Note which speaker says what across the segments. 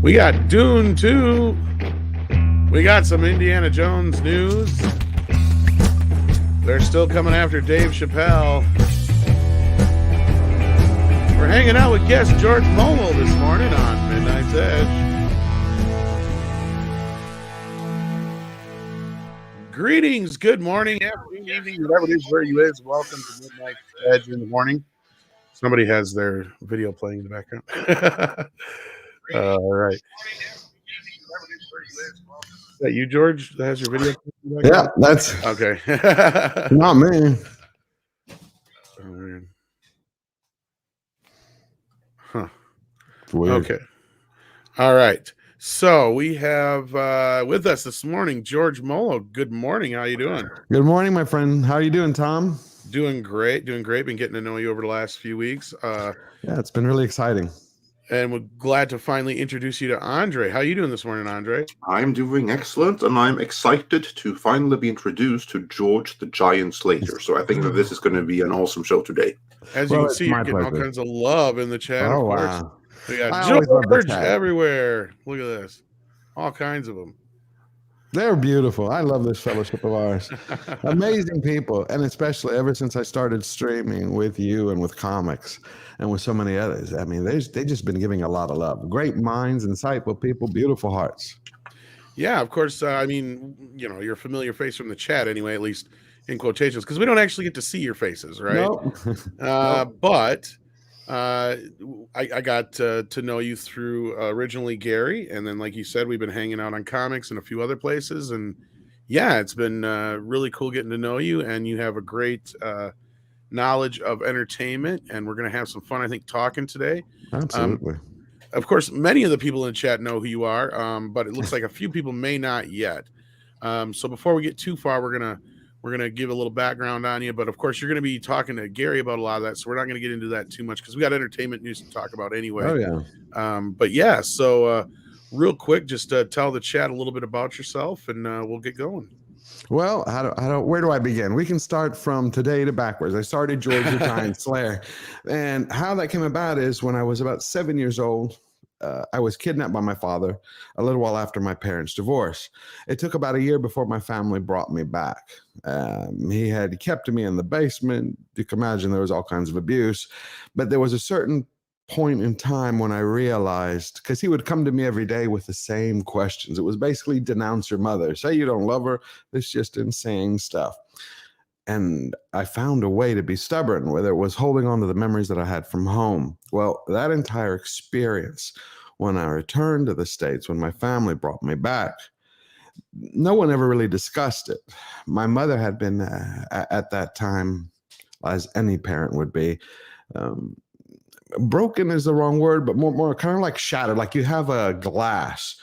Speaker 1: We got Dune 2. We got some Indiana Jones news. They're still coming after Dave Chappelle. We're hanging out with guest George Mohlo this morning on Midnight's Edge. Greetings, good morning, afternoon, evening, whatever it is, where you is. Welcome to Midnight's Edge in the morning. Somebody has their video playing in the background. All right. Is that you, George, that has your video?
Speaker 2: Yeah, that's
Speaker 1: okay.
Speaker 2: Not me.
Speaker 1: Huh.
Speaker 2: Weird.
Speaker 1: Okay. All right. So we have with us this morning George Mohlo. Good morning. How you doing?
Speaker 2: Good morning, my friend. How are you doing, Tom?
Speaker 1: Doing great. Doing great. Been getting to know you over the last few weeks.
Speaker 2: Yeah, it's been really exciting.
Speaker 1: And we're glad to finally introduce you to Andre. How you doing this morning, Andre?
Speaker 3: I'm doing excellent, and I'm excited to finally be introduced to George the Giant Slater. So I think that this is going to be an awesome show today.
Speaker 1: As you can see, you're getting all kinds of love in the chat, of course.
Speaker 2: Wow.
Speaker 1: We got George everywhere. Look at this. All kinds of them.
Speaker 2: They're beautiful. I love this fellowship of ours. Amazing people. And especially ever since I started streaming with you and with comics and with so many others. I mean, they've just been giving a lot of love. Great minds, insightful people, beautiful hearts.
Speaker 1: Yeah, of course. I mean, you know, you're a familiar face from the chat anyway, at least in quotations, because we don't actually get to see your faces, right?
Speaker 2: Nope.
Speaker 1: But I got to know you through originally Gary, and then, like you said, we've been hanging out on comics and a few other places, and yeah, it's been really cool getting to know you, and you have a great knowledge of entertainment, and we're going to have some fun, I think, talking today.
Speaker 2: Absolutely.
Speaker 1: Of course, many of the people in the chat know who you are, but it looks like a few people may not yet. So before we get too far, we're gonna give a little background on you, but of course you're gonna be talking to Gary about a lot of that, so we're not gonna get into that too much because we got entertainment news to talk about anyway.
Speaker 2: Oh yeah.
Speaker 1: But yeah, so real quick, just tell the chat a little bit about yourself, and we'll get going.
Speaker 2: Well, where do I begin? We can start from today to backwards. I started George the Giant Slayer, and how that came about is when I was about 7 years old. I was kidnapped by my father a little while after my parents' divorce. It took about a year before my family brought me back. He had kept me in the basement. You can imagine there was all kinds of abuse. But there was a certain point in time when I realized, because he would come to me every day with the same questions. It was basically denounce your mother. Say you don't love her. It's just insane stuff. And I found a way to be stubborn, whether it was holding on to the memories that I had from home. Well, that entire experience, when I returned to the States, when my family brought me back, no one ever really discussed it. My mother had been, at that time, as any parent would be, broken is the wrong word, but more kind of like shattered. Like you have a glass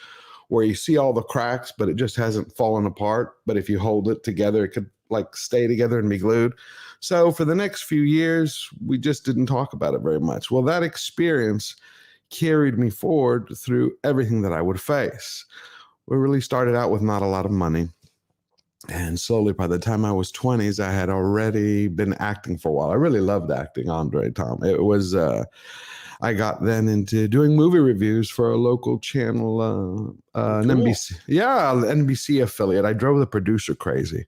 Speaker 2: where you see all the cracks, but it just hasn't fallen apart. But if you hold it together, it could like stay together and be glued. So for the next few years, we just didn't talk about it very much. Well, that experience carried me forward through everything that I would face. We really started out with not a lot of money. And slowly, by the time I was 20s, I had already been acting for a while. I really loved acting, Andre, Tom. It was, I got then into doing movie reviews for a local channel, an NBC, NBC affiliate. I drove the producer crazy.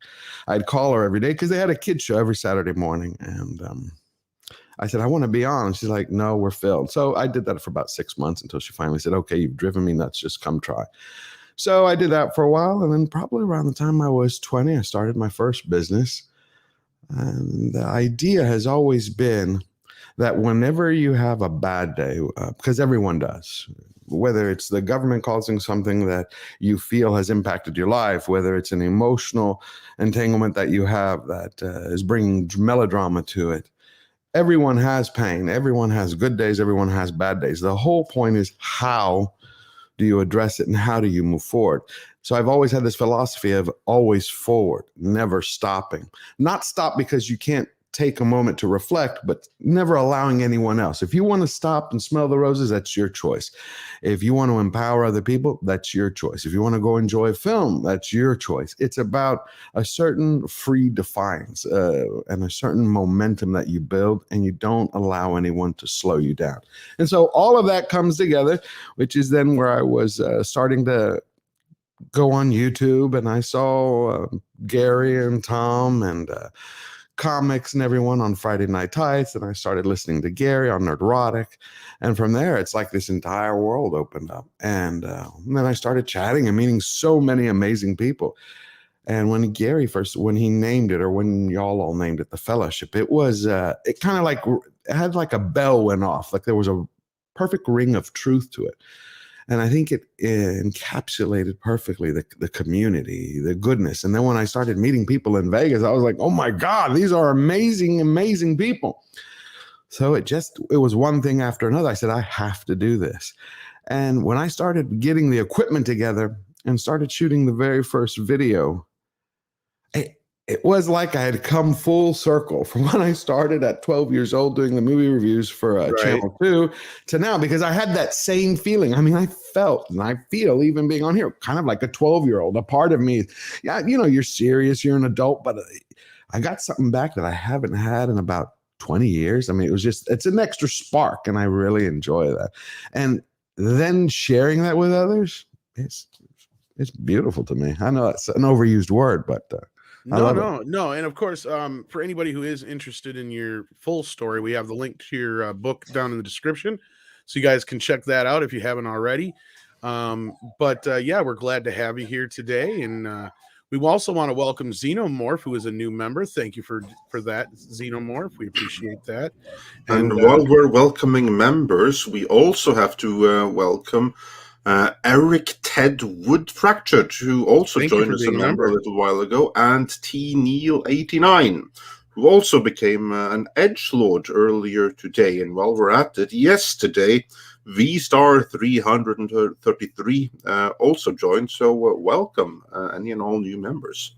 Speaker 2: I'd call her every day because they had a kids show every Saturday morning. And I said, I want to be on. And she's like, no, we're filled. So I did that for about 6 months until she finally said, okay, you've driven me nuts. Just come try. So I did that for a while. And then probably around the time I was 20, I started my first business. And the idea has always been that whenever you have a bad day, because everyone does, whether it's the government causing something that you feel has impacted your life, whether it's an emotional entanglement that you have that is bringing melodrama to it, everyone has pain. Everyone has good days. Everyone has bad days. The whole point is how do you address it and how do you move forward? So I've always had this philosophy of always forward, never stopping. Not stop because you can't take a moment to reflect, but never allowing anyone else. If you want to stop and smell the roses, that's your choice. If you want to empower other people, that's your choice. If you want to go enjoy a film, that's your choice. It's about a certain free defiance and a certain momentum that you build, and you don't allow anyone to slow you down. And so all of that comes together, which is then where I was starting to go on YouTube, and I saw Gary and Tom and comics and everyone on Friday Night Tights, and I started listening to Gary on Nerdrotic, and from there it's like this entire world opened up, and then I started chatting and meeting so many amazing people. And when Gary when he named it, or when y'all all named it, the Fellowship, it was it kind of like it had like a bell went off, like there was a perfect ring of truth to it. And I think it encapsulated perfectly the community, the goodness. And then when I started meeting people in Vegas, I was like, oh my God, these are amazing, amazing people. So it was one thing after another. I said, I have to do this. And when I started getting the equipment together and started shooting the very first video, it was like I had come full circle from when I started at 12 years old doing the movie reviews for Channel 2 to now, because I had that same feeling. I mean, I felt and I feel, even being on here, kind of like a 12-year-old. A part of me, yeah, you're serious, you're an adult, but I got something back that I haven't had in about 20 years. I mean, it's an extra spark, and I really enjoy that. And then sharing that with others, it's beautiful to me. I know it's an overused word, but
Speaker 1: No. And of course, for anybody who is interested in your full story, we have the link to your book down in the description, so you guys can check that out if you haven't already. But we're glad to have you here today, and we also want to welcome Xenomorph, who is a new member. Thank you for that, Xenomorph. We appreciate that.
Speaker 3: And while we're welcoming members, we also have to welcome Eric Ted Wood Fractured, who also joined us a member a little while ago, and T Neil 89, who also became an edgelord earlier today. And while we're at it, yesterday V Star 333 also joined. So welcome any and all new members.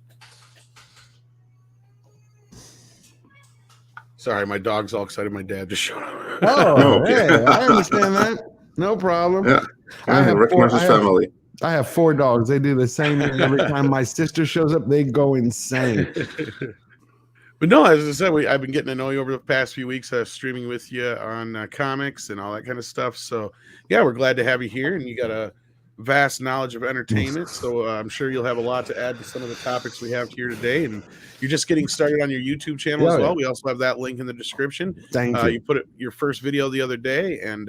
Speaker 1: Sorry, my dog's all excited. My dad just showed up.
Speaker 2: Oh, okay. Hey, I understand that. No problem.
Speaker 3: Yeah. I
Speaker 2: have 4 dogs. They do the same thing every time my sister shows up. They go insane.
Speaker 1: But no, as I said, I've been getting to know you over the past few weeks, streaming with you on comics and all that kind of stuff. So yeah, we're glad to have you here, and you got a vast knowledge of entertainment. So I'm sure you'll have a lot to add to some of the topics we have here today. And you're just getting started on your YouTube channel as well. We also have that link in the description.
Speaker 2: Thank you.
Speaker 1: You put your first video the other day, and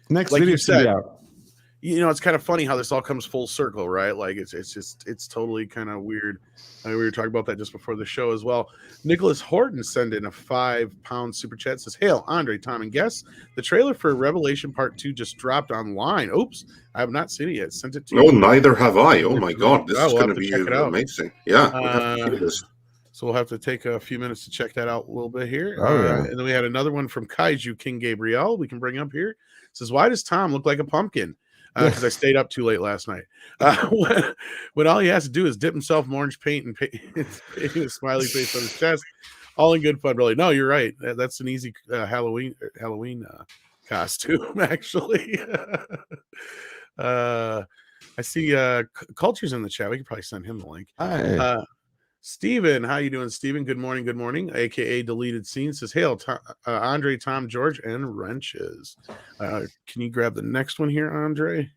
Speaker 2: next
Speaker 1: like
Speaker 2: video
Speaker 1: you said,
Speaker 2: out.
Speaker 1: It's kind of funny how this all comes full circle, right? Like it's totally kind of weird. We were talking about that just before the show as well. Nicholas Horton sent in a £5 super chat. Says, "Hail, Andre, Tom, and guests. The trailer for Revelation Part 2 just dropped online. Oops, I have not seen it yet. Sent it to you.
Speaker 3: No, neither have I. Oh my God, this is going to be amazing. Yeah,
Speaker 1: we'll have to see this. So we'll have to take a few minutes to check that out a little bit here. And then we had another one from Kaiju King Gabriel we can bring up here. It says, why does Tom look like a pumpkin? Because I stayed up too late last night. When all he has to do is dip himself in orange paint and paint a smiley face on his chest. All in good fun, really. No, you're right. That's an easy Halloween costume, actually. I see Culture's in the chat. We could probably send him the link.
Speaker 2: Hi.
Speaker 1: Steven, how you doing, Steven? Good morning, aka Deleted Scene. Says, hail, Andre, Tom, George, and Wrenches. Can you grab the next one here, Andre?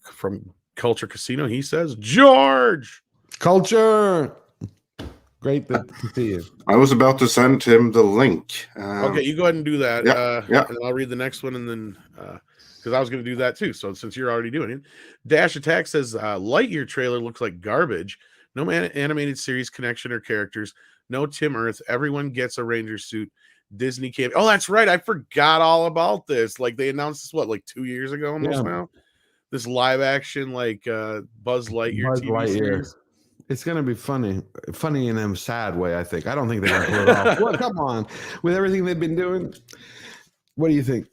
Speaker 1: From Culture Casino, he says, George!
Speaker 2: Culture! Great to see you.
Speaker 3: I was about to send him the link.
Speaker 1: Okay, you go ahead and do that.
Speaker 3: Yeah.
Speaker 1: And I'll read the next one, and then... because I was going to do that too. So since you're already doing it, Dash Attack says Lightyear trailer looks like garbage. No animated series connection or characters. No Tim Earth. Everyone gets a Ranger suit. Disney can't. Oh, that's right. I forgot all about this. Like they announced this, like 2 years ago almost now? This live action like Buzz Lightyear TV series.
Speaker 2: It's going to be funny in a sad way, I think. I don't think they're going to pull it off. Well, come on. With everything they've been doing, what do you think?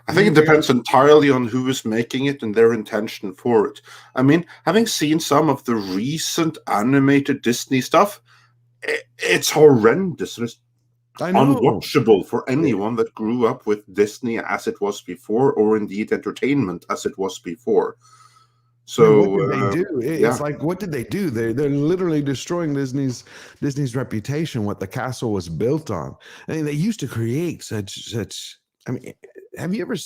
Speaker 3: I think it depends entirely on who is making it and their intention for it. I mean, having seen some of the recent animated Disney stuff, it's horrendous. It's
Speaker 2: I know.
Speaker 3: unwatchable for anyone that grew up with Disney as it was before, or indeed entertainment as it was before. So
Speaker 2: what did they do? It's like, what did they do? They're literally destroying Disney's reputation, what the castle was built on. I mean, they used to create such. I mean, have you ever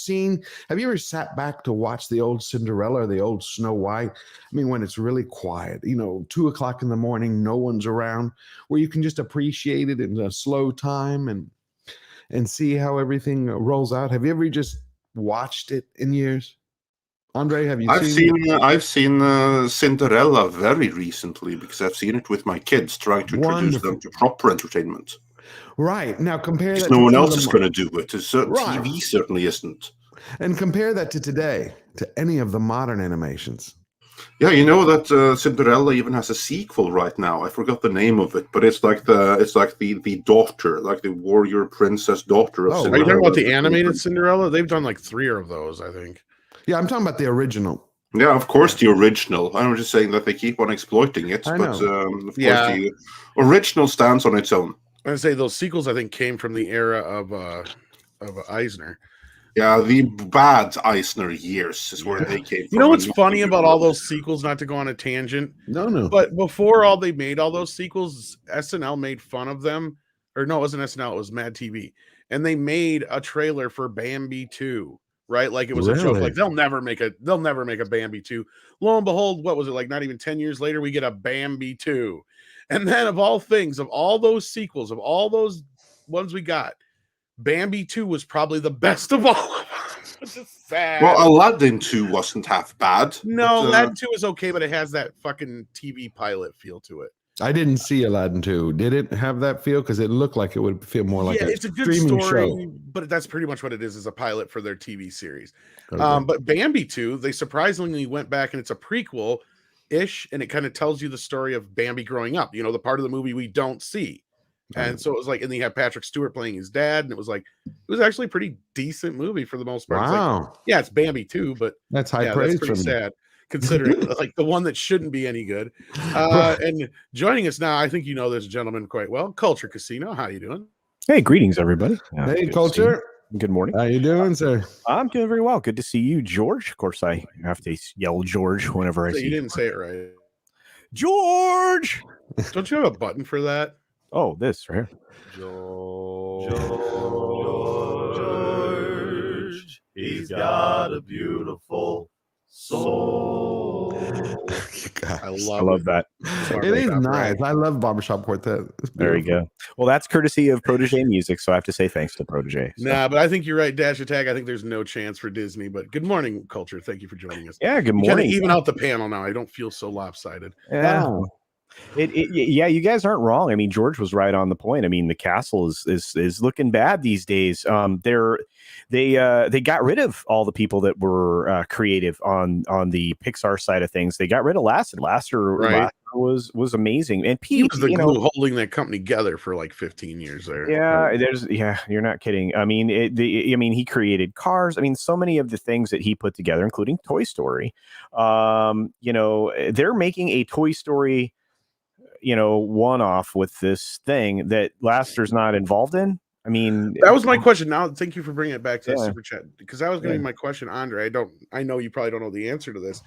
Speaker 2: sat back to watch the old Cinderella or the old Snow White? I mean, when it's really quiet, 2:00 in the morning, no one's around, where you can just appreciate it in a slow time and see how everything rolls out. Have you ever just watched it in years? Andre, have you
Speaker 3: I've seen Cinderella very recently because I've seen it with my kids, trying to introduce them to proper entertainment.
Speaker 2: Right. Now compare that.
Speaker 3: No one else is going to do it. TV certainly isn't.
Speaker 2: And compare that to today, to any of the modern animations.
Speaker 3: Yeah, you know that Cinderella even has a sequel right now. I forgot the name of it, but it's like the daughter, like the warrior princess daughter of Cinderella.
Speaker 1: Are you talking about the animated Cinderella? They've done like 3 of those, I think.
Speaker 2: Yeah, I'm talking about the original.
Speaker 3: Yeah, of course, the original. I'm just saying that they keep on exploiting it, but of course the original stands on its own.
Speaker 1: I'd say those sequels, I think, came from the era of Eisner.
Speaker 3: Yeah, the bad Eisner years is where they came from.
Speaker 1: You know what's funny about all those sequels, not to go on a tangent?
Speaker 2: No.
Speaker 1: But before they made all those sequels, SNL made fun of them. Or no, it wasn't SNL, it was Mad TV. And they made a trailer for Bambi 2, right? Like it was a joke. Like they'll never make a Bambi 2. Lo and behold, what was it, like not even 10 years later, we get a Bambi 2. And then of all things, of all those sequels, of all those ones we got, Bambi 2 was probably the best of all of them. It's just sad.
Speaker 3: Well, Aladdin 2 wasn't half bad.
Speaker 1: No, Aladdin 2 is okay, but it has that fucking TV pilot feel to it.
Speaker 2: I didn't see Aladdin 2. Did it have that feel? Because it looked like it would feel more like
Speaker 1: it's a good story, but that's pretty much what it is a pilot for their TV series. Okay. But Bambi 2, they surprisingly went back, and it's a prequel-ish, and it kind of tells you the story of Bambi growing up, the part of the movie we don't see. And so it was like, and then you have Patrick Stewart playing his dad, and it was actually a pretty decent movie for the most part.
Speaker 2: Wow.
Speaker 1: It's like, it's Bambi 2, but
Speaker 2: that's high praise.
Speaker 1: That's pretty sad, considering like the one that shouldn't be any good. And joining us now, I think you know this gentleman quite well, Culture Casino. How you doing?
Speaker 4: Hey, greetings, everybody.
Speaker 2: Hey, Culture.
Speaker 4: Good morning.
Speaker 2: How you doing, sir?
Speaker 4: I'm doing very well. Good to see you, George. Of course, I have to yell George whenever I see you.
Speaker 1: You didn't say it right.
Speaker 4: George!
Speaker 1: Don't you have a button for that?
Speaker 4: Oh, this right here.
Speaker 1: George.
Speaker 5: He's got a beautiful soul.
Speaker 1: I love
Speaker 4: that.
Speaker 2: It is nice. I love Barbershop Quartet.
Speaker 4: There you go. Well, that's courtesy of Protege Music, so I have to say thanks to Protege. So.
Speaker 1: Nah, but I think you're right, Dash Attack. I think there's no chance for Disney, but good morning, Culture. Thank you for joining us.
Speaker 4: Yeah, good morning.
Speaker 1: Even out the panel now. I don't feel so lopsided.
Speaker 4: Yeah. Wow. Yeah, you guys aren't wrong. I mean, George was right on the point. I mean, the castle is looking bad these days. They got rid of all the people that were creative on the Pixar side of things. They got rid of Lasseter. Lasseter was amazing, and Pete,
Speaker 1: he was the glue holding that company together for like 15 years there.
Speaker 4: Yeah, you're not kidding. I mean, he created Cars. I mean, so many of the things that he put together, including Toy Story. They're making a Toy Story one-off with this thing that Lasseter's not involved in. I mean,
Speaker 1: that was my question. Now, thank you for bringing it back to the super chat, because that was going to be my question, Andre. I know you probably don't know the answer to this,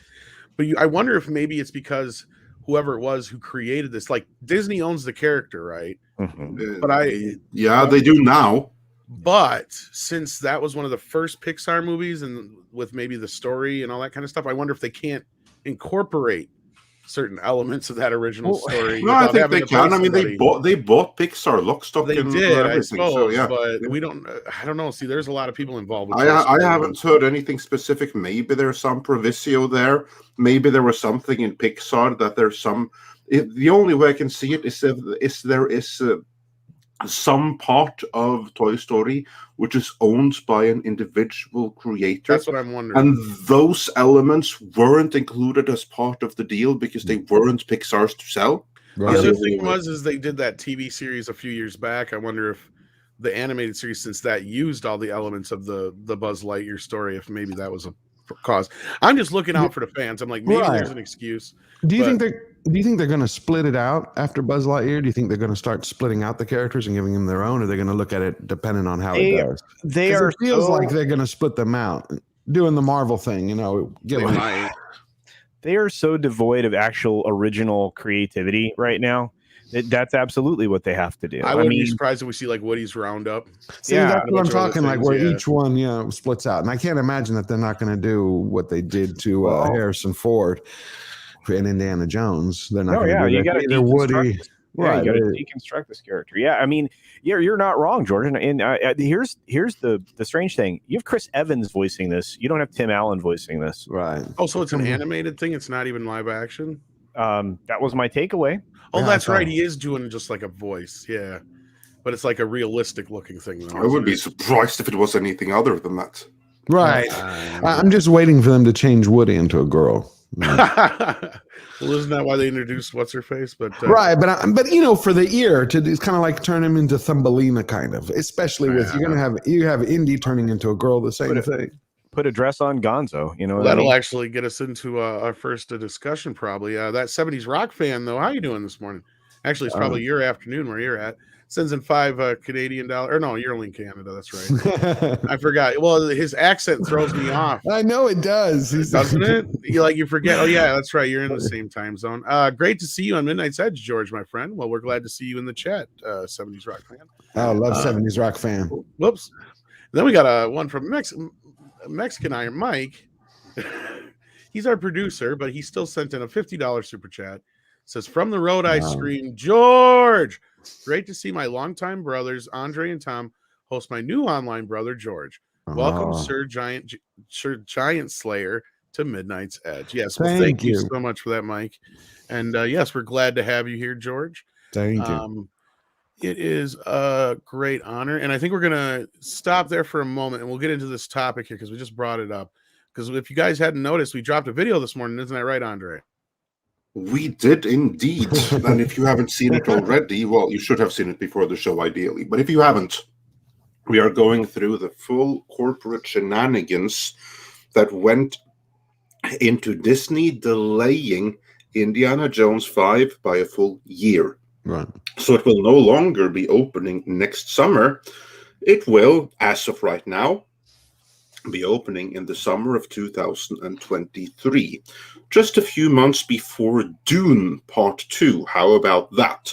Speaker 1: but I wonder if maybe it's because whoever it was who created this, like Disney owns the character, right?
Speaker 4: Mm-hmm.
Speaker 1: But
Speaker 3: they do now.
Speaker 1: But since that was one of the first Pixar movies, and with maybe the story and all that kind of stuff, I wonder if they can't incorporate certain elements of that original story.
Speaker 3: No, I think they can. I mean, they bought Pixar, lock, stock,
Speaker 1: they
Speaker 3: and
Speaker 1: did,
Speaker 3: everything.
Speaker 1: I suppose,
Speaker 3: so, yeah.
Speaker 1: But we don't. I don't know. See, there's a lot of people involved. With
Speaker 3: I haven't heard anything specific. Maybe there's some proviso there. Maybe there was something in Pixar that there's some. The only way I can see it is if there is some part of Toy Story which is owned by an individual creator.
Speaker 1: That's what I'm wondering.
Speaker 3: And those elements weren't included as part of the deal because they weren't Pixar's to sell.
Speaker 1: Right. The other thing is they did that TV series a few years back. I wonder if the animated series, since that used all the elements of the Buzz Lightyear story, if maybe that was a cause. I'm just looking out for the fans. I'm like, maybe there's an excuse.
Speaker 2: Do you think they're Do you think they're going to split it out after Buzz Lightyear? Do you think they're going to start splitting out the characters and giving them their own? Or are they going to look at it depending on how it does?
Speaker 4: They are.
Speaker 2: It feels like they're going to split them out, doing the Marvel thing. You know,
Speaker 4: they are so devoid of actual original creativity right now. That's absolutely what they have to do.
Speaker 1: I wouldn't be surprised if we see like Woody's Roundup.
Speaker 2: See, that's what I'm talking like, where each one, splits out. And I can't imagine that they're not going to do what they did to Harrison Ford and Indiana Jones. They're not going to do that. Either Woody.
Speaker 4: Right, you got to deconstruct this character. Yeah, I mean, you're not wrong, George. And here's the strange thing: you have Chris Evans voicing this. You don't have Tim Allen voicing this.
Speaker 2: Right.
Speaker 1: Oh, so it's an animated thing. It's not even live action.
Speaker 4: That was my takeaway.
Speaker 1: Oh, yeah, that's right. He is doing just like a voice. Yeah, but it's like a realistic looking thing. Though,
Speaker 3: I would be surprised if it was anything other than that.
Speaker 2: Right. I'm just waiting for them to change Woody into a girl.
Speaker 1: Well, isn't that why they introduced what's her face? But
Speaker 2: right, but you know, for the ear, it's kind of like turn him into Thumbelina, kind of. Especially with you have Indy turning into a girl, the same thing.
Speaker 4: Put a dress on Gonzo, you know.
Speaker 1: That'll actually get us into our first discussion, probably. That 70s rock fan, though. How you doing this morning? Actually, it's probably your afternoon where you're at. Sends in $5 Canadian dollars. Or no, you're only in Canada. That's right. I forgot. Well, his accent throws me off.
Speaker 2: I know it does.
Speaker 1: Doesn't it? You forget. Oh, yeah, that's right. You're in the same time zone. Great to see you on Midnight's Edge, George, my friend. Well, we're glad to see you in the chat, 70s rock fan.
Speaker 2: I love 70s rock fan.
Speaker 1: Whoops. Then we got one from Mexican Iron Mike. He's our producer, but he still sent in a $50 super chat. Says, from the road I scream, George. Great to see my longtime brothers, Andre and Tom, host my new online brother, George. Welcome, Sir Giant Slayer, to Midnight's Edge. Yes, well, thank you so much for that, Mike. And yes, we're glad to have you here, George.
Speaker 2: Thank you.
Speaker 1: It is a great honor. And I think we're going to stop there for a moment, and we'll get into this topic here because we just brought it up. Because if you guys hadn't noticed, we dropped a video this morning. Isn't that right, Andre?
Speaker 3: We did indeed. And if you haven't seen it already, well, you should have seen it before the show, ideally. But if you haven't, we are going through the full corporate shenanigans that went into Disney delaying Indiana Jones 5 by a full year.
Speaker 2: Right.
Speaker 3: So it will no longer be opening next summer. It will, as of right now, be opening in the summer of 2023. Just a few months before Dune Part 2. How about that?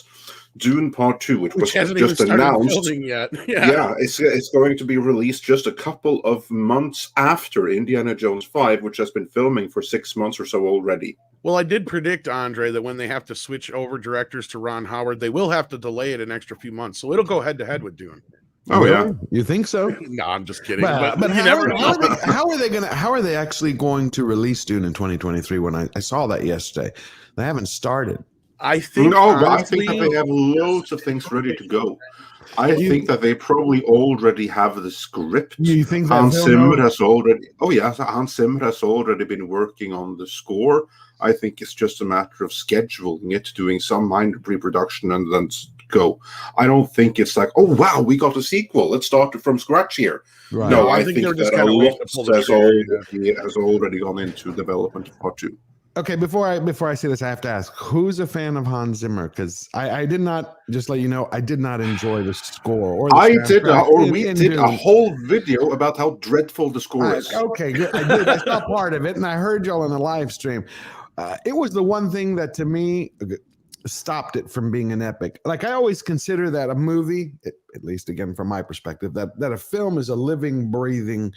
Speaker 3: Dune Part 2, which was just announced.
Speaker 1: Yet.
Speaker 3: Yeah, it's going to be released just a couple of months after Indiana Jones 5, which has been filming for 6 months or so already.
Speaker 1: Well, I did predict, Andre, that when they have to switch over directors to Ron Howard, they will have to delay it an extra few months. So it'll go head-to-head with Dune.
Speaker 3: Oh, yeah.
Speaker 2: You think so?
Speaker 1: No, I'm just kidding. But
Speaker 2: you never know. How are they actually going to release Dune in 2023 when I saw that yesterday? They haven't started.
Speaker 1: I think
Speaker 3: I think that they have loads of things ready to go. I think that they probably already have the script.
Speaker 2: You think
Speaker 3: Hans Zimmer has already? Oh yeah, Hans Zimmer has already been working on the score. I think it's just a matter of scheduling it, doing some minor pre-production, and then go. I don't think it's like, oh wow, we got a sequel. Let's start it from scratch here. Right. No, I think that a lot has already gone into development of Part 2.
Speaker 2: Okay, before I say this, I have to ask, who's a fan of Hans Zimmer? Because I did not, just let you know, I did not enjoy the score. Or the
Speaker 3: we did a whole video about how dreadful the score is.
Speaker 2: Okay, good. I did. I saw part of it, and I heard y'all in the live stream. It was the one thing that, to me, stopped it from being an epic. Like, I always consider that a movie, at least again from my perspective, that a film is a living, breathing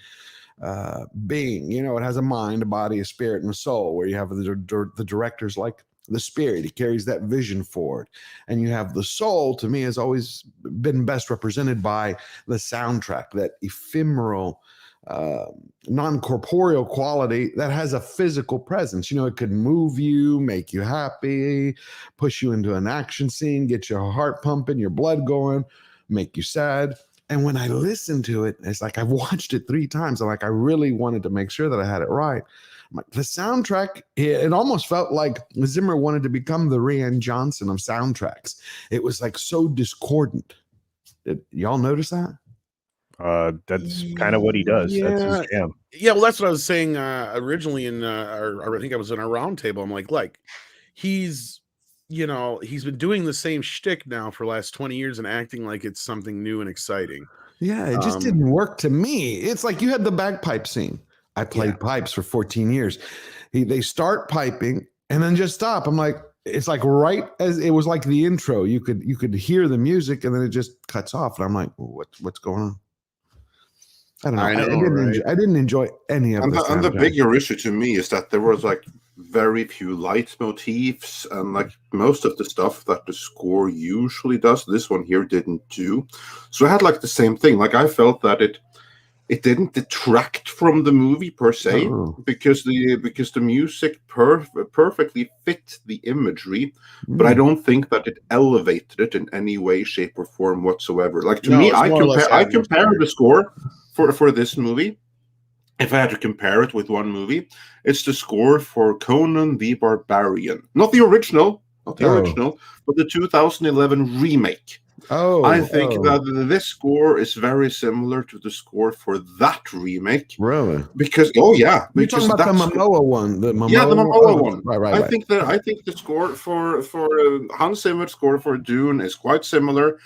Speaker 2: being. You know, it has a mind, a body, a spirit, and a soul, where you have the director's like the spirit. He carries that vision forward. And you have the soul, to me, has always been best represented by the soundtrack, that ephemeral, non-corporeal quality that has a physical presence. You know, it could move you, make you happy, push you into an action scene, get your heart pumping, your blood going, make you sad. And when I listened to it, it's like I've watched it 3 times. I'm like, I really wanted to make sure that I had it right. I'm like, the soundtrack, it almost felt like Zimmer wanted to become the Rian Johnson of soundtracks. It was like so discordant. Did y'all notice that?
Speaker 4: That's kind of what he does.
Speaker 1: Yeah.
Speaker 4: That's his jam.
Speaker 1: Yeah, well, that's what I was saying originally in I think I was in our round table. I'm like, he's you know, he's been doing the same shtick now for the last 20 years and acting like it's something new and exciting.
Speaker 2: Yeah, it just didn't work to me. It's like you had the bagpipe scene. I played pipes for 14 years. They start piping and then just stop. I'm like, it's like right as it was like the intro. You could hear the music and then it just cuts off. And I'm like, what's going on? I don't know. I didn't enjoy any of this.
Speaker 3: And the bigger issue to me is that there was like very few leitmotifs, and like most of the stuff that the score usually does, this one here didn't do. So I had like the same thing. Like I felt that it didn't detract from the movie per se, because the music perfectly fit the imagery, but I don't think that it elevated it in any way, shape, or form whatsoever. Like to me, I compare the score for this movie. If I had to compare it with one movie, it's the score for Conan the Barbarian. Not the original, but the 2011 remake. I think that this score is very similar to the score for that remake.
Speaker 2: Really?
Speaker 3: Because you're
Speaker 2: talking about the Momoa one. The
Speaker 3: Momoa one.
Speaker 2: Right.
Speaker 3: I think the score for Hans Zimmer's score for Dune is quite similar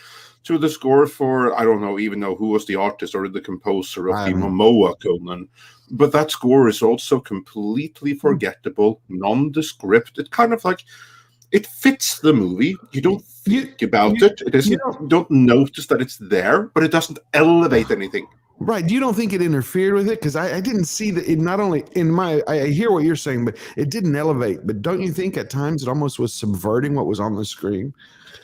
Speaker 3: to the score for, I don't even know who was the artist or the composer of the Momoa Conan. But that score is also completely forgettable, nondescript. It kind of like, it fits the movie. You don't think about it. It isn't, you don't notice that it's there, but it doesn't elevate anything.
Speaker 2: Right. You don't think it interfered with it? Because I didn't see that. It not only I hear what you're saying, but it didn't elevate. But don't you think at times it almost was subverting what was on the screen?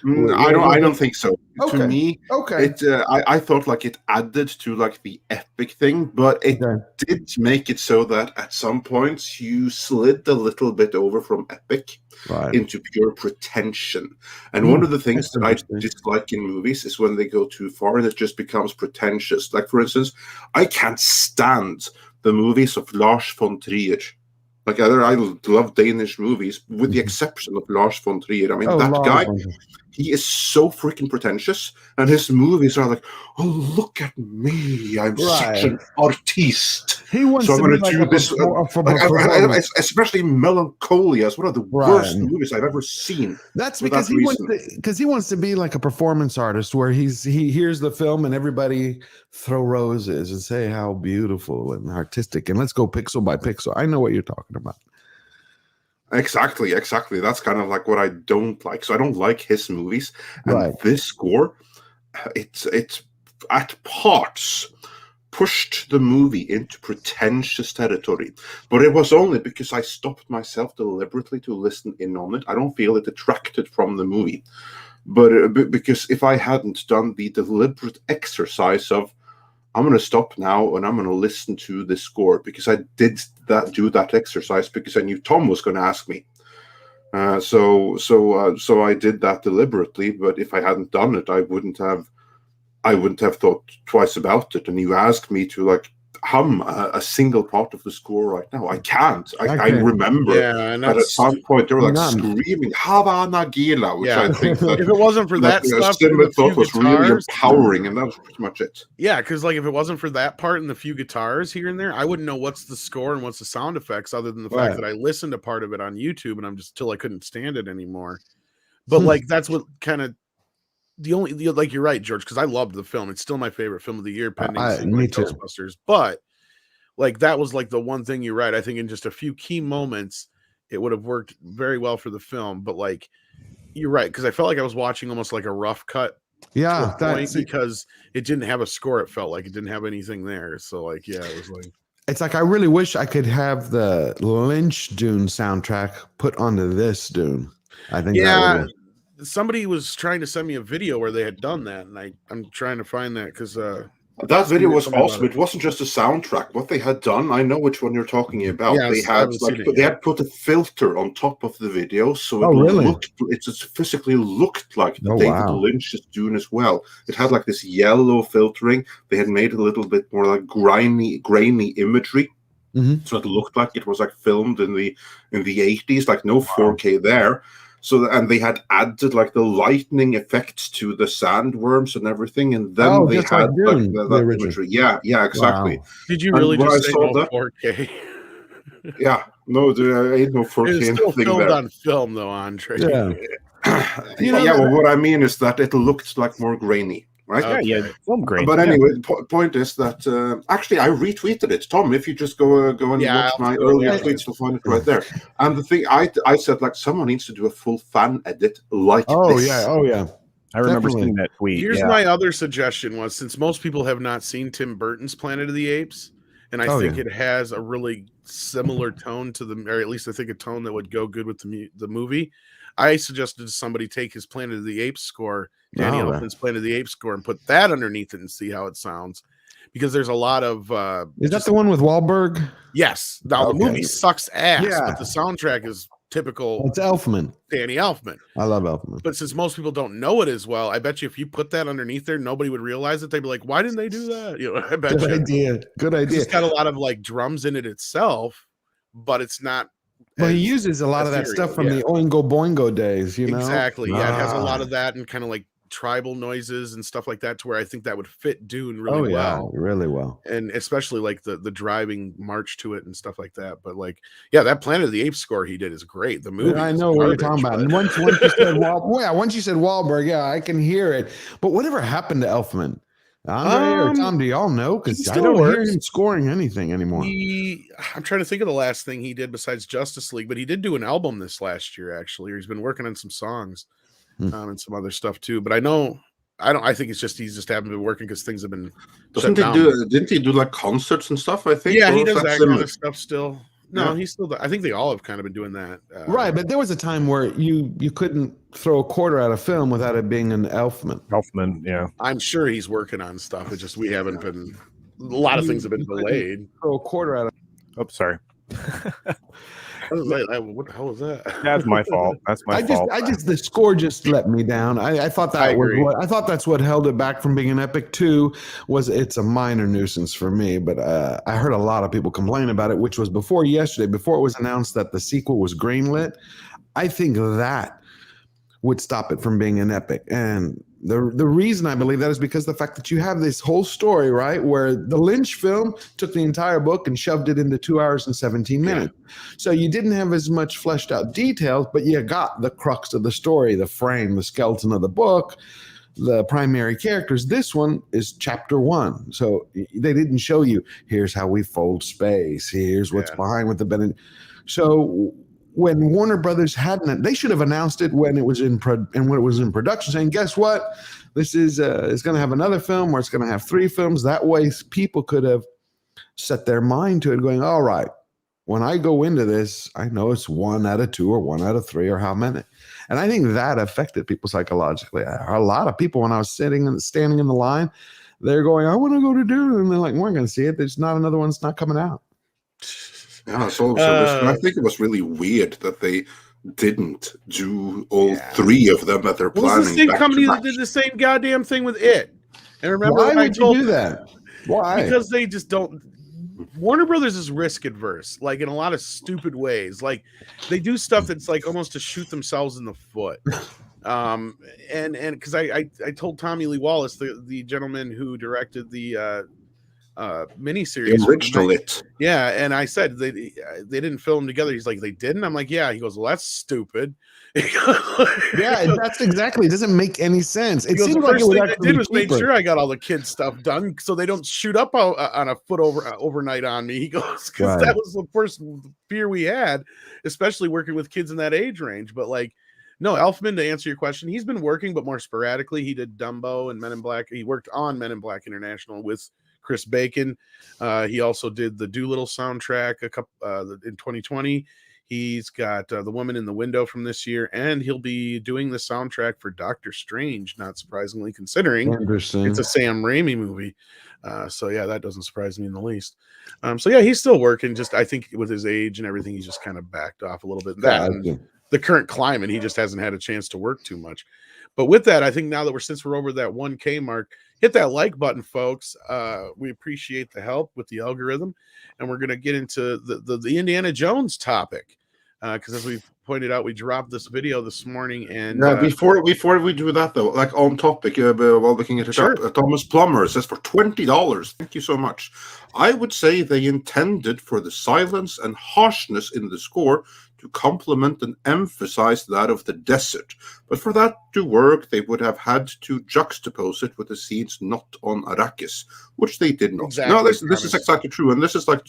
Speaker 3: I don't think so.
Speaker 2: Okay.
Speaker 3: To me, I thought like it added to like the epic thing, but it did make it so that at some points you slid a little bit over from epic into pure pretension. And one of the things that I dislike in movies is when they go too far and it just becomes pretentious. Like for instance, I can't stand the movies of Lars von Trier. Like I love Danish movies, with the exception of Lars von Trier. I mean, that guy, he is so freaking pretentious, and his movies are like, "Oh, look at me! I'm such an artiste."
Speaker 2: He wants
Speaker 3: so I'm
Speaker 2: to
Speaker 3: going to do this. Especially Melancholia is one of the worst movies I've ever seen.
Speaker 2: That's because he wants to be like a performance artist, where he hears the film and everybody throw roses and say how beautiful and artistic, and let's go pixel by pixel. I know what you're talking about.
Speaker 3: Exactly. That's kind of like what I don't like. So I don't like his movies. And this score, it's at parts pushed the movie into pretentious territory. But it was only because I stopped myself deliberately to listen in on it. I don't feel it detracted from the movie. But because if I hadn't done the deliberate exercise of, I'm going to stop now and I'm going to listen to this score, because I did do that exercise because I knew Tom was going to ask me. So I did that deliberately. But if I hadn't done it, I wouldn't have thought twice about it. And you asked me to like hum a single part of the score right now. I can't. I remember that at some point they were like screaming Hava Nagila, which I think that
Speaker 1: if it wasn't for that stuff,
Speaker 3: Zimmer thought was really empowering, and that was pretty much it.
Speaker 1: Yeah, because like if it wasn't for that part and the few guitars here and there, I wouldn't know what's the score and what's the sound effects, other than the fact that I listened to part of it on YouTube, and I'm just till I couldn't stand it anymore. But like that's what kind of like you're right, George, because I loved the film. It's still my favorite film of the year, pending Ghostbusters. But like that was like the one thing, you're right. I think in just a few key moments, it would have worked very well for the film. But like you're right, because I felt like I was watching almost like a rough cut.
Speaker 2: Yeah,
Speaker 1: because it didn't have a score. It felt like it didn't have anything there. So like, yeah, it was like.
Speaker 2: It's like I really wish I could have the Lynch Dune soundtrack put onto this Dune. I think.
Speaker 1: Yeah. Somebody was trying to send me a video where they had done that, and I'm trying to find that because
Speaker 3: that video was awesome. It wasn't just a soundtrack. What they had done, I know which one you're talking about.
Speaker 1: Yeah,
Speaker 3: they had put a filter on top of the video, so it physically looked like David Lynch's Dune as well. It had like this yellow filtering. They had made it a little bit more like grainy imagery. So it looked like it was like filmed in the 80s, like no 4K there. So, and they had added like the lightning effects to the sandworms and everything, and then they had like that imagery. Yeah, exactly.
Speaker 1: Wow. Did you really just say no 4K?
Speaker 3: Yeah, no, there ain't no 4K.
Speaker 1: It's still filmed on film, though, Andre.
Speaker 2: Yeah.
Speaker 3: Well, what I mean is that it looked like more grainy, right?
Speaker 1: Okay.
Speaker 4: Yeah, film grain.
Speaker 3: But anyway, the point is that actually I retweeted it, Tom. If you just go and watch my earlier tweets, you'll find it right there. And the thing I said, like, someone needs to do a full fan edit like this.
Speaker 2: Oh yeah.
Speaker 4: I remember
Speaker 2: Definitely.
Speaker 4: seeing that tweet.
Speaker 1: Here's my other suggestion was, since most people have not seen Tim Burton's Planet of the Apes, and I think it has a really similar tone to or at least I think a tone that would go good with the movie. I suggested somebody take his Planet of the Apes score, Danny Elfman's Planet of the Apes score, and put that underneath it and see how it sounds. Because there's a lot of
Speaker 2: is that the one with Wahlberg?
Speaker 1: Yes. Now the movie sucks ass,
Speaker 2: Yeah.
Speaker 1: but the soundtrack is typical.
Speaker 2: It's Elfman.
Speaker 1: Danny Elfman.
Speaker 2: I love Elfman.
Speaker 1: But since most people don't know it as well, I bet you if you put that underneath there, nobody would realize it. They'd be like, "Why didn't they do that?" You know, I bet
Speaker 2: Good idea. Good idea.
Speaker 1: It's got a lot of like drums in it itself, but it's not.
Speaker 2: Well, he uses a lot of that stuff from the Oingo Boingo days, you know?
Speaker 1: Exactly. Yeah, it has a lot of that and kind of like tribal noises and stuff like that, to where I think that would fit Dune really well.
Speaker 2: Really well.
Speaker 1: And especially like the driving march to it and stuff like that. But like, yeah, that Planet of the Apes score he did is great. The movie,
Speaker 2: I know what you're talking about. And once you said once you said Wahlberg, yeah, I can hear it. But whatever happened to Elfman? Andre or Tom, do y'all know? Because I don't hear him scoring anything anymore.
Speaker 1: I'm trying to think of the last thing he did besides Justice League, but he did do an album this last year, actually, or he's been working on some songs and some other stuff too. But I think he's just haven't been working because things have been.
Speaker 3: Didn't he do like concerts and stuff? I think.
Speaker 1: Yeah, he does that kind of stuff still. No, he's still. I think they all have kind of been doing that.
Speaker 2: Right, but there was a time where you couldn't throw a quarter at a film without it being an Elfman.
Speaker 4: Yeah.
Speaker 1: I'm sure he's working on stuff. It's just we haven't been. A lot of things have been delayed.
Speaker 2: Throw a quarter at.
Speaker 4: Oh, sorry.
Speaker 1: What the hell was that?
Speaker 4: That's my fault. That's my fault.
Speaker 2: The score just let me down. I thought I thought that's what held it back from being an epic. Too was it's a minor nuisance for me, but I heard a lot of people complain about it, which was before yesterday, before it was announced that the sequel was greenlit. I think that would stop it from being an epic. And the reason I believe that is because the fact that you have this whole story, right, where the Lynch film took the entire book and shoved it into 2 hours and 17 minutes. So you didn't have as much fleshed out details, but you got the crux of the story, the frame, the skeleton of the book, the primary characters. This one is chapter 1. So they didn't show you, here's how we fold space, here's what's behind with the Bennett. So when Warner Brothers hadn't, they should have announced it when it was in production, saying, "Guess what? This is going to have another film, or it's going to have 3 films." That way, people could have set their mind to it, going, "All right, when I go into this, I know it's 1 out of 2 or 1 out of 3 or how many." And I think that affected people psychologically. A lot of people, when I was standing in the line, they're going, "I want to go to Dune," and they're like, "We're going to see it. There's not another one. It's not coming out."
Speaker 3: Yeah, so I think it was really weird that they didn't do all 3 of them that they're planning.
Speaker 1: It's the same company that did the same goddamn thing with it. And remember,
Speaker 2: why would you do that? Why?
Speaker 1: Because they just don't. Warner Brothers is risk adverse, like in a lot of stupid ways. Like they do stuff that's like almost to shoot themselves in the foot. And because I told Tommy Lee Wallace, the gentleman who directed the miniseries,
Speaker 3: the original it.
Speaker 1: Yeah, and I said they didn't film together. He's like, they didn't. I'm like, yeah. He goes, well, that's stupid.
Speaker 2: Yeah, that's exactly. It doesn't make any sense. It seems
Speaker 1: like
Speaker 2: it would
Speaker 1: I did was make sure I got all the kids stuff done so they don't shoot up on a foot overnight on me. He goes, because that was the first fear we had, especially working with kids in that age range. But like, no, Elfman, to answer your question, he's been working, but more sporadically. He did Dumbo and Men in Black. He worked on Men in Black International with Chris Bacon. He also did the Doolittle soundtrack in 2020. He's got The Woman in the Window from this year, and he'll be doing the soundtrack for Doctor Strange, not surprisingly, considering it's a Sam Raimi movie. So yeah, that doesn't surprise me in the least. So yeah, he's still working. Just I think with his age and everything, he's just kind of backed off a little bit. The current climate, he just hasn't had a chance to work too much. But with that, I think now that since we're over that 1K mark, hit that like button, folks. We appreciate the help with the algorithm, and we're going to get into the Indiana Jones topic because, as we pointed out, we dropped this video this morning. And
Speaker 3: before we do that, though, like on topic, while looking at it up, Thomas Plummer says for $20. Thank you so much. I would say they intended for the silence and harshness in the score to to complement and emphasize that of the desert. But for that to work, they would have had to juxtapose it with the scenes not on Arrakis, which they did not.
Speaker 1: Exactly,
Speaker 3: No, this is exactly true. And this is like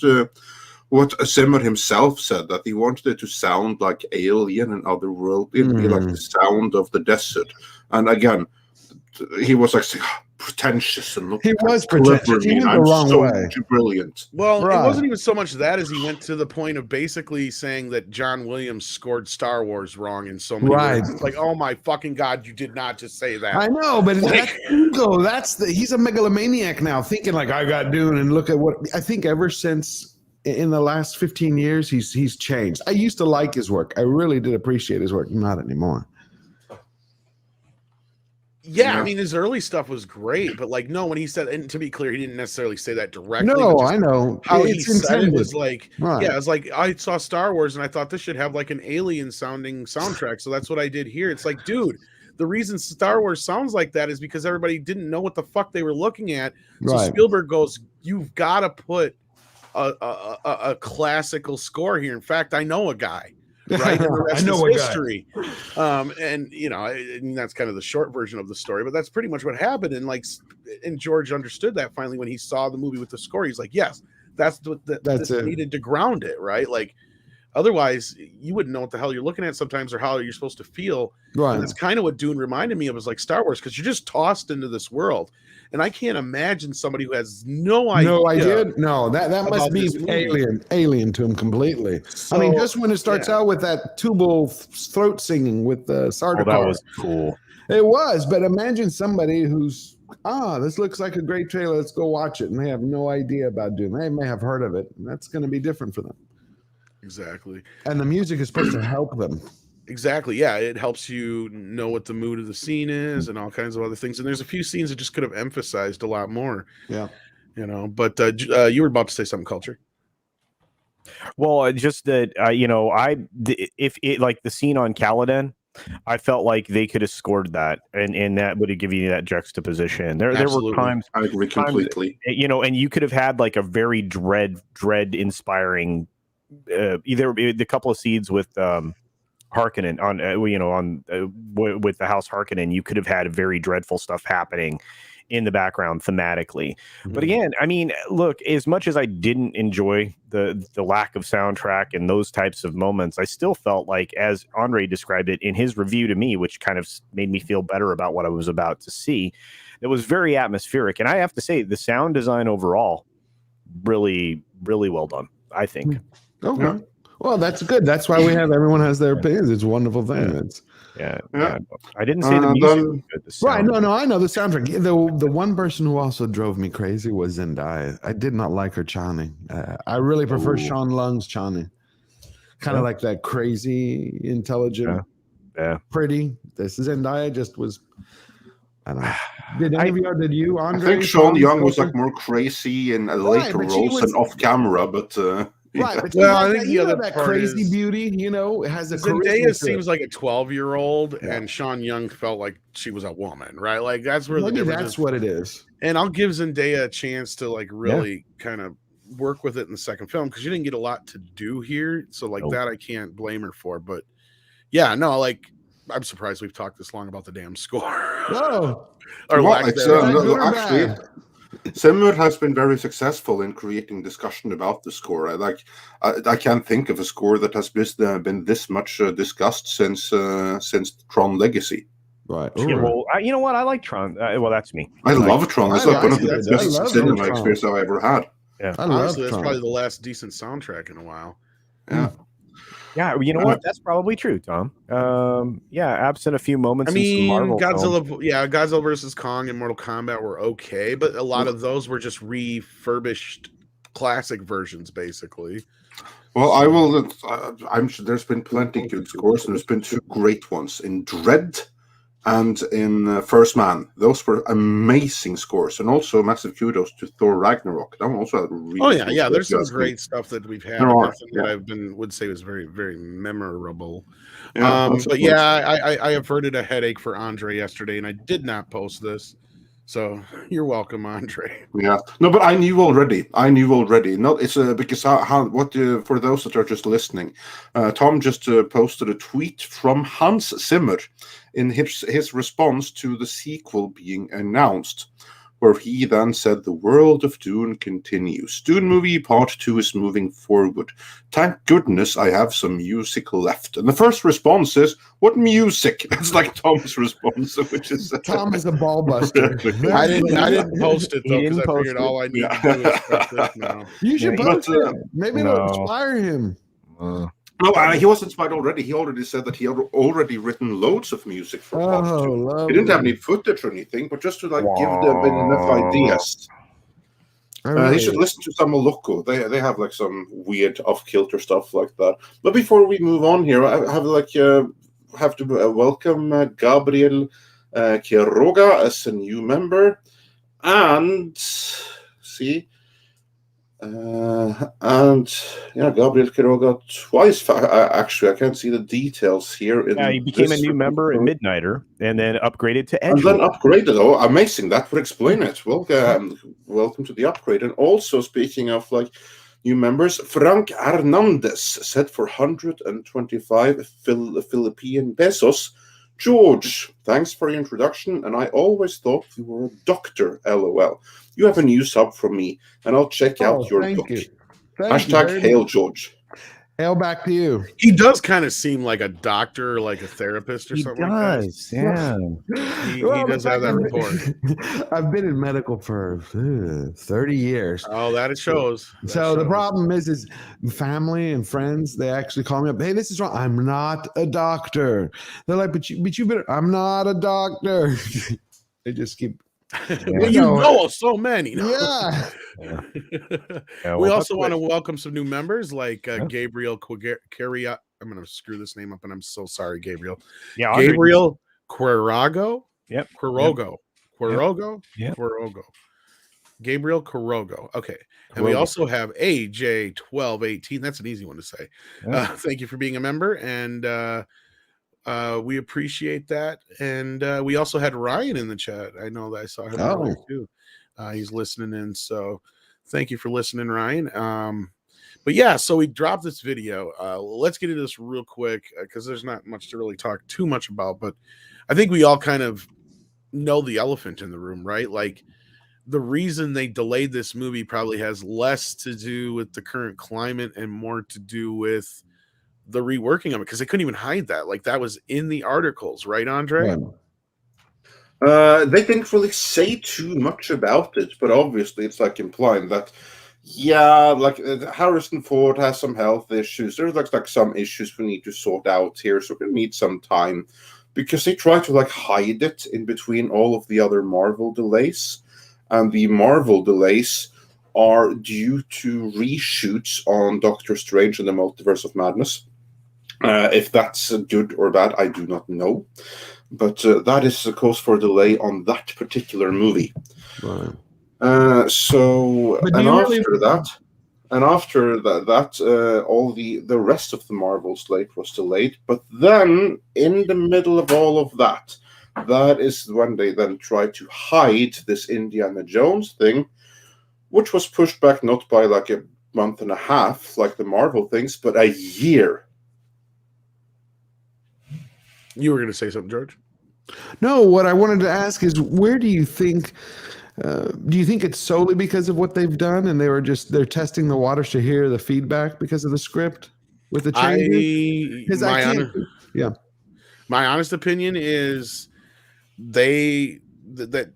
Speaker 3: what Zimmer himself said, that he wanted it to sound like Alien and Otherworldly, and be like the sound of the desert. And again, he was like pretentious and
Speaker 2: he was pretentious. He went the wrong way.
Speaker 3: Brilliant.
Speaker 1: Well, it wasn't even so much that as he went to the point of basically saying that John Williams scored Star Wars wrong in so many words. It's like, oh my fucking God, you did not just say that.
Speaker 2: I know, but that's ego. He's a megalomaniac now, thinking like, I got Dune, and look at what I think ever since in the last 15 years, he's changed. I used to like his work. I really did appreciate his work. Not anymore.
Speaker 1: Yeah, I mean, his early stuff was great, but like, no, when he said, and to be clear, he didn't necessarily say that directly.
Speaker 2: No, I know
Speaker 1: how he said it was like, yeah, it was like, I saw Star Wars and I thought this should have like an alien sounding soundtrack, so that's what I did here. It's like, dude, the reason Star Wars sounds like that is because everybody didn't know what the fuck they were looking at. So Spielberg goes, you've got to put a classical score here. In fact, I know a guy. Right, and the rest is history. And you know, I mean, that's kind of the short version of the story, but that's pretty much what happened. And George understood that finally when he saw the movie with the score. He's like, yes, that's what that's needed to ground it, right? Like, otherwise, you wouldn't know what the hell you're looking at sometimes or how you're supposed to feel. Right. And that's kind of what Dune reminded me of, was like Star Wars, because you're just tossed into this world. And I can't imagine somebody who has no idea.
Speaker 2: No idea. No, that must be alien to him completely. So, I mean, just when it starts out with that tubal throat singing with the Sardaukar.
Speaker 4: Oh, that was cool.
Speaker 2: It was, but imagine somebody who's, this looks like a great trailer. Let's go watch it. And they have no idea about Dune. They may have heard of it. And that's going to be different for them.
Speaker 1: Exactly.
Speaker 2: And the music is supposed to help them.
Speaker 1: Exactly. Yeah, it helps you know what the mood of the scene is and all kinds of other things. And there's a few scenes that just could have emphasized a lot more.
Speaker 2: Yeah.
Speaker 1: You know, but you were about to say something, Culture.
Speaker 4: Well, just that, if it, like the scene on Caladan, I felt like they could have scored that, and that would have given you that juxtaposition. There were times,
Speaker 3: I agree completely.
Speaker 4: And you could have had like a very dread inspiring, either the couple of scenes with Harkonnen with the House Harkonnen. You could have had very dreadful stuff happening in the background thematically. But again, I mean, look, as much as I didn't enjoy the lack of soundtrack and those types of moments, I still felt like, as Andre described it in his review to me, which kind of made me feel better about what I was about to see, it was very atmospheric. And I have to say, the sound design overall, really, really well done, I think.
Speaker 2: Okay. Yeah. Well, that's good. That's why everyone has their opinions. It's a wonderful thing.
Speaker 4: Yeah. I didn't say the music was good.
Speaker 2: Right. No, I know the soundtrack. The one person who also drove me crazy was Zendaya. I did not like her Chani. I really prefer Sean Lung's Chani. Kind of like that crazy, intelligent, pretty. This Zendaya just was, I don't know. Did you, Andre?
Speaker 3: I think Sean Young was like more crazy in later roles and off camera, but...
Speaker 2: Right, but
Speaker 1: I think the other
Speaker 2: that
Speaker 1: part
Speaker 2: crazy
Speaker 1: is,
Speaker 2: beauty, it has a
Speaker 1: Zendaya seems like a 12-year-old, and Sean Young felt like she was a woman, right? Like that's where
Speaker 2: maybe
Speaker 1: the difference
Speaker 2: that's what it is.
Speaker 1: And I'll give Zendaya a chance to like really kind of work with it in the second film, because you didn't get a lot to do here, so like that I can't blame her for. But yeah, no, like I'm surprised we've talked this long about the damn score.
Speaker 2: Oh,
Speaker 3: actually. Zimmer has been very successful in creating discussion about the score. I can't think of a score that has been this much discussed since Tron Legacy.
Speaker 2: Right.
Speaker 4: Yeah, well, you know what? I like Tron. Well, that's me.
Speaker 3: I love Tron. It's like one of the best cinema experiences I've ever had.
Speaker 4: Yeah,
Speaker 1: honestly, that's probably the last decent soundtrack in a while.
Speaker 3: Yeah.
Speaker 4: Yeah, you know what? That's probably true, Tom. Absent a few moments.
Speaker 1: I mean,
Speaker 4: in some Marvel
Speaker 1: Godzilla,
Speaker 4: films.
Speaker 1: Godzilla versus Kong and Mortal Kombat were okay, but a lot of those were just refurbished classic versions, basically.
Speaker 3: Well, I will. I'm sure there's been plenty good scores, and there's been two great ones in Dread and in First Man. Those were amazing scores, and also massive kudos to Thor Ragnarok. That one also had really
Speaker 1: there's some great stuff that we've had. That would say was very, very memorable. I averted a headache for Andre yesterday, and I did not post this So you're welcome, Andre.
Speaker 3: Yeah, no, but I knew already. Not it's because for those that are just listening, Tom just posted a tweet from Hans Zimmer in his response to the sequel being announced, where he then said the world of Dune continues. Dune movie part 2 is moving forward. Thank goodness I have some music left. And the first response is, what music? That's like Tom's response, which is
Speaker 2: Tom is a ball buster.
Speaker 1: I didn't post it though, because I
Speaker 4: post
Speaker 1: figured
Speaker 4: it.
Speaker 1: all I need to do is press this now.
Speaker 2: You should
Speaker 4: Yeah,
Speaker 2: post it. Maybe it'll inspire him.
Speaker 3: No, he was inspired already. He already said that he had already written loads of music for part 2. He didn't have any footage or anything, but just to give them enough ideas. He should listen to some Moloko. They have like some weird off-kilter stuff like that. But before we move on here, I have to welcome Gabriel Quiroga as a new member, and Gabriel Quiroga twice. Actually, I can't see the details here.
Speaker 4: He became a new member at Midnighter and then upgraded to Edge.
Speaker 3: And then upgraded. Oh, amazing! That would explain it. Welcome to the upgrade. And also, speaking of new members, Frank Hernandez said for 125 Philippine pesos. George, thanks for your introduction, and I always thought you were a doctor, LOL. You have a new sub from me, and I'll check out your book. Hashtag hail George.
Speaker 2: Hail back to you.
Speaker 1: He does kind of seem like a doctor, like a therapist or something like that.
Speaker 4: Yeah.
Speaker 1: He does have that rapport.
Speaker 2: I've been in medical for 30 years.
Speaker 1: Oh, that it shows.
Speaker 2: The problem is family and friends, they actually call me up. Hey, this is wrong. I'm not a doctor. They're like, but you better. I'm not a doctor. They just keep.
Speaker 1: Well, you know so many. No?
Speaker 2: Yeah.
Speaker 1: We also want to welcome some new members like Gabriel Quirago. I'm going to screw this name up, and I'm so sorry, Gabriel.
Speaker 4: Yeah,
Speaker 1: Gabriel Quirago.
Speaker 4: Yep.
Speaker 1: Quirago.
Speaker 4: Yep.
Speaker 1: Quirago. Gabriel Quirago. Okay. And we also have AJ1218. That's an easy one to say. Thank you for being a member, and we appreciate that. And we also had Ryan in the chat. I know that I saw him earlier too. He's listening in, so thank you for listening, Ryan. But yeah, so we dropped this video. Let's get into this real quick because there's not much to really talk too much about, but I think we all kind of know the elephant in the room, right? Like, the reason they delayed this movie probably has less to do with the current climate and more to do with the reworking of it, because they couldn't even hide that. Like, that was in the articles, right, Andre?
Speaker 3: Right. They didn't really say too much about it, but obviously it's like implying that, Harrison Ford has some health issues. There's like some issues we need to sort out here, so we need some time, because they try to hide it in between all of the other Marvel delays, and the Marvel delays are due to reshoots on Doctor Strange and the Multiverse of Madness. If that's good or bad, I do not know. But that is the cause for a delay on that particular movie.
Speaker 2: Right.
Speaker 3: After that, all the rest of the Marvel slate was delayed. But then, in the middle of all of that, that is when they then tried to hide this Indiana Jones thing, which was pushed back not by a month and a half, like the Marvel things, but a year.
Speaker 1: You were going to say something, George?
Speaker 2: No, what I wanted to ask is, where do you think it's solely because of what they've done, and they're testing the waters to hear the feedback because of the script with the changes?
Speaker 1: My honest opinion is that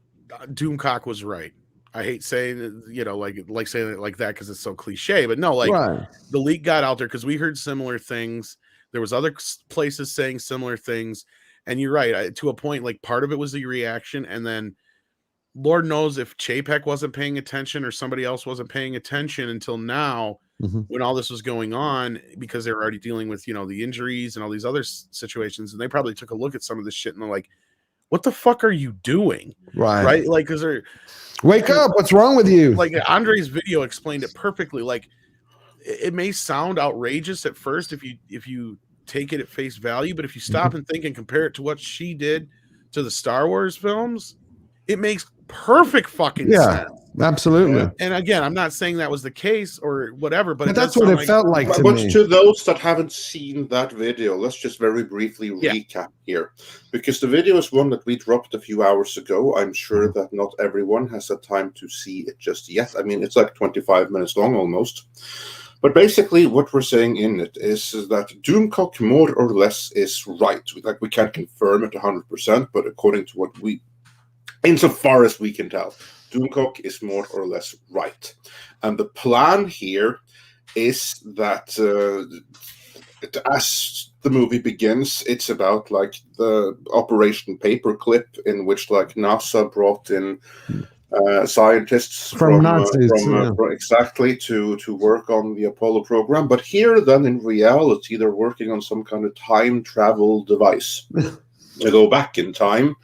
Speaker 1: Doomcock was right. I hate saying like saying it like that because it's so cliche, but no, the leak got out there because we heard similar things. There was other places saying similar things, and you're right. To a point, part of it was the reaction, and then Lord knows if Chapek wasn't paying attention or somebody else wasn't paying attention until now, when all this was going on, because they were already dealing with the injuries and all these other situations, and they probably took a look at some of this shit and they're like, "What the fuck are you doing?" Right? Because they're
Speaker 2: wake up. What's wrong with you?
Speaker 1: Andre's video explained it perfectly. It may sound outrageous at first if you take it at face value, but if you stop and think and compare it to what she did to the Star Wars films, it makes perfect fucking sense.
Speaker 2: Absolutely.
Speaker 1: And again, I'm not saying that was the case or whatever, but
Speaker 2: that's what it felt like to me.
Speaker 3: But to those that haven't seen that video, let's just very briefly recap here. Because the video is one that we dropped a few hours ago. I'm sure that not everyone has had time to see it just yet. I mean, it's like 25 minutes long almost. But basically, what we're saying in it is that Doomcock more or less is right. Like, we can't confirm it 100%, but according to what insofar as we can tell, Doomcock is more or less right. And the plan here is that as the movie begins, it's about like the Operation Paperclip, in which like NASA brought in scientists from Nazis, exactly to work on the Apollo program. But here then in reality they're working on some kind of time travel device to go back in time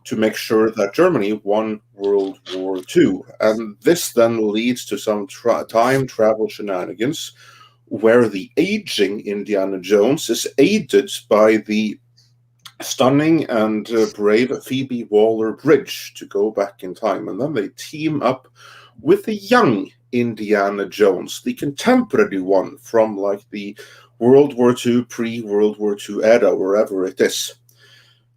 Speaker 3: to make sure that Germany won World War II. And this then leads to some time travel shenanigans where the aging Indiana Jones is aided by the stunning and brave Phoebe Waller-Bridge to go back in time. And then they team up with the young Indiana Jones, the contemporary one from like the World War II, pre-World War II era, wherever it is.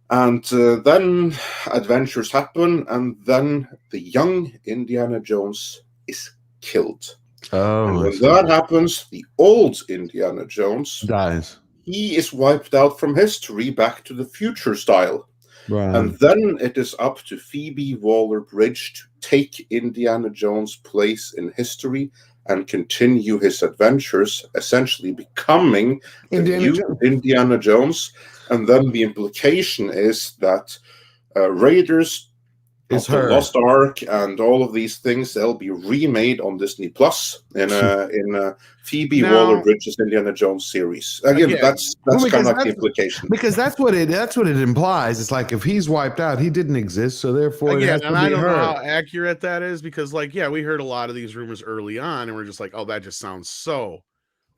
Speaker 3: And then adventures happen, and then the young Indiana Jones is killed. And when that happens, the old Indiana Jones
Speaker 2: dies.
Speaker 3: He is wiped out from history back to the future style.
Speaker 2: Right.
Speaker 3: And then it is up to Phoebe Waller-Bridge to take Indiana Jones' place in history and continue his adventures, essentially becoming the new Indiana Jones. And then the implication is that Raiders of the Lost Ark and all of these things, they'll be remade on Disney Plus in Phoebe Waller-Bridge's Indiana Jones series. Again, that's kind of like the implication.
Speaker 2: Because that's what it implies. It's like if he's wiped out, he didn't exist, so therefore
Speaker 1: again, and I don't know how accurate that is, because like, yeah, we heard a lot of these rumors early on, and we're just like, oh, that just sounds so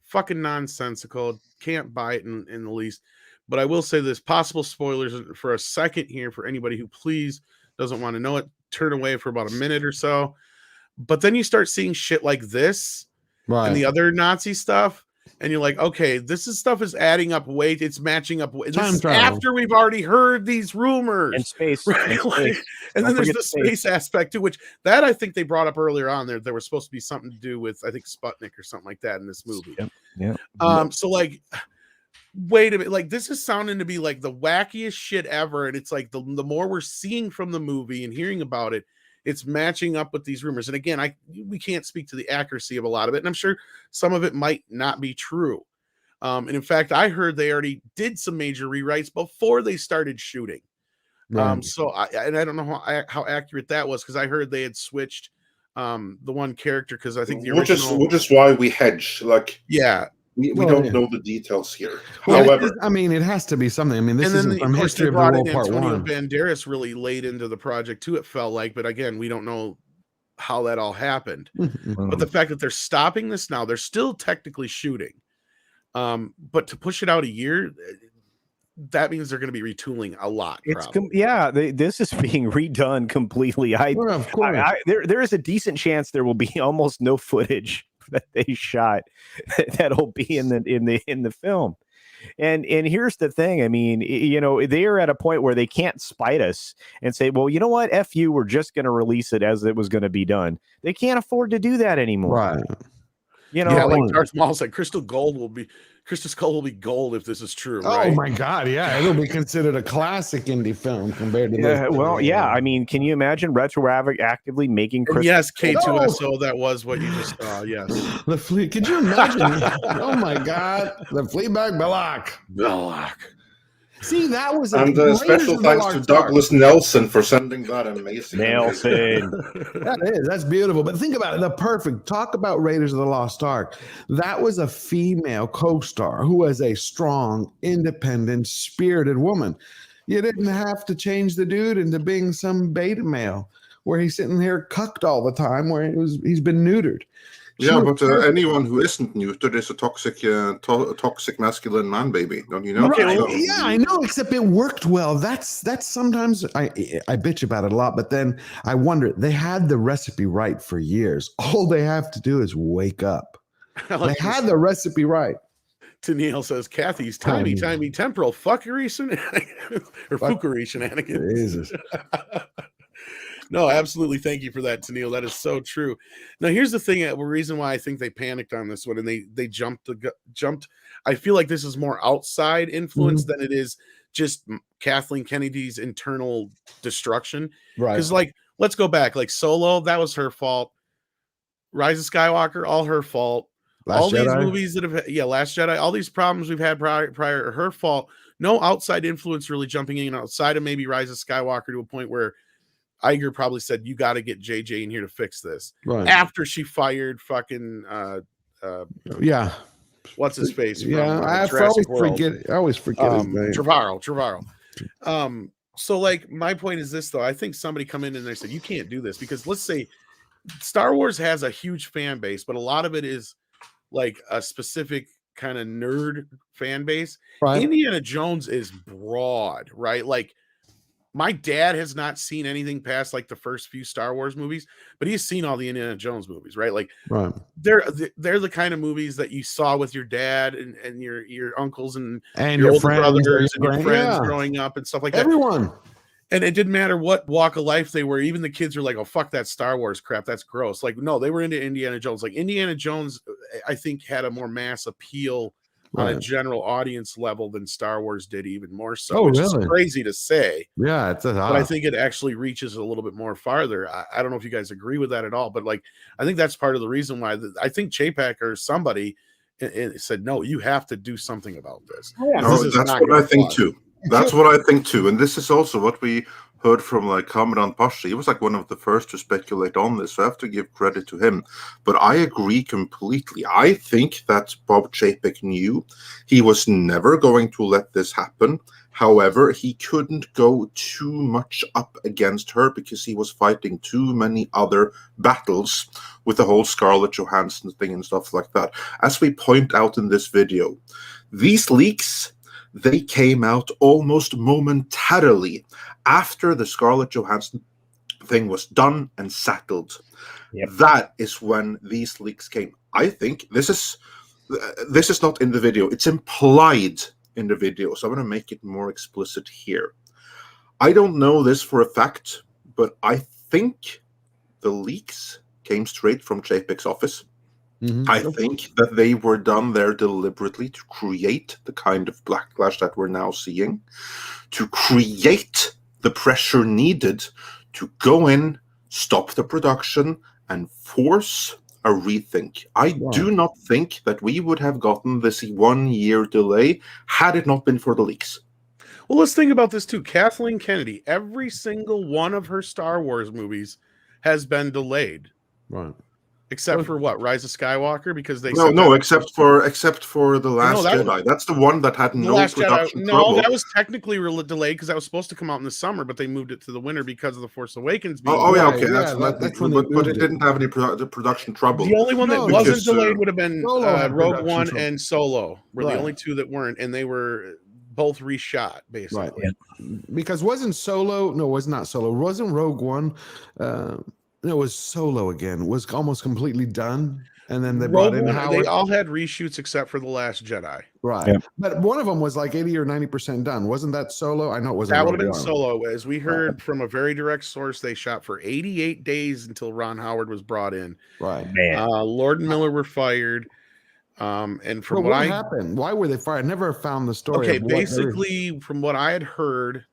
Speaker 1: fucking nonsensical. Can't buy it in the least. But I will say this, possible spoilers for a second here for anybody who please doesn't want to know it, turn away for about a minute or so. But then you start seeing shit like this and the other Nazi stuff, and you're like, okay, stuff is adding up weight. It's matching up. This is after we've already heard these rumors.
Speaker 4: And space.
Speaker 1: Right? And then there's the space aspect too, which that I think they brought up earlier on there. There was supposed to be something to do with, I think, Sputnik or something like that in this movie.
Speaker 4: Yeah.
Speaker 1: So like, wait a minute, like this is sounding to be like the wackiest shit ever, and it's like the more we're seeing from the movie and hearing about it, it's matching up with these rumors. And again, we can't speak to the accuracy of a lot of it, and I'm sure some of it might not be true. And in fact, I heard they already did some major rewrites before they started shooting. So I don't know how accurate that was, because I heard they had switched the one character, because I think the original,
Speaker 3: which is why we hedge. Like, we don't know the details here.
Speaker 2: Well,
Speaker 3: however,
Speaker 2: I mean, it has to be something. I mean, this is from History of the World Part
Speaker 1: Antonio
Speaker 2: 1.
Speaker 1: Banderas really laid into the project too, it felt like, but again, we don't know how that all happened. But the fact that they're stopping this now, they're still technically shooting. But to push it out a year, that means they're going to be retooling a lot.
Speaker 4: This is being redone completely. There is a decent chance there will be almost no footage that they shot that'll be in the film. And here's the thing. I mean, they are at a point where they can't spite us and say, well, you know what? F you, we're just going to release it as it was going to be done. They can't afford to do that anymore.
Speaker 2: Right.
Speaker 1: Like George Mohlo said, Crystal Skull will be gold if this is true.
Speaker 2: Oh my God, yeah, it'll be considered a classic indie film compared to this.
Speaker 4: Well, yeah, I mean, can you imagine actively making Crystal?
Speaker 1: Yes, K2SO, that was what you just saw. Yes,
Speaker 2: the flea. Could you imagine? Oh my God, the Fleabag Belloc. See, that was
Speaker 3: special thanks to Douglas Nelson for sending that amazing.
Speaker 2: That's beautiful. But think about it. Talk about Raiders of the Lost Ark. That was a female co-star who was a strong, independent, spirited woman. You didn't have to change the dude into being some beta male where he's sitting here cucked all the time, where he's been neutered.
Speaker 3: Yeah, but anyone who isn't neutered is a toxic masculine man baby. Don't you know?
Speaker 1: Okay, well,
Speaker 2: yeah, I know. Except it worked well. That's sometimes I bitch about it a lot, but then I wonder. They had the recipe right for years. All they have to do is wake up. They had the recipe right.
Speaker 1: Tennille says, Kathy's timey temporal fuckery or fuckery shenanigans.
Speaker 2: Jesus.
Speaker 1: No, absolutely. Thank you for that, Tennille. That is so true. Now, here's the thing. The reason why I think they panicked on this one and they jumped. I feel like this is more outside influence than it is just Kathleen Kennedy's internal destruction.
Speaker 2: Right.
Speaker 1: Because, like, let's go back. Like Solo, that was her fault. Rise of Skywalker, all her fault. Last Jedi. These movies that have, Last Jedi, all these problems we've had prior are her fault. No outside influence really jumping in outside of maybe Rise of Skywalker to a point where Iger probably said, you got to get JJ in here to fix this.
Speaker 2: Right.
Speaker 1: After she fired fucking what's his face? From,
Speaker 2: I always forget his name.
Speaker 1: Trevorrow. So like my point is this though. I think somebody come in and they said, you can't do this because let's say Star Wars has a huge fan base, but a lot of it is like a specific kind of nerd fan base. Right. Indiana Jones is broad, right? Like my dad has not seen anything past like the first few Star Wars movies, but he's seen all the Indiana Jones movies, right? Like they're the kind of movies that you saw with your dad and your uncles and your older brothers and your friends growing up and stuff like that.
Speaker 2: Everyone.
Speaker 1: And it didn't matter what walk of life they were. Even the kids are like, oh, fuck that Star Wars crap. That's gross. Like, no, they were into Indiana Jones. Like Indiana Jones, I think, had a more mass appeal on a general audience level than Star Wars did, even more so. Which is crazy to say.
Speaker 2: Yeah,
Speaker 1: but I think it actually reaches a little bit more farther. I don't know if you guys agree with that at all, but like, I think that's part of the reason why I think Chapek or somebody said, no, you have to do something about this.
Speaker 3: That's what I think too. That's what I think too, and this is also what we heard from like Commandant Pasha. He was like one of the first to speculate on this, so I have to give credit to him. But I agree completely. I think that Bob Chapek knew he was never going to let this happen. However, he couldn't go too much up against her because he was fighting too many other battles with the whole Scarlett Johansson thing and stuff like that. As we point out in this video, these leaks, they came out almost momentarily after the Scarlett Johansson thing was done and settled. Yep. That is when these leaks came. I think this is not in the video. It's implied in the video, so I'm going to make it more explicit here. I don't know this for a fact, but I think the leaks came straight from Chapek's office. Mm-hmm. I think that they were done there deliberately to create the kind of backlash that we're now seeing, to create the pressure needed to go in, stop the production, and force a rethink. I do not think that we would have gotten this 1 year delay had it not been for the leaks.
Speaker 1: Well, let's think about this too. Kathleen Kennedy, every single one of her Star Wars movies has been delayed.
Speaker 2: Right.
Speaker 1: Except for what? Rise of Skywalker? Because they
Speaker 3: except for the Last Jedi. That's the one that had no production trouble.
Speaker 1: No, that was technically delayed because that was supposed to come out in the summer, but they moved it to the winter because of the Force Awakens.
Speaker 3: But it didn't have any production trouble.
Speaker 1: The only one that wasn't delayed would have been Rogue One and Solo. Were the only two that weren't, and they were both reshot basically.
Speaker 2: Right. Yeah. Because wasn't Solo? No, it was not Solo. Wasn't Rogue One? No, it was Solo again. Was almost completely done, and then they brought in Howard.
Speaker 1: They all had reshoots except for The Last Jedi.
Speaker 2: Right, yeah. But one of them was like 80 or 90% done. Wasn't that Solo? I know it wasn't.
Speaker 1: That would have been Solo. As we heard from a very direct source, they shot for 88 days until Ron Howard was brought in.
Speaker 2: Right,
Speaker 1: Lord and Miller were fired. And from
Speaker 2: what happened? Why were they fired? I never found the story.
Speaker 1: Okay, basically, from what I had heard.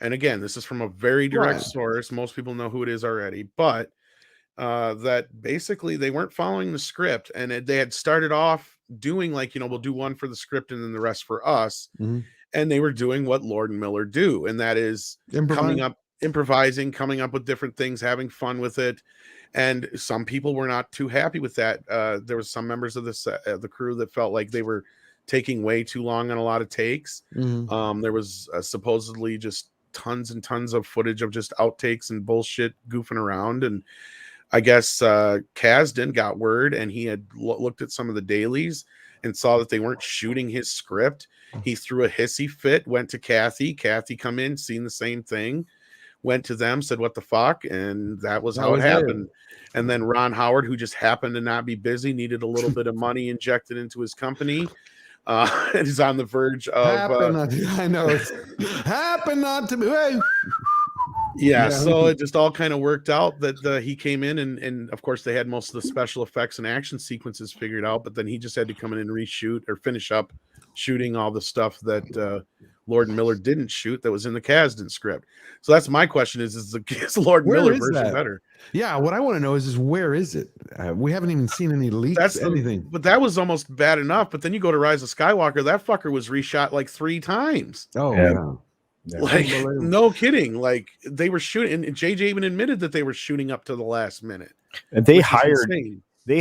Speaker 1: And again, this is from a very direct source. Most people know who it is already, but that basically they weren't following the script, and they had started off doing like, we'll do one for the script and then the rest for us. Mm-hmm. And they were doing what Lord and Miller do, and that is improvising, coming up with different things, having fun with it. And some people were not too happy with that. There was some members of the crew that felt like they were taking way too long on a lot of takes. Mm-hmm. There was supposedly just tons and tons of footage of just outtakes and bullshit goofing around. And I guess Kasdan got word, and he had looked at some of the dailies and saw that they weren't shooting his script. He threw a hissy fit, went to Kathy. Kathy come in, seen the same thing, went to them, said, "What the fuck?" And that was how it happened. And then Ron Howard, who just happened to not be busy, needed a little bit of money injected into his company. And he's on the verge of
Speaker 2: I know it's happened not to be. Hey.
Speaker 1: Yeah, so it just all kind of worked out that he came in and of course they had most of the special effects and action sequences figured out, but then he just had to come in and reshoot or finish up shooting all the stuff that Lord and Miller didn't shoot that was in the Kasdan script. So that's my question: is the Lord and Miller version better?
Speaker 2: Yeah, what I want to know is where is it? We haven't even seen any leaks, anything.
Speaker 1: But that was almost bad enough. But then you go to Rise of Skywalker, that fucker was reshot like 3 times.
Speaker 2: Oh yeah.
Speaker 1: Like, no kidding. Like, they were shooting, and JJ even admitted that they were shooting up to the last minute.
Speaker 4: And they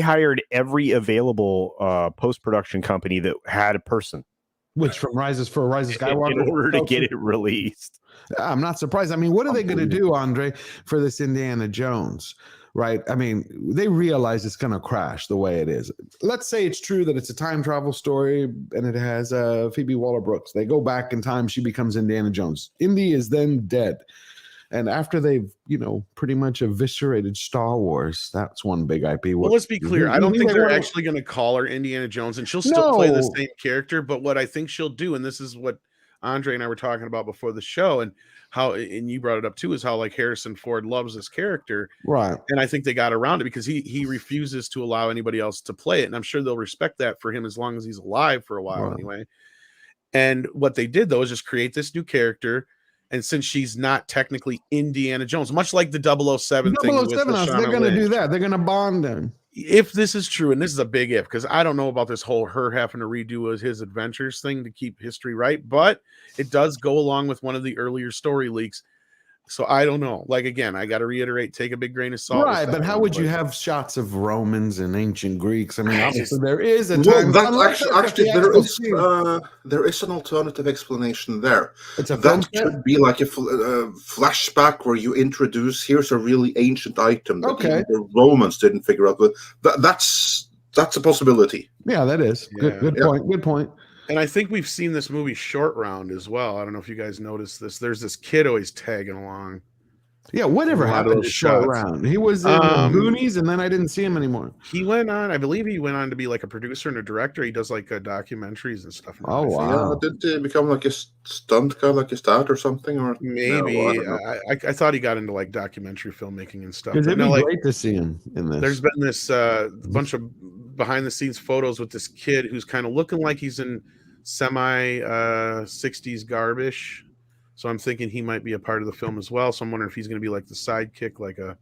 Speaker 4: hired every available post-production company that had a person.
Speaker 2: Which from Rise of Skywalker
Speaker 4: in order to get it released.
Speaker 2: I'm not surprised. I mean, what are they going to do, Andre, for this Indiana Jones? Right? I mean, they realize it's going to crash the way it is. Let's say it's true that it's a time travel story and it has Phoebe Waller-Brooks. They go back in time. She becomes Indiana Jones. Indy is then dead. And after they've, pretty much eviscerated Star Wars, that's one big IP.
Speaker 1: Well, let's be clear. I don't think they're actually going to call her Indiana Jones, and she'll still play the same character. But what I think she'll do, and this is what Andre and I were talking about before the show, and you brought it up too, is how like Harrison Ford loves this character,
Speaker 2: right?
Speaker 1: And I think they got around it because he refuses to allow anybody else to play it, and I'm sure they'll respect that for him as long as he's alive for a while, anyway. And what they did though is just create this new character. And since she's not technically Indiana Jones, much like the 007 thing,
Speaker 2: they're going to do that. They're going to bond them.
Speaker 1: If this is true, and this is a big if, because I don't know about this whole her having to redo his adventures thing to keep history right, but it does go along with one of the earlier story leaks. So I don't know. Like, again, I got to reiterate, take a big grain of salt.
Speaker 2: Right, but how would you have shots of Romans and ancient Greeks? I mean, obviously there is a
Speaker 3: time. Actually, there is an alternative explanation there. That could be like a flashback where you introduce, here's a really ancient item that the Romans didn't figure out. But that's a possibility.
Speaker 2: Yeah, that is. Good point. Good point.
Speaker 1: And I think we've seen this movie Short Round as well. I don't know if you guys noticed this. There's this kid always tagging along.
Speaker 2: Yeah, whatever happened to Short Round? He was in Goonies, and then I didn't see him anymore.
Speaker 1: He went on, I believe he went on to be like a producer and a director. He does like documentaries and stuff.
Speaker 2: Oh, wow.
Speaker 3: Yeah, did he become like a stunt guy, like his dad or something? Or
Speaker 1: maybe. I thought he got into like documentary filmmaking and stuff.
Speaker 2: It'd be great to see him in this.
Speaker 1: There's been this bunch of behind the scenes photos with this kid who's kind of looking like he's in semi 60s garbage, so I'm thinking he might be a part of the film as well. So I'm wondering if he's going to be like the sidekick, like a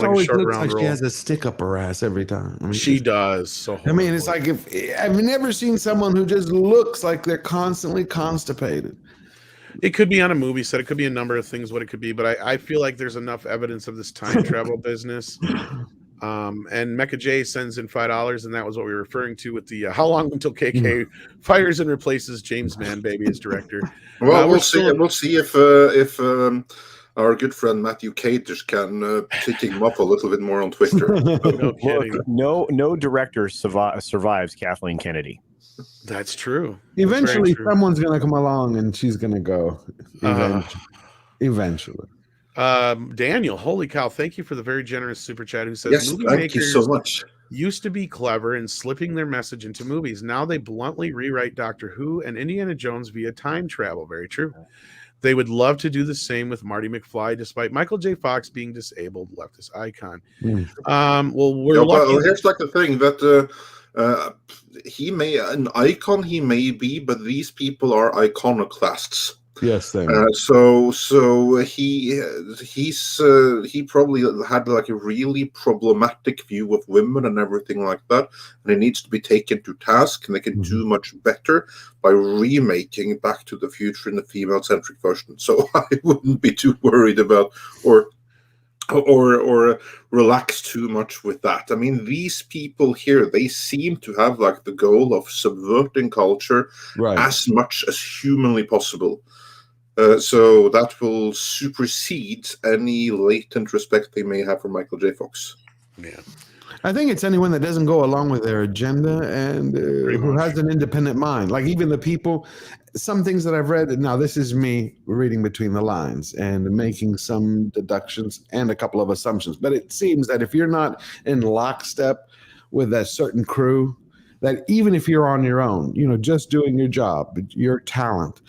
Speaker 2: always Short Round role. She has a stick up her ass every time. I mean,
Speaker 1: she does. So
Speaker 2: I mean, it's like if I've never seen someone who just looks like they're constantly constipated.
Speaker 1: It could be on a movie set. It could be a number of things. What it could be, but I feel like there's enough evidence of this time travel business. And Mecha J sends in $5, and that was what we were referring to with the how long until KK fires and replaces James Manbaby as director.
Speaker 3: Well, we'll see. We'll see if our good friend Matthew Caters can pick him up a little bit more on Twitter.
Speaker 1: No kidding.
Speaker 4: No director survives Kathleen Kennedy.
Speaker 1: That's true.
Speaker 2: Eventually, someone's going to come along, and she's going to go. Eventually.
Speaker 1: Daniel, holy cow, thank you for the very generous super chat who says,
Speaker 3: yes,
Speaker 1: movie
Speaker 3: thank
Speaker 1: makers
Speaker 3: you so much.
Speaker 1: Used to be clever in slipping their message into movies. Now they bluntly rewrite Doctor Who and Indiana Jones via time travel. Very true. They would love to do the same with Marty McFly, despite Michael J. Fox being disabled leftist icon. Well, we're lucky.
Speaker 3: Here's like the thing that he may an icon, he may be, but these people are iconoclasts.
Speaker 2: Yes,
Speaker 3: so he probably had like a really problematic view of women and everything like that, and he needs to be taken to task, and they can do much better by remaking Back to the Future in the female-centric version. So I wouldn't be too worried about or relax too much with that. I mean, these people here, they seem to have like the goal of subverting culture as much as humanly possible. So that will supersede any latent respect they may have for Michael J. Fox.
Speaker 1: Yeah.
Speaker 2: I think it's anyone that doesn't go along with their agenda and who has an independent mind. Like even the people, some things that I've read. Now, this is me reading between the lines and making some deductions and a couple of assumptions. But it seems that if you're not in lockstep with that certain crew, that even if you're on your own, just doing your job, your talent,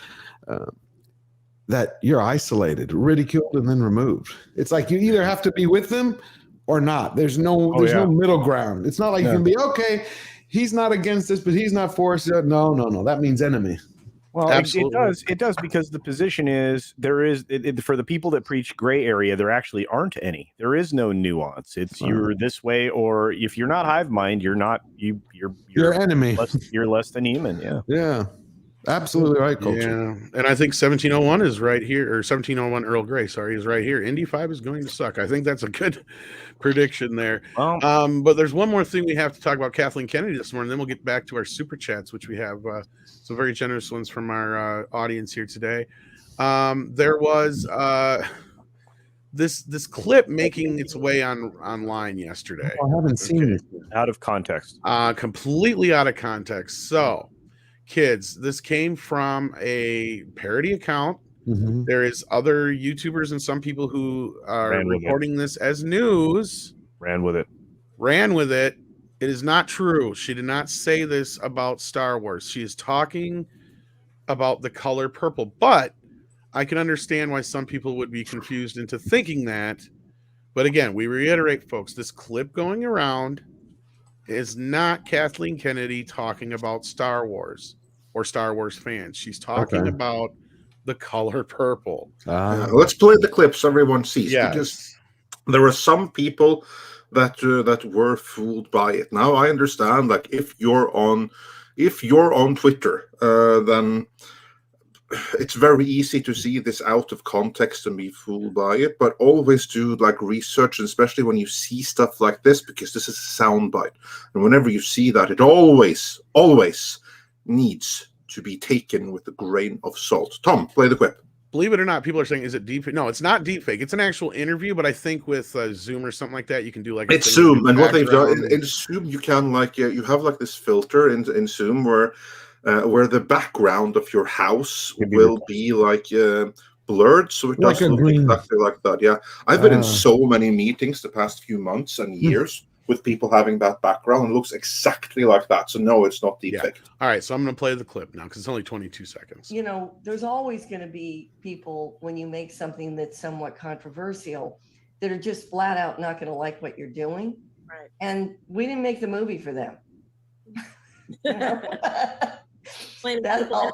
Speaker 2: that you're isolated, ridiculed, and then removed. It's like you either have to be with them or not. There's no middle ground. It's not like you can be, okay, he's not against this, but he's not for us. No. That means enemy.
Speaker 4: Well, it does because the position is for the people that preach gray area, there actually aren't any. There is no nuance. It's you're this way, or if you're not hive mind, you're not you're
Speaker 2: enemy.
Speaker 4: You're less than human. Yeah.
Speaker 2: Yeah. Absolutely right, Culture.
Speaker 1: Yeah, and I think 1701 is right here, or 1701 Earl Grey, sorry, is right here. Indy 5 is going to suck. I think that's a good prediction there. But there's one more thing we have to talk about Kathleen Kennedy this morning, then we'll get back to our super chats, which we have some very generous ones from our audience here today. There was this clip making its way online yesterday.
Speaker 2: I haven't seen it.
Speaker 4: Out of context.
Speaker 1: Completely out of context. So, kids, this came from a parody account. Mm-hmm. There is other YouTubers and some people who are reporting this as news.
Speaker 4: Ran with it.
Speaker 1: It is not true. She did not say this about Star Wars. She is talking about the color purple. But I can understand why some people would be confused into thinking that. But again, we reiterate, folks, this clip going around is not Kathleen Kennedy talking about Star Wars or Star Wars fans. She's talking about the color purple.
Speaker 3: Let's play the clip so everyone sees.
Speaker 1: Yes.
Speaker 3: Because there are some people that were fooled by it. Now I understand, like if you're on Twitter, then it's very easy to see this out of context and be fooled by it, but always do like research, and especially when you see stuff like this, because this is a soundbite. And whenever you see that, it always needs to be taken with a grain of salt. Tom, play the clip.
Speaker 1: Believe it or not, people are saying, is it deep? No, it's not deep fake. It's an actual interview, but I think with Zoom or something like that, you can do like
Speaker 3: it's Zoom. And what they've done in Zoom, you can you have like this filter in Zoom where the background of your house will be like blurred, so it doesn't look exactly like that. Yeah, I've been in so many meetings the past few months and years with people having that background. It looks exactly like that. So no, it's not deepfake.
Speaker 1: All right, so I'm going to play the clip now because it's only 22 seconds.
Speaker 6: There's always going to be people when you make something that's somewhat controversial that are just flat out not going to like what you're doing. Right. And we didn't make the movie for them. That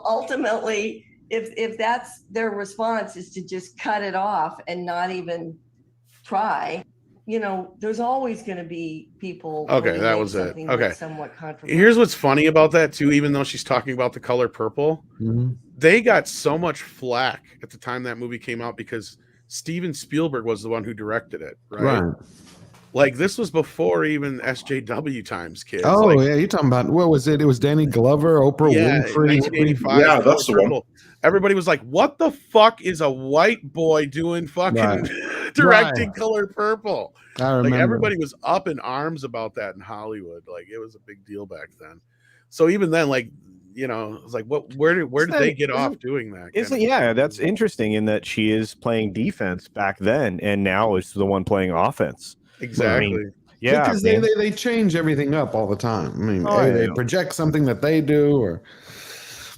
Speaker 6: ultimately, if that's their response is to just cut it off and not even try, there's always going to be people.
Speaker 1: Okay, that was it. Okay.
Speaker 6: Somewhat controversial.
Speaker 1: Here's what's funny about that too, even though she's talking about the color purple, they got so much flack at the time that movie came out because Steven Spielberg was the one who directed it, right? Like this was before even SJW times, kids.
Speaker 2: Oh, yeah, you're talking about what was it? It was Danny Glover, Oprah Winfrey.
Speaker 1: 1985.
Speaker 3: Yeah, that's the one.
Speaker 1: Everybody was like, "What the fuck is a white boy doing fucking directing color purple?"
Speaker 2: I remember.
Speaker 1: Like everybody was up in arms about that in Hollywood. Like it was a big deal back then. So even then, like it was like, where did they get off doing that?
Speaker 4: That's interesting in that she is playing defense back then, and now is the one playing offense.
Speaker 1: Exactly.
Speaker 2: Because they change everything up all the time. I mean, they project something that they do,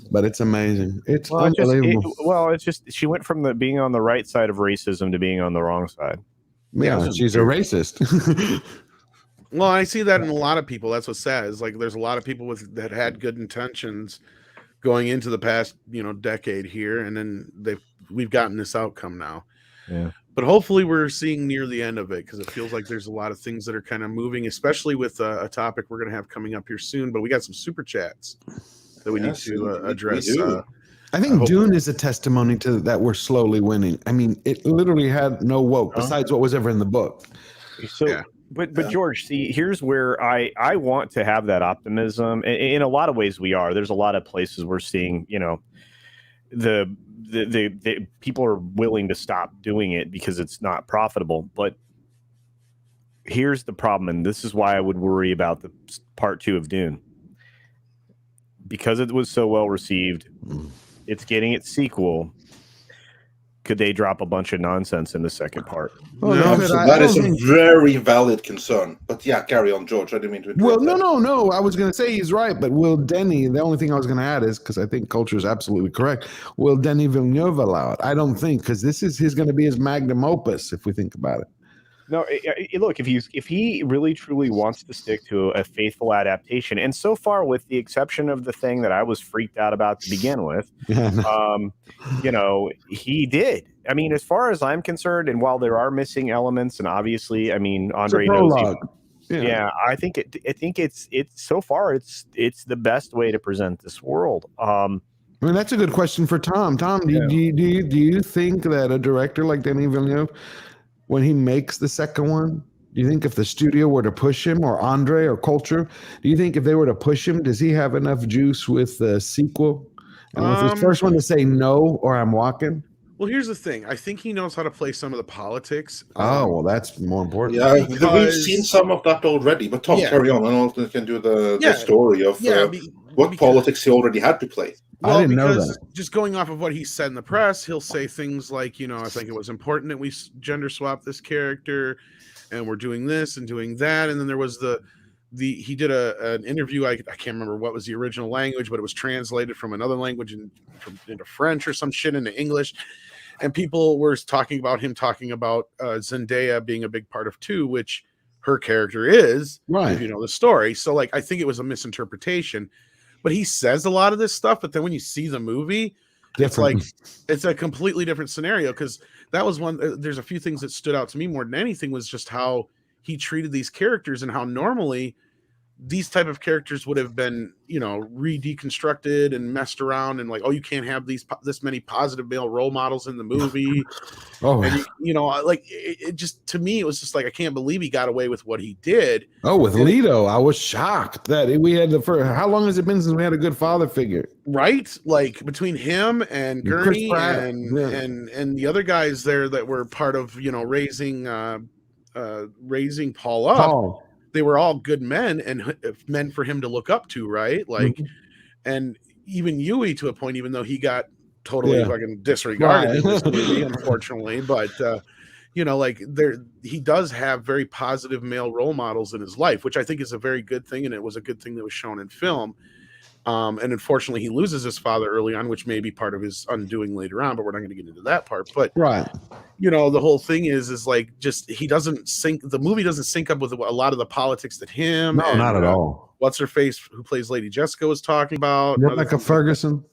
Speaker 2: but it's amazing. It's unbelievable.
Speaker 4: It's just she went from being on the right side of racism to being on the wrong side.
Speaker 2: Yeah, she's a racist.
Speaker 1: Well, I see that in a lot of people. That's what's sad. Is like there's a lot of people that had good intentions going into the past, decade here, and then we've gotten this outcome now.
Speaker 4: Yeah.
Speaker 1: But hopefully we're seeing near the end of it because it feels like there's a lot of things that are kind of moving, especially with a topic we're going to have coming up here soon. But we got some super chats that we need to address.
Speaker 2: I think Dune is a testimony to that we're slowly winning. I mean, it literally had no woke besides what was ever in the book.
Speaker 4: So, but George, see, here's where I want to have that optimism. In a lot of ways, we are. There's a lot of places we're seeing, the people are willing to stop doing it because it's not profitable. But here's the problem, and this is why I would worry about the part 2 of Dune. Because it was so well received, it's getting its sequel. Could they drop a bunch of nonsense in the second part?
Speaker 2: Well,
Speaker 3: No, so that is a very valid concern. But yeah, carry on, George. I didn't mean to interrupt.
Speaker 2: Well, no. I was going to say he's right, but will Denny? The only thing I was going to add is because I think culture is absolutely correct. Will Denis Villeneuve allow it? I don't think, because this is going to be his magnum opus if we think about it.
Speaker 4: No, look, if he really truly wants to stick to a faithful adaptation, and so far, with the exception of the thing that I was freaked out about to begin with, he did. I mean, as far as I'm concerned, and while there are missing elements, and obviously, I mean, Andre knows. Yeah, I think it's so far it's the best way to present this world. I
Speaker 2: mean, that's a good question for Tom. Tom, do you think that a director like Denis Villeneuve, when he makes the second one, do you think if the studio were to push him, or Andre or Culture, do you think if they were to push him, does he have enough juice with the sequel? And with his first one to say no, or I'm walking?
Speaker 1: Well, here's the thing. I think he knows how to play some of the politics.
Speaker 2: Well, that's more important.
Speaker 3: Yeah, we've seen some of that already. But Tom, carry on. And also can do the story of what politics he already had to play.
Speaker 1: Well,
Speaker 2: I didn't know that.
Speaker 1: Just going off of what he said in the press, he'll say things like, I think it was important that we gender swap this character, and we're doing this and doing that. And then there was he did an interview. I can't remember what was the original language, but it was translated from another language into French or some shit into English. And people were talking about Zendaya being a big part of 2, which her character is,
Speaker 2: right,
Speaker 1: if you know the story. So I think it was a misinterpretation. But he says a lot of this stuff, but then when you see the movie, it's a completely different scenario, because that was there's a few things that stood out to me more than anything, was just how he treated these characters, and how normally these type of characters would have been, redeconstructed and messed around, and you can't have this many positive male role models in the movie. And it just, to me, it was just I can't believe he got away with what he did.
Speaker 2: With Leto, I was shocked that we had how long has it been since we had a good father figure? Right?
Speaker 1: Between him and Gurney and the other guys there that were part of, raising Paul up. They were all good men, and men for him to look up to, right? And even Yui, to a point, even though he got totally fucking disregarded in this movie, unfortunately. But he does have very positive male role models in his life, which I think is a very good thing, and it was a good thing that was shown in film. And unfortunately, he loses his father early on, which may be part of his undoing later on, but we're not going to get into that part. But the whole thing is he doesn't sync. The movie doesn't sync up with a lot of the politics that him.
Speaker 2: No, not at all.
Speaker 1: What's her face, who plays Lady Jessica, was talking about.
Speaker 2: Rebecca Ferguson.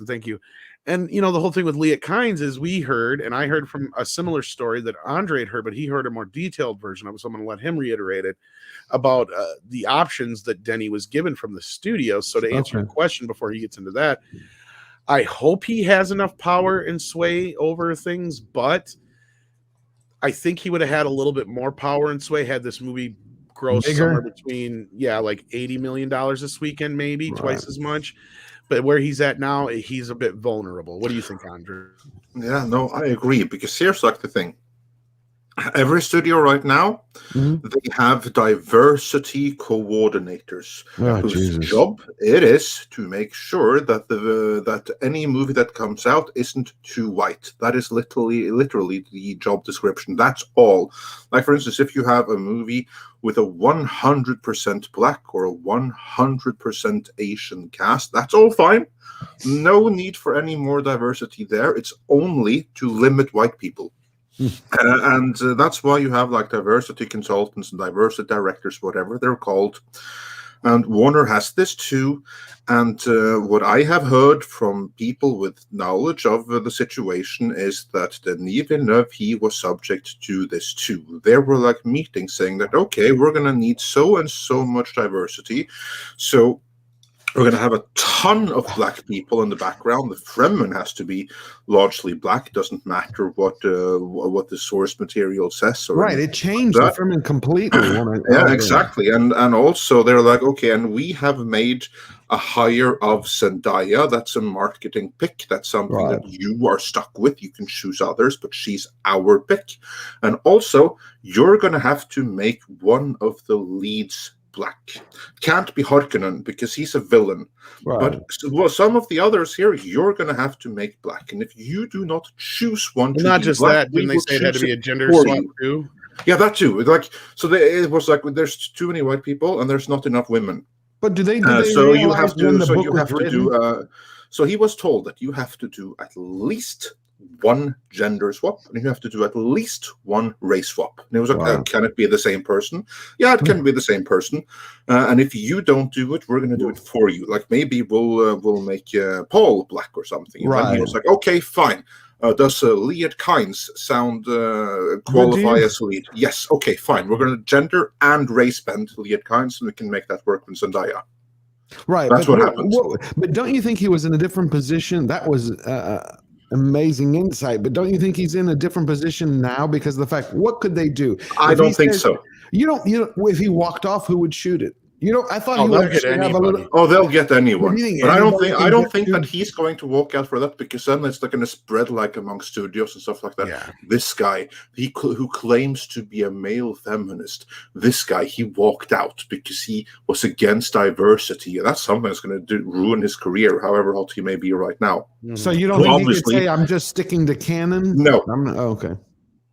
Speaker 1: Thank you. And the whole thing with Leah Kynes is I heard from a similar story that Andre had heard, but he heard a more detailed version of it. So I'm going to let him reiterate it, about the options that Denny was given from the studio. So to answer your question before he gets into that, I hope he has enough power and sway over things, but I think he would have had a little bit more power and sway had this movie gross somewhere between $80 million this weekend, maybe twice as much. But where he's at now, he's a bit vulnerable. What do you think, Andre?
Speaker 3: Yeah, no, I agree, because here's the thing. Every studio right now, they have diversity coordinators whose job it is to make sure that that any movie that comes out isn't too white. That is literally the job description. That's all. Like, for instance, if you have a movie with a 100% black or a 100% Asian cast, that's all fine. No need for any more diversity there. It's only to limit white people. And that's why you have diversity consultants and diversity directors, whatever they're called. And Warner has this too. And what I have heard from people with knowledge of the situation is that Denis Villeneuve, he was subject to this too. There were meetings saying that, okay, we're going to need so and so much diversity. So we're going to have a ton of black people in the background. The Fremen has to be largely black. It doesn't matter what the source material says.
Speaker 2: It changed the Fremen completely.
Speaker 3: Exactly. And also they're okay, and we have made a hire of Zendaya. That's a marketing pick. That's something that you are stuck with. You can choose others, but she's our pick. And also, you're going to have to make one of the leads black. Can't be Harkonnen because he's a villain. But some of the others here, you're going to have to make black. And if you do not choose one to
Speaker 1: not
Speaker 3: be
Speaker 1: just
Speaker 3: black,
Speaker 1: that, didn't they say it had to be a gender
Speaker 3: for
Speaker 1: swap
Speaker 3: you.
Speaker 1: too?
Speaker 3: Yeah, that too. It was like there's too many white people and there's not enough women.
Speaker 2: But do they?
Speaker 3: So you have to do. So he was told that you have to do at least one gender swap, and you have to do at least one race swap. And it was like, can it be the same person? Yeah, it can be the same person. And if you don't do it, we're going to do it for you. Like maybe we'll make Paul black or something. And then he was like, okay, fine. Does Liet Kynes sound qualify as lead? Yes. Okay, fine. We're going to gender and race bend Liet Kynes, and we can make that work with Zendaya.
Speaker 2: Right.
Speaker 3: That's what happens.
Speaker 2: But don't you think he was in a different position? That was amazing insight. But don't you think he's in a different position now because of the fact, what could they do?
Speaker 3: I don't think so.
Speaker 2: You don't. If he walked off, who would shoot it? I thought he would actually have a little.
Speaker 3: Oh, they'll get anyone. But I don't think that he's going to walk out for that, because then it's going to spread like among studios and stuff like that. Yeah. This guy, who claims to be a male feminist, this guy, he walked out because he was against diversity. That's something that's going to ruin his career, however hot he may be right now.
Speaker 2: So you don't think he could say, "I'm just sticking to canon"?
Speaker 3: No.
Speaker 2: Okay.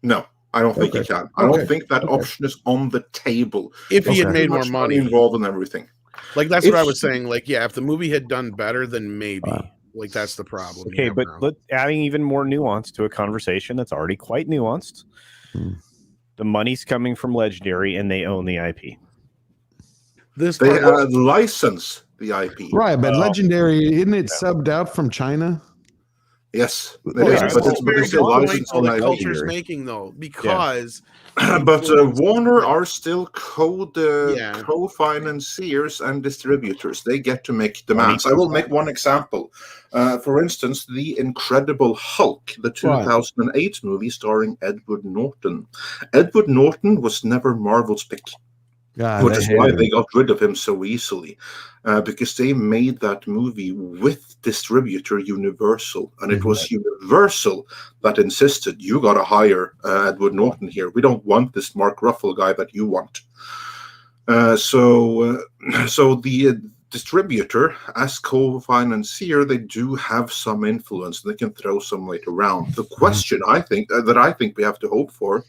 Speaker 3: No. I don't think he can. I don't think that option is on the table.
Speaker 1: If he had made more money
Speaker 3: involved in everything.
Speaker 1: Like, that's what I was saying. Like, yeah, if the movie had done better, then maybe. Like, that's the problem.
Speaker 4: Okay, but adding even more nuance to a conversation that's already quite nuanced. The money's coming from Legendary, and they own the IP.
Speaker 3: They license the IP.
Speaker 2: Right, but Legendary, isn't it subbed out from China?
Speaker 3: Yes, it is, but it's still licensed on
Speaker 1: the culture's making, though, because
Speaker 3: but Warner are still co-financiers and distributors. They get to make demands. I will make one example. For instance, The Incredible Hulk, the 2008 movie starring Edward Norton. Edward Norton was never Marvel's pick. Which is why they got rid of him so easily, because they made that movie with distributor Universal, and it was Universal that insisted, you got to hire Edward Norton here. We don't want this Mark Ruffalo guy that you want. So the distributor, as co-financier, they do have some influence. They can throw some weight around. The question I think we have to hope for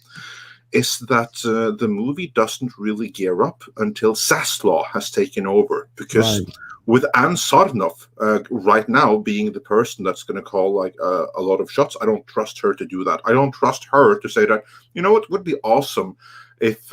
Speaker 3: is that the movie doesn't really gear up until Zaslav has taken over. Because with Anne Sarnoff right now being the person that's going to call like a lot of shots, I don't trust her to do that. I don't trust her to say that, it would be awesome if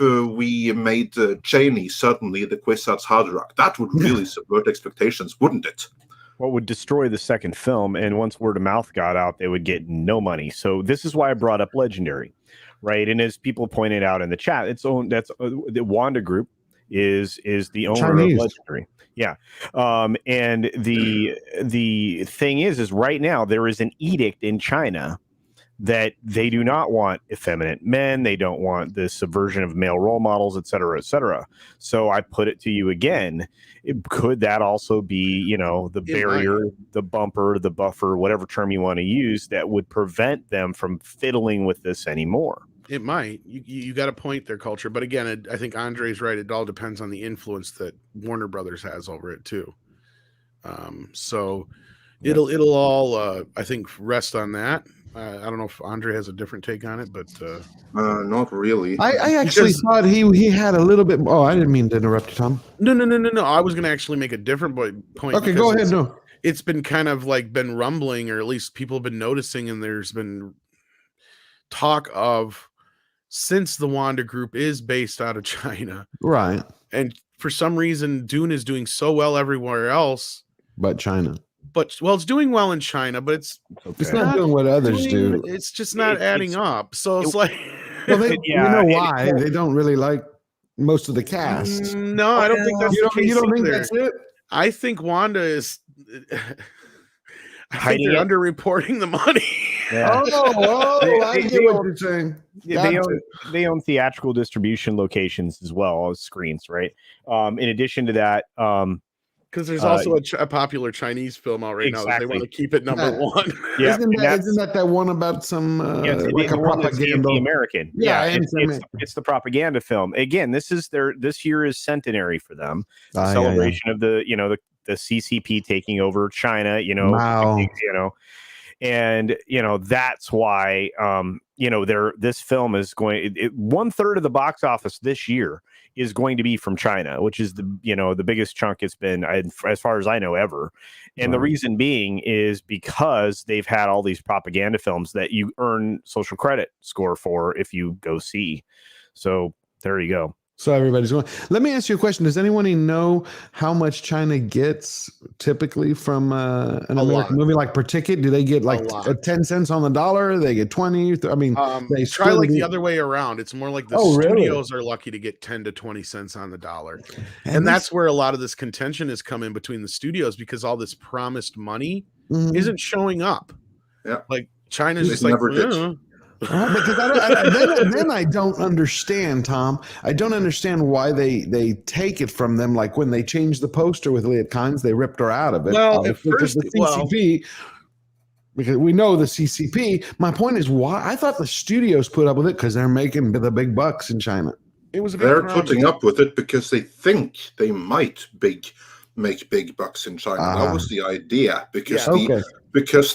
Speaker 3: we made Cheney suddenly the Kwisatz Haderach. That would really subvert expectations, wouldn't it?
Speaker 4: What would destroy the second film, and once word of mouth got out, they would get no money. So this is why I brought up Legendary, right? And as people pointed out in the chat, the Wanda Group is the owner of Legendary. Yeah. And the thing is right now there is an edict in China that they do not want effeminate men. They don't want the subversion of male role models, et cetera, et cetera. So I put it to you again. Could that also be, the barrier, the bumper, the buffer, whatever term you want to use, that would prevent them from fiddling with this anymore?
Speaker 1: It might. You got a point there, Culture. But again, I think Andre's right. It all depends on the influence that Warner Brothers has over it too. So it'll all, I think, rest on that. I don't know if Andre has a different take on it, but
Speaker 3: not really.
Speaker 2: I actually thought he had a little bit. Oh, I didn't mean to interrupt you, Tom.
Speaker 1: No. I was going to actually make a different point.
Speaker 2: Okay, go ahead. No,
Speaker 1: it's been kind of like been rumbling, or at least people have been noticing, and there's been talk of, since the Wanda Group is based out of China,
Speaker 2: right?
Speaker 1: And for some reason, Dune is doing so well everywhere else,
Speaker 2: but China.
Speaker 1: It's doing well in China, but it's
Speaker 2: not doing what others do.
Speaker 1: It's just not adding up. So it's like,
Speaker 2: well, you know why they don't really like most of the cast.
Speaker 1: No, I don't think that's the case.
Speaker 2: You don't think
Speaker 1: either.
Speaker 2: That's it?
Speaker 1: I think Wanda is. I think they're underreporting the money.
Speaker 2: Yeah. I get what you're saying.
Speaker 4: They own theatrical distribution locations as well as screens, right? In addition to that,
Speaker 1: Because there's also a popular Chinese film out right now that they want to keep it number one.
Speaker 2: Yeah, isn't that one about some like a propaganda?
Speaker 4: The American, it's the propaganda film. Again, this year is centenary for them. The celebration of the CCP taking over China. And that's why this film is going. 1/3 of the box office this year is going to be from China, which is the biggest chunk it's been, as far as I know, ever. And the reason being is because they've had all these propaganda films that you earn social credit score for if you go see. So there you go.
Speaker 2: So everybody's going. Let me ask you a question. Does anyone know how much China gets typically from an American movie, like per ticket? Do they get like 10 cents on the dollar? They get 20? I mean,
Speaker 1: they try like the other way around. It's more like the studios are lucky to get 10 to 20 cents on the dollar. And that's where a lot of this contention has come in between the studios, because all this promised money isn't showing up.
Speaker 3: Yeah.
Speaker 1: Like China's just like,
Speaker 2: because then I don't understand, Tom. I don't understand why they take it from them. Like when they changed the poster with Leah Kynes, they ripped her out of it.
Speaker 1: Well, at first,
Speaker 2: the CCP, because we know the CCP. My point is, why? I thought the studios put up with it because they're making the big bucks in China.
Speaker 3: They're putting up with it because they think they might make big bucks in China. That was the idea, because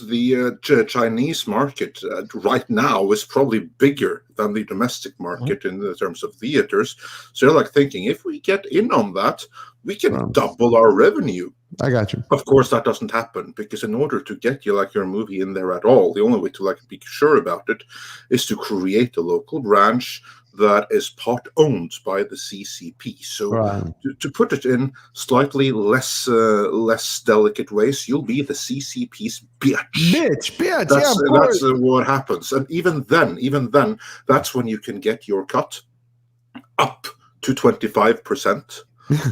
Speaker 3: the Chinese market right now is probably bigger than the domestic market in the terms of theaters. So they're like thinking, if we get in on that, we can double our revenue.
Speaker 2: I got you.
Speaker 3: Of course, that doesn't happen, because in order to get your movie in there at all, the only way to be sure about it is to create a local branch that is part owned by the CCP. So to put it in slightly less delicate ways, you'll be the CCP's bitch. That's what happens. And even then, that's when you can get your cut up to 25%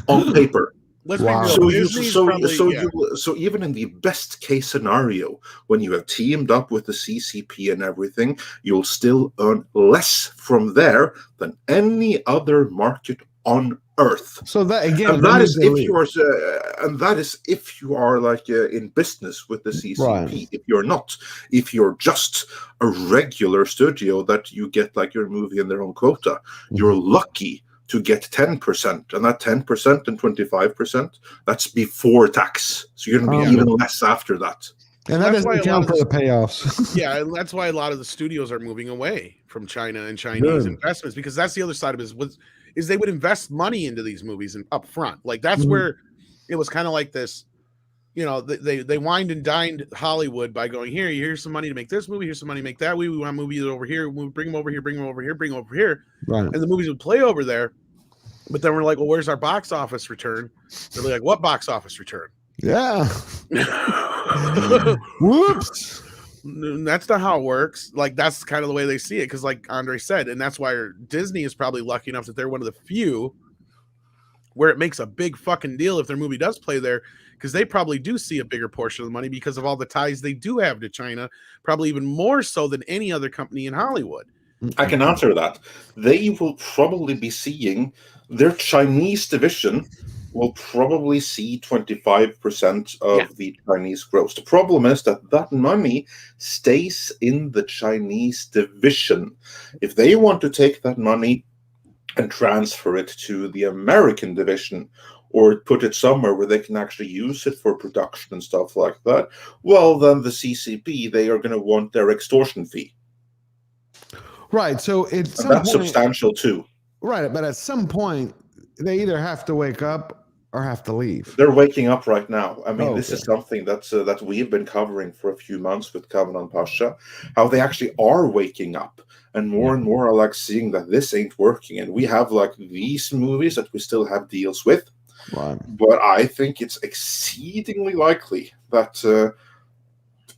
Speaker 3: on paper. So even in the best case scenario, when you have teamed up with the CCP and everything, you'll still earn less from there than any other market on Earth.
Speaker 2: So that again,
Speaker 3: and that is if you are like in business with the CCP. If you're just a regular studio that you get like your movie in their own quota, you're lucky to get 10%, and that 10% and 25%, that's before tax. So you're going to be even less after that.
Speaker 2: And that doesn't count for the payoffs.
Speaker 1: Yeah, and that's why a lot of the studios are moving away from China and Chinese investments, because that's the other side of it is they would invest money into these movies and up front. Like that's where it was kind of like this, they wined and dined Hollywood by going, here's some money to make this movie, here's some money to make that movie, we want movies over here, we'll bring them over here, bring them over here, bring them over here.
Speaker 2: Right.
Speaker 1: And the movies would play over there. But then we're like, well, where's our box office return? They're like, what box office return?
Speaker 2: Yeah. Whoops.
Speaker 1: That's not how it works. Like, that's kind of the way they see it. Because like Andre said, and that's why Disney is probably lucky enough that they're one of the few where it makes a big fucking deal if their movie does play there, because they probably do see a bigger portion of the money because of all the ties they do have to China, probably even more so than any other company in Hollywood.
Speaker 3: I can answer that. They will probably be seeing their Chinese division will probably see 25% of the Chinese gross. The problem is that money stays in the Chinese division. If they want to take that money and transfer it to the American division, or put it somewhere where they can actually use it for production and stuff like that, well, then the CCP, they are going to want their extortion fee.
Speaker 2: Right, so
Speaker 3: that's substantial too.
Speaker 2: Right, but at some point, they either have to wake up or have to leave.
Speaker 3: They're waking up right now. I mean, this is something that we've been covering for a few months with Kavan Pasha, how they actually are waking up, and more are like seeing that this ain't working. And we have like these movies that we still have deals with.
Speaker 2: Right.
Speaker 3: But I think it's exceedingly likely that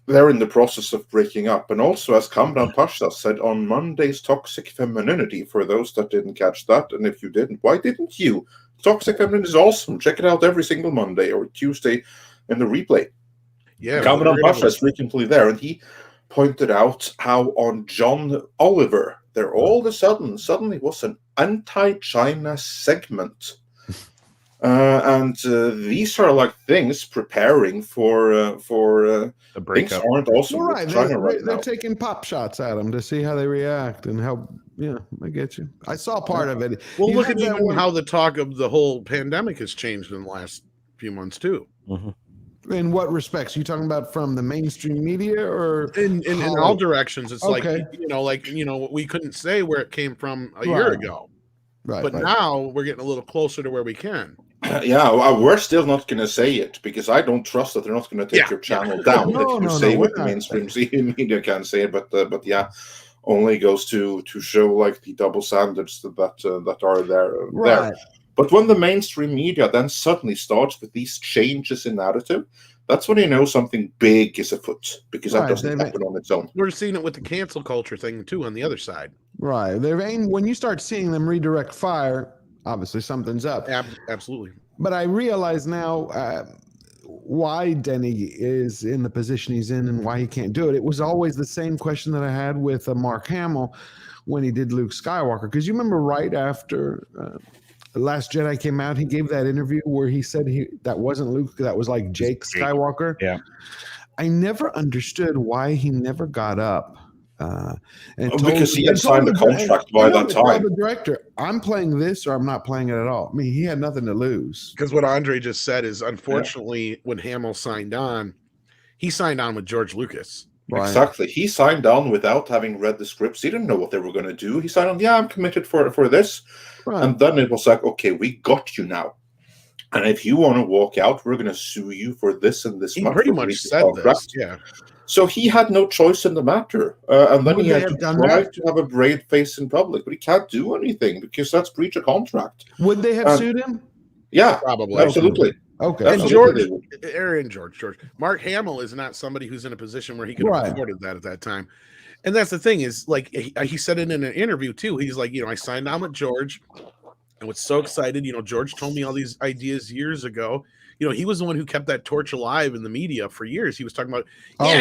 Speaker 3: they're in the process of breaking up. And also, as Kamran Pasha said on Monday's Toxic Femininity, for those that didn't catch that, and if you didn't, why didn't you? Toxic Femininity is awesome. Check it out every single Monday or Tuesday in the replay.
Speaker 1: Yeah,
Speaker 3: Kamran Pasha is frequently there, and he pointed out how on John Oliver, there all of a suddenly was an anti-China segment. And these are like things preparing for
Speaker 4: The
Speaker 3: things
Speaker 4: breakup.
Speaker 3: aren't awesome
Speaker 2: Well,
Speaker 3: with
Speaker 2: right.
Speaker 3: China right
Speaker 2: They're
Speaker 3: now.
Speaker 2: taking pop shots at them to see how they react and how. Yeah, I get you. I saw part of it.
Speaker 1: Well,
Speaker 2: You
Speaker 1: look
Speaker 2: had
Speaker 1: at
Speaker 2: that
Speaker 1: even
Speaker 2: one-
Speaker 1: how the talk of the whole pandemic has changed in the last few months too.
Speaker 2: In what respects? You talking about from the mainstream media or
Speaker 1: In all
Speaker 2: Hollywood?
Speaker 1: directions, it's
Speaker 2: Okay.
Speaker 1: like we couldn't say where it came from a year
Speaker 2: Right.
Speaker 1: ago,
Speaker 2: Right.
Speaker 1: but
Speaker 2: right.
Speaker 1: now we're getting a little closer to where we can.
Speaker 3: Yeah, we're still not going to say it because I don't trust that they're not going to take your channel down
Speaker 2: No,
Speaker 3: if you
Speaker 2: no,
Speaker 3: say
Speaker 2: no,
Speaker 3: what
Speaker 2: we're
Speaker 3: the
Speaker 2: not.
Speaker 3: mainstream media can say it. But yeah, only goes to show like the double standards that are there.
Speaker 2: Right.
Speaker 3: But when the mainstream media then suddenly starts with these changes in narrative, that's when you know something big is afoot, because that
Speaker 2: Right,
Speaker 3: doesn't happen on its own.
Speaker 1: We're seeing it with the cancel culture thing too on the other side.
Speaker 2: Right. When you start seeing them redirect fire, obviously something's up.
Speaker 1: Absolutely.
Speaker 2: But I realize now why Denny is in the position he's in and why he can't do it. It was always the same question that I had with Mark Hamill when he did Luke Skywalker. Because you remember right after The Last Jedi came out, he gave that interview where he said that wasn't Luke, that was like Jake Skywalker.
Speaker 4: Yeah.
Speaker 2: I never understood why he never got up. And
Speaker 3: because he had signed a contract by that time.
Speaker 2: The director, I'm playing this or I'm not playing it at all. I mean, he had nothing to lose.
Speaker 1: Because what Andre just said is, unfortunately, when Hamill signed on, he signed on with George Lucas.
Speaker 3: Right. Exactly. He signed on without having read the scripts. He didn't know what they were going to do. He signed on, yeah, I'm committed for this. Right. And then it was like, okay, we got you now. And if you want to walk out, we're going to sue you for this and this.
Speaker 1: He pretty much said this, yeah.
Speaker 3: So he had no choice in the matter. And then he had to try to have a brave face in public, but he can't do anything because that's breach of contract.
Speaker 2: Would they have sued him?
Speaker 3: Yeah,
Speaker 1: probably.
Speaker 3: Absolutely.
Speaker 2: Okay.
Speaker 1: And George, Mark Hamill is not somebody who's in a position where he could have afforded that at that time. And that's the thing is, like, he said it in an interview too. He's like, I signed on with George and was so excited. George told me all these ideas years ago. He was the one who kept that torch alive in the media for years. He was talking about,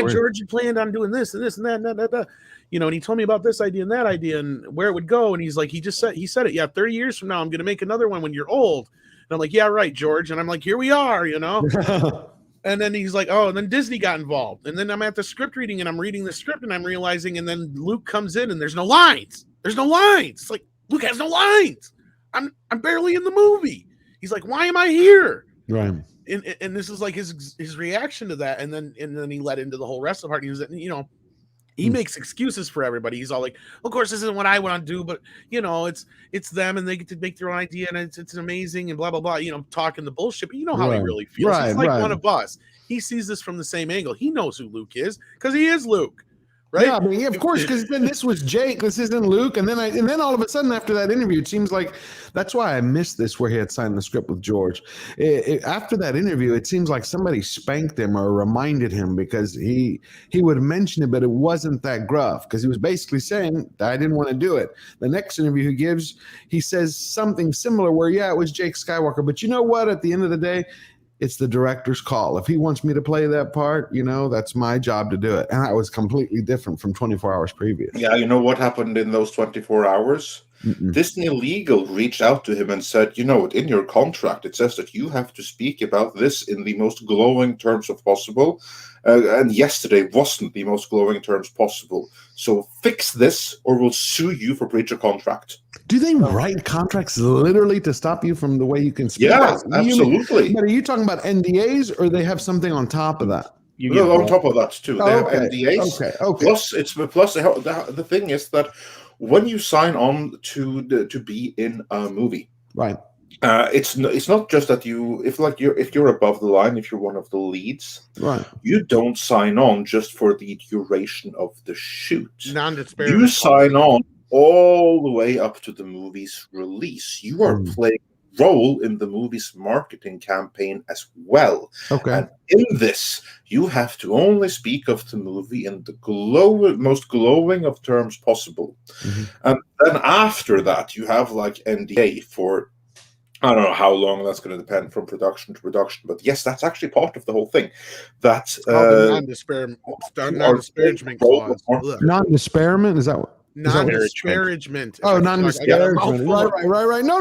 Speaker 1: George, you planned on doing this and this and that and that. And he told me about this idea and that idea and where it would go. And he's like, he said it. Yeah, 30 years from now, I'm going to make another one when you're old. And I'm like, yeah, right, George. And I'm like, here we are, And then he's like, oh, and then Disney got involved. And then I'm at the script reading and I'm reading the script and I'm realizing, and then Luke comes in and there's no lines. There's no lines. It's like, Luke has no lines. I'm barely in the movie. He's like, why am I here?
Speaker 2: Right.
Speaker 1: And this is like his reaction to that. And then he led into the whole rest of the part. He was, he makes excuses for everybody. He's all like, of course, this isn't what I want to do, but it's them and they get to make their own idea and it's amazing and blah, blah, blah, talking the bullshit, but how he really feels. He's like one of us. He sees this from the same angle. He knows who Luke is because he is Luke. Right?
Speaker 2: Yeah, I mean, of course, because then this was Jake, this isn't Luke, and then all of a sudden after that interview, it seems like that's why I missed this where he had signed the script with George. After that interview, it seems like somebody spanked him or reminded him because he would mention it, but it wasn't that gruff because he was basically saying I didn't want to do it. The next interview he gives, he says something similar where it was Jake Skywalker, but you know what? At the end of the day, it's the director's call. If he wants me to play that part, that's my job to do it. And that was completely different from 24 hours previous.
Speaker 3: Yeah, you know what happened in those 24 hours? Disney Legal reached out to him and said, in your contract, it says that you have to speak about this in the most glowing terms of possible. And yesterday wasn't the most glowing terms possible. So fix this or we'll sue you for breach of contract.
Speaker 2: Do they write contracts literally to stop you from the way you can speak?
Speaker 3: Yeah, absolutely.
Speaker 2: But are you talking about NDAs or they have something on top of that?
Speaker 3: On top of that too. They have NDAs.
Speaker 2: Okay.
Speaker 3: Plus the thing is that when you sign on to be in a movie,
Speaker 2: right?
Speaker 3: It's not just that if you're above the line, if you're one of the leads,
Speaker 2: right?
Speaker 3: You don't sign on just for the duration of the shoot.
Speaker 1: Non-disparaging.
Speaker 3: You sign on all the way up to the movie's release. You are playing a role in the movie's marketing campaign as well.
Speaker 2: Okay.
Speaker 3: And in this, you have to only speak of the movie in the most glowing of terms possible. And then after that, you have like NDA for, I don't know how long that's going to depend from production to production, but yes, that's actually part of the whole thing. That
Speaker 1: non-disparagement clause.
Speaker 2: Non-disparagement, is that what?
Speaker 1: Non-disparagement.
Speaker 2: Oh, non-disparagement. Right. No.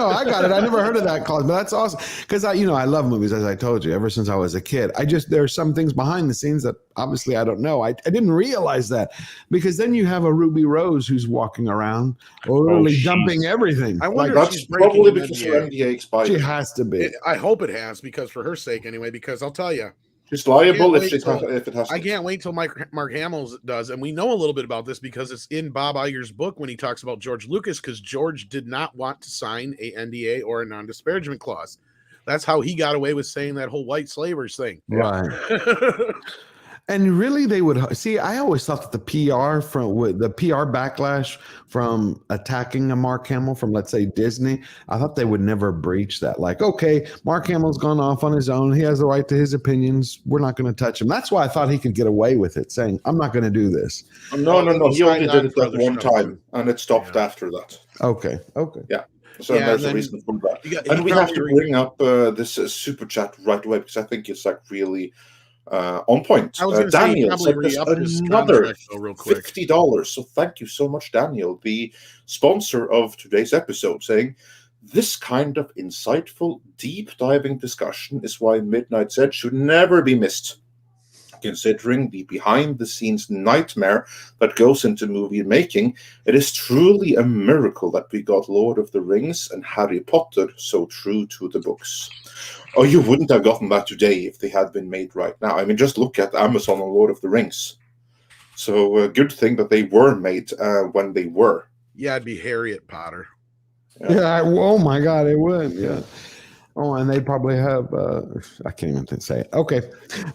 Speaker 2: I got it. I never heard of that clause, but that's awesome. Because I love movies, as I told you, ever since I was a kid. There are some things behind the scenes that obviously I don't know. I didn't realize that, because then you have a Ruby Rose who's walking around literally dumping everything.
Speaker 1: I wonder
Speaker 3: if she's probably because her NDA expired.
Speaker 2: She has to be.
Speaker 1: I hope it has, because for her sake anyway, because I'll tell you.
Speaker 3: She's liable if it has.
Speaker 1: I can't wait till Mark Hamill does, and we know a little bit about this because it's in Bob Iger's book when he talks about George Lucas, because George did not want to sign a NDA or a non-disparagement clause. That's how he got away with saying that whole white slavers thing.
Speaker 2: Right. And really, they would see. I always thought that the PR backlash from attacking a Mark Hamill from, let's say, Disney, I thought they would never breach that. Like, okay, Mark Hamill's gone off on his own. He has the right to his opinions. We're not going to touch him. That's why I thought he could get away with it, saying, "I'm not going to do this."
Speaker 3: No. He only did it that one time, and it stopped after that.
Speaker 2: Okay.
Speaker 3: Yeah. So there's a reason for that. And we have to bring up this super chat right away, because I think it's like really on point. Daniel said another $50. So thank you so much, Daniel, the sponsor of today's episode, saying this kind of insightful, deep diving discussion is why Midnight's Edge should never be missed. Considering the behind-the-scenes nightmare that goes into movie making, it is truly a miracle that we got Lord of the Rings and Harry Potter so true to the books. Oh, you wouldn't have gotten that today if they had been made right now. I mean, just look at Amazon and Lord of the Rings. So a good thing that they were made when they were.
Speaker 1: Yeah, it'd be Harriet Potter.
Speaker 2: Yeah. Oh my God, it would. Yeah. Oh, and they probably have, I can't even say it. Okay,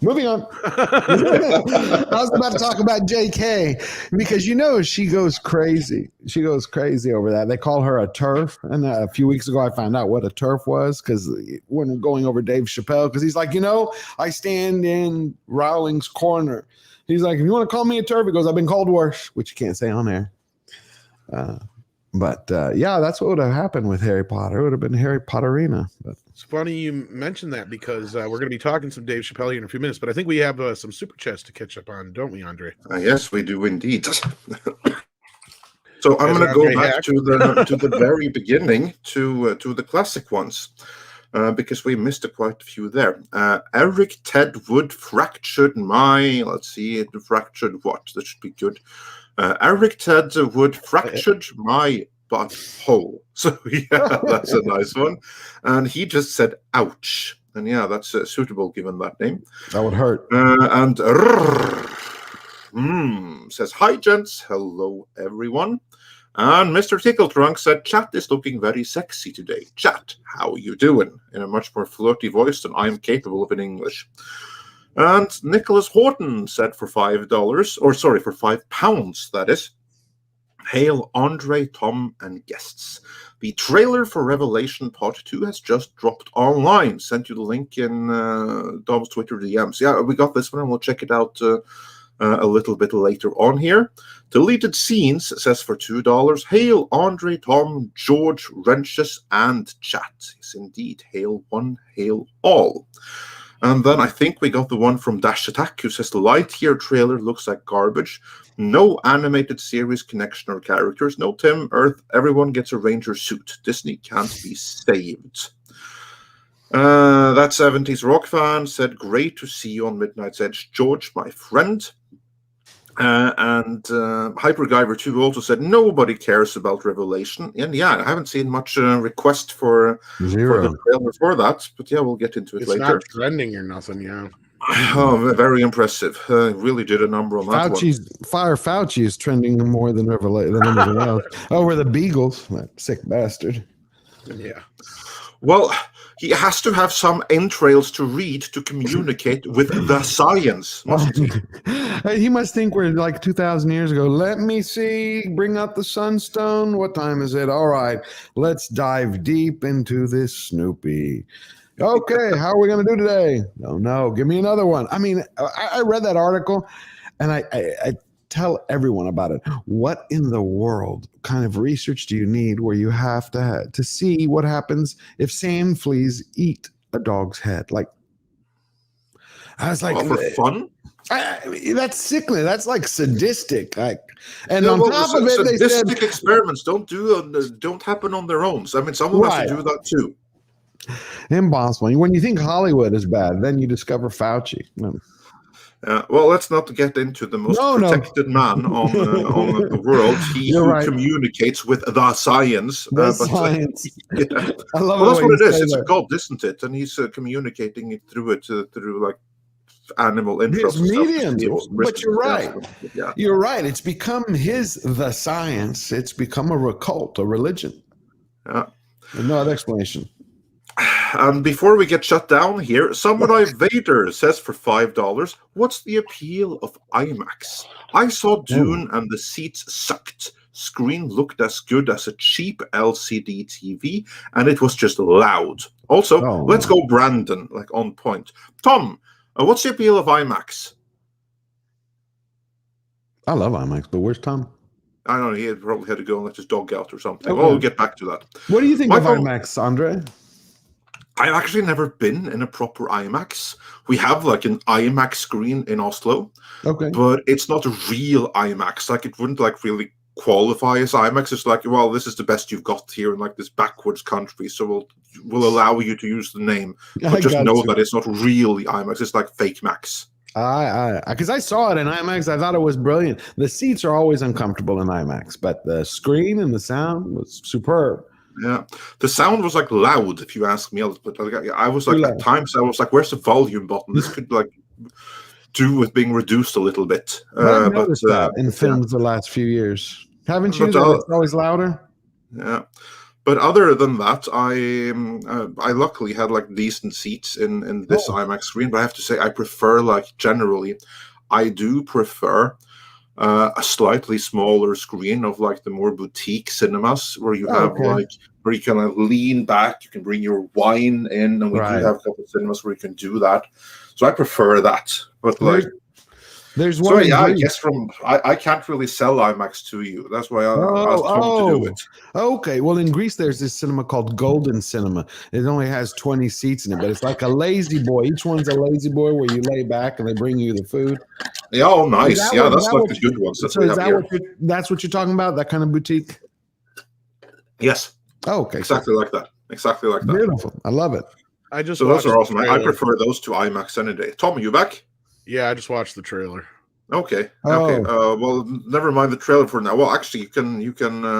Speaker 2: moving on. I was about to talk about JK, because she goes crazy. She goes crazy over that. They call her a TERF. And a few weeks ago, I found out what a TERF was, because when going over Dave Chappelle, because he's like, I stand in Rowling's corner. He's like, if you want to call me a TERF, he goes, I've been called worse, which you can't say on air. But that's what would have happened with Harry Potter. It would have been Harry Potterina. But
Speaker 1: it's funny you mentioned that, because we're going to be talking some Dave Chappelle here in a few minutes. But I think we have some super chats to catch up on, don't we, Andre?
Speaker 3: Yes, we do indeed. So I'm going to go back to the very beginning to the classic ones, because we missed quite a few there. Eric Ted Wood fractured fractured what? That should be good. Eric Ted Wood fractured my butthole. So, yeah, that's a nice one. And he just said, ouch. And, yeah, that's suitable given that name.
Speaker 2: That would hurt.
Speaker 3: And says, hi, gents. Hello, everyone. And Mr. Tickletrunk said, chat is looking very sexy today. Chat, how you doing? In a much more flirty voice than I am capable of in English. And Nicholas Horton said for $5, or sorry, for £5, that is. Hail Andre, Tom, and guests. The trailer for Revelation Part 2 has just dropped online. Sent you the link in Dom's Twitter DMs. Yeah, we got this one, and we'll check it out a little bit later on here. Deleted Scenes says for $2. Hail Andre, Tom, George, Wrenches, and chat. Yes, indeed. Hail one, hail all. And then I think we got the one from Dash Attack, who says the Lightyear trailer looks like garbage. No animated series connection or characters. No Tim, Earth. Everyone gets a ranger suit. Disney can't be saved. That 70s rock fan said, great to see you on Midnight's Edge, George, my friend. And Hypergiver 2 also said, nobody cares about Revelation. And yeah, I haven't seen much request for the trailer for that. But yeah, we'll get into it later.
Speaker 1: It's not trending or nothing, yeah.
Speaker 3: Oh, very impressive. Really did a number on that one.
Speaker 2: Fauci is trending more than Revelation than anything else. Over the Beagles, that sick bastard.
Speaker 1: Yeah.
Speaker 3: Well, he has to have some entrails to read to communicate with the science, mustn't he?
Speaker 2: He must think we're like 2,000 years ago. Let me see. Bring out the sunstone. What time is it? All right. Let's dive deep into this Snoopy. Okay, how are we going to do today? No, give me another one. I mean, I read that article, and I tell everyone about it. What in the world kind of research do you need where you have to see what happens if sand fleas eat a dog's head? Like, I was like,
Speaker 3: for fun?
Speaker 2: That's sickening. That's like sadistic. Like, and
Speaker 3: Yeah,
Speaker 2: on
Speaker 3: well,
Speaker 2: top of it, they said
Speaker 3: sadistic experiments don't happen on their own. So, I mean, someone has to do that too.
Speaker 2: Impossible. When you think Hollywood is bad, then you discover Fauci.
Speaker 3: Well, let's not get into the most protected man on the world. He who communicates with the science.
Speaker 2: The science.
Speaker 3: Yeah.
Speaker 2: I love
Speaker 3: well, that's what it is. It's a god, isn't it? And he's communicating it through like animal intros.
Speaker 2: His mediums. But you're right.
Speaker 3: Yeah.
Speaker 2: You're right. It's become the science. It's become a cult, a religion.
Speaker 3: Yeah.
Speaker 2: No other explanation.
Speaker 3: And before we get shut down here, Samurai Vader says for $5, what's the appeal of IMAX? I saw Dune and the seats sucked. Screen looked as good as a cheap LCD TV, and it was just loud. Also, let's go Brandon, like on point. Tom, what's the appeal of IMAX?
Speaker 2: I love IMAX, but where's Tom?
Speaker 3: I don't know, he probably had to go and let his dog out or something. Okay. Well, we'll get back to that.
Speaker 2: What do you think of IMAX, Andre?
Speaker 3: I've actually never been in a proper IMAX. We have like an IMAX screen in Oslo, but it's not a real IMAX. Like it wouldn't like really qualify as IMAX. It's like, well, this is the best you've got here in like this backwards country, so we'll allow you to use the name, but just know that it's not really IMAX. It's like fake Max.
Speaker 2: Because I saw it in IMAX, I thought it was brilliant. The seats are always uncomfortable in IMAX, but the screen and the sound was superb.
Speaker 3: Yeah, the sound was like loud. If you ask me, but like, I was like at times I was like, "Where's the volume button? This could like do with being reduced a little bit."
Speaker 2: I've noticed that in films the last few years. Haven't you? It's always louder.
Speaker 3: Yeah, but other than that, I luckily had like decent seats in this IMAX screen. But I have to say, I prefer like generally, I do prefer. A slightly smaller screen of like the more boutique cinemas where you have like where you can lean back, you can bring your wine in, and we do have a couple of cinemas where you can do that. So I prefer that. But like
Speaker 2: there's one.
Speaker 3: So I guess I can't really sell IMAX to you. That's why I asked Tom to do it.
Speaker 2: Okay. Well, in Greece, there's this cinema called Golden Cinema. It only has 20 seats in it, but it's like a lazy boy. Each one's a lazy boy where you lay back and they bring you the food.
Speaker 3: Yeah, oh, nice. That's like the good ones.
Speaker 2: That's what you're talking about? That kind of boutique?
Speaker 3: Yes.
Speaker 2: Oh, okay.
Speaker 3: Exactly like that. Exactly like that.
Speaker 2: Beautiful. I love it.
Speaker 3: So those are awesome. I prefer those to IMAX any day. Tom, are you back?
Speaker 1: Yeah, I just watched the trailer.
Speaker 3: Okay. Okay. Well, never mind the trailer for now. Well, actually, you can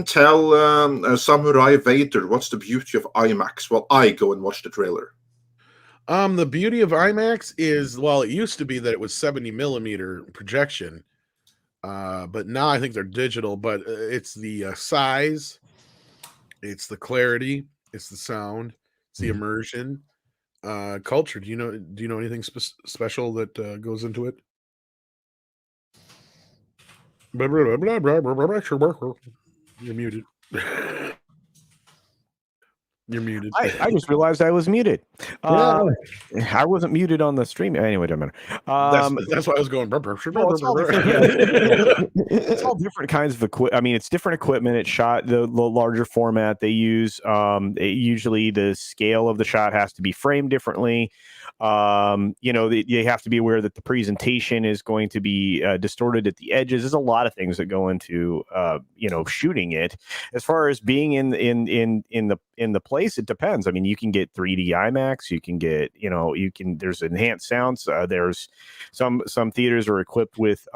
Speaker 3: tell Samurai Vader what's the beauty of IMAX. Well, I go and watch the trailer.
Speaker 1: The beauty of IMAX is, well, it used to be that it was 70 millimeter projection, but now I think they're digital. But it's the size, it's the clarity, it's the sound, it's the immersion. Culture. Do you know anything special that goes into it? You're muted. You're muted.
Speaker 4: I just realized I was muted. I wasn't muted on the stream. Anyway, doesn't matter.
Speaker 1: That's why I was going.
Speaker 4: It's all different kinds of equipment. I mean, it's different equipment. It's shot the larger format they use. Usually, the scale of the shot has to be framed differently. You have to be aware that the presentation is going to be distorted at the edges. There's a lot of things that go into shooting it. As far as being in the place, it depends. I mean, you can get 3D IMAX. You can get there's enhanced sounds. There's some theaters are equipped with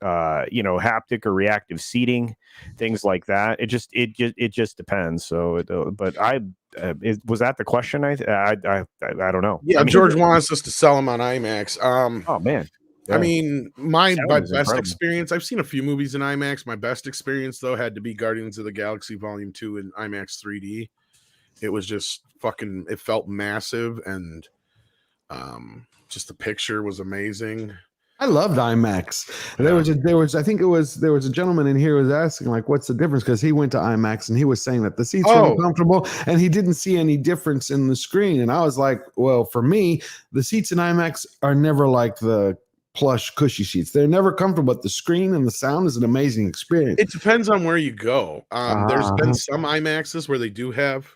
Speaker 4: haptic or reactive seating, things like that. It just depends. So, was that the question? I don't know.
Speaker 1: Yeah, George wants us to sell him on IMAX.
Speaker 4: Oh man.
Speaker 1: Yeah. I mean, my best experience, I've seen a few movies in IMAX. My best experience, though, had to be Guardians of the Galaxy Volume 2 in IMAX 3D. It was just it felt massive, and just the picture was amazing.
Speaker 2: I loved IMAX. There was a gentleman in here who was asking like, what's the difference? Because he went to IMAX and he was saying that the seats are uncomfortable and he didn't see any difference in the screen. And I was like, well, for me, the seats in IMAX are never like the plush, cushy seats. They're never comfortable, but the screen and the sound is an amazing experience.
Speaker 1: It depends on where you go. There's been some IMAXs where they do have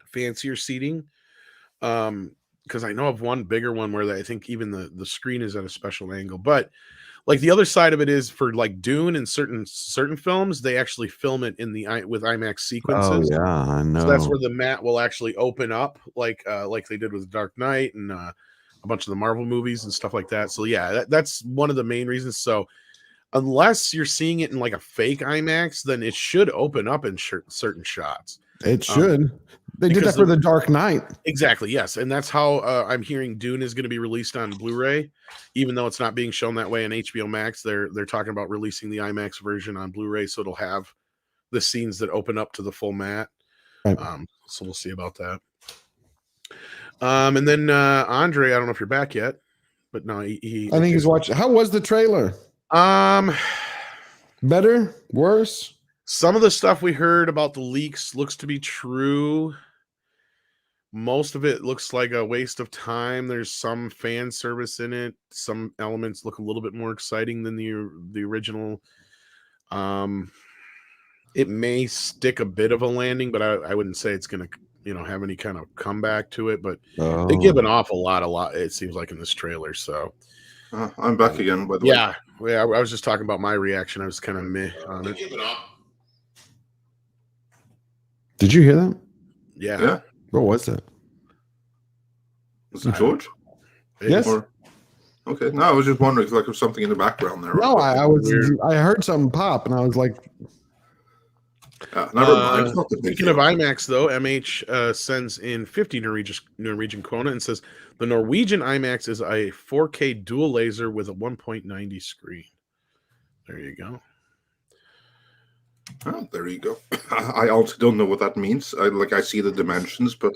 Speaker 1: fancier seating. because I know of one bigger one where I think even the screen is at a special angle. But like the other side of it is for like Dune and certain films, they actually film it with IMAX sequences.
Speaker 2: Oh yeah, I know.
Speaker 1: So that's where the mat will actually open up, like they did with Dark Knight and a bunch of the Marvel movies and stuff like that. So yeah, that's one of the main reasons. So unless you're seeing it in like a fake IMAX, then it should open up in certain shots.
Speaker 2: It should. They did that for the Dark Knight.
Speaker 1: Exactly, yes. And that's how I'm hearing Dune is going to be released on Blu-ray, even though it's not being shown that way on HBO Max. They're talking about releasing the IMAX version on Blu-ray, so it'll have the scenes that open up to the full mat. Right. So we'll see about that. And then Andre, I don't know if you're back yet, but no, I think
Speaker 2: he's watching. How was the trailer? Better? Worse?
Speaker 1: Some of the stuff we heard about the leaks looks to be true. Most of it looks like a waste of time. There's some fan service in it. Some elements look a little bit more exciting than the original. It may stick a bit of a landing, but I wouldn't say it's going to, have any kind of comeback to it. But they give an awful lot. It seems like in this trailer. So
Speaker 3: I'm back again. By the way,
Speaker 1: yeah. I was just talking about my reaction. I was kind of meh on it.
Speaker 2: Did you hear that?
Speaker 1: Yeah.
Speaker 2: What was that?
Speaker 3: Was it George?
Speaker 2: Yes.
Speaker 3: Okay. No, I was just wondering if there's something in the background there.
Speaker 2: No, I heard something pop, and I was like,
Speaker 3: never mind. It's not the
Speaker 1: speaking of IMAX, though, MH sends in 50 Norwegian krona and says the Norwegian IMAX is a 4K dual laser with a 1.90 screen. There you go.
Speaker 3: Oh, there you go. I also don't know what that means. I see the dimensions, but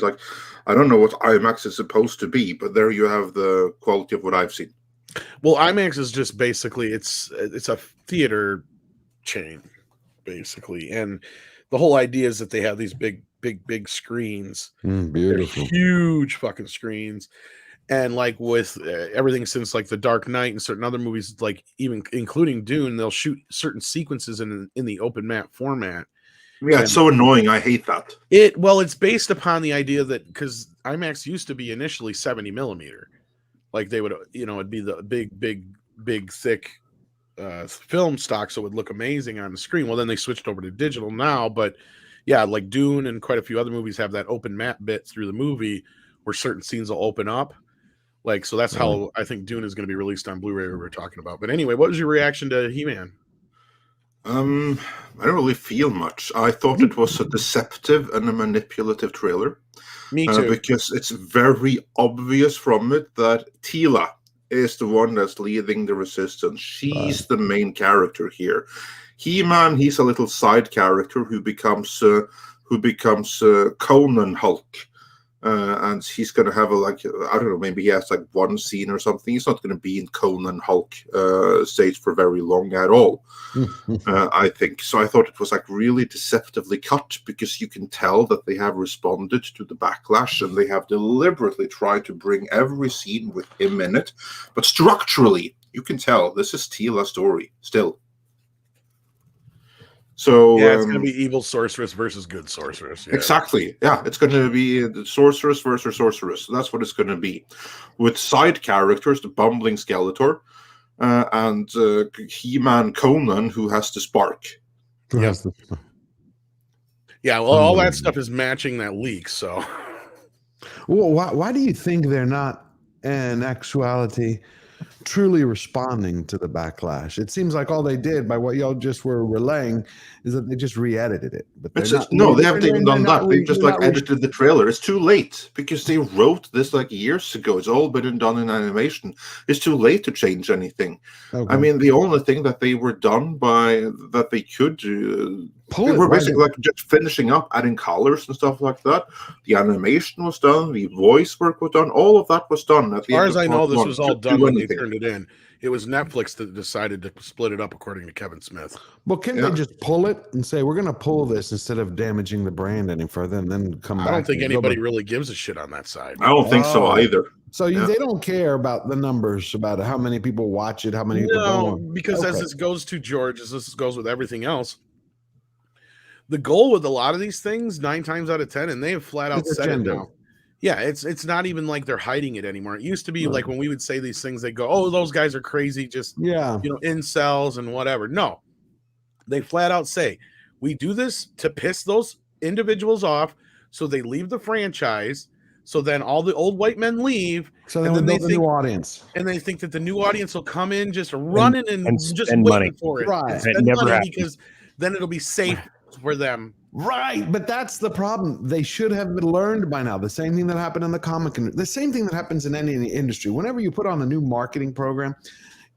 Speaker 3: I don't know what IMAX is supposed to be. But there you have the quality of what I've seen.
Speaker 1: Well, IMAX is just basically it's a theater chain, basically, and the whole idea is that they have these big screens,
Speaker 2: beautiful,
Speaker 1: huge fucking screens. And like with everything since like the Dark Knight and certain other movies, like even including Dune, they'll shoot certain sequences in the open mat format.
Speaker 3: Yeah, it's so annoying. I hate that.
Speaker 1: It's based upon the idea that because IMAX used to be initially 70 millimeter, like they would, it'd be the big thick film stock, so it would look amazing on the screen. Well, then they switched over to digital now, but yeah, like Dune and quite a few other movies have that open mat bit through the movie where certain scenes will open up. Like, so that's how I think Dune is going to be released on Blu-ray we were talking about. But anyway, what was your reaction to He-Man?
Speaker 3: I don't really feel much. I thought it was a deceptive and a manipulative trailer.
Speaker 1: Me too.
Speaker 3: Because it's very obvious from it that Teela is the one that's leading the resistance. She's the main character here. He-Man, he's a little side character who becomes Conan Hulk. And he's going to have I don't know, maybe he has one scene or something. He's not going to be in Conan Hulk stage for very long at all, I think. So I thought it was really deceptively cut because you can tell that they have responded to the backlash and they have deliberately tried to bring every scene with him in it. But structurally, you can tell this is Teela's story still. So
Speaker 1: yeah, it's going to be evil sorceress versus good sorceress. Yeah.
Speaker 3: Exactly. Yeah, it's going to be the sorceress versus sorceress. So that's what it's going to be, with side characters, the bumbling Skeletor, and He-Man Conan, who has the spark.
Speaker 1: Yeah. Well, all that stuff is matching that leak. So,
Speaker 2: well, why do you think they're not in actuality truly responding to the backlash? It seems like all they did by what y'all just were relaying is that they just re-edited it. But
Speaker 3: they haven't even done that. They just edited the trailer. It's too late because they wrote this years ago. It's all been done in animation. It's too late to change anything. Okay. I mean, the only thing that they were done that they could do, they were basically just finishing up, adding colors and stuff like that. The animation was done. The voice work was done. All of that was done.
Speaker 1: As far as I know, this was all done when they turned it in. It was Netflix that decided to split it up, according to Kevin Smith.
Speaker 2: Well, can't they just pull it and say, we're going to pull this instead of damaging the brand any further and then come back?
Speaker 1: I don't think anybody really gives a shit on that side.
Speaker 3: I don't think so either.
Speaker 2: So they don't care about the numbers, about how many people watch it, how many people don't.
Speaker 1: Because as this goes to George, as this goes with everything else, the goal with a lot of these things, 9 times out of 10, and they have flat out said it now, Yeah, it's not even like they're hiding it anymore. It used to be like when we would say these things, they go, "Oh, those guys are crazy, just incels and whatever." No, they flat out say, "We do this to piss those individuals off, so they leave the franchise. So then all the old white men leave,
Speaker 2: So
Speaker 1: and then
Speaker 2: they
Speaker 1: they
Speaker 2: think,
Speaker 1: think,
Speaker 2: a new audience,
Speaker 1: and they think that the new audience will come in just running and just
Speaker 4: spend
Speaker 1: waiting
Speaker 4: money.
Speaker 1: for it,
Speaker 2: Right.
Speaker 1: and
Speaker 4: It
Speaker 1: spend
Speaker 4: never
Speaker 1: money
Speaker 4: happens.
Speaker 1: because then it'll be safe for them."
Speaker 2: right? But that's the problem. They should have learned by now. The same thing that happened in the comic, the same thing that happens in any industry. Whenever you put on a new marketing program,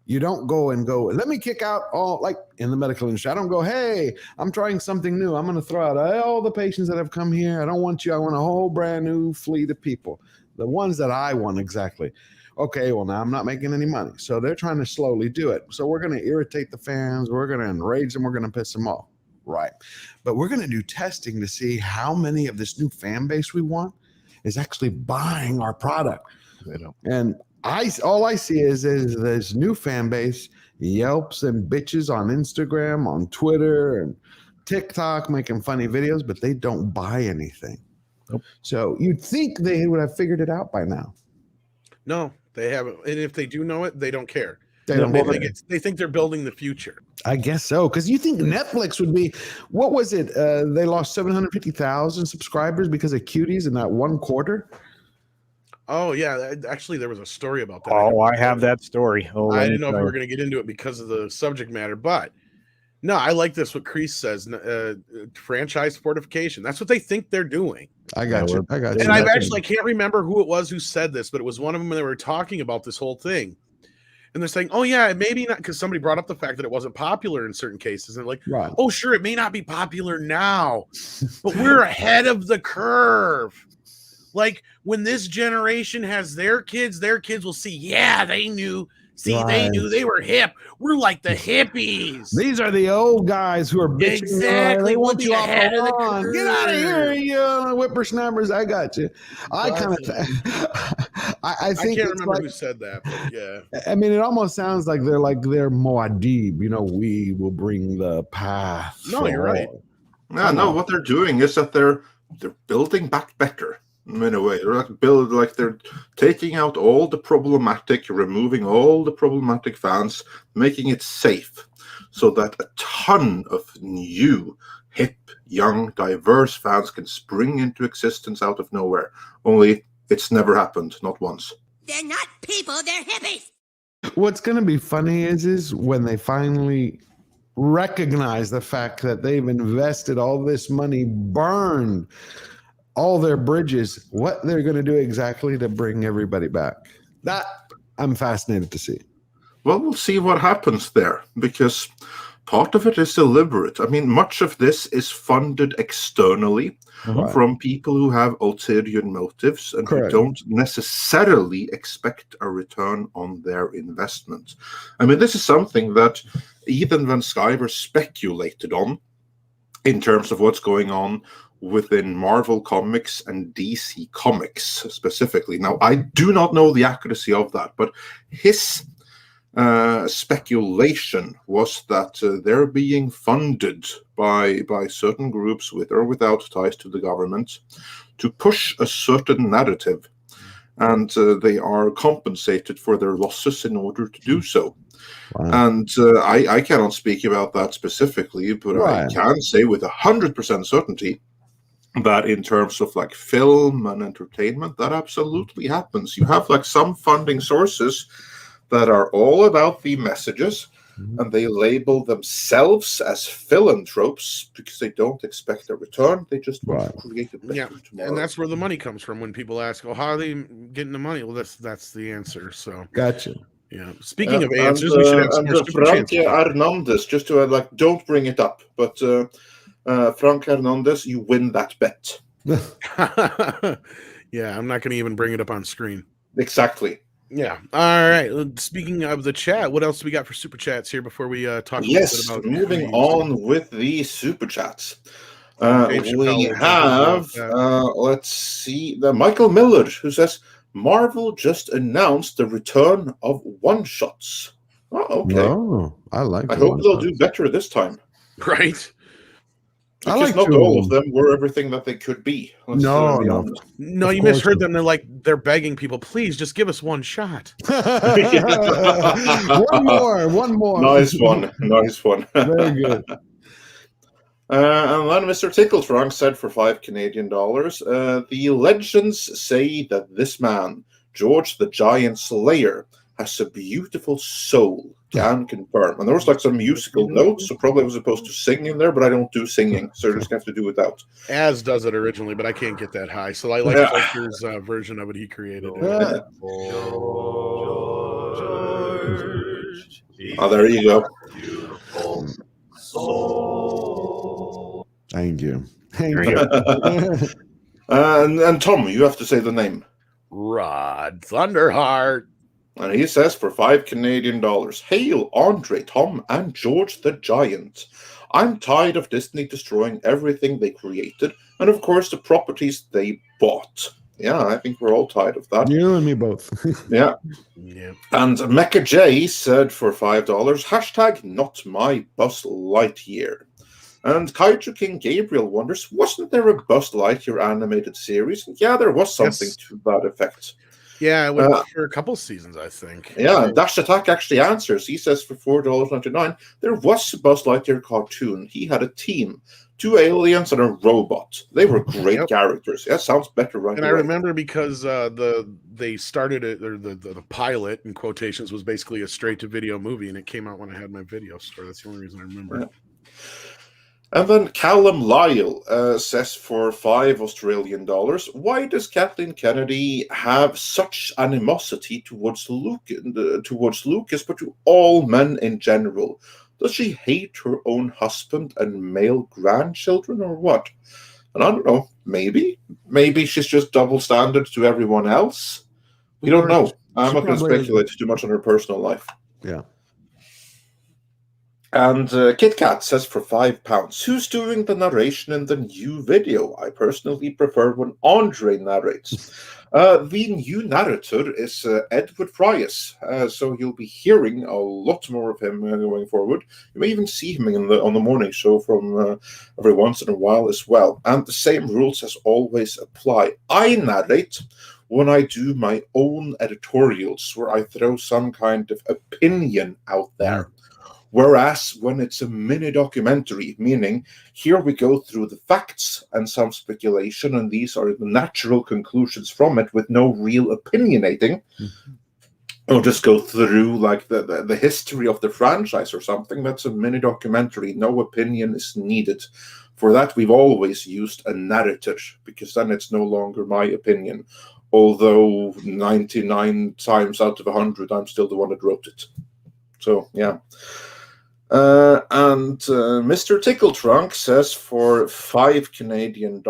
Speaker 2: you don't go, let me kick out all, like in the medical industry. I don't go, hey, I'm trying something new. I'm going to throw out all the patients that have come here. I don't want you. I want a whole brand new fleet of people. The ones that I want exactly. Okay, well, now I'm not making any money. So they're trying to slowly do it. So we're going to irritate the fans. We're going to enrage them. We're going to piss them off. Right. But we're going to do testing to see how many of this new fan base we want is actually buying our product. And all I see is this new fan base yelps and bitches on Instagram, on Twitter, and TikTok, making funny videos, but they don't buy anything.
Speaker 4: Nope.
Speaker 2: So you'd think they would have figured it out by now.
Speaker 1: No, they haven't. And if they do know it, they don't care.
Speaker 2: They
Speaker 1: think they're building the future.
Speaker 2: I guess so, because you think Netflix would be, what was it? They lost 750,000 subscribers because of cuties in that one quarter.
Speaker 1: Oh yeah, actually there was a story about that.
Speaker 4: Oh, I have that story. Oh,
Speaker 1: I didn't know if we were going to get into it because of the subject matter, but no, I like this. What Kreese says, franchise fortification. That's what they think they're doing.
Speaker 2: I got you.
Speaker 1: And I can't remember who it was who said this, but it was one of them. They were talking about this whole thing. And they're saying, oh, yeah, maybe not, because somebody brought up the fact that it wasn't popular in certain cases. And like,
Speaker 2: right.
Speaker 1: Oh, sure, it may not be popular now, but we're ahead of the curve. Like when this generation has their kids will see, yeah, they knew. See, They knew they were hip. We're like the hippies.
Speaker 2: These are the old guys who are bitching.
Speaker 1: Exactly.
Speaker 2: They want you
Speaker 1: ahead of the
Speaker 2: on. Get out of here, you whippersnappers. I got you. I kind of, I think
Speaker 1: I can't remember who said that, but yeah.
Speaker 2: I mean, it almost sounds like they're Muad'Dib. We will bring the path.
Speaker 1: No, you're right.
Speaker 3: No, what they're doing is that they're building back better. In a way, they're taking out all the problematic, removing all the problematic fans, making it safe, so that a ton of new, hip, young, diverse fans can spring into existence out of nowhere. Only it's never happened, not once.
Speaker 7: They're not people; they're hippies.
Speaker 2: What's going to be funny is when they finally recognize the fact that they've invested all this money, burned all their bridges, what they're going to do exactly to bring everybody back. That I'm fascinated to see.
Speaker 3: Well, we'll see what happens there, because part of it is deliberate. I mean, much of this is funded externally from people who have ulterior motives and who don't necessarily expect a return on their investment. I mean, this is something that Ethan Van Sciver speculated on in terms of what's going on within Marvel Comics and DC Comics specifically. Now, I do not know the accuracy of that, but his speculation was that they're being funded by certain groups with or without ties to the government to push a certain narrative, and they are compensated for their losses in order to do so. Wow. And I cannot speak about that specifically, but I can say with 100% certainty that in terms of like film and entertainment, that absolutely happens. You have like some funding sources that are all about the messages, and they label themselves as philanthropes because they don't expect a return. They just want to create a better tomorrow.
Speaker 1: And that's where the money comes from. When people ask, "Oh, how are they getting the money?" Well, that's the answer. So
Speaker 2: gotcha.
Speaker 1: Yeah. Speaking of answers, we should have some more super chats.
Speaker 3: Hernandez, just to don't bring it up, but Frank Hernandez, you win that bet.
Speaker 1: Yeah, I'm not going to even bring it up on screen.
Speaker 3: Exactly.
Speaker 1: Yeah. All right. Speaking of the chat, what else do we got for super chats here before we talk a little bit about
Speaker 3: moving on with the super chats. We have, let's see, Michael Miller, who says, Marvel just announced the return of one-shots. Oh, okay.
Speaker 2: Oh, I like
Speaker 3: I hope they'll do better this time.
Speaker 1: Right.
Speaker 3: Because not all of them were everything that they could be.
Speaker 2: No.
Speaker 1: You misheard them. They're begging people, please just give us one shot.
Speaker 2: One more.
Speaker 3: Nice one.
Speaker 2: Very good.
Speaker 3: And then Mr. Tickletrunk said for $5 Canadian, the legends say that this man, George the Giant Slayer, has a beautiful soul. Can confirm. And there was like some musical notes, so probably I was supposed to sing in there, but I don't do singing, so you're just going to have to do without.
Speaker 1: Az does it originally, but I can't get that high, so I like Fletcher's version of it he created.
Speaker 3: Oh, there you go.
Speaker 2: Thank you.
Speaker 3: And Tom, you have to say the name.
Speaker 1: Rod Thunderheart.
Speaker 3: And he says for $5 Canadian, hail Andre, Tom, and George the Giant. I'm tired of Disney destroying everything they created, and of course the properties they bought. Yeah, I think we're all tired of that.
Speaker 2: You and me both.
Speaker 3: Yeah. And Mecha J said for $5, hashtag not my Buzz Lightyear. And Kaiju King Gabriel wonders, wasn't there a Buzz Lightyear animated series? Yeah, there was something to that effect.
Speaker 1: Yeah, it went for a couple seasons, I think.
Speaker 3: Yeah, Dash Attack actually answers. He says for $4.99, there was a Buzz Lightyear cartoon. He had a team, 2 aliens and a robot. They were great characters. Yeah, sounds better right
Speaker 1: And
Speaker 3: away.
Speaker 1: I remember because they started it, or the pilot, in quotations, was basically a straight-to-video movie, and it came out when I had my video store. That's the only reason I remember it.
Speaker 3: And then Callum Lyle says for $5 Australian, why does Kathleen Kennedy have such animosity towards Lucas, but to all men in general? Does she hate her own husband and male grandchildren, or what? And I don't know, maybe she's just double standard to everyone else. We don't know. I'm not going to speculate too much on her personal life.
Speaker 2: Yeah.
Speaker 3: And Kit Kat says for £5, who's doing the narration in the new video? I personally prefer when Andre narrates. The new narrator is Edward Price, so you'll be hearing a lot more of him going forward. You may even see him on the morning show from every once in a while as well. And the same rules as always apply. I narrate when I do my own editorials, where I throw some kind of opinion out there. Whereas when it's a mini documentary, meaning here we go through the facts and some speculation, and these are the natural conclusions from it with no real opinionating, or just go through like the history of the franchise or something, that's a mini documentary. No opinion is needed. For that, we've always used a narrator, because then it's no longer my opinion. Although 99 times out of 100, I'm still the one that wrote it. So, yeah. And Mr. Tickletrunk says for $5 Canadian,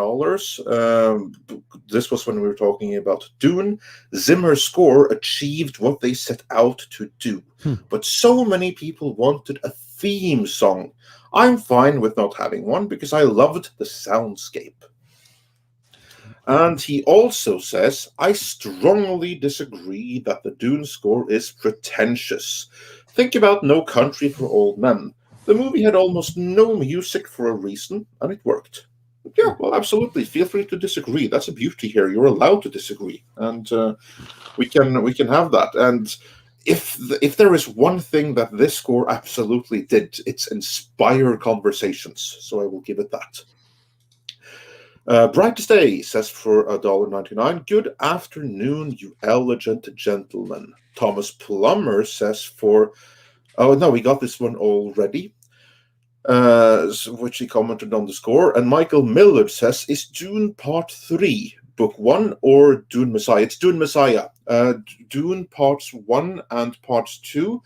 Speaker 3: this was when we were talking about Dune, Zimmer's score achieved what they set out to do. But so many people wanted a theme song. I'm fine with not having one because I loved the soundscape. And he also says, I strongly disagree that the Dune score is pretentious. Think about No Country for Old Men. The movie had almost no music for a reason, and it worked. Yeah, well, absolutely. Feel free to disagree. That's a beauty here. You're allowed to disagree, and we can have that. And if there is one thing that this score absolutely did, it's inspire conversations. So I will give it that. Brightest Day says for $1.99, good afternoon, you elegant gentlemen. Thomas Plummer says for, oh no, we got this one already, which he commented on the score. And Michael Miller says, is Dune Part 3 Book 1 or Dune Messiah? It's Dune Messiah. Dune Parts 1 and Parts 2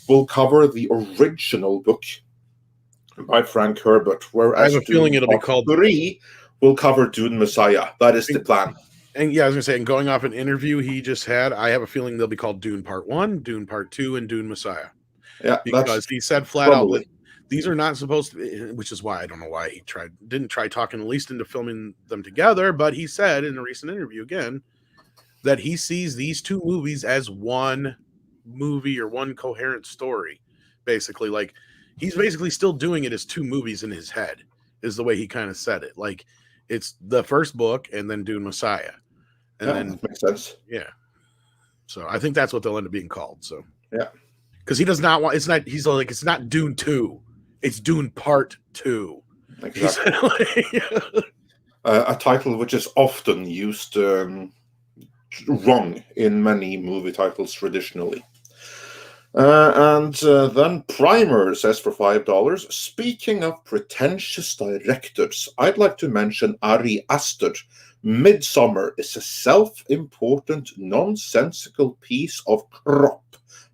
Speaker 3: will cover the original book by Frank Herbert, whereas
Speaker 1: I have a feeling it'll be called
Speaker 3: 3 will cover Dune Messiah. That is the plan.
Speaker 1: And yeah, I was going to say, and going off an interview he just had, I have a feeling they'll be called Dune Part 1, Dune Part 2, and Dune Messiah.
Speaker 3: Yeah,
Speaker 1: because he said flat out that these are not supposed to be, which is why I don't know why he didn't try talking at least into filming them together, but he said in a recent interview again that he sees these two movies as one movie or one coherent story. Basically, like he's basically still doing it as two movies in his head. is the way he kind of said it. Like it's the first book and then Dune Messiah. And then
Speaker 3: that makes sense.
Speaker 1: Yeah. So I think that's what they'll end up being called. So
Speaker 3: yeah.
Speaker 1: Because he does not want he's like, it's not Dune 2. It's Dune Part 2.
Speaker 3: Exactly. A title which is often used wrong in many movie titles traditionally. And then Primer says for $5, speaking of pretentious directors, I'd like to mention Ari Aster. Midsummer is a self-important, nonsensical piece of crop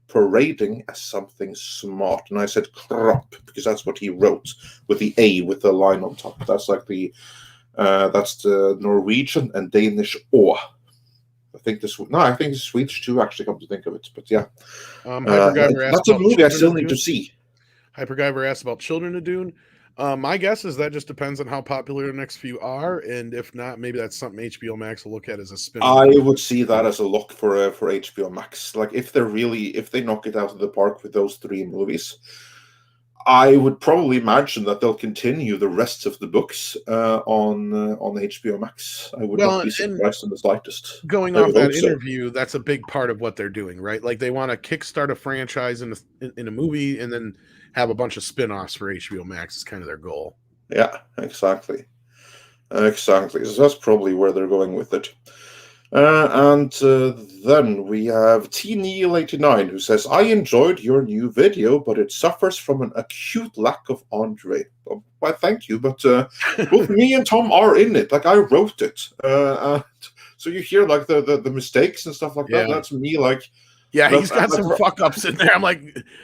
Speaker 3: parading as something smart. And I said crop because that's what he wrote with the A with the line on top. That's like that's the Norwegian and Danish å. I think the Swedish too, actually, come to think of it. But yeah. That's a movie I still need to see.
Speaker 1: Hyperguyver asked about Children of Dune. My guess is that just depends on how popular the next few are, and if not, maybe that's something HBO Max will look at as a spin-off.
Speaker 3: I would see that as a look for HBO Max. Like if they knock it out of the park with those 3 movies, I would probably imagine that they'll continue the rest of the books on HBO Max. I would not be surprised in the slightest.
Speaker 1: Going off that interview, that's a big part of what they're doing, right? Like they want to kickstart a franchise in a movie and then have a bunch of spin-offs for HBO Max is kind of their goal.
Speaker 3: Yeah, exactly. So that's probably where they're going with it. And then we have T-Neil89 who says, I enjoyed your new video, but it suffers from an acute lack of Andre. Well, thank you, but both me and Tom are in it. Like I wrote it. So you hear like the mistakes and stuff like that. That's me like...
Speaker 1: Yeah, he's got some fuck ups in there. I'm like,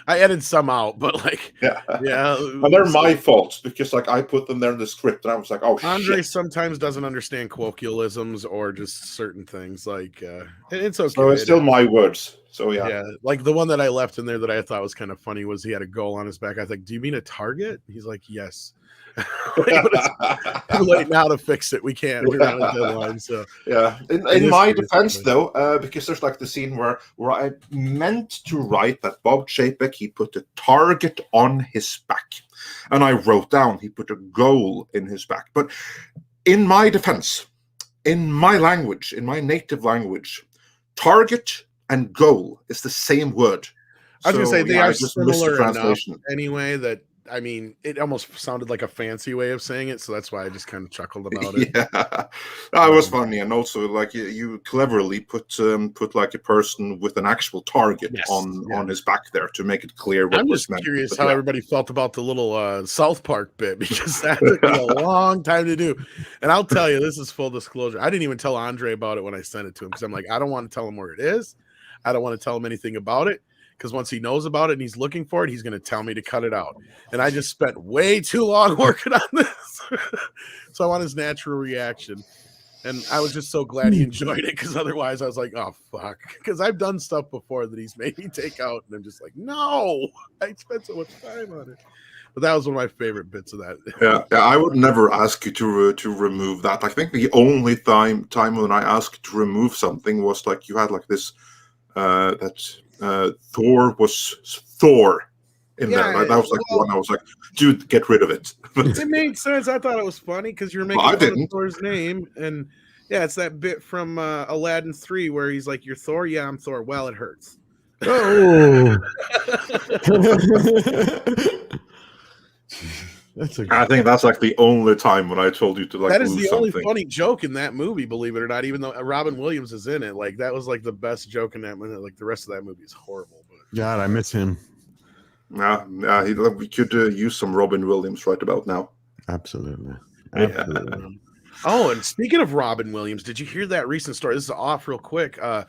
Speaker 1: I edited some out, but like, yeah.
Speaker 3: And they're my fault because like I put them there in the script, and I was like, oh,
Speaker 1: Andre
Speaker 3: shit.
Speaker 1: sometimes doesn't understand colloquialisms or just certain things. Like, it's okay.
Speaker 3: So it's still my words. So
Speaker 1: yeah. Like the one that I left in there that I thought was kind of funny was he had a goal on his back. I was like, do you mean a target? He's like, yes. Too late now to fix it. We can't. We're on a deadline. So
Speaker 3: yeah. In my defense, though, because there's like the scene where I meant to write that Bob Chapek, he put a target on his back, and I wrote down he put a goal in his back. But in my defense, in my language, in my native language, target and goal is the same word.
Speaker 1: I was going to say they are similar enough anyway that. I mean, it almost sounded like a fancy way of saying it, so that's why I just kind of chuckled about it.
Speaker 3: Yeah, that was funny, and also like you cleverly put like a person with an actual target on his back there to make it clear.
Speaker 1: I'm just curious how everybody felt about the little South Park bit because that took me a long time to do. And I'll tell you, this is full disclosure. I didn't even tell Andre about it when I sent it to him because I'm like, I don't want to tell him where it is. I don't want to tell him anything about it. Because once he knows about it and he's looking for it, he's going to tell me to cut it out. And I just spent way too long working on this. So I want his natural reaction. And I was just so glad he enjoyed it because otherwise I was like, oh, fuck. Because I've done stuff before that he's made me take out. And I'm just like, no, I spent so much time on it. But that was one of my favorite bits of that.
Speaker 3: Yeah, I would never ask you to remove that. I think the only time when I asked to remove something was like you had like this Thor was Thor in there. That was like one I was like, dude, get rid of it.
Speaker 1: It made sense. I thought it was funny because you're making fun of Thor's name. And yeah, it's that bit from Aladdin 3 where he's like, you're Thor? Yeah, I'm Thor. Well, it hurts.
Speaker 2: Oh.
Speaker 3: I think that's like the only time when I told you to like.
Speaker 1: That is the only funny joke in that movie, believe it or not. Even though Robin Williams is in it, like that was like the best joke in that movie. Like the rest of that movie is horrible. But
Speaker 2: God, I miss him.
Speaker 3: Yeah, we could use some Robin Williams right about now.
Speaker 2: Absolutely.
Speaker 1: Oh, and speaking of Robin Williams, did you hear that recent story? This is off real quick. That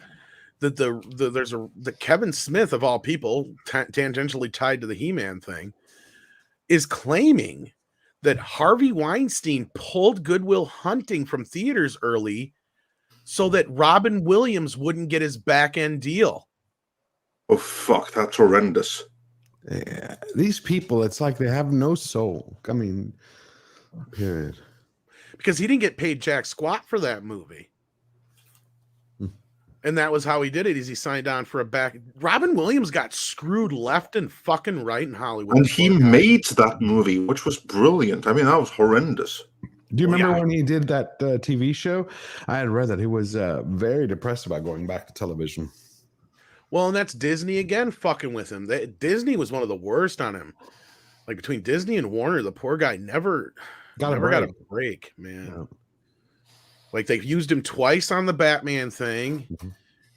Speaker 1: the Kevin Smith of all people, tangentially tied to the He-Man thing, is claiming that Harvey Weinstein pulled Good Will Hunting from theaters early so that Robin Williams wouldn't get his back-end deal.
Speaker 3: Oh, fuck. That's horrendous.
Speaker 2: Yeah, these people, it's like they have no soul. I mean, period.
Speaker 1: Because he didn't get paid jack squat for that movie. And that was how he did it. Is he signed on for a back? Robin Williams got screwed left and fucking right in Hollywood.
Speaker 3: And he made that movie, which was brilliant. I mean, that was horrendous.
Speaker 2: Do you remember when he did that TV show? I had read that he was very depressed about going back to television.
Speaker 1: Well, and that's Disney again fucking with him. Disney was one of the worst on him. Like between Disney and Warner, the poor guy never got a break, man. Yeah. Like they used him twice on the Batman thing,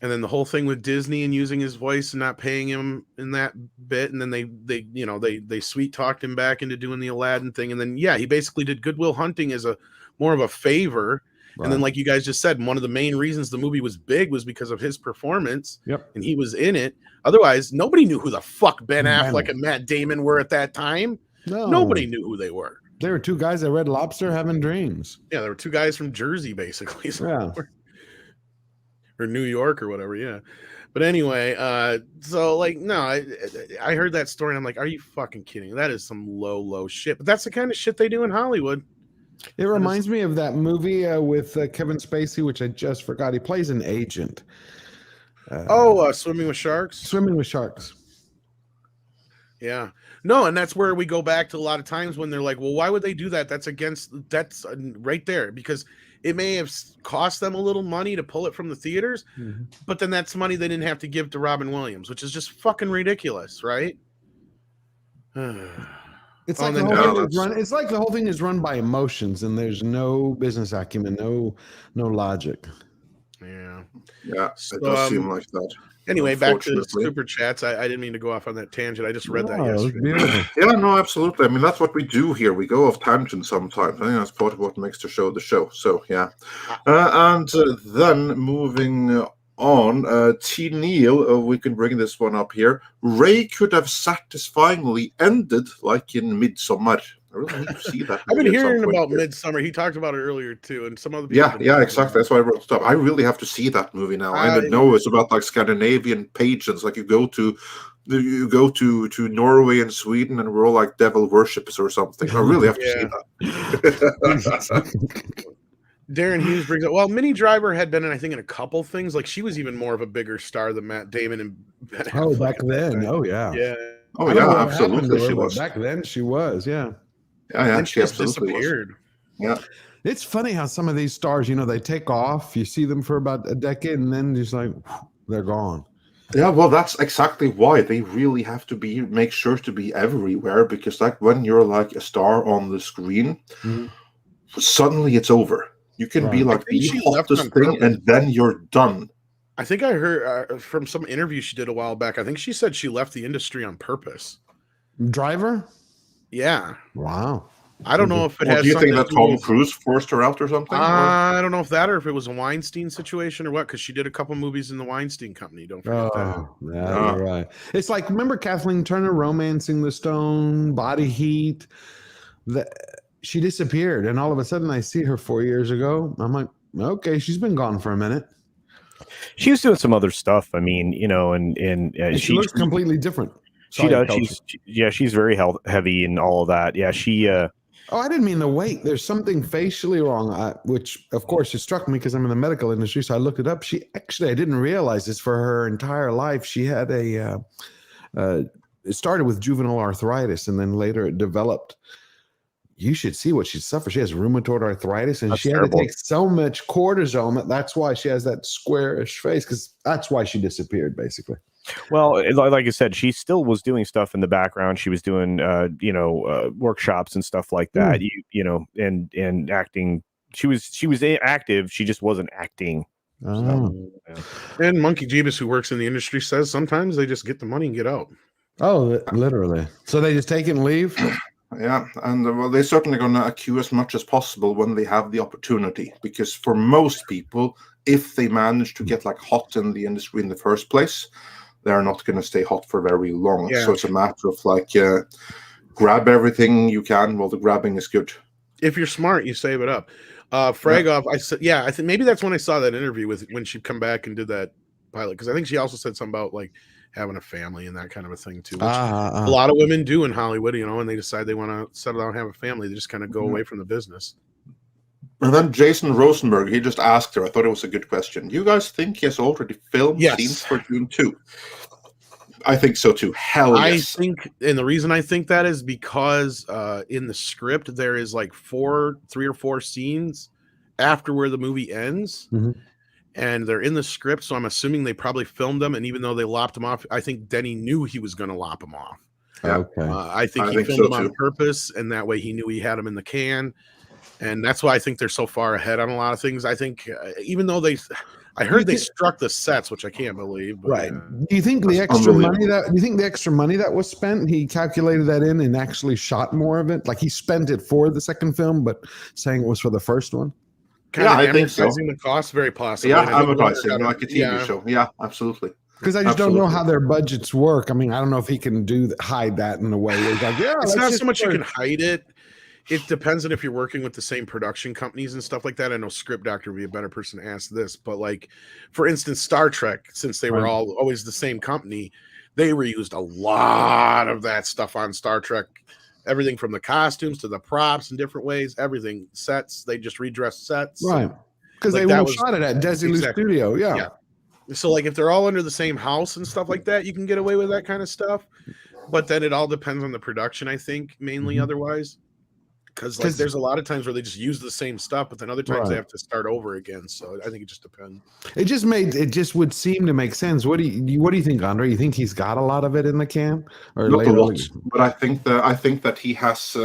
Speaker 1: and then the whole thing with Disney and using his voice and not paying him in that bit, and then they sweet talked him back into doing the Aladdin thing, and then he basically did Good Will Hunting as a more of a favor. Right. And then, like you guys just said, one of the main reasons the movie was big was because of his performance.
Speaker 2: Yep.
Speaker 1: And he was in it. Otherwise, nobody knew who the fuck Ben Affleck and Matt Damon were at that time. No. Nobody knew who they were.
Speaker 2: There were two guys at Red Lobster having dreams.
Speaker 1: Yeah, there were two guys from Jersey, basically.
Speaker 2: Yeah.
Speaker 1: Or New York or whatever, yeah. But anyway, so like, no, I heard that story and I'm like, are you fucking kidding? That is some low shit. But that's the kind of shit they do in Hollywood.
Speaker 2: It reminds me of that movie with Kevin Spacey, which I just forgot. He plays an agent.
Speaker 1: Swimming with Sharks?
Speaker 2: Swimming with Sharks.
Speaker 1: Yeah. No, and that's where we go back to a lot of times when they're like, well, why would they do that? That's right there, because it may have cost them a little money to pull it from the theaters, but then that's money they didn't have to give to Robin Williams, which is just fucking ridiculous, right?
Speaker 2: It's like the whole thing is run by emotions, and there's no business acumen, no logic.
Speaker 1: Yeah,
Speaker 3: it does seem like that.
Speaker 1: Anyway, back to super chats. I didn't mean to go off on that tangent. I just read that yesterday.
Speaker 3: Yeah, no, absolutely. I mean, that's what we do here. We go off tangents sometimes. I think that's part of what makes the show. So yeah, and then moving on, T. Neil, we can bring this one up here. Ray could have satisfyingly ended like in Midsommar. I really need to see that.
Speaker 1: I've been hearing about Midsommar. He talked about it earlier too, and some other people.
Speaker 3: Yeah, exactly. That's why I wrote it up. I really have to see that movie now. I know it's about like Scandinavian pageants. Like you go to Norway and Sweden, and we're all like devil worshippers or something. I really have to see that.
Speaker 1: Darren Hughes brings up, well, Minnie Driver had been in, I think, in a couple things. Like she was even more of a bigger star than Matt Damon and Ben Affleck.
Speaker 2: Oh, back then. Oh, yeah.
Speaker 1: Yeah.
Speaker 3: Oh, yeah, absolutely. She was.
Speaker 2: Back then, she was, yeah.
Speaker 3: Yeah,
Speaker 1: and she just disappeared.
Speaker 3: Yeah.
Speaker 2: It's funny how some of these stars, they take off. You see them for about a decade, and then just like, they're gone.
Speaker 3: Yeah, well, that's exactly why they really have to make sure to be everywhere, because like when you're like a star on the screen, suddenly it's over. You can be like the hottest thing, and then you're done.
Speaker 1: I think I heard from some interview she did a while back. I think she said she left the industry on purpose.
Speaker 2: Driver?
Speaker 1: Yeah.
Speaker 2: Wow.
Speaker 1: I don't know if it has.
Speaker 3: Do you think that Tom Cruise forced her out or something?
Speaker 1: I don't know if that or if it was a Weinstein situation or what, because she did a couple movies in the Weinstein Company. Don't forget that.
Speaker 2: Yeah, you're right. It's like, remember Kathleen Turner romancing the Stone, Body Heat? She disappeared, and all of a sudden I see her 4 years ago. I'm like, okay, she's been gone for a minute.
Speaker 4: She was doing some other stuff. I mean, and
Speaker 2: she looks completely different.
Speaker 4: She does. She's very heavy and all of that. Yeah, she.
Speaker 2: Oh, I didn't mean to wait. There's something facially wrong, which of course it struck me because I'm in the medical industry. So I looked it up. I didn't realize this for her entire life. She had it started with juvenile arthritis, and then later it developed. You should see what she suffers. She has rheumatoid arthritis, and she had to take so much cortisone. That's why she has that squarish face, because that's why she disappeared, basically.
Speaker 4: Well, like I said, she still was doing stuff in the background. She was doing, workshops and stuff like that. And acting. She was active. She just wasn't acting.
Speaker 2: Oh.
Speaker 1: So, And Monkey Jeebus, who works in the industry, says sometimes they just get the money and get out.
Speaker 2: Oh, literally. So they just take it and leave.
Speaker 3: Yeah, and they're certainly going to accrue as much as possible when they have the opportunity, because for most people, if they manage to get like hot in the industry in the first place, they're not going to stay hot for very long. Yeah. So it's a matter of like grab everything you can while the grabbing is good.
Speaker 1: If you're smart, you save it up. Fragoff, I said, I think maybe that's when I saw that interview with when she'd come back and did that pilot, because I think she also said something about like having a family and that kind of a thing too, which a lot of women do in Hollywood, and they decide they want to settle down and have a family. They just kind of go away from the business.
Speaker 3: And then Jason Rosenberg, he just asked her, I thought it was a good question. You guys think he has already filmed scenes for Dune 2? I think so too. Hell yes.
Speaker 1: I think, and the reason I think that is because in the script there is like 3 or 4 scenes after where the movie ends, and they're in the script. So I'm assuming they probably filmed them, and even though they lopped them off, I think Denny knew he was going to lop them off.
Speaker 2: Okay.
Speaker 1: I think he filmed them on purpose, and that way he knew he had them in the can, and that's why I think they're so far ahead on a lot of things. I think even though I heard they struck the sets, which I can't believe. But,
Speaker 2: right. Do you think the extra money that was spent, he calculated that in and actually shot more of it? Like he spent it for the second film, but saying it was for the first one?
Speaker 1: I think so. The cost, very possibly.
Speaker 3: Yeah, advertising like a TV show. Yeah, absolutely.
Speaker 2: Because I just don't know how their budgets work. I mean, I don't know if he can hide that in a way where he's like,
Speaker 1: it's not so much you can hide it. It depends on if you're working with the same production companies and stuff like that. I know Script Doctor would be a better person to ask this, but like, for instance, Star Trek, since they were always the same company, they reused a lot of that stuff on Star Trek. Everything from the costumes to the props in different ways, everything, sets, they just redressed sets.
Speaker 2: Right. Because they shot it at Desilu Studio. Yeah.
Speaker 1: So like if they're all under the same house and stuff like that, you can get away with that kind of stuff. But then it all depends on the production, I think, mainly otherwise. Because like there's a lot of times where they just use the same stuff, but then other times they have to start over again. So I think it just depends.
Speaker 2: It just would seem to make sense. What do you think, Andre? You think he's got a lot of it in the can, or
Speaker 3: not a lot? But I think that he has.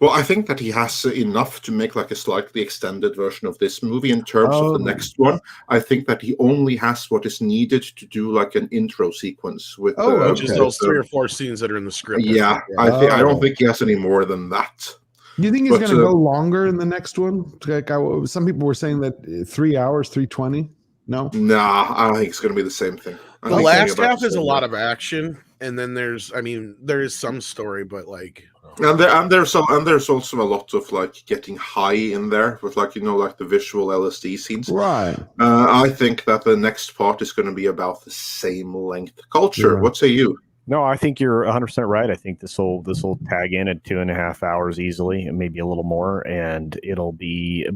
Speaker 3: I think that he has enough to make like a slightly extended version of this movie. In terms of the next one, I think that he only has what is needed to do like an intro sequence with.
Speaker 1: Which is those 3 or 4 scenes that are in the script.
Speaker 3: Yeah, I don't think he has any more than that.
Speaker 2: Do you think he's going to go longer in the next one? Like some people were saying that 3 hours, 320. No,
Speaker 3: I don't think it's going to be the same thing.
Speaker 1: The last half is a lot of action, and then there is some story, but like,
Speaker 3: and there's also a lot of like getting high in there with like like the visual LSD scenes.
Speaker 2: Right.
Speaker 3: I think that the next part is going to be about the same length. Culture. What say you?
Speaker 4: No, I think you're 100% right. I think this will tag in at 2.5 hours easily, and maybe a little more, and it'll be a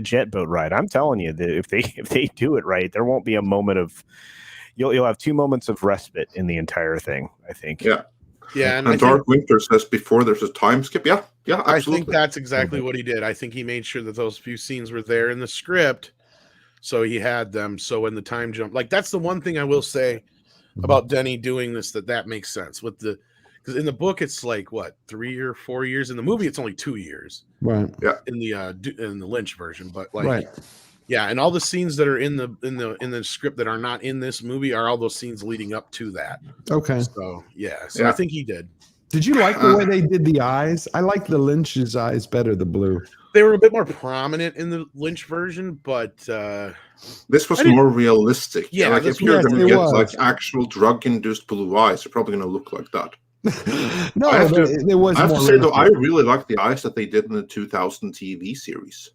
Speaker 4: jet boat ride. I'm telling you that if they do it right, there won't be a moment of you'll have 2 moments of respite in the entire thing, I think.
Speaker 3: Yeah. And Dark Winter says before there's a time skip. Yeah, absolutely.
Speaker 1: I think that's exactly what he did. I think he made sure that those few scenes were there in the script. So he had them. So when the time jump, like that's the one thing I will say about Denny doing this, that makes sense because in the book it's like what 3 or 4 years. In the movie it's only 2 years.
Speaker 2: Right.
Speaker 3: Yeah.
Speaker 1: In the Lynch version, but like, yeah, and all the scenes that are in the script that are not in this movie are all those scenes leading up to that.
Speaker 2: Okay.
Speaker 1: So I think he did.
Speaker 2: Did you like the way they did the eyes? I like the Lynch's eyes better, the blue.
Speaker 1: They were a bit more prominent in the Lynch version, but
Speaker 3: this was more realistic.
Speaker 1: Yeah,
Speaker 3: like if you're going to get like actual drug-induced blue eyes, they're probably going to look like that.
Speaker 2: No, I have to
Speaker 3: say though, I really like the eyes that they did in the 2000 TV series.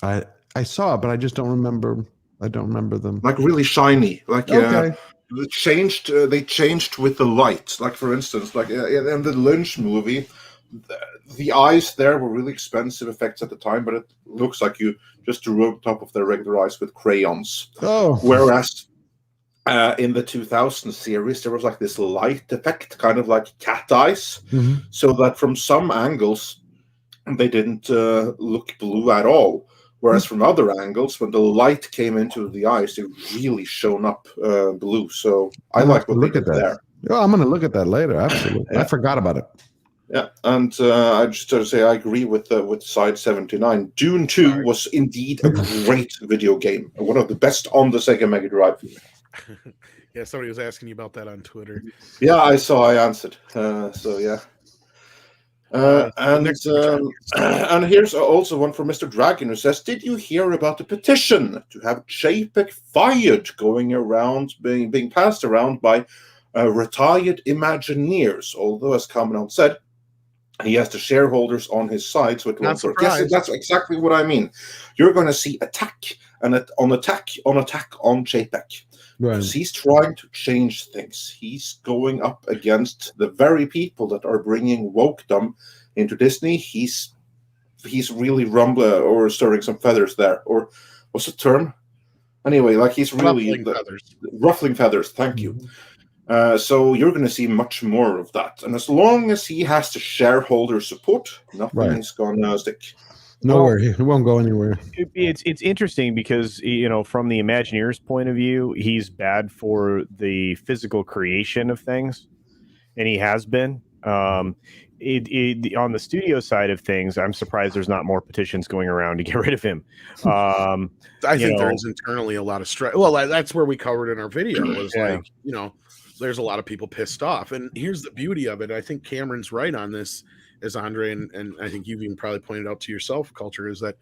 Speaker 2: I saw it, but I just don't remember. I don't remember them.
Speaker 3: Like really shiny. Like they changed with the light. Like for instance, like in the Lynch movie, the eyes there were really expensive effects at the time, but it looks like you just drew on top of their regular eyes with crayons.
Speaker 2: Oh.
Speaker 3: Whereas in the 2000 series, there was like this light effect, kind of like cat eyes, so that from some angles, they didn't look blue at all. Whereas from other angles, when the light came into the eyes, it really shone up blue. So I like what they did there.
Speaker 2: Oh, I'm going to look at that later. Absolutely. I forgot about it.
Speaker 3: Yeah, and I just to say I agree with Side 79. Dune 2 was indeed a great video game, one of the best on the Sega Mega Drive.
Speaker 1: Yeah, somebody was asking you about that on Twitter.
Speaker 3: Yeah, I saw. I answered. So yeah. And here's also one from Mr. Dragon who says, "Did you hear about the petition to have JPEG fired going around, being passed around by retired Imagineers?" Although, as Kamenon said, he has the shareholders on his side, so it won't work. Yes, that's exactly what I mean. You're going to see attack on JPEG.
Speaker 2: Right.
Speaker 3: Because he's trying to change things. He's going up against the very people that are bringing wokedom into Disney. He's he's really or stirring some feathers there, or what's the term? Anyway, like he's really ruffling feathers. Thank you. So you're going to see much more of that, and as long as he has the shareholder support, nothing is going to stick.
Speaker 2: Nowhere. It won't go anywhere.
Speaker 4: It's interesting because, you know, from the Imagineer's point of view, he's bad for the physical creation of things, and he has been. On the studio side of things, I'm surprised there's not more petitions going around to get rid of him.
Speaker 1: I think there is internally a lot of stress. Well, that's where we covered in our video was like, you know, there's a lot of people pissed off. And here's the beauty of it. I think Cameron's right on this, as Andre, and I think you've even probably pointed out to yourself, Culture, is that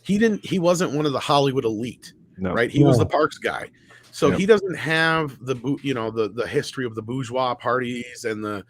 Speaker 1: he wasn't one of the Hollywood elite, right? He was the parks guy. So he doesn't have the history of the bourgeois parties and the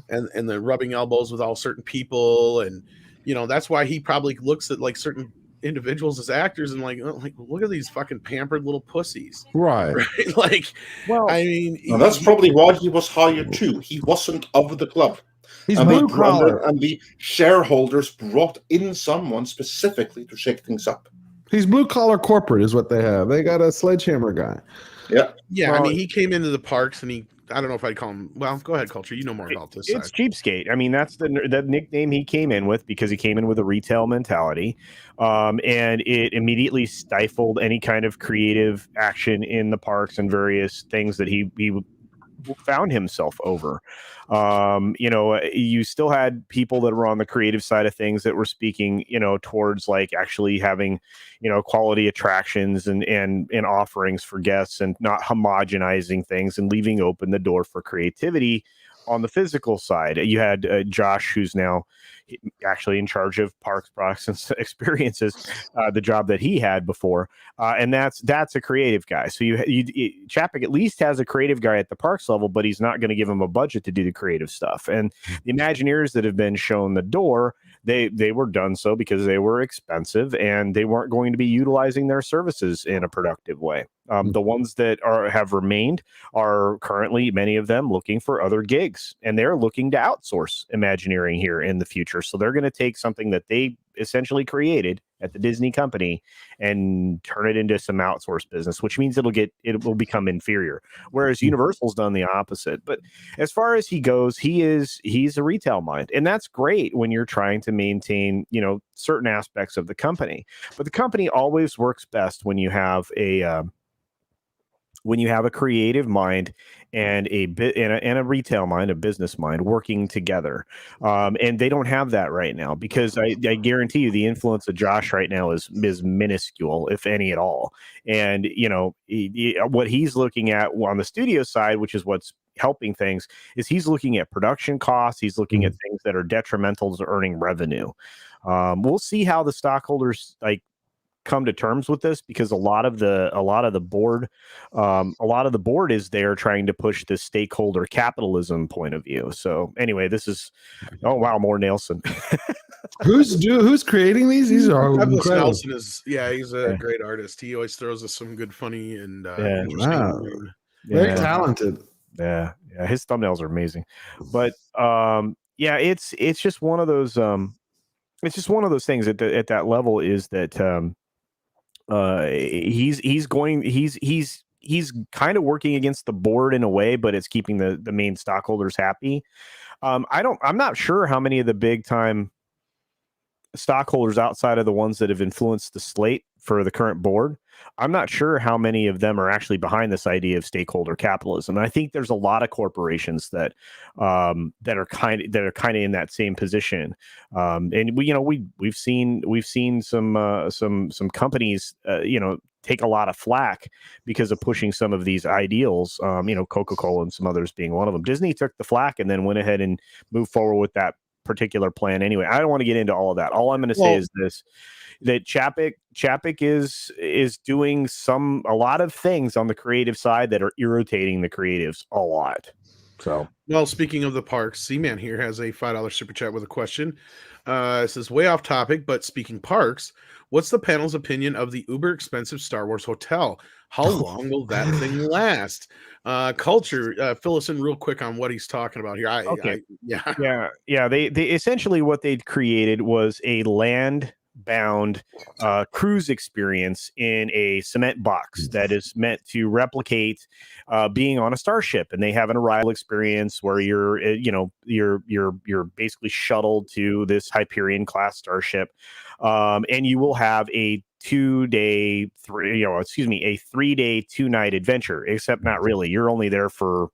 Speaker 1: and the rubbing elbows with all certain people. And, you know, that's why he probably looks at like certain individuals as actors and like look at these fucking pampered little pussies.
Speaker 2: Right?
Speaker 1: Like, well, I mean,
Speaker 3: that's probably why he was hired too. He wasn't of the club.
Speaker 2: He's blue collar,
Speaker 3: and the shareholders brought in someone specifically to shake things up.
Speaker 2: He's blue collar corporate, is what they have. They got a sledgehammer guy.
Speaker 3: Yeah,
Speaker 1: yeah. Well, I mean, he came into the parks, and I don't know if I'd call him. Well, go ahead, Culture. You know more about this.
Speaker 4: It's cheapskate. I mean, that's the nickname he came in with because he came in with a retail mentality, and it immediately stifled any kind of creative action in the parks and various things that he found himself over. You know, you still had people that were on the creative side of things that were speaking, you know, towards like actually having, you know, quality attractions and offerings for guests and not homogenizing things and leaving open the door for creativity on the physical side. You had Josh, who's now actually in charge of parks, products, and experiences, the job that he had before, and that's a creative guy. So Chapek at least has a creative guy at the parks level, but he's not going to give him a budget to do the creative stuff. And the Imagineers that have been shown the door, they were done so because they were expensive and they weren't going to be utilizing their services in a productive way. The ones that have remained are currently, many of them, looking for other gigs, and they're looking to outsource Imagineering here in the future. So they're going to take something that they essentially created at the Disney company and turn it into some outsourced business, which means it will become inferior. Whereas Universal's done the opposite. But as far as he goes, he's a retail mind, and that's great when you're trying to maintain, you know, certain aspects of the company. But the company always works best when you have a creative mind and a retail mind, a business mind working together. And they don't have that right now because I guarantee you the influence of Josh right now is minuscule, if any at all. And, you know, what he's looking at on the studio side, which is what's helping things, is he's looking at production costs. He's looking at things that are detrimental to earning revenue. We'll see how the stockholders come to terms with this, because a lot of the board is there trying to push the stakeholder capitalism point of view. So anyway, this is more Nelson.
Speaker 2: Who's creating these? These are incredible.
Speaker 1: Nelson he's a great artist. He always throws us some good, funny, and interesting.
Speaker 2: Very talented.
Speaker 4: Yeah, his thumbnails are amazing. But it's just one of those. It's just one of those things at that level is that. He's kind of working against the board in a way, but it's keeping the main stockholders happy. I'm not sure how many of the big time stockholders outside of the ones that have influenced the slate for the current board, I'm not sure how many of them are actually behind this idea of stakeholder capitalism. And I think there's a lot of corporations that are kind of in that same position. And we've seen some companies take a lot of flack because of pushing some of these ideals. Coca-Cola and some others being one of them. Disney took the flack and then went ahead and moved forward with that particular plan anyway. I don't want to get into all of that. All I'm going to say is this, that Chapek is doing a lot of things on the creative side that are irritating the creatives a lot. So,
Speaker 1: well, speaking of the parks, C-Man here has a $5 super chat with a question. It says, way off topic, but speaking parks, what's the panel's opinion of the uber expensive Star Wars hotel? How long will that thing last? Culture, fill us in real quick on what he's talking about here.
Speaker 4: Yeah. They essentially what they'd created was a land-bound cruise experience in a cement box that is meant to replicate being on a starship, and they have an arrival experience where you're basically shuttled to this Hyperion class starship, and you will have a 3-day, 2-night adventure. Except not really. You're only there for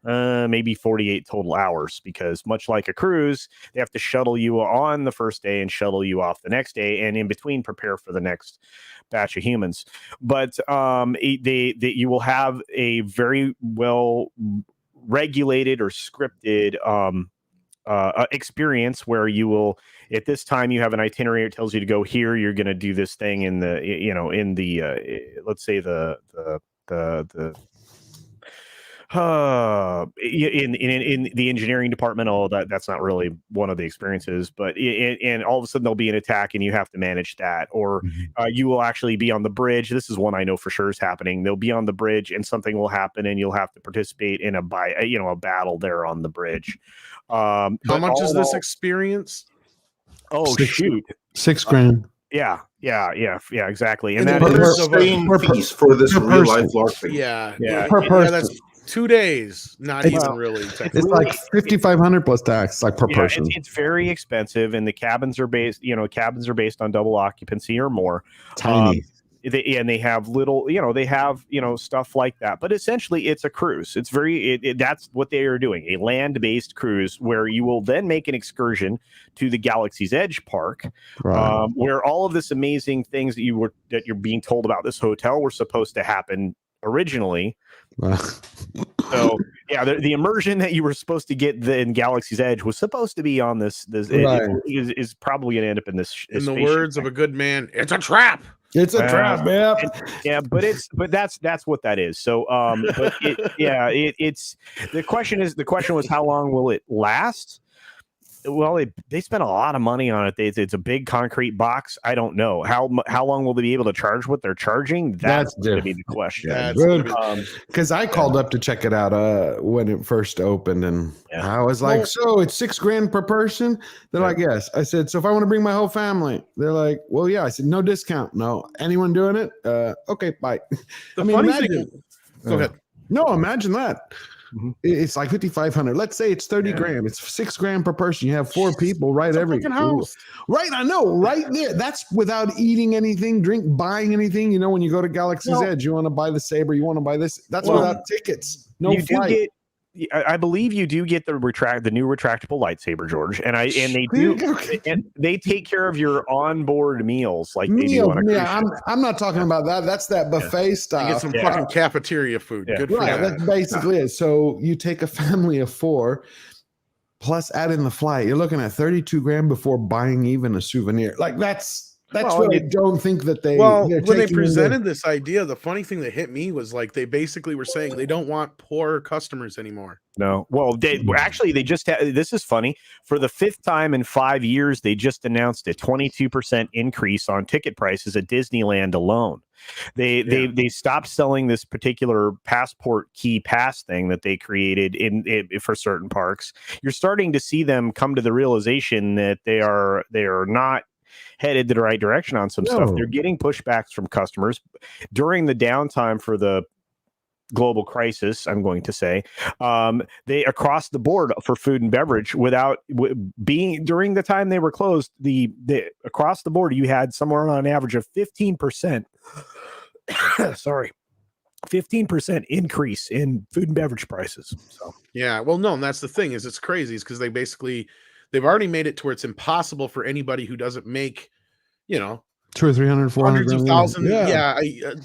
Speaker 4: maybe 48 total hours, because much like a cruise, they have to shuttle you on the first day and shuttle you off the next day, and in between prepare for the next batch of humans. But you will have a very well regulated or scripted experience where you will, at this time, you have an itinerary. It tells you to go here. You're going to do this thing in the, let's say in the engineering department. Oh, that's not really one of the experiences, but and all of a sudden there'll be an attack and you have to manage that. Or you will actually be on the bridge. This is one I know for sure is happening. They'll be on the bridge and something will happen and you'll have to participate in a battle there on the bridge.
Speaker 1: How much is this experience?
Speaker 4: Oh, shoot.
Speaker 2: $6,000.
Speaker 4: Yeah, exactly. And
Speaker 3: that
Speaker 4: is
Speaker 3: fees for this real life LARP.
Speaker 1: Yeah.
Speaker 2: Per person.
Speaker 1: That's 2 days. Not even really.
Speaker 2: It's like $5,500 plus tax, like per person.
Speaker 4: It's very expensive, and the cabins are based on double occupancy or more.
Speaker 2: Tiny.
Speaker 4: They have little, stuff like that. But essentially, it's a cruise. It's that's what they are doing, a land-based cruise where you will then make an excursion to the Galaxy's Edge Park,
Speaker 2: Right.
Speaker 4: where all of this amazing things that you're being told about this hotel were supposed to happen originally. So the immersion that you were supposed to get in Galaxy's Edge was supposed to be on this
Speaker 2: Right.
Speaker 4: is probably going to end up in this.
Speaker 1: In the words of a good man, it's a trap.
Speaker 2: It's a trap, man.
Speaker 4: But that's what that is. So, it's the question was how long will it last? Well, they spent a lot of money on it. It's a big concrete box. I don't know how long will they be able to charge what they're charging. That's going to be the question.
Speaker 2: Because I called up to check it out when it first opened, and I was like, "So it's $6,000 per person?" They're like, "Yes." I said, "So if I want to bring my whole family?" They're like, "Well, yeah." I said, "No discount. No. Anyone doing it? Okay, bye."
Speaker 1: The funny thing. Go ahead.
Speaker 2: No, imagine that. It's like $5,500. Let's say it's $30,000. It's $6,000 per person. You have 4 people, right? Every
Speaker 1: house.
Speaker 2: Right, I know, right there. That's without eating anything, buying anything. You know, when you go to Galaxy's Edge, you want to buy the saber, you want to buy this. That's without tickets. No flight.
Speaker 4: I believe you do get the new retractable lightsaber, George, and they do, and they take care of your onboard meals like they do on a cruise ship.
Speaker 2: I'm not talking about that. That's that buffet style.
Speaker 1: You get some fucking cafeteria food. Good for that.
Speaker 2: That's basically it. So you take a family of 4, plus add in the flight. You're looking at $32,000 before buying even a souvenir. Like that's what I don't think that they.
Speaker 1: Well, when they presented this idea, the funny thing that hit me was like they basically were saying they don't want poor customers anymore.
Speaker 4: No, well, they just this is funny. For the 5th time in 5 years, they just announced a 22% increase on ticket prices at Disneyland alone. They stopped selling this particular passport key pass thing that they created for certain parks. You're starting to see them come to the realization that they are not headed the right direction on some stuff. They're getting pushbacks from customers during the downtime for the global crisis. I'm going to say they across the board for food and beverage being during the time they were closed. The across the board, you had somewhere on average of 15%. 15% increase in food and beverage prices. So
Speaker 1: well, no, and that's the thing is it's crazy is because they've already made it to where it's impossible for anybody who doesn't make,
Speaker 2: 200 or 300, 400
Speaker 1: hundreds of thousands, a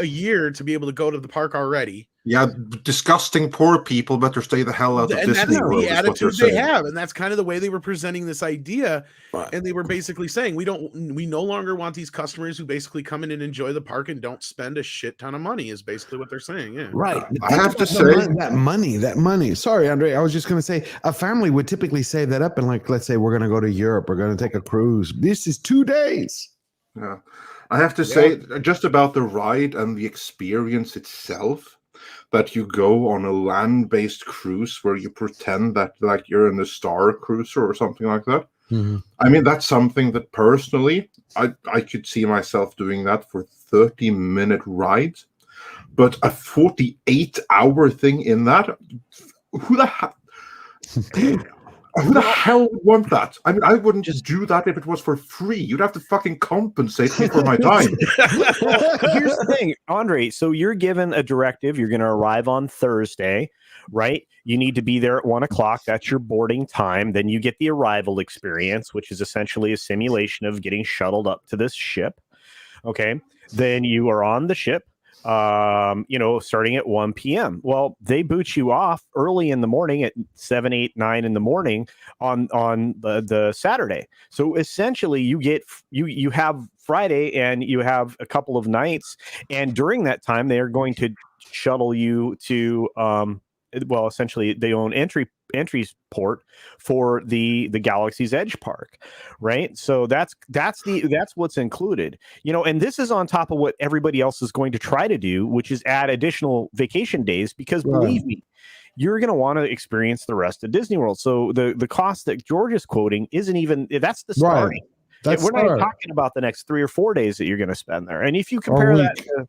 Speaker 1: year to be able to go to the park already.
Speaker 3: Yeah, disgusting poor people better stay the hell out of
Speaker 1: And
Speaker 3: Disney
Speaker 1: that's
Speaker 3: World.
Speaker 1: the attitude they have, and that's kind of the way they were presenting this idea.
Speaker 2: Right.
Speaker 1: And they were basically saying, we no longer want these customers who basically come in and enjoy the park and don't spend a shit ton of money, is basically what they're saying. Yeah.
Speaker 2: Right.
Speaker 3: I have to say
Speaker 2: that money. Sorry, Andre. I was just going to say a family would typically save that up and, like, let's say we're going to go to Europe. We're going to take a cruise. This is 2 days.
Speaker 3: Yeah. I have to say just about the ride and the experience itself, that you go on a land-based cruise where you pretend that like you're in a Star Cruiser or something like that.
Speaker 2: Mm-hmm.
Speaker 3: I mean, that's something that personally I could see myself doing that for 30-minute rides, but a 48-hour thing in that, who the hell? Who the hell would want that? I mean, I wouldn't just do that if it was for free. You'd have to fucking compensate me for my time.
Speaker 4: Well, here's the thing, Andre. So you're given a directive. You're going to arrive on Thursday, right? You need to be there at 1 o'clock. That's your boarding time. Then you get the arrival experience, which is essentially a simulation of getting shuttled up to this ship. Okay. Then you are on the ship. Starting at 1 p.m. Well, they boot you off early in the morning at 7, 8, 9 in the morning on the Saturday. So essentially you have Friday and you have a couple of nights, and during that time they are going to shuttle you to essentially they own entries port for the Galaxy's Edge Park, right? So that's what's included, and this is on top of what everybody else is going to try to do, which is add additional vacation days, because believe me, you're going to want to experience the rest of Disney World. So the cost that George is quoting isn't even, that's the starting. Right. We're not talking about the next 3 or 4 days that you're going to spend there. And if you compare that to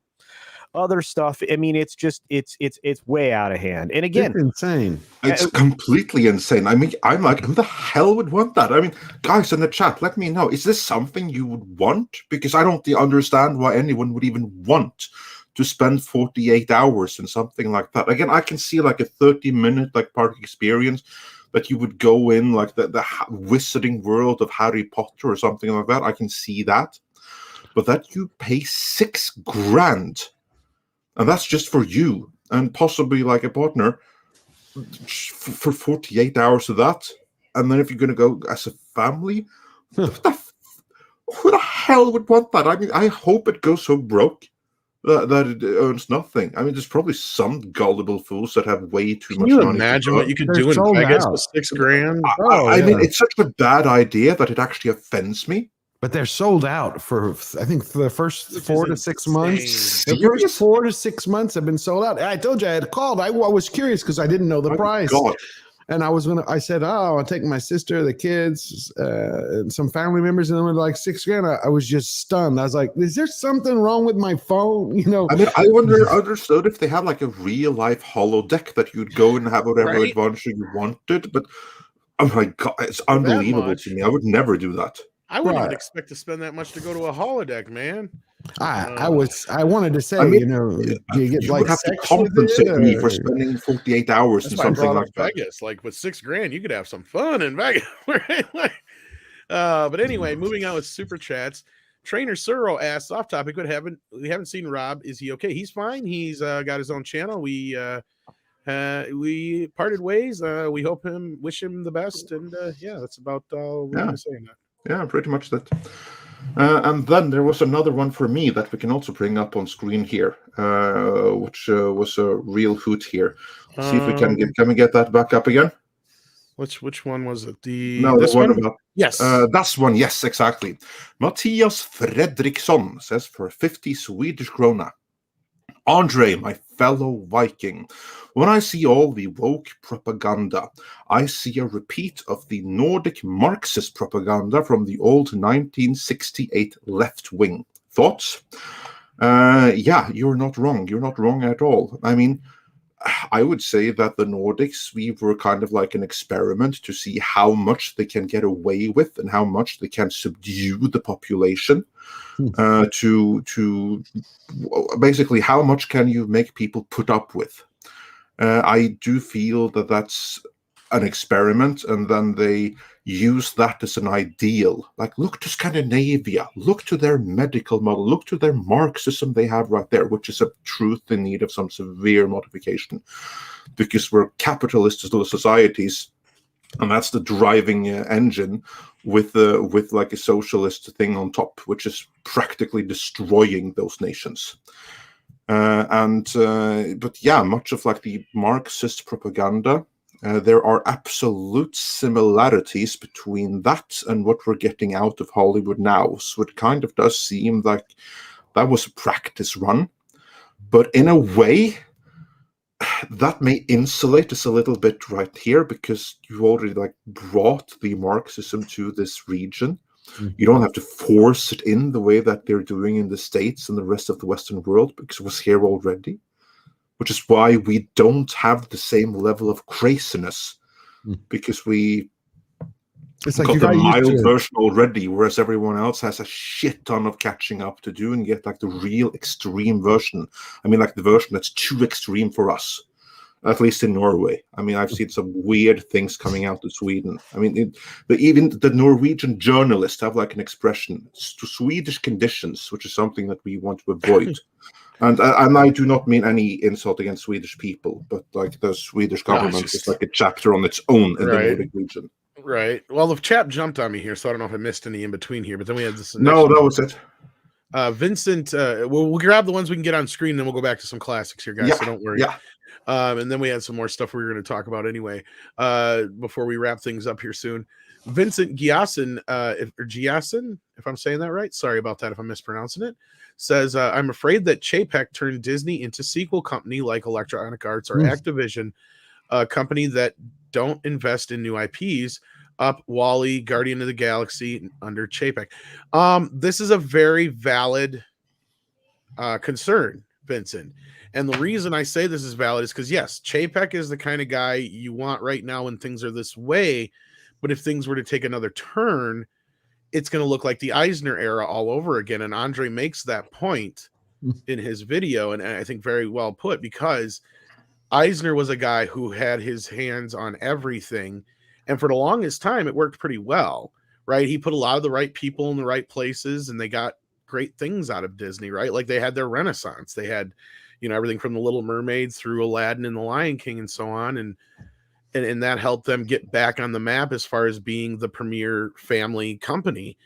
Speaker 4: other stuff, I mean, it's just it's way out of hand. And again,
Speaker 2: it's insane.
Speaker 3: It's completely insane. I mean, I'm like, who the hell would want that? I mean, guys in the chat, let me know, is this something you would want? Because I don't understand why anyone would even want to spend 48 hours in something like that. Again, I can see like a 30-minute like park experience that you would go in, like the wizarding world of Harry Potter or something like that. I can see that. But that you pay $6,000, and that's just for you and possibly like a partner, for 48 hours of that. And then if you're going to go as a family, who the hell would want that? I mean, I hope it goes so broke that it earns nothing. I mean, there's probably some gullible fools that have way too much money.
Speaker 1: Can you imagine what you could do in Vegas with $6,000?
Speaker 3: I mean, it's such a bad idea that it actually offends me.
Speaker 2: But they're sold out for, I think, for the first 4 to 6 months. The first 4 to 6 months have been sold out. I told you I had called. I was curious because I didn't know the price.
Speaker 3: God.
Speaker 2: And I said, I'll take my sister, the kids, and some family members, and then with like $6,000. I was just stunned. I was like, is there something wrong with my phone?
Speaker 3: I mean, I understood if they had like a real life holodeck that you'd go and have whatever adventure you wanted. But oh my God, it's unbelievable to me. I would never do that.
Speaker 1: I wouldn't even expect to spend that much to go to a holodeck, man.
Speaker 2: I wanted to say, do you get
Speaker 3: you
Speaker 2: like
Speaker 3: would have to compensate me for spending 48 hours in something like that.
Speaker 1: Vegas, like with $6,000, you could have some fun in Vegas, right? But anyway, moving on with super chats. Trainer Suro asks, off topic, we haven't seen Rob. Is he okay? He's fine. He's got his own channel. We parted ways. We wish him the best, and that's about all we're gonna say on that.
Speaker 3: Yeah, pretty much that. And then there was another one for me that we can also bring up on screen here, which was a real hoot here. See if we can get that back up again.
Speaker 1: Which one was it?
Speaker 3: This one about
Speaker 1: yes,
Speaker 3: that's one. Yes, exactly. Matthias Fredriksson says for 50 Swedish krona. Andre, my fellow Viking, when I see all the woke propaganda, I see a repeat of the Nordic Marxist propaganda from the old 1968 left wing. Thoughts? Yeah, you're not wrong. You're not wrong at all. I mean, I would say that the Nordics, we were kind of like an experiment to see how much they can get away with and how much they can subdue the population. To basically how much can you make people put up with. I do feel that that's an experiment, and then they use that as an ideal. Like, look to Scandinavia, look to their medical model, look to their Marxism they have right there, which is a truth in need of some severe modification, because we're capitalist societies, and that's the driving engine with like a socialist thing on top, which is practically destroying those nations. But yeah, much of like the Marxist propaganda, there are absolute similarities between that and what we're getting out of Hollywood now. So it kind of does seem like that was a practice run, but in a way, that may insulate us a little bit right here, because you already like brought the Marxism to this region. You don't have to force it in the way that they're doing in the States and the rest of the Western world, because it was here already, which is why we don't have the same level of craziness, because it's like got the mild version already, whereas everyone else has a shit ton of catching up to do and get like the real extreme version. I mean, like the version that's too extreme for us, at least in Norway. I mean, I've seen some weird things coming out of Sweden. I mean, even the Norwegian journalists have like an expression, to Swedish conditions, which is something that we want to avoid. And I do not mean any insult against Swedish people, but like the Swedish government is like a chapter on its own in the Nordic region.
Speaker 1: Right. Well, the chap jumped on me here, so I don't know if I missed any in between here. But then we had this.
Speaker 3: No, that was it.
Speaker 1: Vincent, we'll grab the ones we can get on screen, then we'll go back to some classics here, guys.
Speaker 3: Yeah,
Speaker 1: so don't worry.
Speaker 3: Yeah.
Speaker 1: And then we had some more stuff we were going to talk about anyway. Before we wrap things up here soon, Vincent Giasin, or Giasin, if I'm saying that right. Sorry about that if I'm mispronouncing it. Says, I'm afraid that Chapek turned Disney into sequel company like Electronic Arts or Activision, a company that don't invest in new IPs. Up Wall-E, Guardian of the Galaxy under Chapek. This is a very valid concern, Vincent. And the reason I say this is valid is because, yes, Chapek is the kind of guy you want right now when things are this way. But if things were to take another turn, it's going to look like the Eisner era all over again. And Andre makes that point in his video, and I think very well put, because Eisner was a guy who had his hands on everything. And for the longest time, it worked pretty well, right? He put a lot of the right people in the right places, and they got great things out of Disney, right? Like they had their renaissance. They had, everything from the Little Mermaid through Aladdin and the Lion King and so on. And that helped them get back on the map as far as being the premier family company.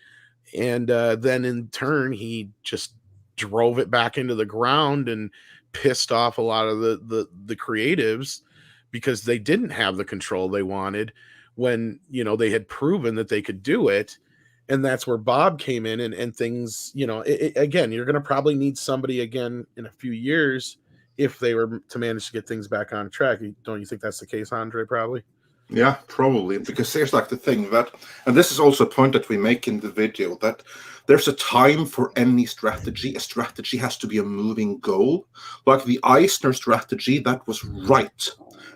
Speaker 1: And then in turn, he just drove it back into the ground and pissed off a lot of the creatives, because they didn't have the control they wanted when, they had proven that they could do it. And that's where Bob came in and things, again, you're going to probably need somebody again in a few years if they were to manage to get things back on track. Don't you think that's the case, Andre? Probably.
Speaker 3: Yeah, probably. Because there's like the thing that, and this is also a point that we make in the video, that there's a time for any strategy. A strategy has to be a moving goal. Like the Eisner strategy, that was right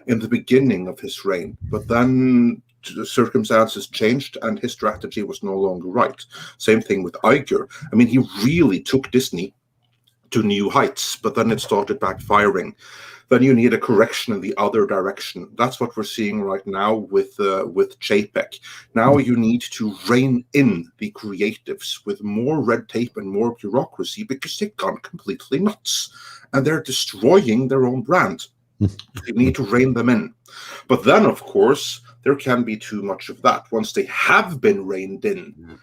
Speaker 3: in the beginning of his reign. But then the circumstances changed and his strategy was no longer right. Same thing with Iger. I mean, he really took Disney to new heights, but then it started backfiring. Then you need a correction in the other direction. That's what we're seeing right now with Chapek. Now you need to rein in the creatives with more red tape and more bureaucracy, because they've gone completely nuts and they're destroying their own brand. You need to rein them in. But then, of course, there can be too much of that. Once they have been reined in,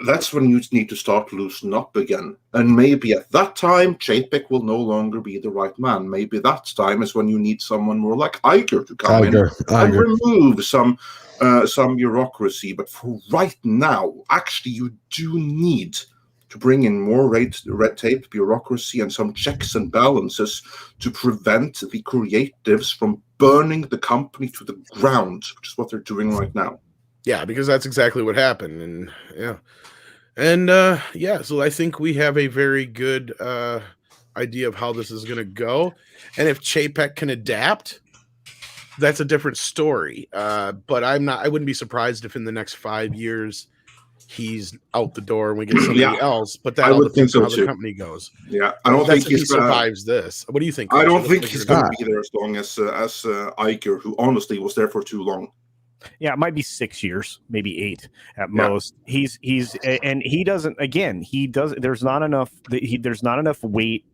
Speaker 3: that's when you need to start loosening up again. And maybe at that time, Chapek will no longer be the right man. Maybe that time is when you need someone more like Iger to come in and remove some bureaucracy. But for right now, actually, you do need to bring in more red tape, bureaucracy, and some checks and balances to prevent the creatives from burning the company to the ground, which is what they're doing right now.
Speaker 1: Yeah, because that's exactly what happened. And so I think we have a very good idea of how this is going to go. And if Chapek can adapt, that's a different story. But I wouldn't be surprised if in the next 5 years he's out the door and we get somebody else. But that all depends on how the company goes.
Speaker 3: Yeah, I don't think
Speaker 1: he survives this. What do you think?
Speaker 3: I don't think he's going to be there as long as Iger, who honestly was there for too long.
Speaker 4: Yeah, it might be 6 years, maybe 8 at most. And he doesn't. Again, he does. There's not enough. There's not enough weight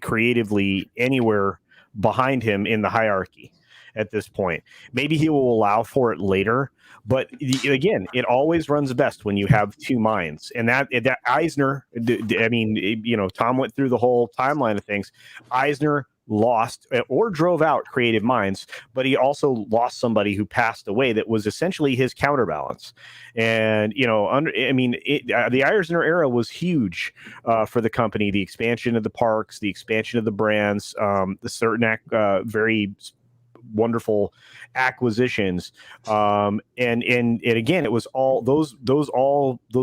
Speaker 4: creatively anywhere behind him in the hierarchy at this point. Maybe he will allow for it later, but again, it always runs best when you have two minds. And that Eisner, I mean, you know, Tom went through the whole timeline of things. Eisner lost or drove out creative minds, but he also lost somebody who passed away that was essentially his counterbalance. And you know, the Eisner era was huge for the company. The expansion of the parks, the expansion of the brands, the certain very wonderful acquisitions, and again, it was all those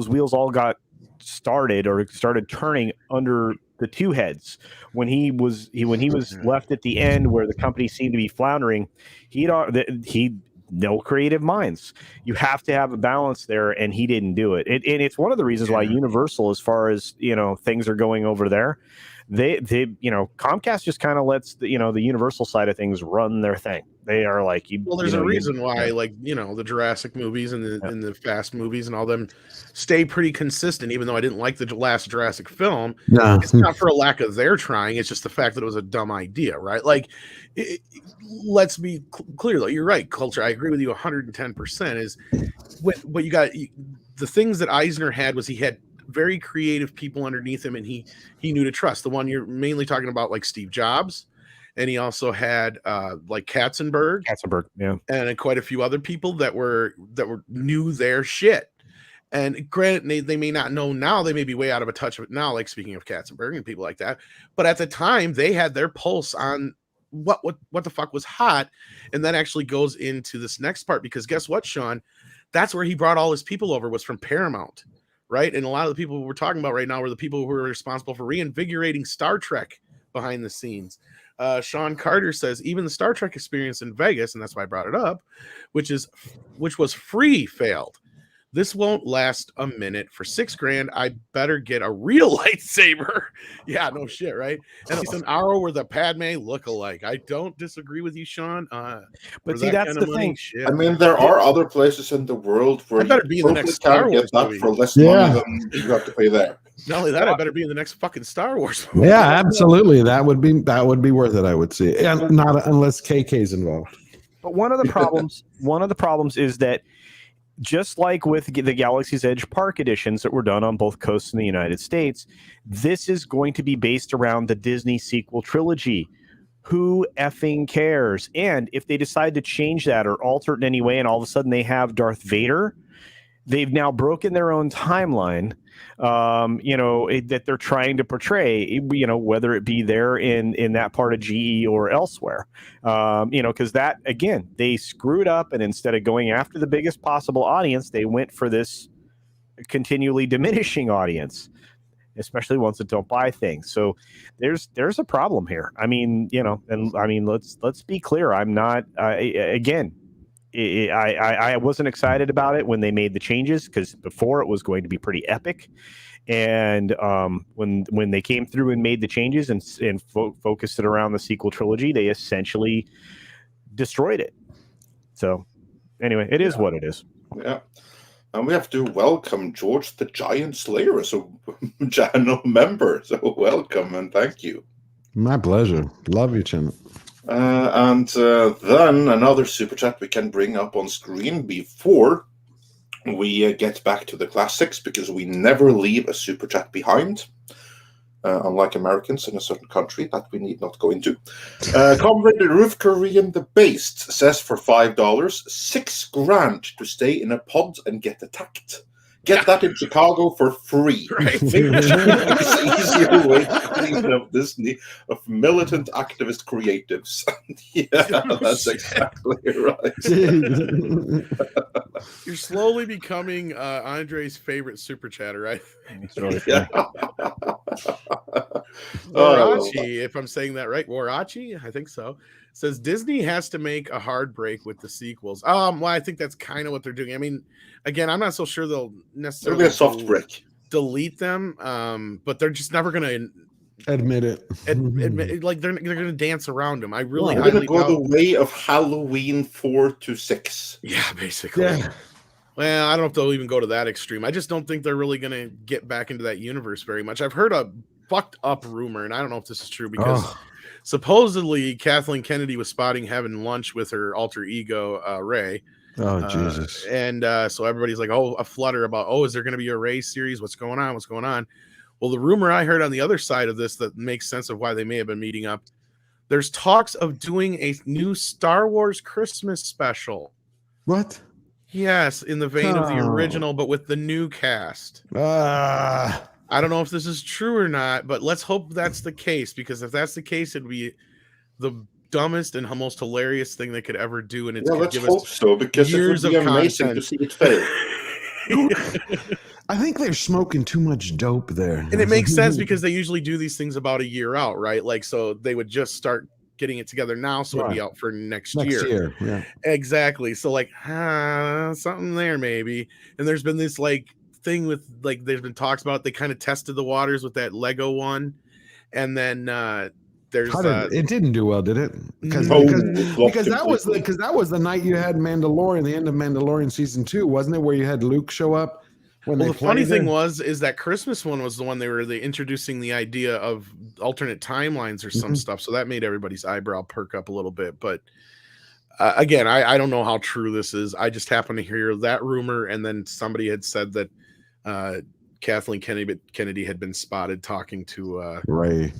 Speaker 4: wheels all got started turning under the two heads when he was left at the end where the company seemed to be floundering. He no creative minds. You have to have a balance there, and he didn't do it. And it's one of the reasons why Universal, as far as you know, things are going over there. They you know, Comcast just kind of lets the Universal side of things run their thing. They are like,
Speaker 1: there's a reason why, like, you know, the Jurassic movies and the Fast movies and all them stay pretty consistent, even though I didn't like the last Jurassic film. It's not for a lack of their trying. It's just the fact that it was a dumb idea, right? Like, let's be clear, though. You're right, Culture. I agree with you 110%. Is what you got. The things that Eisner had was he had very creative people underneath him, and he knew to trust. The one you're mainly talking about, like Steve Jobs, and he also had like Katzenberg, and quite a few other people that were knew their shit. And granted, they may not know now; they may be way out of touch with it now. Like, speaking of Katzenberg and people like that, but at the time they had their pulse on what the fuck was hot, and that actually goes into this next part, because guess what, Sean? That's where he brought all his people over, was from Paramount. Right. And a lot of the people we're talking about right now were the people who were responsible for reinvigorating Star Trek behind the scenes. Sean Carter says even the Star Trek experience in Vegas, and that's why I brought it up, which was free, failed. This won't last a minute. For $6,000, I better get a real lightsaber. Yeah, no shit, right? And at least an hour where the Padme look alike. I don't disagree with you, Sean.
Speaker 4: But see, that's the thing.
Speaker 1: Shit,
Speaker 3: I mean, there are other places in the world where
Speaker 1: I better be in the next Star Wars
Speaker 3: movie for less money than you have to pay there.
Speaker 1: Not only that, I better be in the next fucking Star Wars movie.
Speaker 2: Yeah, absolutely. That would be worth it, I would see. And not unless KK's involved.
Speaker 4: But one of the problems is that, just like with the Galaxy's Edge Park editions that were done on both coasts in the United States, this is going to be based around the Disney sequel trilogy. Who effing cares? And if they decide to change that or alter it in any way, and all of a sudden they have Darth Vader, they've now broken their own timeline, that they're trying to portray, whether it be there in that part of GE or elsewhere, because that, again, they screwed up, and instead of going after the biggest possible audience, they went for this continually diminishing audience, especially ones that don't buy things. So there's a problem here. I mean, let's be clear. I'm not, I wasn't excited about it when they made the changes, because before it was going to be pretty epic, and when they came through and made the changes and focused it around the sequel trilogy, they essentially destroyed it. So anyway, it is what it is.
Speaker 3: Yeah. And we have to welcome George the Giant Slayer as a channel member. So welcome and thank you.
Speaker 2: My pleasure. Love you, channel.
Speaker 3: And then another super chat we can bring up on screen before we get back to the classics, because we never leave a super chat behind, unlike Americans in a certain country that we need not go into. Comrade Roof Korean the Based says for $5, $6,000 to stay in a pod and get attacked. Get that in Chicago for free.
Speaker 1: Right.
Speaker 3: It's easier way to clean up Disney of militant activist creatives. Yeah, that's exactly right.
Speaker 1: You're slowly becoming Andre's favorite super chatter, right?
Speaker 4: It's really funny.
Speaker 1: Warachi, if I'm saying that right, Warachi, I think so, says Disney has to make a hard break with the sequels. Well, I think that's kind of what they're doing. I mean, again, I'm not so sure they'll necessarily
Speaker 3: a soft break.
Speaker 1: delete them, but they're just never going to
Speaker 2: admit it.
Speaker 1: Like they're going to dance around him. I really
Speaker 3: We're going to go the way of Halloween 4 to 6.
Speaker 1: Yeah, basically.
Speaker 2: Yeah.
Speaker 1: Well, I don't know if they'll even go to that extreme. I just don't think they're really going to get back into that universe very much. I've heard a fucked up rumor, and I don't know if this is true, because supposedly Kathleen Kennedy was spotting having lunch with her alter ego, Ray.
Speaker 2: Oh, Jesus.
Speaker 1: And so everybody's like, a flutter about, is there going to be a Ray series? What's going on? What's going on? Well, the rumor I heard on the other side of this that makes sense of why they may have been meeting up, there's talks of doing a new Star Wars Christmas special.
Speaker 2: What?
Speaker 1: Yes, in the vein of the original, but with the new cast. I don't know if this is true or not, but let's hope that's the case, because if that's the case, it'd be the dumbest and most hilarious thing they could ever do, and it's
Speaker 3: let's hope so, because
Speaker 1: years
Speaker 3: it would be
Speaker 1: of
Speaker 3: amazing
Speaker 1: content
Speaker 3: to see it fail.
Speaker 2: I think they're smoking too much dope there,
Speaker 1: and it makes sense because they usually do these things about a year out, right? Like, so they would just start getting it together now, so it'd be out for next year.
Speaker 2: Yeah,
Speaker 1: exactly. So like, something there maybe. And there's been this like thing with like there's been talks about, they kind of tested the waters with that Lego one, and then there's
Speaker 2: it didn't do well, did it? Because that was the night you had Mandalorian, the end of Mandalorian season 2, wasn't it? Where you had Luke show up.
Speaker 1: The funny thing is that Christmas one was the one they were introducing the idea of alternate timelines or some stuff. So that made everybody's eyebrow perk up a little bit. But again, I don't know how true this is. I just happened to hear that rumor, and then somebody had said that Kathleen Kennedy had been spotted talking to
Speaker 2: Ray.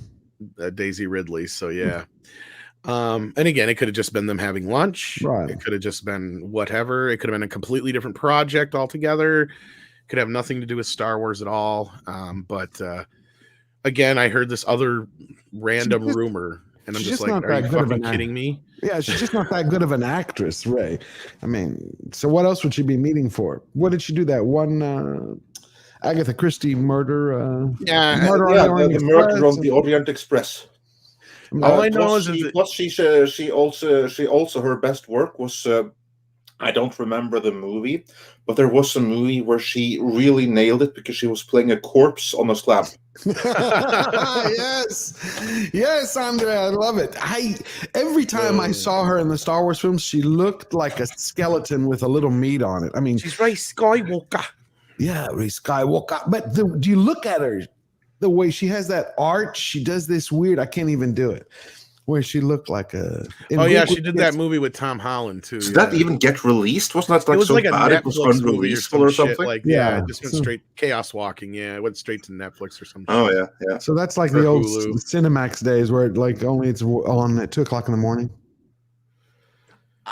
Speaker 1: Daisy Ridley. So yeah. And again, it could have just been them having lunch.
Speaker 2: Right.
Speaker 1: It could have just been whatever. It could have been a completely different project altogether. Could have nothing to do with Star Wars at all. But again, I heard this other random rumor, and I'm just like, are you fucking kidding me?
Speaker 2: Yeah, she's just not that good of an actress, Ray. I mean, so what else would she be meeting for? What did she do? That one Agatha Christie murder?
Speaker 3: The murder on the Orient Express.
Speaker 1: All I know is
Speaker 3: she also her best work was. I don't remember the movie, but there was a movie where she really nailed it because she was playing a corpse on a slab.
Speaker 2: Yes, Andre, I love it. Every time I saw her in the Star Wars films, she looked like a skeleton with a little meat on it. I mean,
Speaker 1: she's Rey Skywalker.
Speaker 2: Yeah, Rey Skywalker. But do you look at her, the way she has that arch? She does this weird. I can't even do it. Where she looked like a...
Speaker 1: she did that movie with Tom Holland too.
Speaker 3: Did that even get released? Wasn't that like so bad it was unreleasable or something?
Speaker 1: It just went straight Chaos Walking. Yeah, it went straight to Netflix or something.
Speaker 3: Oh yeah.
Speaker 2: So that's like the old Cinemax days where it's on at 2:00 in the morning.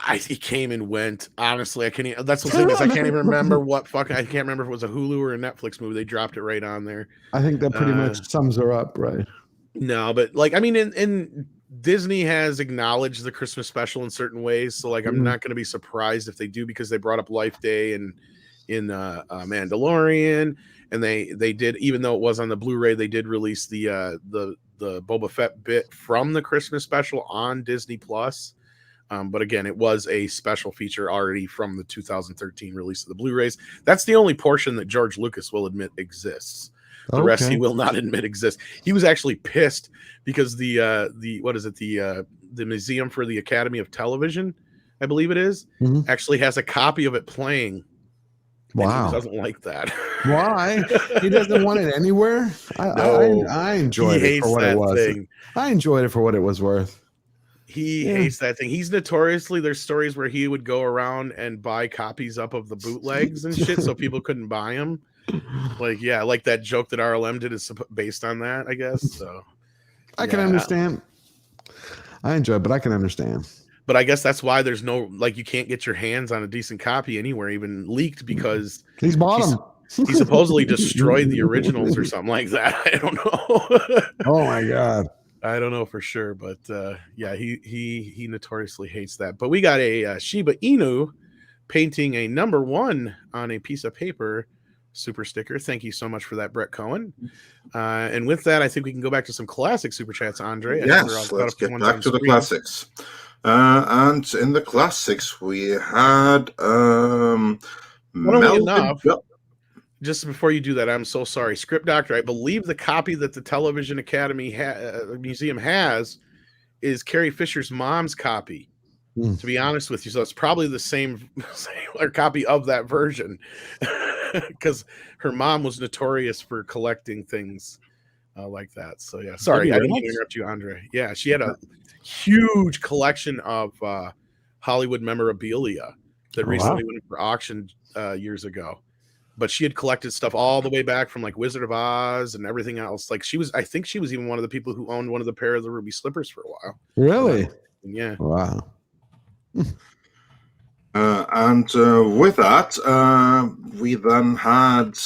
Speaker 1: It came and went. Honestly, I can't. That's the thing is I can't even remember I can't remember if it was a Hulu or a Netflix movie. They dropped it right on there.
Speaker 2: I think that pretty much sums her up, right?
Speaker 1: No, but like I mean, in Disney has acknowledged the Christmas special in certain ways, so like I'm not going to be surprised if they do, because they brought up Life Day and in Mandalorian, and they did, even though it was on the Blu-ray, they did release the Boba Fett bit from the Christmas special on Disney Plus. But again, it was a special feature already from the 2013 release of the Blu-rays. That's the only portion that George Lucas will admit exists. The rest he will not admit exists. He was actually pissed because the Museum for the Academy of Television, I believe it is, actually has a copy of it playing.
Speaker 2: Wow.
Speaker 1: He doesn't like that.
Speaker 2: Why? He doesn't want it anywhere? I enjoyed it for what it was. I enjoyed it for what it was worth.
Speaker 1: He hates that thing. He's notoriously, there's stories where he would go around and buy copies up of the bootlegs and shit so people couldn't buy them. Like that joke that RLM did is based on that, I guess. So
Speaker 2: I can understand. I enjoy it, but I can understand.
Speaker 1: But I guess that's why there's no, like, you can't get your hands on a decent copy anywhere, even leaked, because
Speaker 2: he's bought them.
Speaker 1: He supposedly destroyed the originals or something like that. I don't know.
Speaker 2: Oh my God.
Speaker 1: I don't know for sure, but he notoriously hates that. But we got a Shiba Inu painting a number 1 on a piece of paper. Super sticker. Thank you so much for that, Brett Cohen. And with that, I think we can go back to some classic super chats, Andre.
Speaker 3: Yes, let's get back to the classics. And in the classics, we had
Speaker 1: just before you do that, I'm so sorry. Script Doctor, I believe the copy that the Television Academy Museum has is Carrie Fisher's mom's copy. To be honest with you, so it's probably the same copy of that version, because her mom was notorious for collecting things like that. So yeah, sorry, I didn't mean to interrupt you, Andre. Yeah, she had a huge collection of Hollywood memorabilia that recently went for auction years ago. But she had collected stuff all the way back from like Wizard of Oz and everything else. Like I think she was even one of the people who owned one of the pair of the ruby slippers for a while.
Speaker 2: Really?
Speaker 1: Yeah.
Speaker 2: Wow.
Speaker 3: And with that, we then had.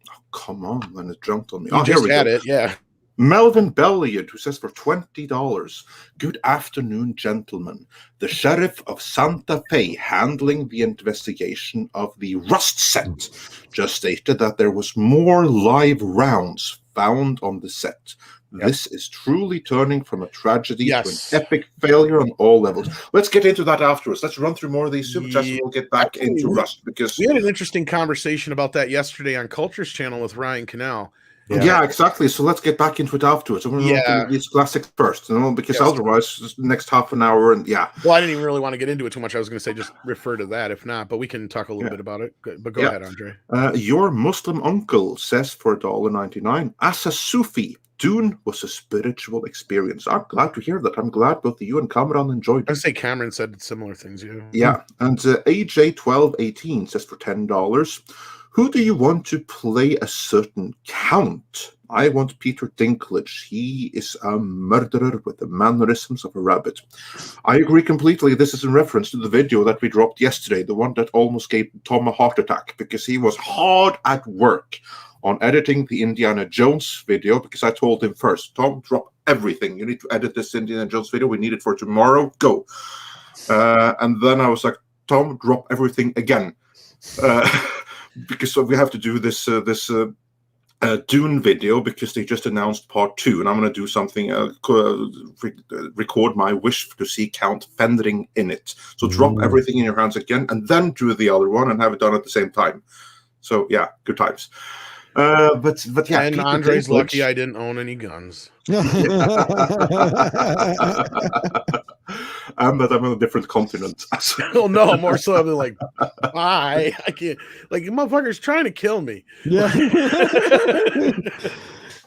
Speaker 3: Oh, come on, then it jumped on me.
Speaker 1: You just had it, yeah.
Speaker 3: Melvin Belliard, who says for $20, good afternoon, gentlemen. The sheriff of Santa Fe handling the investigation of the Rust set just stated that there was more live rounds found on the set. Yep. This is truly turning from a tragedy to an epic failure on all levels. Let's get into that afterwards. Let's run through more of these super chats and we'll get back into Rust, because
Speaker 1: we had an interesting conversation about that yesterday on Culture's channel with Ryan Cannell.
Speaker 3: Yeah, exactly. So let's get back into it afterwards. I'm going to run through these classics first, because otherwise, just the next half an hour and Well,
Speaker 1: I didn't even really want to get into it too much. I was going to say just refer to that, if not, but we can talk a little bit about it. But go ahead, Andre.
Speaker 3: Your Muslim uncle says for $1.99, as a Sufi, Dune was a spiritual experience. I'm glad to hear that. I'm glad both you and Cameron enjoyed it.
Speaker 1: I'd say Cameron said similar things,
Speaker 3: Yeah, and AJ1218 says for $10, who do you want to play a certain count? I want Peter Dinklage. He is a murderer with the mannerisms of a rabbit. I agree completely. This is in reference to the video that we dropped yesterday, the one that almost gave Tom a heart attack, because he was hard at work on editing the Indiana Jones video, because I told him first, Tom, drop everything. You need to edit this Indiana Jones video. We need it for tomorrow. Go. And then I was like, Tom, drop everything again. Because we have to do this Dune video, because they just announced part 2, and I'm going to do something, record my wish to see Count Fendring in it. So drop everything in your hands again, and then do the other one and have it done at the same time. So yeah, good times. But yeah,
Speaker 1: and Andre's lucky I didn't own any guns.
Speaker 3: But I'm on a different continent.
Speaker 1: Oh no, more so I'm like, bye. I can't. Like, motherfucker's trying to kill me.
Speaker 2: Yeah.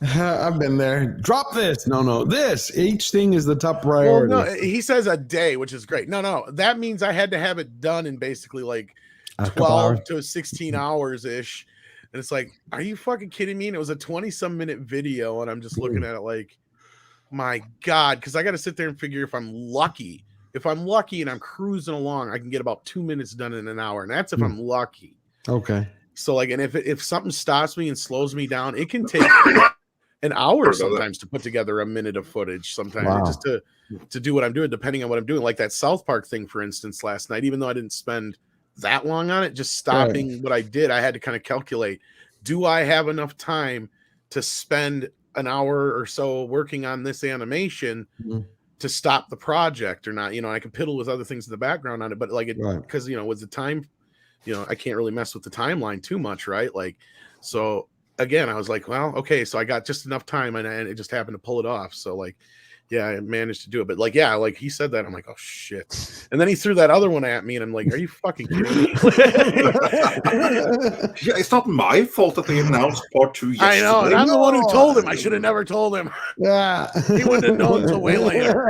Speaker 2: I've been there. Drop this. No, this. Each thing is the top priority.
Speaker 1: Well, no, he says a day, which is great. No, that means I had to have it done in basically like 12 to 16 hours ish. And it's like, are you fucking kidding me? And it was a 20-some minute video, and I'm just looking at it like, my God, because I got to sit there and figure if I'm lucky. If I'm lucky and I'm cruising along, I can get about 2 minutes done in an hour, and that's if I'm lucky.
Speaker 2: Okay.
Speaker 1: So like, and if something stops me and slows me down, it can take an hour sometimes to put together a minute of footage. Sometimes just to do what I'm doing, depending on what I'm doing. Like that South Park thing, for instance, last night. Even though I didn't spend that long on it, just stopping what I did, I had to kind of calculate, do I have enough time to spend an hour or so working on this animation to stop the project or not? I could piddle with other things in the background on it, but like because with the time, I can't really mess with the timeline too much, right? Like, so again, I was like, well, okay, so I got just enough time, and it just happened to pull it off. So like, yeah, I managed to do it. But like, yeah, like he said that, I'm like, oh shit. And then he threw that other one at me, and I'm like, are you fucking kidding me?
Speaker 3: Yeah, it's not my fault that they announced part 2 yesterday.
Speaker 1: I know, and I'm the one who told him. I should have never told him.
Speaker 2: Yeah.
Speaker 1: He wouldn't have known until way later.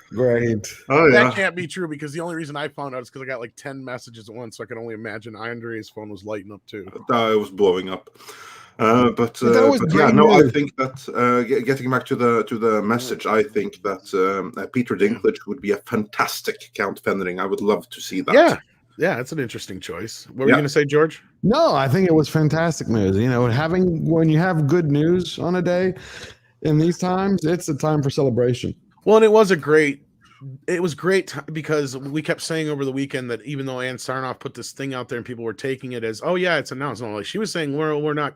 Speaker 2: Great.
Speaker 3: Oh, yeah.
Speaker 1: That can't be true, because the only reason I found out is because I got like 10 messages at once, so I can only imagine Andre's phone was lighting up too.
Speaker 3: It was blowing up. But yeah, no, I think that getting back to the message, I think that Peter Dinklage would be a fantastic Count Fendring. I would love to see that.
Speaker 1: Yeah, that's an interesting choice. What were you going to say, George?
Speaker 2: No, I think it was fantastic news. When you have good news on a day in these times, it's a time for celebration.
Speaker 1: Well, and it was great because we kept saying over the weekend that even though Ann Sarnoff put this thing out there and people were taking it as, oh yeah, it's announced. No, like she was saying, we're not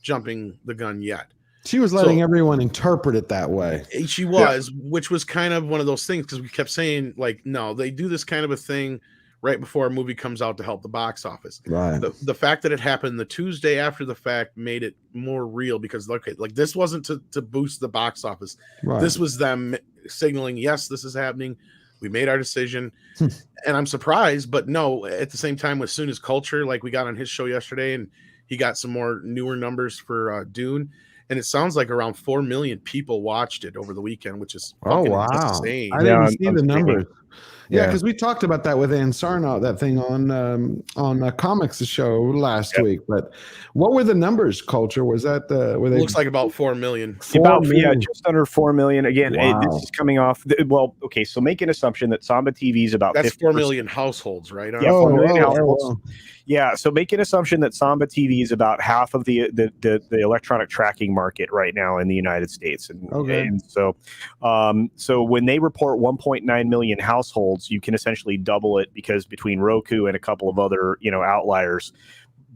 Speaker 1: jumping the gun yet.
Speaker 2: She was letting everyone interpret it that way.
Speaker 1: She was, which was kind of one of those things, because we kept saying like, no, they do this kind of a thing right before a movie comes out to help the box office.
Speaker 2: Right.
Speaker 1: The fact that it happened the Tuesday after the fact made it more real because like this wasn't to boost the box office.
Speaker 2: Right.
Speaker 1: This was them signaling, yes, this is happening. We made our decision. And I'm surprised, but no, at the same time, as soon as Culture, like we got on his show yesterday, and he got some more newer numbers for Dune, and it sounds like around 4 million people watched it over the weekend, which is fucking insane.
Speaker 2: I didn't see the numbers. Yeah, because we talked about that with Ansarno, that thing on Comics show last week. But what were the numbers? Culture, was that were they?
Speaker 1: Looks like about 4 million.
Speaker 4: Yeah, just under 4 million. Again, this is coming off. Well, okay, so make an assumption that Samba TV is about.
Speaker 1: That's
Speaker 4: 50%.
Speaker 1: 4 million households, right?
Speaker 4: Yeah, 4 million households. Yeah, so make an assumption that Samba TV is about half of the electronic tracking market right now in the United States, and so when they report 1.9 million households, you can essentially double it because between Roku and a couple of other outliers,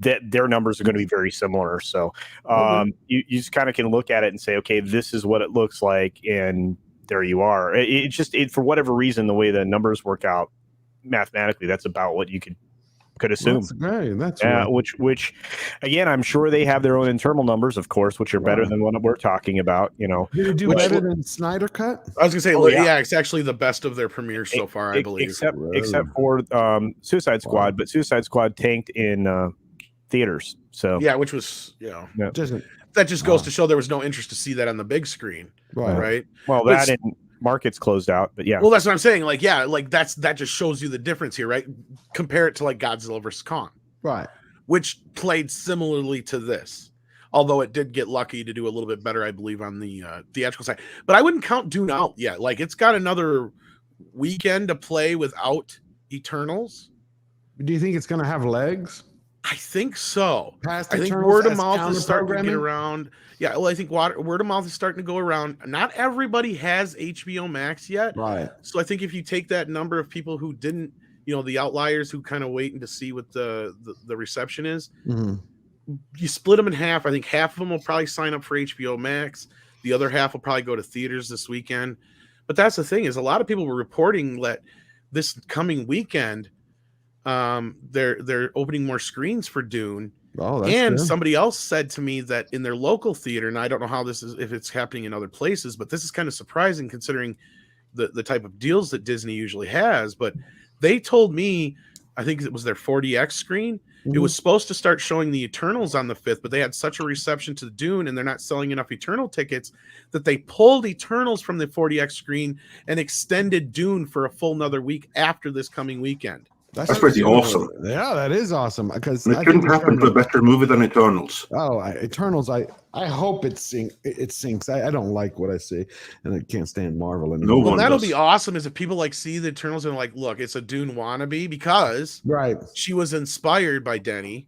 Speaker 4: that their numbers are going to be very similar. So you just kind of can look at it and say, okay, this is what it looks like, and there you are. It just for whatever reason, the way the numbers work out mathematically, that's about what you could assume.
Speaker 2: That's great. That's
Speaker 4: which again, I'm sure they have their own internal numbers, of course, which are better than what we're talking about.
Speaker 2: Did it do better than Snyder Cut?
Speaker 1: I was gonna say, it's actually the best of their premieres so far, I believe,
Speaker 4: except for Suicide Squad. But Suicide Squad tanked in theaters. So
Speaker 1: which was that just goes to show there was no interest to see that on the big screen, right?
Speaker 4: Well, that and markets closed out, but
Speaker 1: well, that's what I'm saying. That just shows you the difference here, right? Compare it to like Godzilla vs. Kong,
Speaker 2: right,
Speaker 1: which played similarly to this, although it did get lucky to do a little bit better, I believe, on the theatrical side. But I wouldn't count Dune out yet. Like, it's got another weekend to play without Eternals.
Speaker 2: Do you think it's going to have legs?
Speaker 1: I think so. I think
Speaker 2: Eternals
Speaker 1: word of mouth is starting to get around.
Speaker 2: Yeah,
Speaker 1: well, I think word of mouth is starting to go around. Not everybody has HBO Max yet.
Speaker 2: Right.
Speaker 1: So I think if you take that number of people who didn't, the outliers who kind of waiting to see what the reception is, you split them in half. I think half of them will probably sign up for HBO Max. The other half will probably go to theaters this weekend. But that's the thing, is a lot of people were reporting that this coming weekend, they're opening more screens for Dune.
Speaker 2: Oh, that's
Speaker 1: and
Speaker 2: good.
Speaker 1: Somebody else said to me that in their local theater, and I don't know how this is, if it's happening in other places, but this is kind of surprising considering the type of deals that Disney usually has. But they told me, I think it was their 4DX screen. It was supposed to start showing the Eternals on the 5th, but they had such a reception to Dune and they're not selling enough Eternal tickets that they pulled Eternals from the 4DX screen and extended Dune for a full another week after this coming weekend.
Speaker 3: That's pretty awesome.
Speaker 2: Yeah, that is awesome. Because
Speaker 3: it couldn't happen to a better movie than Eternals.
Speaker 2: Oh, Eternals! I hope it sinks. I don't like what I see, and I can't stand Marvel anymore.
Speaker 1: Well, that'll be awesome. Is if people see the Eternals and like, look, it's a Dune wannabe because she was inspired by Denny.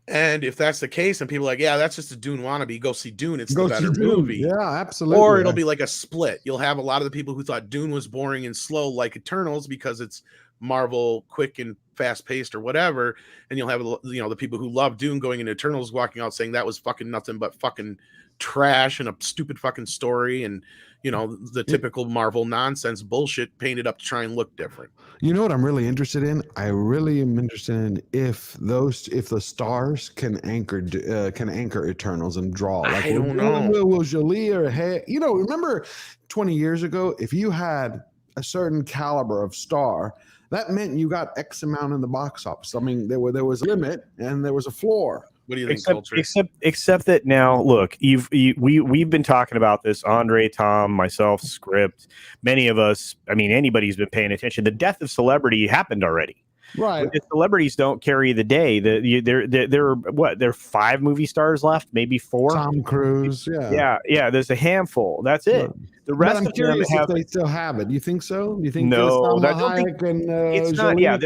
Speaker 1: And if that's the case, and people are like, yeah, that's just a Dune wannabe, go see Dune. It's the better movie.
Speaker 2: Yeah, absolutely.
Speaker 1: Or it'll be like a split. You'll have a lot of the people who thought Dune was boring and slow, like Eternals, because it's Marvel quick and fast paced or whatever, and you'll have the people who love Dune going into Eternals walking out saying that was fucking nothing but fucking trash and a stupid fucking story, and the typical Marvel nonsense bullshit painted up to try and look different.
Speaker 2: You know what I'm really interested in? I really am interested in if the stars can anchor Eternals and draw. Like,
Speaker 1: I don't know.
Speaker 2: Will Jolie or remember 20 years ago, if you had a certain caliber of star, that meant you got X amount in the box office. I mean, there was a limit and there was a floor.
Speaker 1: What do you think, Culture?
Speaker 4: Except that now, look, we've been talking about this. Andre, Tom, myself, Script, many of us. I mean, anybody who's been paying attention. The death of celebrity happened already.
Speaker 2: Right.
Speaker 4: But the celebrities don't carry the day. There are 5 movie stars left, maybe 4.
Speaker 2: Tom Cruise.
Speaker 4: Yeah. There's a handful. That's it.
Speaker 2: Right.
Speaker 4: The rest
Speaker 2: I'm
Speaker 4: of
Speaker 2: curious
Speaker 4: them
Speaker 2: if they still have it. Do you think so? Do you think
Speaker 4: no?
Speaker 2: It's
Speaker 4: not. Yeah,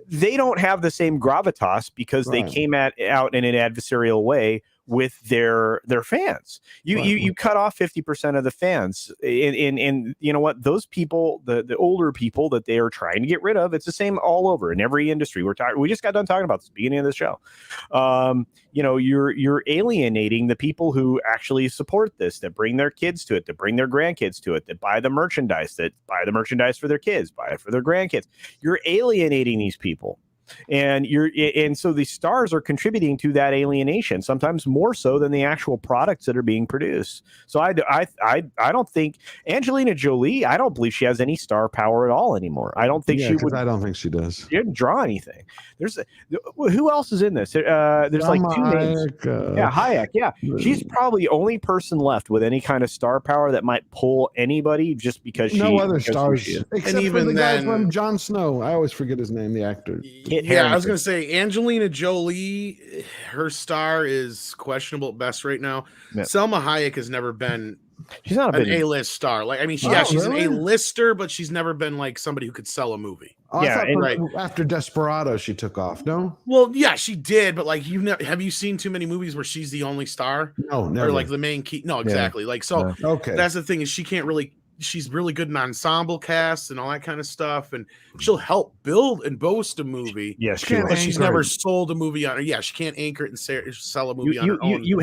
Speaker 4: they don't have the same gravitas because they came out in an adversarial way. with their fans. You cut off 50% of the fans, and you know what? Those people, the older people that they are trying to get rid of, it's the same all over in every industry. We just got done talking about this at the beginning of the show. You're alienating the people who actually support this, that bring their kids to it, that bring their grandkids to it, that buy the merchandise for their kids, buy it for their grandkids. You're alienating these people. And so the stars are contributing to that alienation, sometimes more so than the actual products that are being produced. So I don't think Angelina Jolie, I don't believe she has any star power at all anymore. I don't think she would.
Speaker 2: I don't think she does.
Speaker 4: She didn't draw anything. Who else is in this? There's like two names. Hayek. Yeah, she's probably the only person left with any kind of star power that might pull anybody, just because
Speaker 2: no other stars, except
Speaker 1: even
Speaker 2: for the guy from Jon Snow. I always forget his name, the actor.
Speaker 1: Yeah, I was going to say Angelina Jolie, her star is questionable at best right now. Yeah. Selma Hayek has never been
Speaker 4: she's not
Speaker 1: an A-list star. Like, I mean, she's an A-lister, but she's never been like somebody who could sell a movie.
Speaker 2: After Desperado, she took off. No,
Speaker 1: well, yeah, she did, but like, have you seen too many movies where she's the only star?
Speaker 2: No, never.
Speaker 1: Or like the main key? No, exactly. Yeah. Like, so
Speaker 2: okay,
Speaker 1: that's the thing, is she can't really. She's really good in ensemble casts and all that kind of stuff, and she'll help build and boast a movie.
Speaker 4: Yes,
Speaker 1: but she's never sold a movie on her. Yeah, she can't anchor it and sell a movie on her own.
Speaker 4: You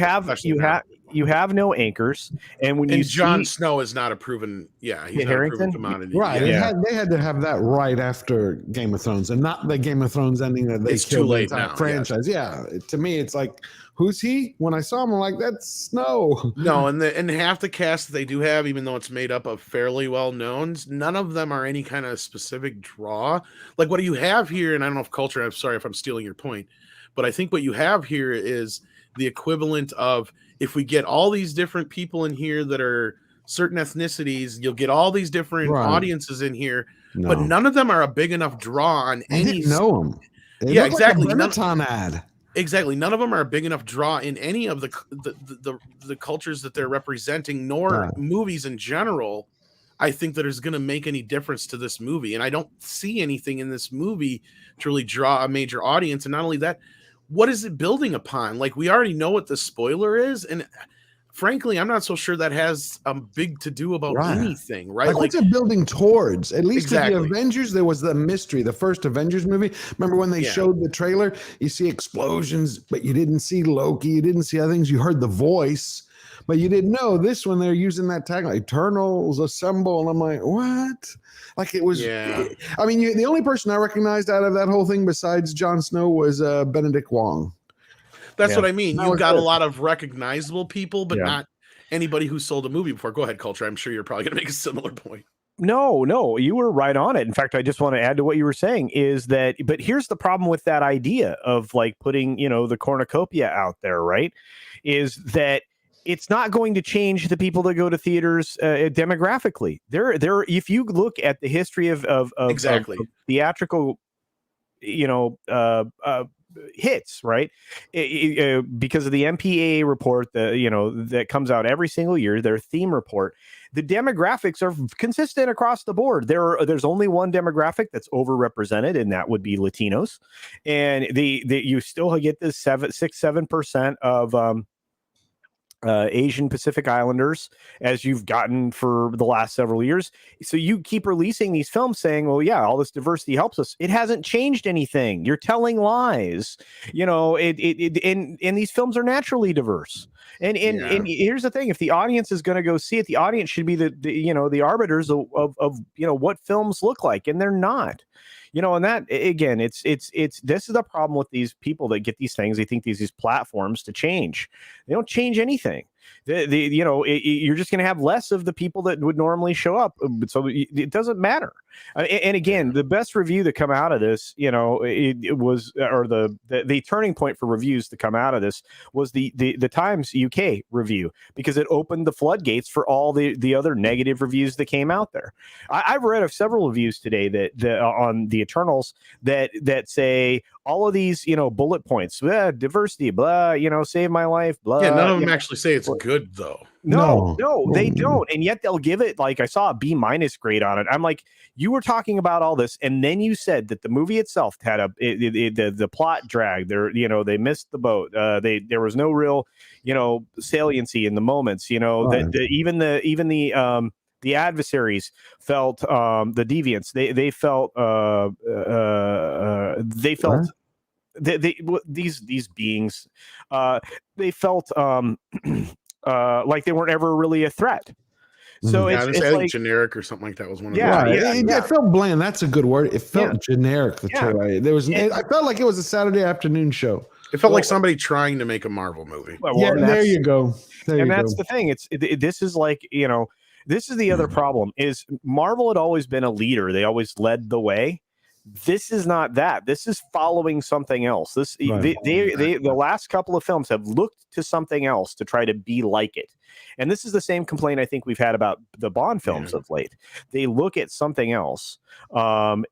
Speaker 4: have no anchors, and when
Speaker 1: Jon Snow is not a proven. Yeah, he's not a proven commodity.
Speaker 2: Right, they had to have that right after Game of Thrones, and not the Game of Thrones ending that they killed the entire franchise. Yeah, to me, it's like, who's he? When I saw him, I'm like, that's Snow.
Speaker 1: No, and half the cast that they do have, even though it's made up of fairly well knowns, none of them are any kind of specific draw. Like, what do you have here? And I don't know if culture. I'm sorry if I'm stealing your point, but I think what you have here is the equivalent of, if we get all these different people in here that are certain ethnicities, you'll get all these different audiences in here, but none of them are a big enough draw on any.
Speaker 2: I didn't know them.
Speaker 1: Yeah, exactly.
Speaker 2: Ad.
Speaker 1: Exactly. None of them are a big enough draw in any of the cultures that they're representing, nor movies in general. I think that is going to make any difference to this movie. And I don't see anything in this movie to really draw a major audience. And not only that, what is it building upon? Like, we already know what the spoiler is. And frankly, I'm not so sure that has a big to do about anything, right?
Speaker 2: Like, what's it building towards? At least with the Avengers, there was the mystery. The first Avengers movie, remember when they showed the trailer? You see explosions, but you didn't see Loki. You didn't see other things. You heard the voice, but you didn't know. This one, they're using that tag, like, Eternals Assemble. And I'm like, what? Like, it was.
Speaker 1: Yeah.
Speaker 2: I mean, the only person I recognized out of that whole thing besides Jon Snow was Benedict Wong.
Speaker 1: That's what I mean. You've got a lot of recognizable people, but not anybody who sold a movie before. Go ahead, Culture. I'm sure you're probably going to make a similar point.
Speaker 4: No, you were right on it. In fact, I just want to add to what you were saying is that, but here's the problem with that idea of like putting, the cornucopia out there, right? Is that it's not going to change the people that go to theaters demographically. If you look at the history of theatrical, hits, right? Because of the MPAA report that comes out every single year, their theme report, the demographics are consistent across the board. There's only one demographic that's overrepresented, and that would be Latinos. And you still get this 7% of Asian Pacific Islanders, as you've gotten for the last several years. So you keep releasing these films saying, well, yeah, all this diversity helps us. It hasn't changed anything. You're telling lies. And these films are naturally diverse. And here's the thing: if the audience is going to go see it, the audience should be the arbiters of what films look like, and they're not. And that, again, it's this is the problem with these people that get these things. They think these platforms to change. They don't change anything. You're just going to have less of the people that would normally show up. So it doesn't matter. And again, the best review to come out of this, it was, or the turning point for reviews to come out of this was the Times UK review, because it opened the floodgates for all the other negative reviews that came out there. I've read of several reviews today that on the Eternals that say all of these, bullet points, diversity, blah, save my life, blah.
Speaker 1: Yeah, none of them actually say it's good though.
Speaker 4: No, they don't. And yet they'll give it, like, I saw a B- grade on it. I'm like, you were talking about all this, and then you said that the movie itself had the plot drag. They missed the boat. There was no real, saliency in the moments. That even the adversaries felt the deviants. They felt these beings. They felt like they weren't ever really a threat. So
Speaker 1: I
Speaker 4: it's
Speaker 1: think
Speaker 4: like
Speaker 1: generic or something like that was one of
Speaker 2: it felt bland. That's a good word. It felt generic. The trailer. There was. I felt like it was a Saturday afternoon show.
Speaker 1: It felt like somebody trying to make a Marvel movie.
Speaker 2: There you go.
Speaker 4: That's the thing. This is like, this is the other problem is Marvel had always been a leader. They always led the way. This is not that. This is following something else. The last couple of films have looked to something else to try to be like it. And this is the same complaint I think we've had about the Bond films of late. They look at something else, they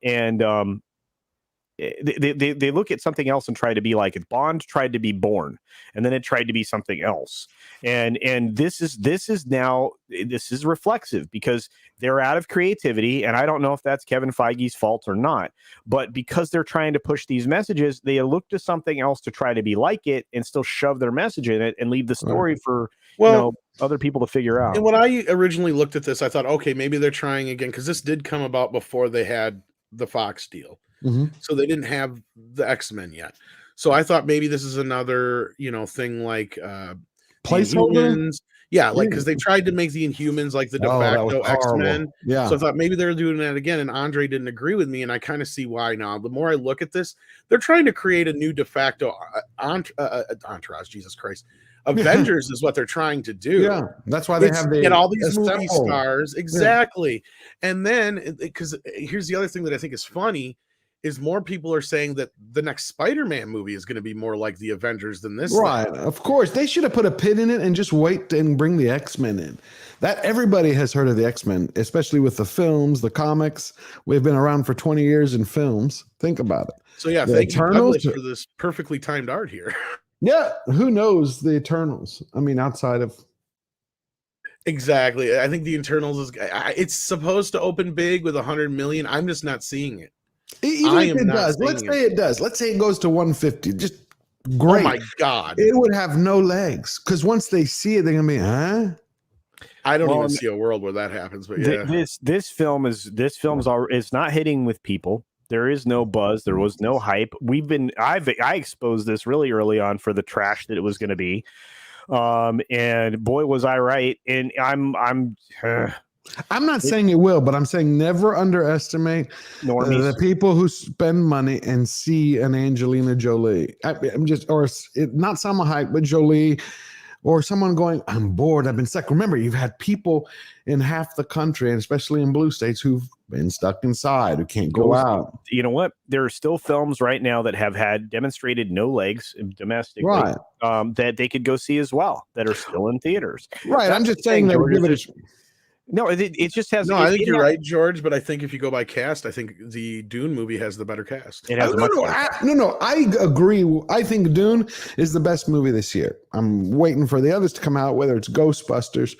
Speaker 4: look at something else and try to be like it. Bond tried to be Bourne, and then it tried to be something else. And this is reflexive because they're out of creativity, and I don't know if that's Kevin Feige's fault or not. But because they're trying to push these messages, they look to something else to try to be like it and still shove their message in it and leave the story for other people to figure out.
Speaker 1: And when I originally looked at this, I thought, okay, maybe they're trying again, because this did come about before they had the Fox deal. So they didn't have the X-Men yet. So I thought maybe this is another, thing like
Speaker 2: placeholder.
Speaker 1: Yeah, like because they tried to make the Inhumans like the de facto X-Men. Yeah. So I thought maybe they're doing that again, and Andre didn't agree with me, and I kind of see why now. The more I look at this, they're trying to create a new de facto entourage. Jesus Christ. Avengers is what they're trying to do.
Speaker 2: Yeah, that's why they
Speaker 1: get all these movie stars. Exactly. Yeah. And then, because here's the other thing that I think is funny, is more people are saying that the next Spider-Man movie is going to be more like the Avengers than this.
Speaker 2: Right.
Speaker 1: thing.
Speaker 2: Of course. They should have put a pin in it and just wait and bring the X-Men in. That everybody has heard of the X-Men, especially with the films, the comics. We've been around for 20 years in films. Think about it.
Speaker 1: So yeah, thank you Douglas for this perfectly timed art here.
Speaker 2: Yeah. Who knows the Eternals? I mean, outside of...
Speaker 1: Exactly. I think the Eternals it's supposed to open big with 100 million. I'm just not seeing it.
Speaker 2: Even if it does, let's say it does. Let's say it goes to 150. Just great.
Speaker 1: Oh my God.
Speaker 2: It would have no legs because once they see it, they're gonna be, huh?
Speaker 1: I don't even see a world where that happens. But yeah,
Speaker 4: this film is not hitting with people. There is no buzz. There was no hype. I exposed this really early on for the trash that it was going to be, and boy was I right. And I'm
Speaker 2: not saying it will, but I'm saying never underestimate the people who spend money and see an Angelina Jolie. Not Salma Hayek, but Jolie, or someone going, I'm bored, I've been stuck. Remember, you've had people in half the country, and especially in blue states, who've been stuck inside, who can't go out.
Speaker 4: You know what? There are still films right now that have had demonstrated no legs domestically,
Speaker 2: right,
Speaker 4: that they could go see as well, that are still in theaters.
Speaker 2: Right. I'm just saying that.
Speaker 4: No, it just has.
Speaker 1: No, I think you're right, George. But I think if you go by cast, I think the Dune movie has the better cast.
Speaker 2: It has I agree. I think Dune is the best movie this year. I'm waiting for the others to come out, whether it's Ghostbusters,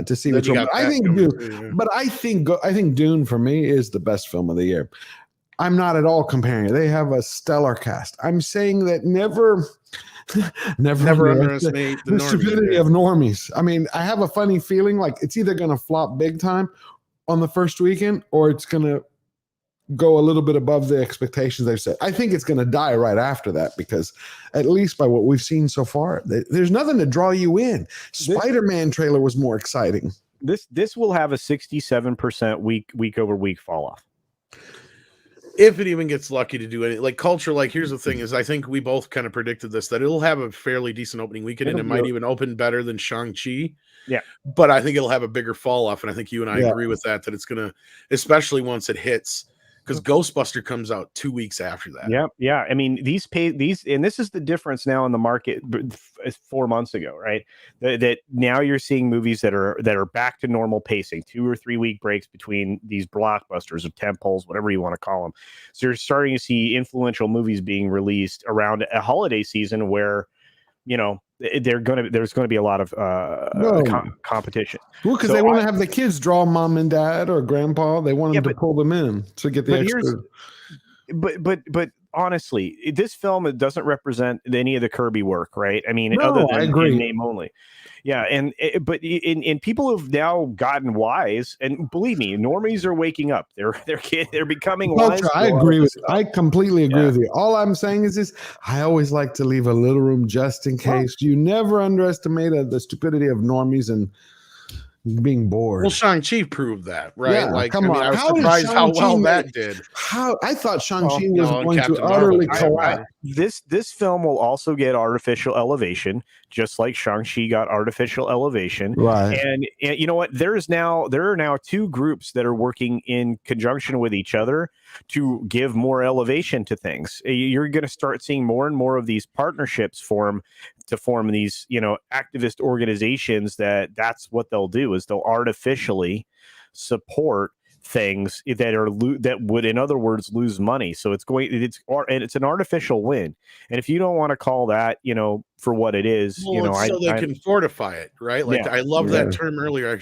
Speaker 2: to see which one. I think Dune, but I think Dune for me is the best film of the year. I'm not at all comparing it. They have a stellar cast. I'm saying that never underestimate the stupidity of normies. I mean, I have a funny feeling like it's either going to flop big time on the first weekend or it's going to go a little bit above the expectations they've set. I think it's going to die right after that because at least by what we've seen so far, there's nothing to draw you in. Spider-Man trailer was more exciting.
Speaker 4: This will have a 67% week over week fall off.
Speaker 1: If it even gets lucky to do it, like culture, like here's the thing is I think we both kind of predicted this, that it'll have a fairly decent opening weekend and it might even open better than Shang-Chi.
Speaker 4: Yeah.
Speaker 1: But I think it'll have a bigger fall off. And I think you and I agree with that it's going to, especially once it hits, because Ghostbuster comes out 2 weeks after that.
Speaker 4: Yeah. Yeah. I mean, these, and this is the difference now in the market 4 months ago, right? That now you're seeing movies that are back to normal pacing, 2 or 3 week breaks between these blockbusters or tentpoles, whatever you want to call them. So you're starting to see influential movies being released around a holiday season where there's going to be a lot of competition.
Speaker 2: Well, because they want to have the kids draw mom and dad or grandpa. They want them to pull them in to get the extra.
Speaker 4: But honestly, this film, it doesn't represent any of the Kirby work, right? I mean,
Speaker 2: No,
Speaker 4: other than
Speaker 2: I agree.
Speaker 4: in name only. Yeah, and people have now gotten wise, and believe me, normies are waking up. They're becoming wise.
Speaker 2: I completely agree with you. All I'm saying is this: I always like to leave a little room just in case. You never underestimate the stupidity of normies and being bored.
Speaker 1: Well, Shang-Chi proved that, right?
Speaker 2: Yeah,
Speaker 1: I was surprised how well that did.
Speaker 2: I thought Shang-Chi was going to utterly collapse.
Speaker 4: This film will also get artificial elevation, just like Shang-Chi got artificial elevation.
Speaker 2: Right.
Speaker 4: And you know what? There are now two groups that are working in conjunction with each other to give more elevation to things. You're going to start seeing more and more of these partnerships form these, activist organizations that's what they'll do is they'll artificially support things that would, in other words, lose money. So it's an artificial win. And if you don't want to call that, for what it is,
Speaker 1: they can fortify it, right? I love that term earlier. I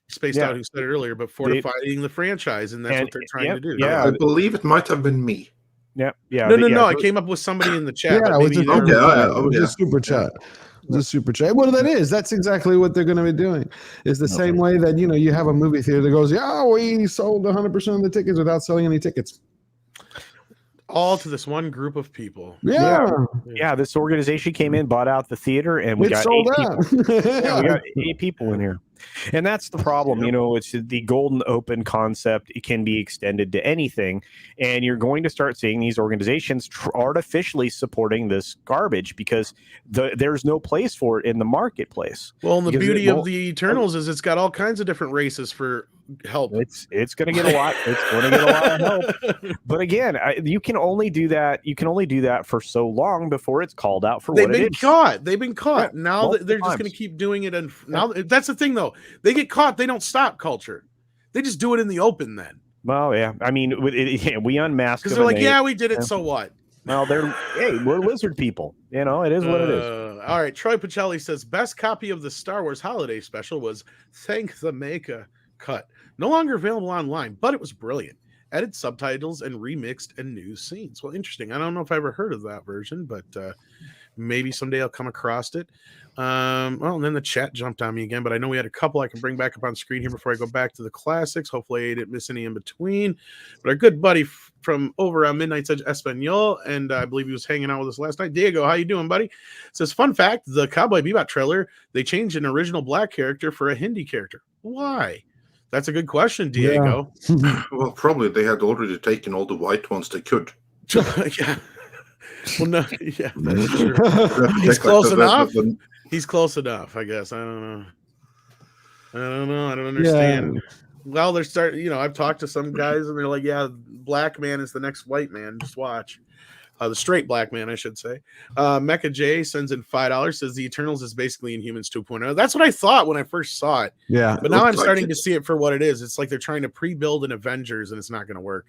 Speaker 1: spaced out who said it earlier, but fortifying the franchise, and that's what they're trying to do.
Speaker 3: Yeah, I believe it might have been me.
Speaker 4: Yeah.
Speaker 1: No. I came up with somebody in the chat.
Speaker 2: Yeah, it was just super chat. The super chat. Well, that's exactly what they're going to be doing. It's the same way that you have a movie theater that goes, yeah, we sold 100% of the tickets without selling any tickets.
Speaker 1: All to this one group of people.
Speaker 4: Yeah. This organization came in, bought out the theater, and we got 8 people. We got 8 people in here. And that's the problem. It's the golden open concept. It can be extended to anything. And you're going to start seeing these organizations artificially supporting this garbage because there's no place for it in the marketplace.
Speaker 1: Well, and the beauty of the Eternals is it's got all kinds of different races for help.
Speaker 4: It's going to get a lot. It's going to get a lot of help. But again, you can only do that. You can only do that for so long before it's called out for what it is.
Speaker 1: They've been caught. Yeah, now they're just going to keep doing it. And now that's the thing, though. They get caught. They don't stop culture. They just do it in the open then.
Speaker 4: Well, yeah. I mean, we unmask
Speaker 1: because they're like, we did it. So what?
Speaker 4: Well, we're lizard people. It is what it is.
Speaker 1: All right. Troy Pacelli says best copy of the Star Wars Holiday Special was Thank the Maker cut. No longer available online, but it was brilliant. Added subtitles and remixed and new scenes. Well, interesting. I don't know if I ever heard of that version, but maybe someday I'll come across it. And then the chat jumped on me again, but I know we had a couple I can bring back up on screen here before I go back to the classics. Hopefully I didn't miss any in between. But our good buddy from over on Midnight's Edge Espanol, and I believe he was hanging out with us last night. Diego, how you doing, buddy? Says, fun fact, the Cowboy Bebop trailer, they changed an original black character for a Hindi character. Why? That's a good question, Diego.
Speaker 3: Yeah. Well, probably they had already taken all the white ones they could.
Speaker 1: Yeah. Well, no, yeah, that's true. He's close enough. He's close enough, I guess. I don't know. I don't understand. Yeah. Well, they're starting. I've talked to some guys, and they're like, "Yeah, black man is the next white man. Just watch." The straight black man, I should say. Mecha J sends in $5. Says the Eternals is basically Inhumans 2.0. That's what I thought when I first saw it.
Speaker 2: Yeah,
Speaker 1: but now I'm starting to see it for what it is. It's like they're trying to pre-build an Avengers, and it's not going to work.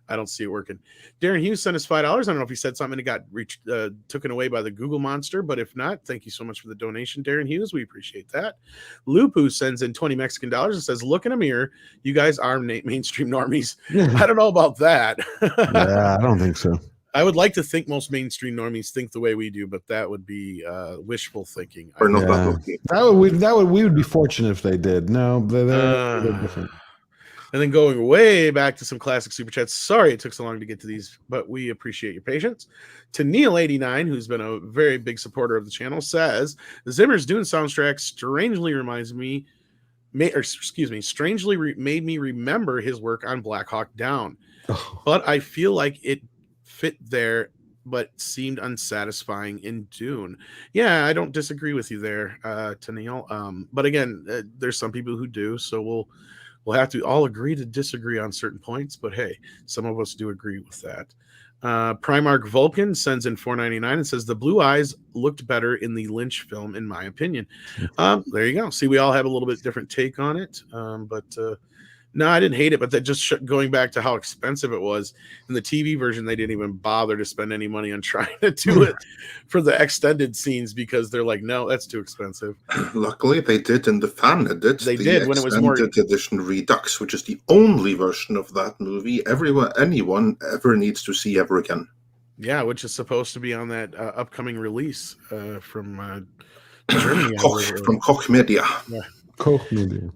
Speaker 1: I don't see it working. Darren Hughes sent us $5. I don't know if he said something and it got taken away by the Google monster, but if not, thank you so much for the donation, Darren Hughes. We appreciate that. Lupu sends in 20 Mexican dollars and says, look in a mirror. You guys are mainstream normies. I don't know about that.
Speaker 2: Yeah, I don't think so.
Speaker 1: I would like to think most mainstream normies think the way we do, but that would be wishful thinking.
Speaker 3: Or not
Speaker 2: we would be fortunate if they did. No, they're different.
Speaker 1: And then going way back to some classic super chats. Sorry it took so long to get to these, but we appreciate your patience. To Neil89, who's been a very big supporter of the channel, says Zimmer's Dune soundtrack strangely made me remember his work on Black Hawk Down. But I feel like it fit there, but seemed unsatisfying in Dune. Yeah, I don't disagree with you there, to Neil. But again, there's some people who do, so we'll have to all agree to disagree on certain points, but hey, some of us do agree with that. Primarch Vulcan sends in $4.99 and says the blue eyes looked better in the Lynch film, in my opinion. There you go. See, we all have a little bit different take on it, but No, I didn't hate it, but that just going back to how expensive it was. In the TV version, they didn't even bother to spend any money on trying to do it for the extended scenes because they're like, no, that's too expensive.
Speaker 3: Luckily, they did in the fan edit.
Speaker 1: They did when it was more
Speaker 3: edition Redux, which is the only version of that movie anyone ever needs to see ever again.
Speaker 1: Yeah, which is supposed to be on that upcoming release from Germany.
Speaker 3: From Koch Media.
Speaker 1: Yeah.
Speaker 2: Koch Media.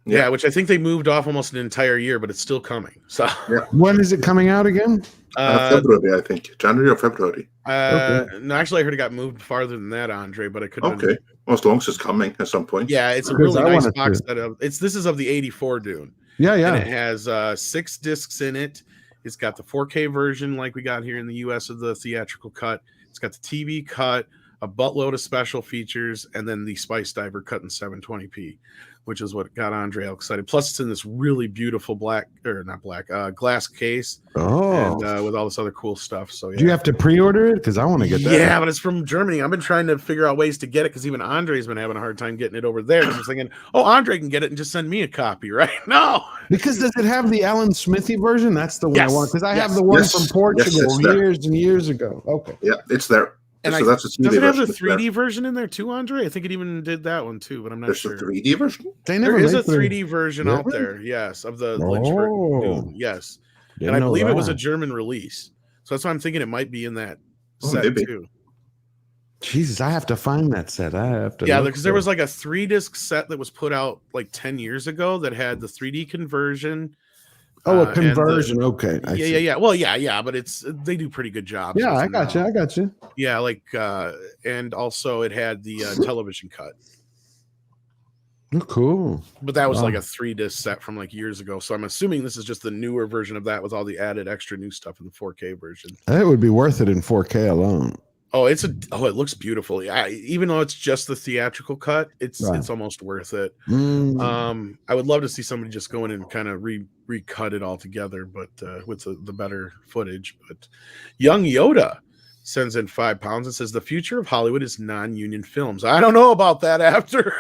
Speaker 1: Yeah, which I think they moved off almost an entire year, but it's still coming. So
Speaker 2: when is it coming out again?
Speaker 3: February, I think. January or February.
Speaker 1: No, actually, I heard it got moved farther than that, Andre, but I couldn't.
Speaker 3: Okay. Well, as long as it's coming at some point.
Speaker 1: Yeah, it's a really nice box set. This is of the '84 Dune.
Speaker 2: Yeah.
Speaker 1: And it has 6 discs in it. It's got the 4K version, like we got here in the U.S. of the theatrical cut. It's got the TV cut, a buttload of special features, and then the Spice Diver cut in 720p, which is what got Andre all excited. Plus, it's in this really beautiful glass case.
Speaker 2: Oh,
Speaker 1: and with all this other cool stuff. So, yeah.
Speaker 2: Do you have to pre-order it? Because I want to get that.
Speaker 1: Yeah, but it's from Germany. I've been trying to figure out ways to get it because even Andre's been having a hard time getting it over there. I was thinking, Andre can get it and just send me a copy, right? No.
Speaker 2: Because does it have the Alan Smithy version? That's the one I want. Because I have the one from Portugal years and years ago. Okay.
Speaker 3: Yeah, it's there.
Speaker 1: And so does it have the 3D version in there too, Andre? I think it even did that one too, but I'm not sure.
Speaker 3: There's a 3D version?
Speaker 1: There is a 3D version out there, yes, of the Dune, yes. And I believe it was a German release. So that's why I'm thinking it might be in that set too.
Speaker 2: Jesus, I have to find that set. I have to.
Speaker 1: Yeah, because there was like a 3-disc set that was put out like 10 years ago that had the 3D conversion.
Speaker 2: A conversion. Okay.
Speaker 1: Yeah. Well, yeah, but they do pretty good job.
Speaker 2: Yeah, I got you.
Speaker 1: Yeah, like and also it had the television cut.
Speaker 2: Oh, cool.
Speaker 1: But that was like a 3-disc set from like years ago. So I'm assuming this is just the newer version of that with all the added extra new stuff in the 4K version.
Speaker 2: It would be worth it in 4K alone.
Speaker 1: Oh, it looks beautiful. Even though it's just the theatrical cut, it's almost worth it. I would love to see somebody just go in and kind of recut it all together, but with the better footage. But Young Yoda sends in £5 and says the future of Hollywood is non-union films. I don't know about that after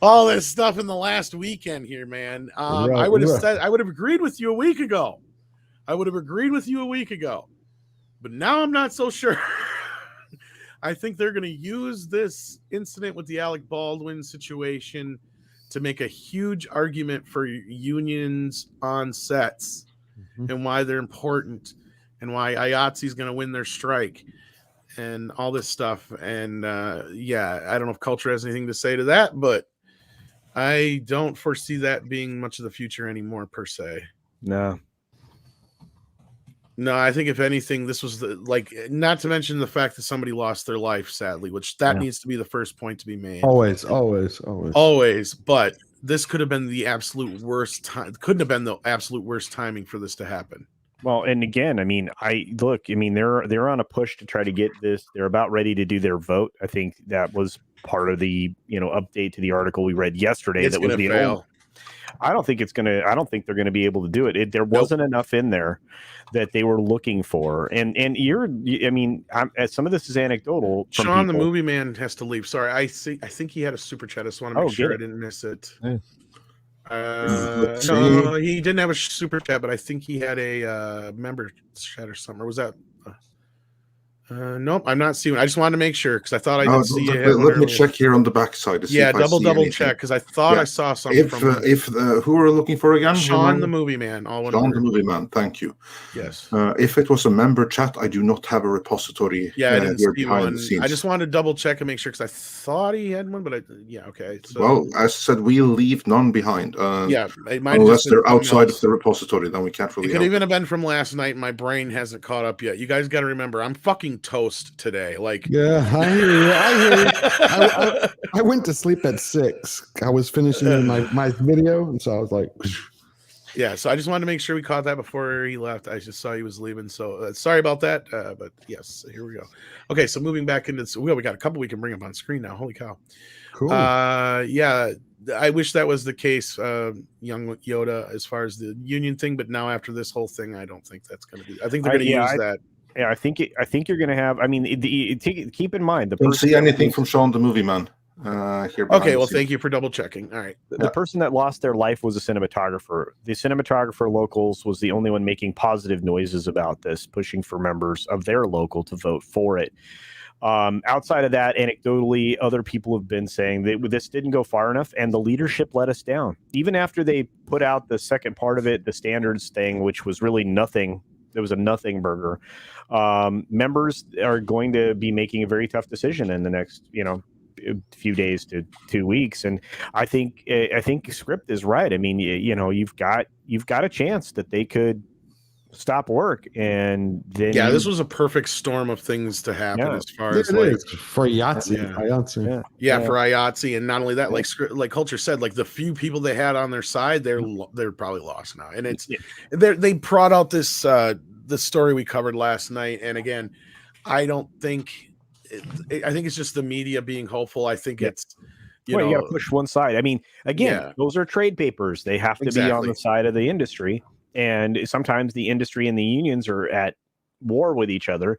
Speaker 1: all this stuff in the last weekend here, man. I would have agreed with you a week ago. But now I'm not so sure. I think they're going to use this incident with the Alec Baldwin situation to make a huge argument for unions on sets and why they're important and why IATSE is going to win their strike and all this stuff. And I don't know if culture has anything to say to that, but I don't foresee that being much of the future anymore per se. No, I think if anything, this was not to mention the fact that somebody lost their life, sadly, which needs to be the first point to be made.
Speaker 2: Always.
Speaker 1: But this could have been the absolute worst time. Couldn't have been the absolute worst timing for this to happen.
Speaker 4: Well, and again, I mean, they're on a push to try to get this. They're about ready to do their vote. I think that was part of the update to the article we read yesterday. That was the fail. I don't think they're going to be able to do it. There wasn't enough in there that they were looking for. And some of this is anecdotal.
Speaker 1: Sean, the movie man, has to leave. Sorry, I think he had a super chat. I just want to make sure I didn't miss it. No, he didn't have a super chat, but I think he had a member chat or something. Or was that? Nope, I'm not seeing it. I just wanted to make sure because I thought I did see it.
Speaker 3: Let me check here on the back side.
Speaker 1: Double check because I thought I saw something
Speaker 3: who are we looking for again?
Speaker 1: Sean the movie man.
Speaker 3: Sean the movie man. Thank you.
Speaker 1: Yes.
Speaker 3: If it was a member chat, I do not have a repository.
Speaker 1: Yeah, I didn't see one. I just wanted to double check and make sure because I thought he had one, but okay. So,
Speaker 3: well, as I said, we'll leave none behind.
Speaker 1: It might
Speaker 3: unless they're outside of the repository, then we can't really.
Speaker 1: It could even have been from last night. And my brain hasn't caught up yet. You guys got to remember, I'm fucking toast today. I
Speaker 2: hear you. I went to sleep at 6. I was finishing my video, and so I was like,
Speaker 1: so I just wanted to make sure we caught that before he left. I just saw he was leaving, so sorry about that. But yes, here we go. Okay, so moving back into we got a couple we can bring up on screen now. Holy cow!
Speaker 2: Cool.
Speaker 1: I wish that was the case, young Yoda, as far as the union thing. But now after this whole thing, I don't think that's going to be. I think they're going to use that.
Speaker 4: Yeah, I think you're going to have. I mean, keep in mind
Speaker 3: don't see anything from Sean the movie man. here.
Speaker 1: Okay, well, thank you for double checking. All right.
Speaker 4: The person that lost their life was a cinematographer. The cinematographer locals was the only one making positive noises about this, pushing for members of their local to vote for it. Outside of that, anecdotally, other people have been saying that this didn't go far enough and the leadership let us down. Even after they put out the second part of it, the standards thing, which was really nothing. It was a nothing burger. Members are going to be making a very tough decision in the next, few days to 2 weeks. And I think Script is right. I mean, you've got a chance that they could stop work, and then
Speaker 1: this was a perfect storm of things to happen as far as
Speaker 2: for Yahtzee.
Speaker 1: For IATSE. And not only that, like Culture said, like the few people they had on their side, they're probably lost now. And it's they brought out this the story we covered last night, and again, I don't think I think it's just the media being hopeful. I think it's you got
Speaker 4: to push one side. I mean, again, those are trade papers. They have to be on the side of the industry. And sometimes the industry and the unions are at war with each other,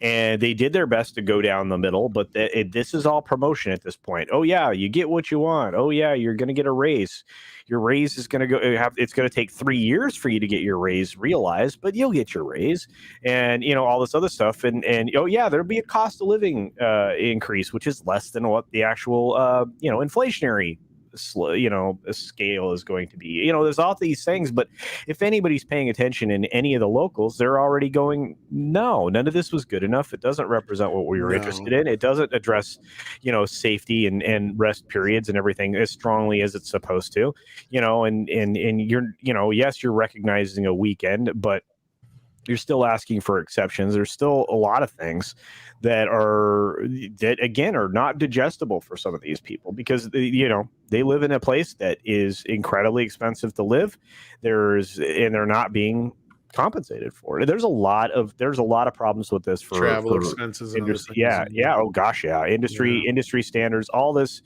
Speaker 4: and they did their best to go down the middle. But this is all promotion at this point. Oh yeah, you get what you want. Oh yeah, you're going to get a raise. Your raise is going to it's going to take 3 years for you to get your raise realized, but you'll get your raise, and all this other stuff. And oh yeah, there'll be a cost of living increase, which is less than what the actual inflationary scale is going to be. There's all these things, but if anybody's paying attention in any of the locals, they're already going, no, none of this was good enough. It doesn't represent what we were interested in. It doesn't address safety and rest periods and everything as strongly as it's supposed to. And you're yes, you're recognizing a weekend, but you're still asking for exceptions. There's still a lot of things that again are not digestible for some of these people, because they live in a place that is incredibly expensive to live. And they're not being compensated for it. There's a lot of problems with this for
Speaker 1: travel expenses and
Speaker 4: industry. Oh gosh, industry standards, all this.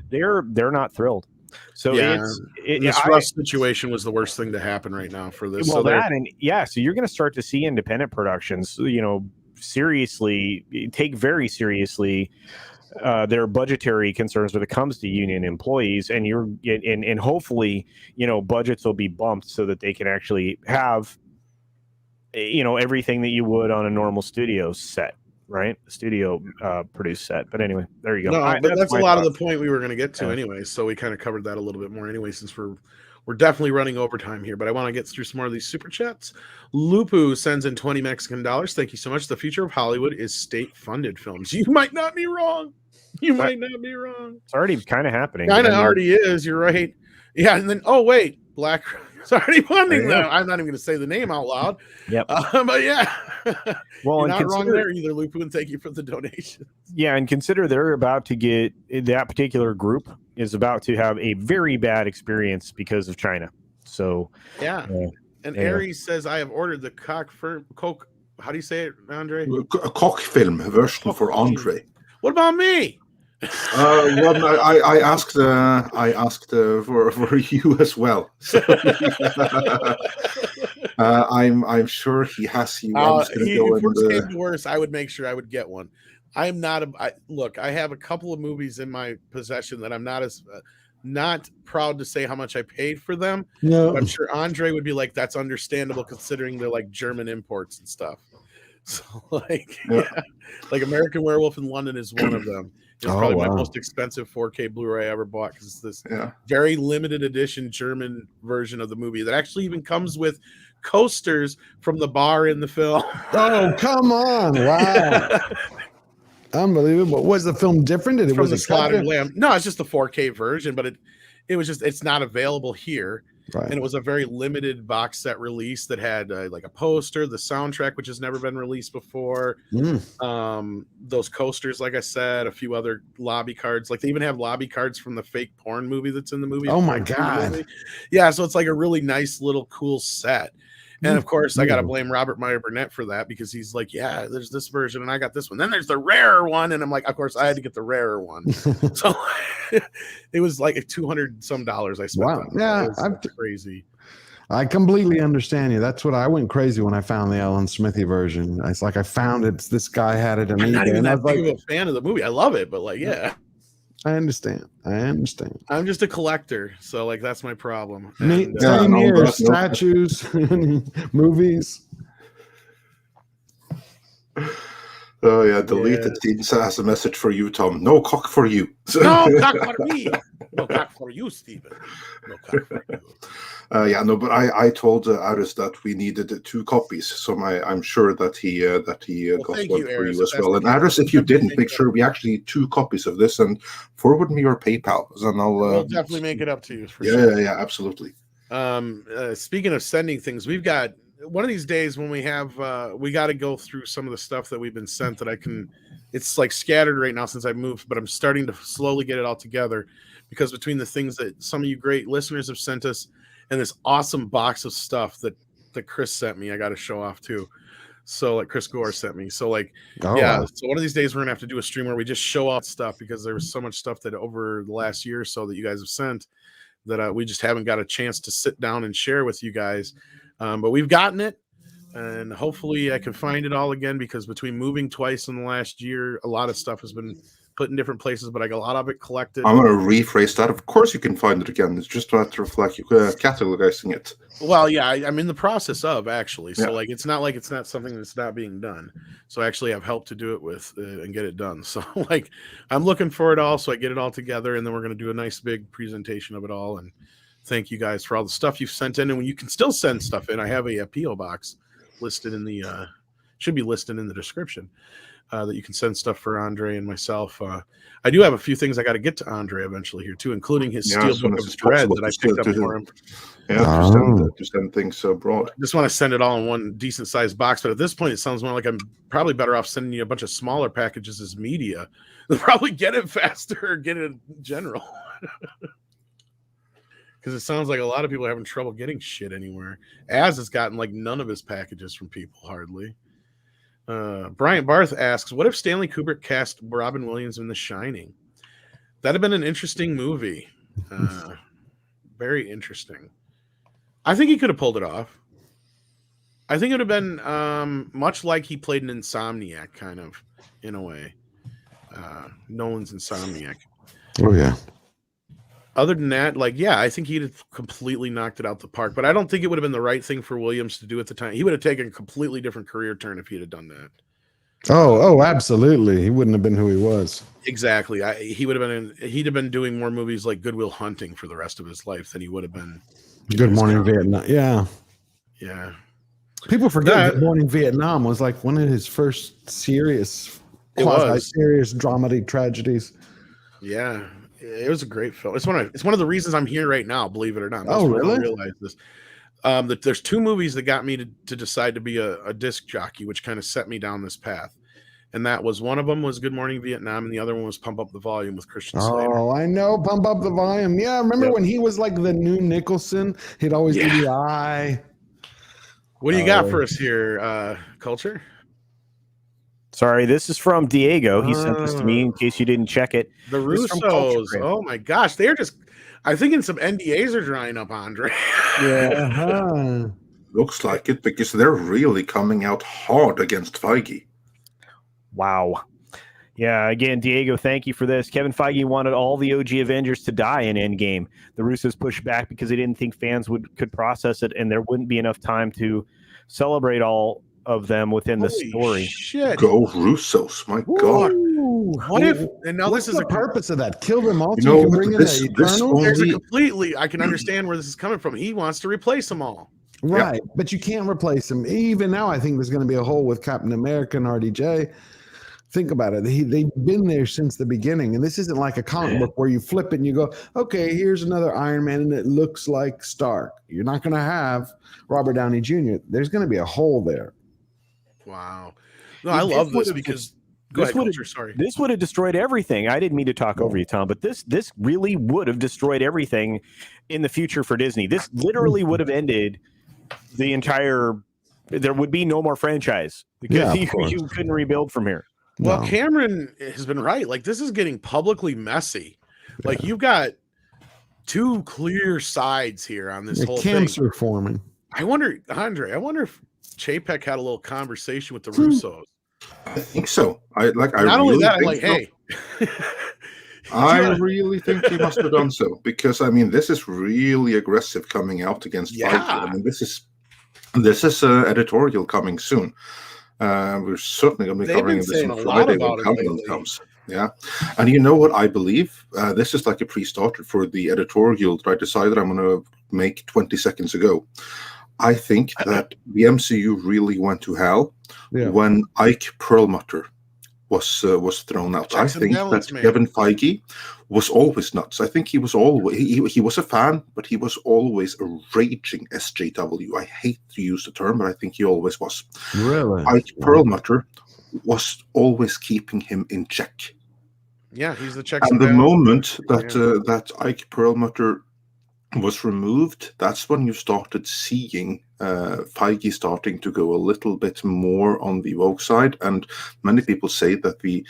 Speaker 4: They're not thrilled. So
Speaker 1: this Russ situation was the worst thing to happen right now for this.
Speaker 4: Well, so you're going to start to see independent productions, take very seriously their budgetary concerns when it comes to union employees, and hopefully, budgets will be bumped so that they can actually have, everything that you would on a normal studio set. Right, studio produced set. But anyway, there you go.
Speaker 1: No, but that's a lot of the point we were going to get to anyway. So we kind of covered that a little bit more anyway, since we're definitely running overtime here. But I want to get through some more of these super chats. Lupu sends in 20 Mexican dollars. Thank you so much. The future of Hollywood is state-funded films. You might not be wrong. It's
Speaker 4: already kind of happening.
Speaker 1: Already is. You're right. Yeah, and then Black. It's already funding them. I'm not even going to say the name out loud.
Speaker 4: Yep.
Speaker 1: But yeah.
Speaker 4: Well,
Speaker 1: you're not wrong there either, Lupu, and thank you for the donation.
Speaker 4: Yeah, and consider they're about to get, that particular group is about to have a very bad experience because of China. So
Speaker 1: and Aries says, I have ordered the Coke. How do you say it, Andre?
Speaker 3: A cock film version for Andre.
Speaker 1: What about me?
Speaker 3: I asked for you as well. So, I'm sure he has you.
Speaker 1: If worst came to worst, I would make sure I would get one. I'm not look. I have a couple of movies in my possession that I'm not proud to say how much I paid for them.
Speaker 2: No,
Speaker 1: I'm sure Andre would be like, that's understandable considering they're like German imports and stuff. So like American Werewolf in London is one of them. It's probably my most expensive 4K Blu-ray I ever bought, because it's this very limited edition German version of the movie that actually even comes with coasters from the bar in the film.
Speaker 2: Oh, come on. Wow. Unbelievable. Was the film different?
Speaker 1: From the Slaughtered Lamb. No, it's just the 4K version, but it's not available here.
Speaker 2: Right.
Speaker 1: And it was a very limited box set release that had like a poster, the soundtrack, which has never been released before. Those coasters, like I said, a few other lobby cards. Like they even have lobby cards from the fake porn movie that's in the movie.
Speaker 2: Oh my God.
Speaker 1: Yeah, so it's like a really nice little cool set. And of course, I got to blame Robert Meyer Burnett for that, because he's like, yeah, there's this version and I got this one. Then there's the rarer one. And I'm like, of course, I had to get the rarer one. So it was like $200 some I spent.
Speaker 2: Wow. Yeah.
Speaker 1: I'm crazy.
Speaker 2: I completely understand you. That's what I went crazy when I found the Alan Smithy version. It's like I found it. This guy had it.
Speaker 1: I'm not even that big of a fan of the movie. I love it, but like, yeah.
Speaker 2: I understand.
Speaker 1: I'm just a collector, so like that's my problem.
Speaker 2: Same
Speaker 3: no,
Speaker 2: here.
Speaker 3: that's no-
Speaker 2: Statues, movies.
Speaker 3: Oh yeah, deleted Steven has a message for you, Tom. No cock for you.
Speaker 1: No cock for me. No cock for you, Stephen. No cock for you.
Speaker 3: But I told Aris that we needed 2 copies, so I'm sure that he got one for you as well. And Aris, if you didn't, make sure we actually need 2 copies of this and forward me your PayPal, and
Speaker 1: We'll definitely make it up to you. For sure.
Speaker 3: Yeah, absolutely.
Speaker 1: Speaking of sending things, we've got one of these days when we got to go through some of the stuff that we've been sent that it's like scattered right now since I moved, but I'm starting to slowly get it all together because between the things that some of you great listeners have sent us and this awesome box of stuff that Chris sent me, I got to show off too. So like Chris Gore sent me. So like, So one of these days we're going to have to do a stream where we just show off stuff because there was so much stuff that over the last year or so that you guys have sent that we just haven't got a chance to sit down and share with you guys. But we've gotten it, and hopefully I can find it all again because between moving twice in the last year, a lot of stuff has been put in different places, but I got a lot of it collected.
Speaker 3: I'm going to rephrase that. Of course you can find it again. It's just a matter of like catalogizing it.
Speaker 1: Well, yeah, I'm in the process of actually. So like it's not something that's not being done. So I actually have help to do it with and get it done. So like I'm looking for it all so I get it all together, and then we're going to do a nice big presentation of it all. And thank you guys for all the stuff you've sent in. And when you can still send stuff in, I have a PO box listed in the should be listed in the description. That you can send stuff for Andre and myself. I do have a few things I got to get to Andre eventually here too, including his steel book of dread that I picked up for him.
Speaker 3: Yeah, to send things abroad.
Speaker 1: I just want to send it all in one decent sized box, but at this point, it sounds more like I'm probably better off sending you a bunch of smaller packages as media. They'll probably get it faster or get it in general. Because it sounds like a lot of people are having trouble getting shit anywhere. Az has gotten like none of his packages from people hardly. Bryant Barth asks, what if Stanley Kubrick cast Robin Williams in The Shining? That'd have been an interesting movie. Very interesting. I think he could have pulled it off. I think it would have been much like he played an Insomniac, kind of, in a way. Nolan's Insomniac.
Speaker 2: Oh, yeah.
Speaker 1: Other than that, I think he'd have completely knocked it out the park. But I don't think it would have been the right thing for Williams to do at the time. He would have taken a completely different career turn if he'd have done that.
Speaker 2: Oh, absolutely. He wouldn't have been who he was.
Speaker 1: Exactly. He'd have been doing more movies like Good Will Hunting for the rest of his life than he would have been.
Speaker 2: Good Morning Vietnam. Yeah.
Speaker 1: Yeah.
Speaker 2: People forget Good Morning Vietnam was like one of his first serious dramedy tragedies.
Speaker 1: Yeah. It was a great film. It's one of the reasons I'm here right now, believe it or not.
Speaker 2: Oh, really?
Speaker 1: I realize this. That there's 2 movies that got me to decide to be a disc jockey, which kind of set me down this path. And that was one of them was Good Morning Vietnam, and the other one was Pump Up the Volume with Christian Slater.
Speaker 2: Oh, I know, Pump Up the Volume. Yeah, remember when he was like the new Nicholson? He'd always do the eye.
Speaker 1: What do you got for us here, Culture?
Speaker 4: Sorry, this is from Diego. He sent this to me in case you didn't check it.
Speaker 1: The Russos. Oh my gosh, they're just. I think some NDAs are drying up, Andre.
Speaker 2: Yeah.
Speaker 3: Looks like it because they're really coming out hard against Feige.
Speaker 4: Wow. Yeah, again, Diego, thank you for this. Kevin Feige wanted all the OG Avengers to die in Endgame. The Russos pushed back because they didn't think fans could process it, and there wouldn't be enough time to celebrate all of them within the story.
Speaker 1: Shit.
Speaker 3: Go Russos, my God.
Speaker 1: What if, and now
Speaker 2: what's
Speaker 1: this is
Speaker 2: the purpose of that? Kill them all.
Speaker 3: You know,
Speaker 2: can bring
Speaker 3: this
Speaker 1: completely, I can understand where this is coming from. He wants to replace them all.
Speaker 2: Right, but you can't replace them. Even now, I think there's going to be a hole with Captain America and RDJ. Think about it. They've been there since the beginning. And this isn't like a comic book where you flip it and you go, okay, here's another Iron Man and it looks like Stark. You're not going to have Robert Downey Jr. There's going to be a hole there.
Speaker 1: Wow. No, I love this because go ahead, Culture, sorry.
Speaker 4: This would have destroyed everything. I didn't mean to talk over you, Tom, but this really would have destroyed everything in the future for Disney. This literally would have ended the entire. There would be no more franchise because you couldn't rebuild from here.
Speaker 1: Well, Cameron has been right. Like, this is getting publicly messy. Like, you've got 2 clear sides here on this whole
Speaker 2: camps
Speaker 1: thing.
Speaker 2: Are forming.
Speaker 1: I wonder, Andre, if Chapek had a little conversation with the Russos.
Speaker 3: I think so.
Speaker 1: Not only that, I'm like, hey,
Speaker 3: I really think he must have done so, because I mean, this is really aggressive coming out against Feige. I mean, this is editorial coming soon. We're certainly going to be covering this on Friday when Cumberland comes. Yeah, and you know what I believe? This is like a pre-starter for the editorial that I decided I'm going to make 20 seconds ago. I think that the MCU really went to hell when Ike Perlmutter was thrown out. I think that Kevin Feige was always nuts. I think he was always he was a fan, but he was always a raging SJW. I hate to use the term, but I think he always was.
Speaker 2: Really,
Speaker 3: Ike Perlmutter was always keeping him in check.
Speaker 1: Yeah, he's the checks.
Speaker 3: And the moment that Ike Perlmutter was removed, that's when you started seeing Feige starting to go a little bit more on the woke side, and many people say that the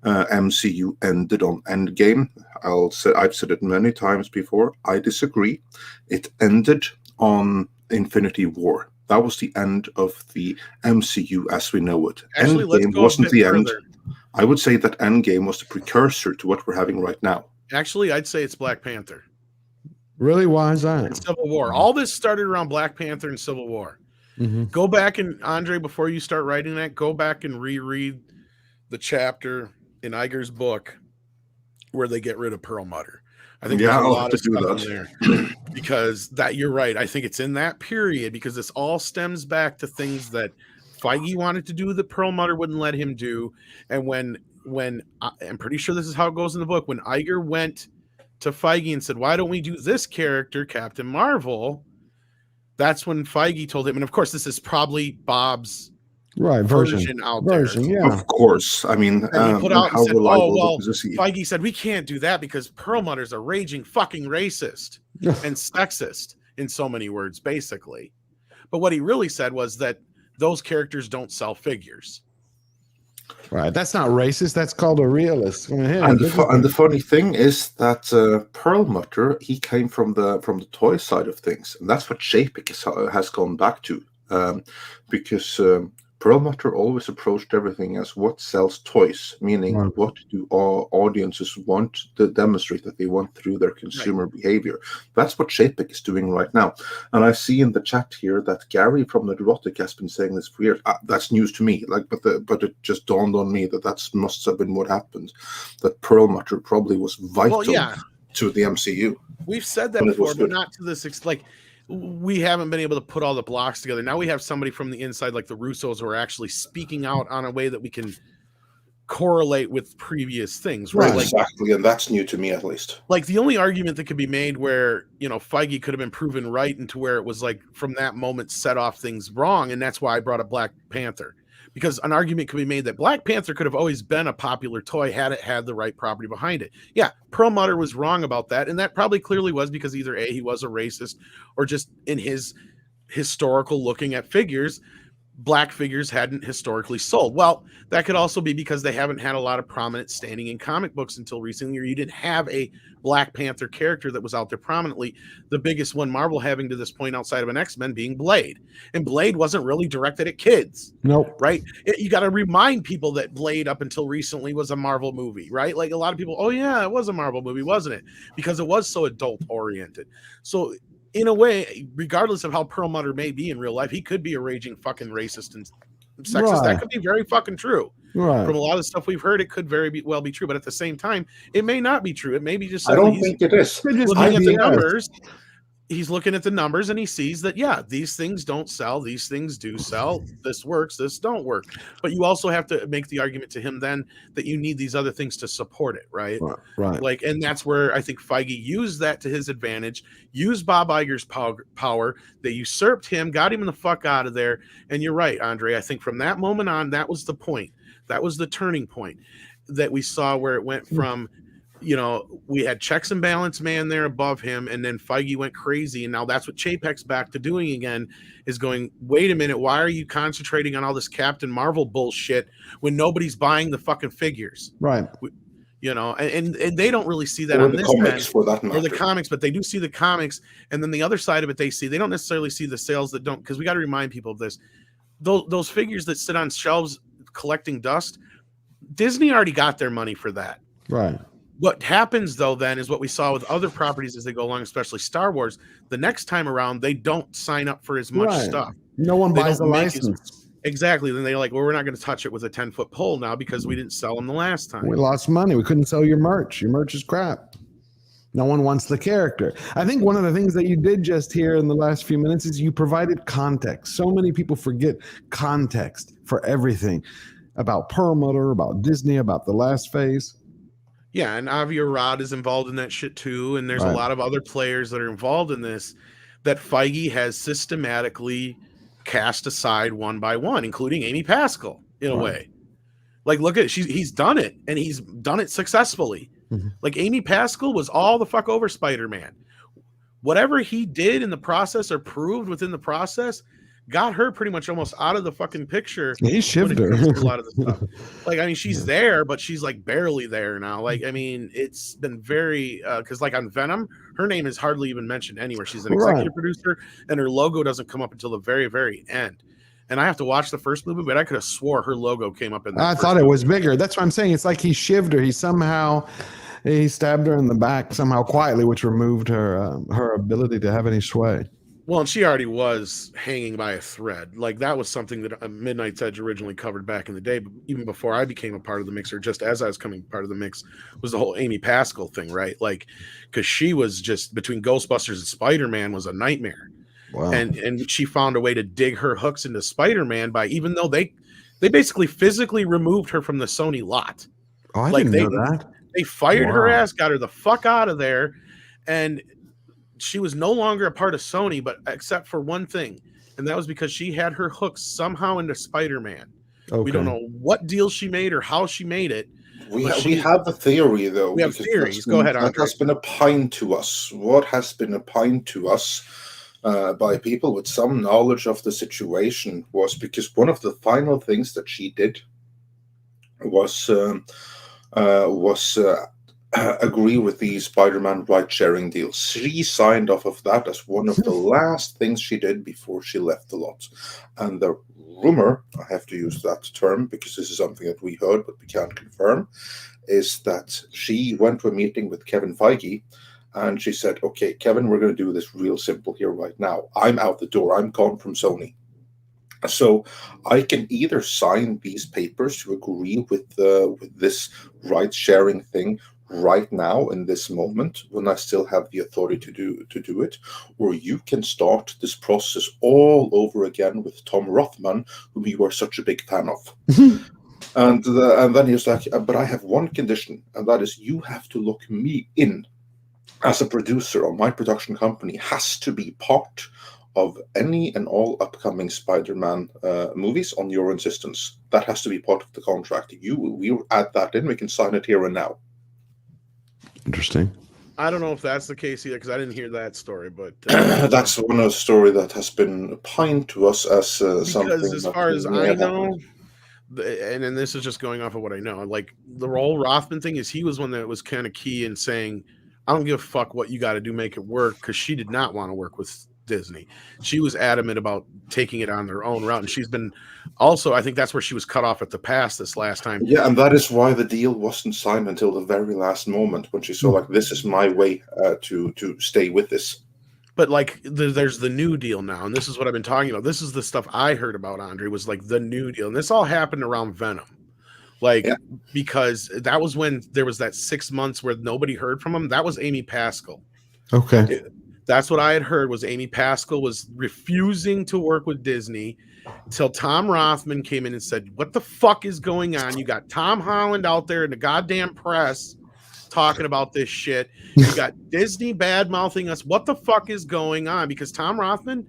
Speaker 3: MCU ended on Endgame. I've said it many times before. I disagree. It ended on Infinity War. That was the end of the MCU as we know it.
Speaker 1: Actually,
Speaker 3: Endgame wasn't the end. I would say that Endgame was the precursor to what we're having right now.
Speaker 1: Actually, I'd say it's Black Panther.
Speaker 2: Really? Why is that?
Speaker 1: And Civil War. All this started around Black Panther and Civil War. Go back and, Andre, before you start writing that, go back and reread the chapter in Iger's book where they get rid of Perlmutter. I think there's a lot of stuff in there. Because you're right. I think it's in that period, because this all stems back to things that Feige wanted to do that Perlmutter wouldn't let him do. And when I'm pretty sure this is how it goes in the book, when Iger went to Feige and said, why don't we do this character, Captain Marvel? That's when Feige told him, and of course, this is probably Bob's version out there.
Speaker 2: Yeah.
Speaker 3: Of course. I mean,
Speaker 1: and he put out and said, Feige said, we can't do that because Perlmutter's a raging fucking racist and sexist in so many words, basically. But what he really said was that those characters don't sell figures.
Speaker 2: Right, that's not racist. That's called a realist.
Speaker 3: And the funny thing is that Perlmutter, he came from the toy side of things, and that's what Chapek has gone back to, because Perlmutter always approached everything as what sells toys, meaning what do audiences want to demonstrate that they want through their consumer behavior. That's what Chapek is doing right now. And I see in the chat here that Gary from the Neurotic has been saying this for years. That's news to me. But it just dawned on me that must have been what happened. That Perlmutter probably was vital to the MCU.
Speaker 1: We've said that before, but not to this extent. We haven't been able to put all the blocks together. Now we have somebody from the inside, like the Russos, who are actually speaking out on a way that we can correlate with previous things, right?
Speaker 3: Exactly, and that's new to me, at least.
Speaker 1: Like, the only argument that could be made where, Feige could have been proven right, and to where it was like from that moment set off things wrong, and that's why I brought up Black Panther. Because an argument could be made that Black Panther could have always been a popular toy had it had the right property behind it. Yeah, Perlmutter was wrong about that, and that probably clearly was because either A, he was a racist, or just in his historical looking at figures, Black figures hadn't historically sold. Well, that could also be because they haven't had a lot of prominent standing in comic books until recently, or you didn't have a Black Panther character that was out there prominently. The biggest one Marvel having to this point outside of an X-Men being Blade. And Blade wasn't really directed at kids.
Speaker 2: Nope.
Speaker 1: Right? You got to remind people that Blade up until recently was a Marvel movie, right? Like, a lot of people, oh yeah, it was a Marvel movie, wasn't it? Because it was so adult oriented. So in a way, regardless of how Perlmutter may be in real life, he could be a raging fucking racist and sexist.
Speaker 2: Right.
Speaker 1: That could be very fucking true.
Speaker 2: Right.
Speaker 1: From a lot of stuff we've heard, it could well be true. But at the same time, it may not be true. It may be just.
Speaker 3: I don't think it is.
Speaker 1: Looking at the numbers, he's looking at the numbers and he sees that, yeah, these things don't sell. These things do sell. This works. This don't work. But you also have to make the argument to him then that you need these other things to support it, right?
Speaker 2: Right.
Speaker 1: Like, and that's where I think Feige used that to his advantage, used Bob Iger's power. They usurped him, got him the fuck out of there. And you're right, Andre. I think from that moment on, that was the point. That was the turning point that we saw where it went from, we had checks and balance man there above him, and then Feige went crazy, and now that's what Chapek's back to doing again, is going, wait a minute, why are you concentrating on all this Captain Marvel bullshit when nobody's buying the fucking figures?
Speaker 2: Right.
Speaker 1: And they don't really see that on this end, or the comics, but they do see the comics, and then the other side of it they don't necessarily see the sales that don't, because we got to remind people of this. Those figures that sit on shelves collecting dust, Disney already got their money for that.
Speaker 2: Right.
Speaker 1: What happens though then is what we saw with other properties as they go along, especially Star Wars. The next time around, they don't sign up for as much stuff.
Speaker 2: No one
Speaker 1: They
Speaker 2: buys the
Speaker 1: don't make as-
Speaker 2: license.
Speaker 1: Exactly. Then they're like, well, we're not going to touch it with a 10-foot pole now because we didn't sell them the last time.
Speaker 2: We lost money. We couldn't sell your merch. Your merch is crap. No one wants the character. I think one of the things that you did just here in the last few minutes is you provided context. So many people forget context for everything about Perlmutter, about Disney, about the last phase.
Speaker 1: Yeah, and Avi Arad is involved in that shit too. And there's a lot of other players that are involved in this that Feige has systematically cast aside one by one, including Amy Pascal in a way. Like, look at he's done it, and he's done it successfully. Like, Amy Pascal was all the fuck over Spider-Man. Whatever he did in the process or proved within the process got her pretty much almost out of the fucking picture.
Speaker 2: He shifted her.
Speaker 1: A lot of the stuff. Like, I mean, she's there, but she's like barely there now. Like, I mean, it's been very because like on Venom, her name is hardly even mentioned anywhere. She's an executive producer, and her logo doesn't come up until the very, very end. And I have to watch the first movie, but I could have swore her logo came up in that.
Speaker 2: I thought it was bigger. That's what I'm saying. It's like he shivved her. He stabbed her in the back somehow quietly, which removed her ability to have any sway.
Speaker 1: Well, and she already was hanging by a thread. Like, that was something that Midnight's Edge originally covered back in the day, but even before I became a part of the mix, or just as I was coming part of the mix, was the whole Amy Pascal thing, right? Like, because she was just between Ghostbusters and Spider-Man was a nightmare. Wow. And she found a way to dig her hooks into Spider-Man by, even though they basically physically removed her from the Sony lot.
Speaker 2: Oh, I didn't know that.
Speaker 1: They fired her ass, got her the fuck out of there, and she was no longer a part of Sony, but except for one thing, and that was because she had her hooks somehow into Spider-Man. Okay. We don't know what deal she made or how she made it.
Speaker 3: We have the theory, though.
Speaker 1: We have theories. Go ahead, Andre.
Speaker 3: That has been opined to us. What has been opined to us by people with some knowledge of the situation was because one of the final things that she did was agree with the Spider-Man ride-sharing deal. She signed off of that as one of the last things she did before she left the lot. And the rumor, I have to use that term because this is something that we heard but we can't confirm, is that she went to a meeting with Kevin Feige and she said, okay, Kevin, we're going to do this real simple here right now. I'm out the door. I'm gone from Sony. So I can either sign these papers to agree with this ride-sharing thing right now in this moment when I still have the authority to do it, or you can start this process all over again with Tom Rothman, whom you are such a big fan of. And then he was like, but I have one condition, and that is you have to look me in as a producer of my production company, has to be part of any and all upcoming Spider-Man movies on your insistence. That has to be part of the contract. We add that in, we can sign it here and now.
Speaker 2: Interesting.
Speaker 1: I don't know if that's the case either, because I didn't hear that story, but
Speaker 3: that's one of the story that has been opined to us as something.
Speaker 1: Because as far as I know, and then this is just going off of what I know, like the whole Rothman thing is he was one that was kind of key in saying, I don't give a fuck what you got to do, make it work, because she did not want to work with Disney. She was adamant about taking it on their own route, and she's been also, I think that's where she was cut off at the pass this last time.
Speaker 3: Yeah, and that is why the deal wasn't signed until the very last moment when she saw like, this is my way to stay with this.
Speaker 1: But like there's the new deal now, and this is what I've been talking about. This is the stuff I heard about, Andre, was like the new deal, and this all happened around Venom. Like, because that was when there was that 6 months where nobody heard from him. That was Amy Pascal.
Speaker 2: Okay.
Speaker 1: That's what I had heard, was Amy Pascal was refusing to work with Disney until Tom Rothman came in and said, what the fuck is going on? You got Tom Holland out there in the goddamn press talking about this shit. You got Disney bad-mouthing us. What the fuck is going on? Because Tom Rothman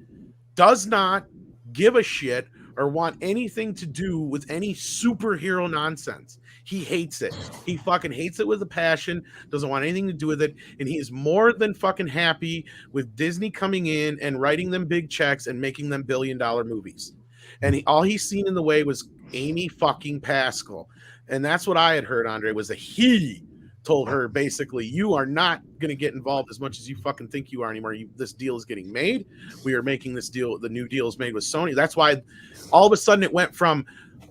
Speaker 1: does not give a shit or want anything to do with any superhero nonsense. He hates it. He fucking hates it with a passion, doesn't want anything to do with it, and he is more than fucking happy with Disney coming in and writing them big checks and making them billion-dollar movies. And all he's seen in the way was Amy fucking Pascal. And that's what I had heard, Andre, was that he told her basically, you are not going to get involved as much as you fucking think you are anymore. This deal is getting made. We are making this deal. The new deal is made with Sony. That's why all of a sudden it went from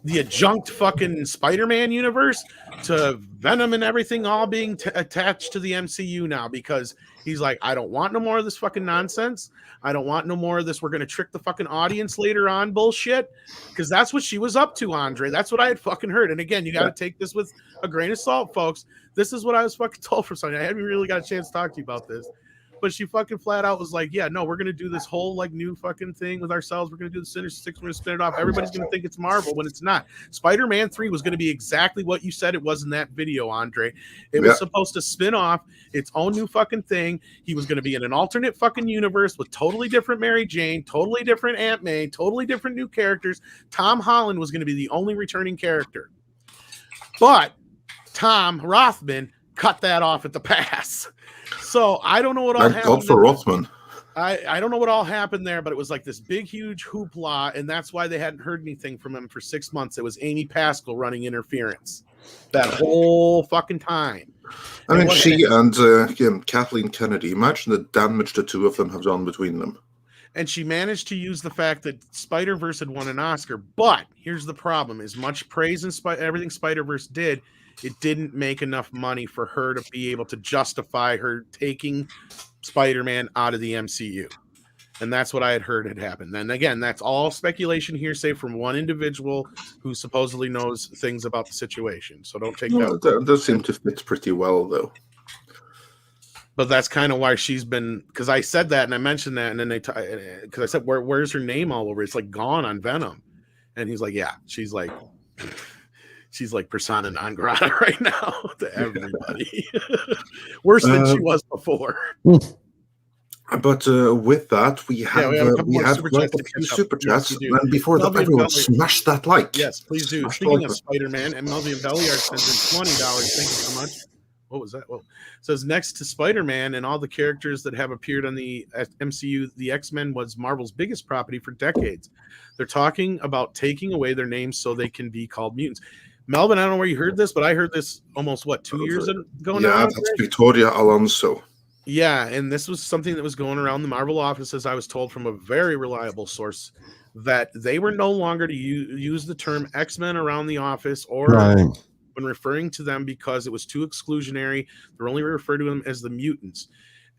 Speaker 1: the adjunct fucking Spider-Man universe to Venom and everything all being attached to the MCU now, because he's like, I don't want no more of this fucking nonsense. I don't want no more of this. We're going to trick the fucking audience later on bullshit, because that's what she was up to, Andre. That's what I had fucking heard. And again, you got to take this with a grain of salt, folks. This is what I was fucking told from something. I haven't really got a chance to talk to you about this. But she fucking flat out was like, yeah, no, we're going to do this whole like new fucking thing with ourselves. We're going to do the Sinister Six. We're going to spin it off. Everybody's going to think it's Marvel when it's not. Spider-Man 3 was going to be exactly what you said it was in that video, Andre. It was supposed to spin off its own new fucking thing. He was going to be in an alternate fucking universe with totally different Mary Jane, totally different Aunt May, totally different new characters. Tom Holland was going to be the only returning character. But Tom Rothman cut that off at the pass. So I don't know what all happened.
Speaker 3: God for Rothman.
Speaker 1: I don't know what all happened there, but it was like this big, huge hoopla, and that's why they hadn't heard anything from him for 6 months. It was Amy Pascal running interference that whole fucking time.
Speaker 3: I mean, she and Kathleen Kennedy, imagine the damage the two of them have done between them.
Speaker 1: And she managed to use the fact that Spider-Verse had won an Oscar. But here's the problem. As much praise and everything Spider-Verse did, it didn't make enough money for her to be able to justify her taking Spider-Man out of the MCU. And that's what I had heard had happened. And again, that's all speculation, hearsay from one individual who supposedly knows things about the situation. So don't take that.
Speaker 3: That does seem to fit pretty well, though.
Speaker 1: But that's kind of why she's been, because I said that and I mentioned that, and then because I said, where's her name all over? It's like gone on Venom. And he's like, yeah, she's like persona non grata right now to everybody. Worse than she was before.
Speaker 3: But with that, we have like a few super chats. And before that, everyone smash that like.
Speaker 1: Yes, please do. Speaking of Spider-Man, and Melvin Belliard sends in $20. Thank you so much. What was that? Well, it says next to Spider-Man and all the characters that have appeared on the MCU, the X-Men was Marvel's biggest property for decades. They're talking about taking away their names so they can be called mutants. Melvin, I don't know where you heard this, but I heard this almost 2 years ago now.
Speaker 3: Yeah, that's Victoria Alonso.
Speaker 1: Yeah, and this was something that was going around the Marvel offices. I was told from a very reliable source that they were no longer to use the term X-Men around the office or when referring to them because it was too exclusionary. They're only referred to them as the mutants,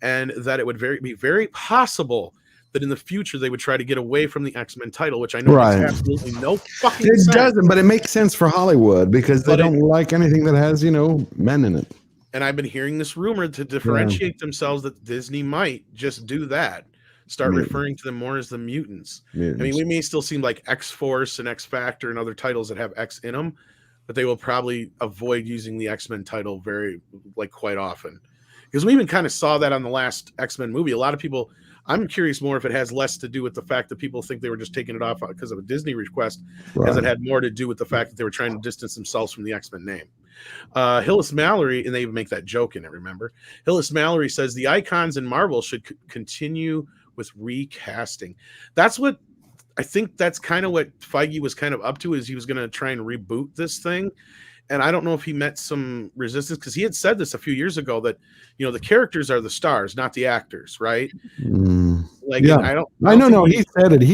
Speaker 1: and that it would be very possible that in the future they would try to get away from the X-Men title, which I know makes absolutely no fucking sense.
Speaker 2: It doesn't, but it makes sense for Hollywood because they don't like anything that has, men in it.
Speaker 1: And I've been hearing this rumor to differentiate themselves that Disney might just do that. Start referring to them more as the mutants. I mean, we may still seem like X-Force and X-Factor and other titles that have X in them, but they will probably avoid using the X-Men title quite often. Because we even kind of saw that on the last X-Men movie. A lot of people, I'm curious more if it has less to do with the fact that people think they were just taking it off because of a Disney request, as it had more to do with the fact that they were trying to distance themselves from the X-Men name. Hillis Mallory, and they even make that joke in it, remember? Hillis Mallory says the icons in Marvel should continue with recasting. That's what I think that's kind of what Feige was kind of up to, is he was going to try and reboot this thing. And I don't know if he met some resistance because he had said this a few years ago that, the characters are the stars, not the actors, right?
Speaker 2: He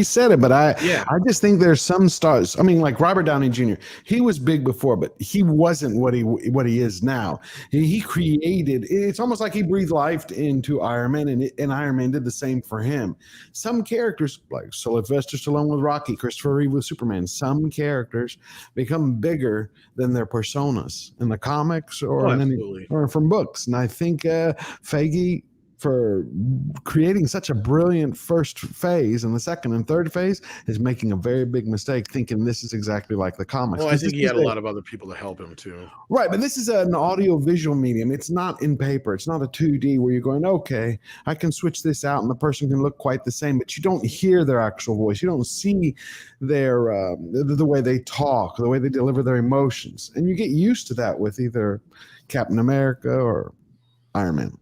Speaker 2: said it, but I just think there's some stars. I mean, like Robert Downey Jr. He was big before, but he wasn't what he is now. He created. It's almost like he breathed life into Iron Man, and Iron Man did the same for him. Some characters, like Sylvester Stallone with Rocky, Christopher Reeve with Superman, some characters become bigger than their personas in the comics or from books, and I think Feige, for creating such a brilliant first phase, and the second and third phase is making a very big mistake thinking this is exactly like the comics.
Speaker 1: Well, I think he had a lot of other people to help him too.
Speaker 2: Right, but this is an audio visual medium. It's not in paper. It's not a 2D where you're going, okay, I can switch this out and the person can look quite the same, but you don't hear their actual voice. You don't see their the way they talk, the way they deliver their emotions. And you get used to that with either Captain America or Iron Man.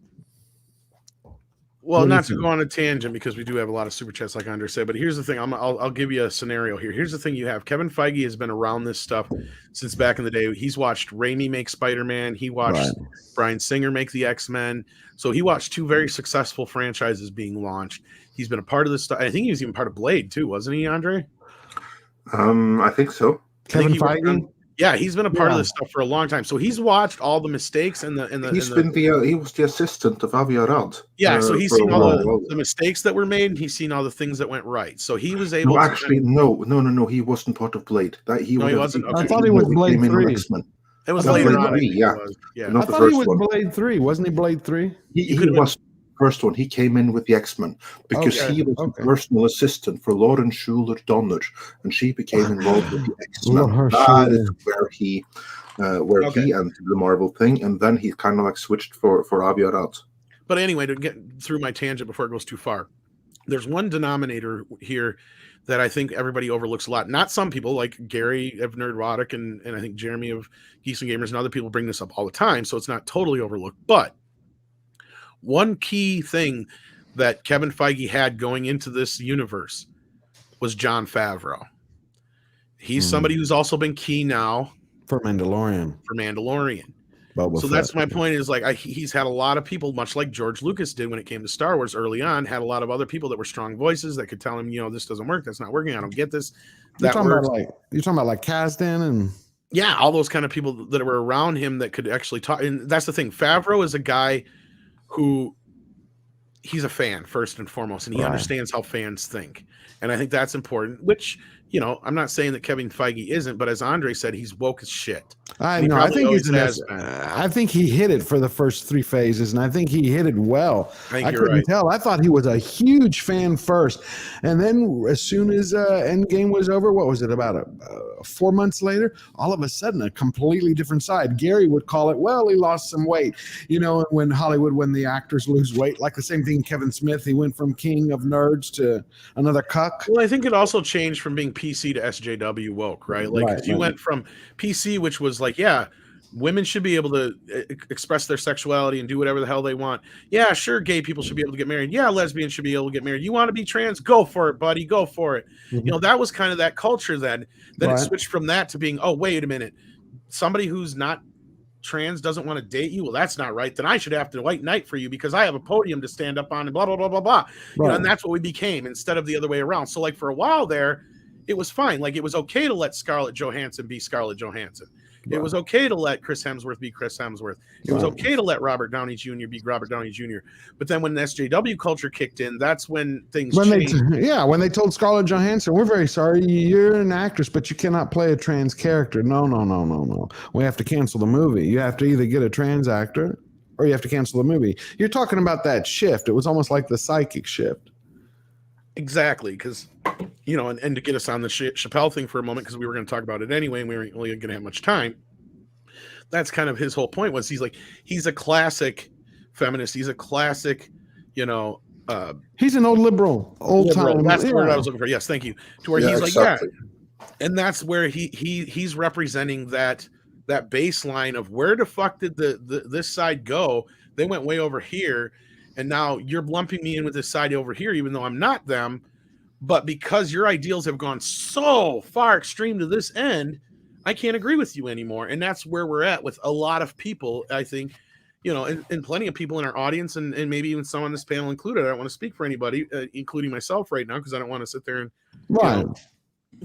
Speaker 1: Well, not to go on a tangent because we do have a lot of super chats, like Andre said. But here's the thing: I'll give you a scenario here. Here's the thing: you have Kevin Feige has been around this stuff since back in the day. He's watched Raimi make Spider-Man. He watched Bryan Singer make the X-Men. So he watched two very successful franchises being launched. He's been a part of this stuff. I think he was even part of Blade too, wasn't he, Andre?
Speaker 3: I think so.
Speaker 2: Kevin Feige?
Speaker 1: Yeah, he's been a part of this stuff for a long time. So he's watched all the mistakes and the.
Speaker 3: He was the assistant of Avi Arad.
Speaker 1: Yeah, so he's seen all the mistakes that were made, and he's seen all the things that went right. So he was able.
Speaker 3: No. He wasn't part of Blade.
Speaker 1: He wasn't.
Speaker 2: I thought he was Blade 3.
Speaker 1: It was later on.
Speaker 3: Yeah.
Speaker 2: I thought he was Blade 3. Wasn't he Blade 3?
Speaker 3: He was first one. He came in with the X-Men because he was a personal assistant for Lauren Schuler Donner, and she became involved with the X-Men. That is where he entered the Marvel thing, and then he kind of like switched for Avi Arad.
Speaker 1: But anyway, to get through my tangent before it goes too far, there's one denominator here that I think everybody overlooks a lot. Not some people like Gary of Nerdrotic and I think Jeremy of Geeks and Gamers and other people bring this up all the time, so it's not totally overlooked. But one key thing that Kevin Feige had going into this universe was Jon Favreau. He's somebody who's also been key now
Speaker 2: for Mandalorian.
Speaker 1: So that's my point is like he's had a lot of people, much like George Lucas did when it came to Star Wars early on, had a lot of other people that were strong voices that could tell him, this doesn't work. That's not working. I don't get this.
Speaker 2: You're talking about like Kasdan and
Speaker 1: all those kind of people that were around him that could actually talk. And that's the thing. Favreau is a guy who he's a fan first and foremost, and he understands how fans think. And I think that's important, which, I'm not saying that Kevin Feige isn't, but as Andre said, he's woke as shit.
Speaker 2: I know. I think I think he hit it for the first 3 phases, and I think he hit it well. I couldn't tell. I thought he was a huge fan first, and then as soon as Endgame was over, what was it, about 4 months later, all of a sudden a completely different side. Gary would call it, well, he lost some weight. When Hollywood, when the actors lose weight, like the same thing Kevin Smith, he went from king of nerds to another cuck.
Speaker 1: Well, I think it also changed from being PC to SJW woke, right? Like you went from PC, which was like, women should be able to express their sexuality and do whatever the hell they want. Yeah, sure, gay people should be able to get married. Yeah, lesbians should be able to get married. You want to be trans? Go for it, buddy. Go for it. That was kind of that culture then. Then it switched from that to being, oh, wait a minute. Somebody who's not trans doesn't want to date you? Well, that's not right. Then I should have to white knight for you because I have a podium to stand up on and blah, blah, blah, blah, blah. And that's what we became instead of the other way around. So like for a while there, it was fine. Like it was okay to let Scarlett Johansson be Scarlett Johansson. It was okay to let Chris Hemsworth be Chris Hemsworth. It was okay to let Robert Downey Jr. be Robert Downey Jr. But then when the SJW culture kicked in, that's when things changed.
Speaker 2: When they told Scarlett Johansson, we're very sorry, you're an actress, but you cannot play a trans character. No. We have to cancel the movie. You have to either get a trans actor or you have to cancel the movie. You're talking about that shift. It was almost like the psychic shift.
Speaker 1: Exactly, because and to get us on the Chappelle thing for a moment, because we were going to talk about it anyway, and we weren't really going to have much time. That's kind of his whole point. Was he's a classic feminist. He's a classic, he's
Speaker 2: an old liberal, time.
Speaker 1: That's the word I was looking for. Yes, thank you. To where he's exactly. And that's where he's representing that baseline of where the fuck did this side go? They went way over here. And now you're lumping me in with this side over here, even though I'm not them. But because your ideals have gone so far extreme to this end, I can't agree with you anymore. And that's where we're at with a lot of people, I think, and plenty of people in our audience and maybe even some on this panel included. I don't want to speak for anybody, including myself right now, because I don't want to sit there and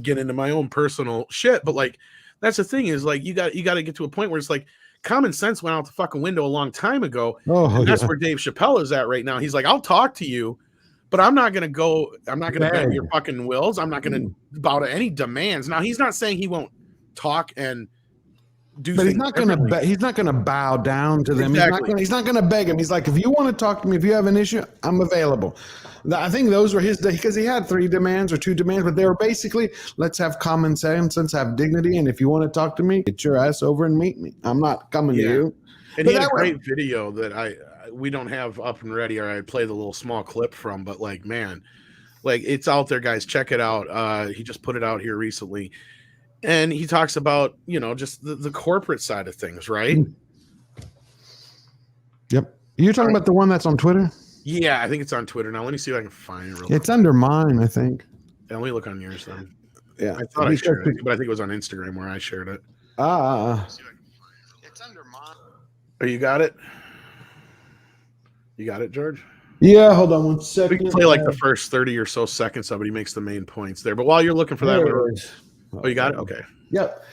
Speaker 1: get into my own personal shit. But like, that's the thing is like, you got to get to a point where it's like, common sense went out the fucking window a long time ago. And that's where Dave Chappelle is at right now. He's like, I'll talk to you, but I'm not going to bend your fucking wills. I'm not going to bow to any demands. Now, he's not saying he won't talk and do
Speaker 2: but
Speaker 1: things.
Speaker 2: He's not going to bow down to them.
Speaker 1: Exactly.
Speaker 2: He's not going to beg him. He's like, if you want to talk to me, if you have an issue, I'm available. I think those were his, because he had 3 demands or 2 demands, but they were basically, let's have common sense, have dignity, and if you want to talk to me, get your ass over and meet me. I'm not coming to you.
Speaker 1: And he had a great video that we don't have up and ready, or I'd play the little small clip from, but like, man, like it's out there, guys. Check it out. He just put it out here recently. And he talks about, just the corporate side of things, right?
Speaker 2: Yep. You're talking about the one that's on Twitter?
Speaker 1: Yeah, I think it's on Twitter. Now, let me see if I can find it real
Speaker 2: quick. Under mine, I think.
Speaker 1: Yeah, let me look on yours then.
Speaker 2: Yeah.
Speaker 1: I thought I shared it, but I think it was on Instagram where I shared it.
Speaker 2: It's under mine.
Speaker 1: Oh, you got it? You got it, George?
Speaker 2: Yeah, hold on 1 second.
Speaker 1: We can play like the first 30 or so seconds of it. He makes the main points there. But while you're looking for that, oh, you got it? Okay.
Speaker 2: Yep.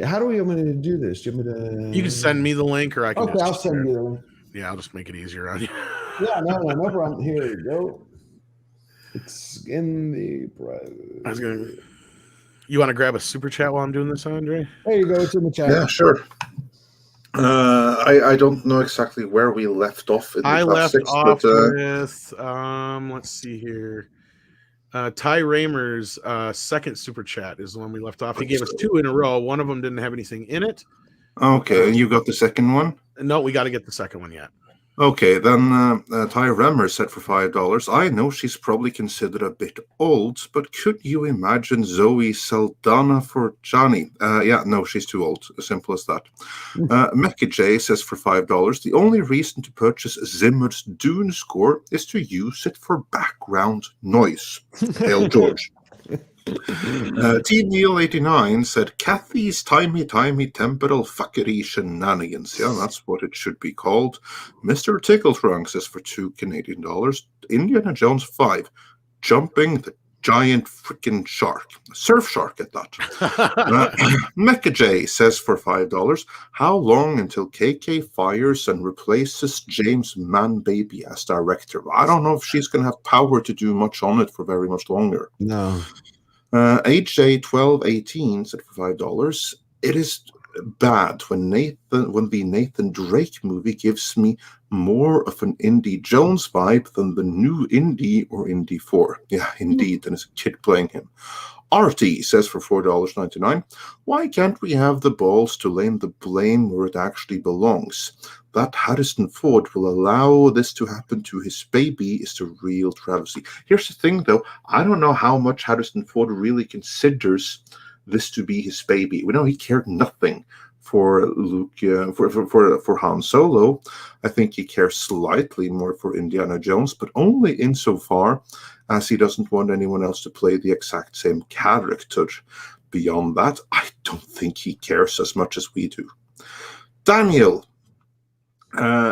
Speaker 2: How do we want to do this? Do you want me to?
Speaker 1: You can send me the link, or I can.
Speaker 2: Okay, I'll send you the link.
Speaker 1: Yeah, I'll just make it easier on you.
Speaker 2: Yeah, no problem. Here we go. It's in the.
Speaker 1: I was gonna. You want to grab a super chat while I'm doing this, Andre?
Speaker 2: There you go. It's in the chat.
Speaker 3: Yeah, sure. I don't know exactly where we left off in the
Speaker 1: I left
Speaker 3: classics,
Speaker 1: off
Speaker 3: but,
Speaker 1: with let's see here. Ty Raymer's second super chat is the one we left off. He gave us 2 in a row. One of them didn't have anything in it.
Speaker 3: okay, and you got the second one?
Speaker 1: No, we got to get the second one yet.
Speaker 3: Okay, then Ty Remmer said for $5, I know she's probably considered a bit old, but could you imagine Zoe Saldana for Johnny? Yeah, no, she's too old. As simple as that. Mecha J says for $5, the only reason to purchase Zimmer's Dune score is to use it for background noise. Hail George. T Neil 89 said Kathy's timey temporal fuckery shenanigans. Yeah, that's what it should be called. Mr. Tickletrunk says for $2 Canadian. Indiana Jones 5, jumping the giant freaking shark, surf shark at that. Mecha J says for $5, how long until KK fires and replaces James Manbaby as director? I don't know if she's going to have power to do much on it for very much longer.
Speaker 2: No.
Speaker 3: HJ1218 said for $5, it is bad when the Nathan Drake movie gives me more of an Indy Jones vibe than the new Indy or Indy 4. Yeah, indeed, and it's a kid playing him. RT says for $4.99, why can't we have the balls to lay the blame where it actually belongs? That Harrison Ford will allow this to happen to his baby is the real travesty. Here's the thing, though. I don't know how much Harrison Ford really considers this to be his baby. We know he cared nothing for Luke, for Han Solo. I think he cares slightly more for Indiana Jones, but only insofar as he doesn't want anyone else to play the exact same character. Beyond that, I don't think he cares as much as we do. Daniel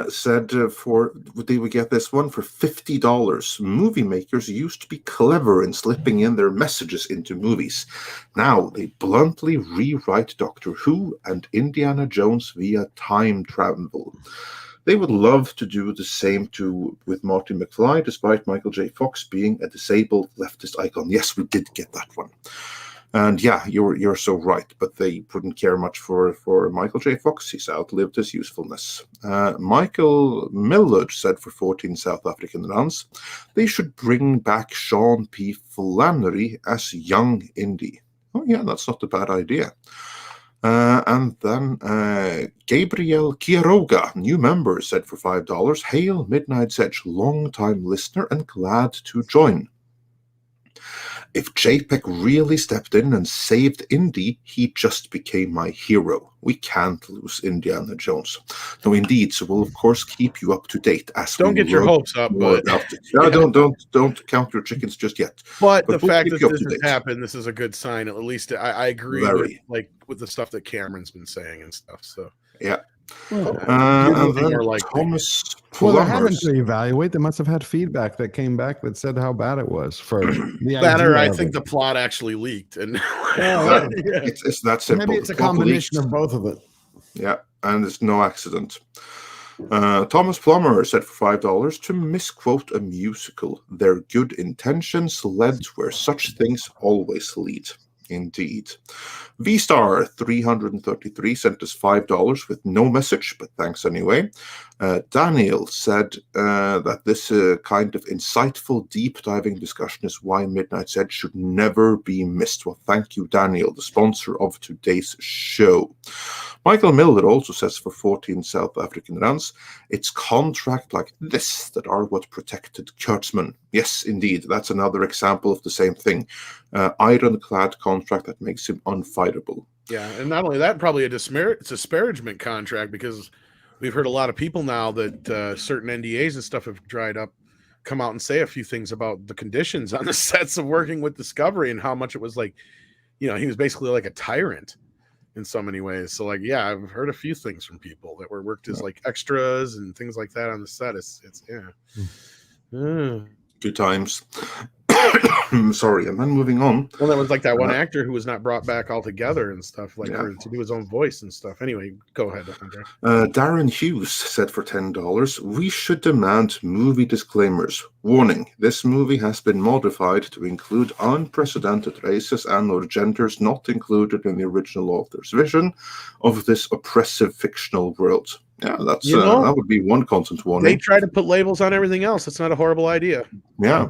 Speaker 3: said they would get this one for $50. Movie makers used to be clever in slipping in their messages into movies. Now they bluntly rewrite Doctor Who and Indiana Jones via time travel. They would love to do the same with Marty McFly, despite Michael J. Fox being a disabled leftist icon. Yes, we did get that one. And yeah, you're so right, but they wouldn't care much for Michael J. Fox. He's outlived his usefulness. Michael Millard said for 14 South African rands, they should bring back Sean P. Flannery as young Indy. Oh yeah, that's not a bad idea. And then Gabriel Quiroga, new member, said for $5, hail Midnight's Edge, long-time listener and glad to join. If JPEG really stepped in and saved Indy, he just became my hero. We can't lose Indiana Jones. No, indeed. So we'll of course keep you up to date as
Speaker 1: don't get your hopes up, but
Speaker 3: no, don't count your chickens just yet.
Speaker 1: But the fact that this has happened, this is a good sign. At least I agree with the stuff that Cameron's been saying and stuff. So
Speaker 3: yeah.
Speaker 2: Well,
Speaker 3: and then Thomas
Speaker 2: they're having to evaluate. They must have had feedback that came back that said how bad it was for the
Speaker 1: better. I think the plot actually leaked, and
Speaker 3: it's that simple.
Speaker 2: Maybe it's a combination of both of it.
Speaker 3: Yeah, and it's no accident. Thomas Plummer said for $5 to misquote a musical. Their good intentions led where such things always lead. Indeed. V-Star 333 sent us $5 with no message, but thanks anyway. Daniel said that this kind of insightful, deep-diving discussion is why Midnight's Edge should never be missed. Well, thank you, Daniel, the sponsor of today's show. Michael Miller also says for 14 South African rands, it's contract like this that are what protected Kurtzman. Yes, indeed, that's another example of the same thing. Ironclad contract that makes him unfightable.
Speaker 1: Yeah, and not only that, probably a disparagement contract, because we've heard a lot of people now that certain NDAs and stuff have dried up come out and say a few things about the conditions on the sets of working with Discovery and how much it was like, he was basically like a tyrant in so many ways. So like, yeah, I've heard a few things from people that were worked as like extras and things like that on the set. It's yeah.
Speaker 3: Good times. Sorry, and then moving on.
Speaker 1: Well, that was like that one actor who was not brought back altogether and stuff, like to do his own voice and stuff. Anyway, go ahead, Andre.
Speaker 3: Darren Hughes said for $10, we should demand movie disclaimers. Warning, this movie has been modified to include unprecedented races and or genders not included in the original author's vision of this oppressive fictional world. Yeah, that's that would be one content warning.
Speaker 1: They try to put labels on everything else. That's not a horrible idea.
Speaker 3: Yeah.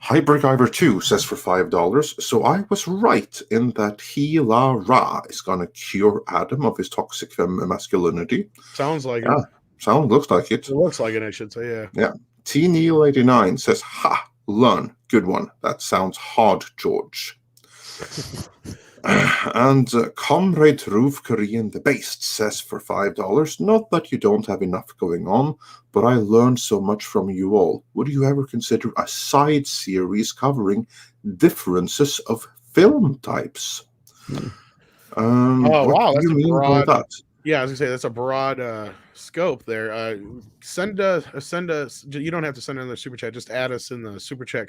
Speaker 3: Hypergiver 2 says for $5, so I was right in that he, La Ra, is going to cure Adam of his toxic masculinity.
Speaker 1: Sounds like
Speaker 3: it. Looks like it.
Speaker 1: It looks like it, I should say, yeah.
Speaker 3: Yeah. T-Neil89 says, ha, learn. Good one. That sounds hard, George. And Comrade Roof Korean the Based says for $5, not that you don't have enough going on, but I learned so much from you all. Would you ever consider a side series covering differences of film types?
Speaker 1: Wow, that's
Speaker 3: a broad.
Speaker 1: That? Yeah, I was gonna say that's a broad scope there. Send us. You don't have to send another super chat. Just add us in the super chat,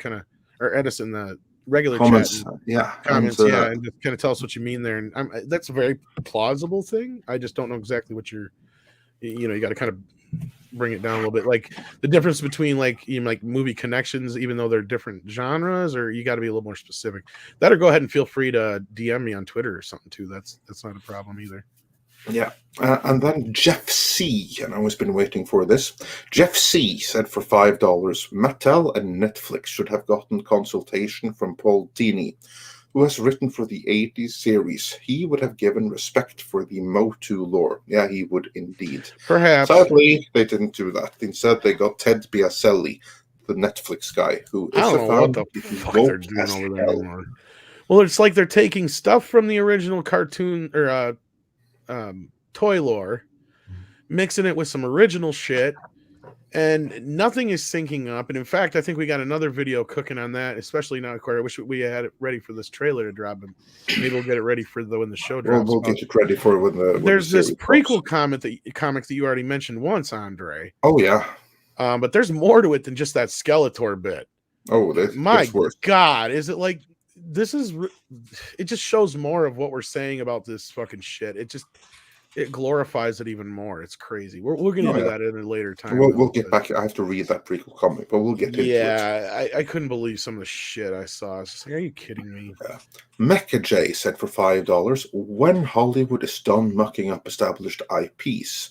Speaker 1: or add us in the regular
Speaker 3: comments,
Speaker 1: chat. Comments, and just kind of tell us what you mean there. And that's a very plausible thing. I just don't know exactly what you got to kind of bring it down a little bit, like the difference between like movie connections, even though they're different genres, or you got to be a little more specific. That, or go ahead and feel free to DM me on Twitter or something too. That's not a problem either.
Speaker 3: Yeah, and then Jeff C, and I've always been waiting for this. Jeff C said for $5, Mattel and Netflix should have gotten consultation from Paul Dini, who has written for the 80s series. He would have given respect for the Motu lore. Yeah, he would indeed.
Speaker 1: Perhaps.
Speaker 3: Sadly, they didn't do that. Instead, they got Ted Biaselli, the Netflix guy, who is a fan of woke as hell.
Speaker 1: Well, it's like they're taking stuff from the original cartoon or toy lore, mixing it with some original shit, and nothing is syncing up. And in fact, I think we got another video cooking on that, especially now. I wish we had it ready for this trailer to drop, and maybe we'll get it ready for when the show drops.
Speaker 3: We'll get it ready for when
Speaker 1: there's this prequel comics that you already mentioned once, Andre.
Speaker 3: Oh yeah,
Speaker 1: but there's more to it than just that Skeletor bit.
Speaker 3: Oh,
Speaker 1: my God, is it like this is? It just shows more of what we're saying about this fucking shit. It glorifies it even more. It's crazy. We're going to do that in a later time.
Speaker 3: We'll get back. I have to read that prequel comic, but we'll get into it.
Speaker 1: Yeah, I couldn't believe some of the shit I saw. I was just like, are you kidding me?
Speaker 3: Mecha J said for $5, when Hollywood is done mucking up established IPs,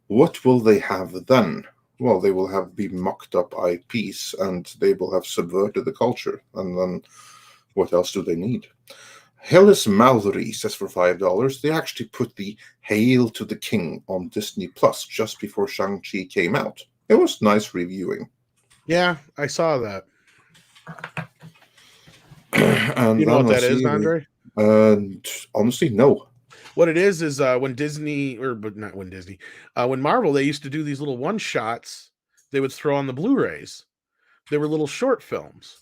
Speaker 3: what will they have then? Well, they will have the mucked up IPs, and they will have subverted the culture. And then what else do they need? Hillis Mallory says for $5, they actually put the Hail to the King on Disney Plus just before Shang-Chi came out. It was nice reviewing.
Speaker 1: Yeah, I saw that.
Speaker 3: And
Speaker 1: you know what that is, Andre?
Speaker 3: Honestly, no.
Speaker 1: What it is when Disney, but not when Disney, when Marvel, they used to do these little one-shots they would throw on the Blu-rays. They were little short films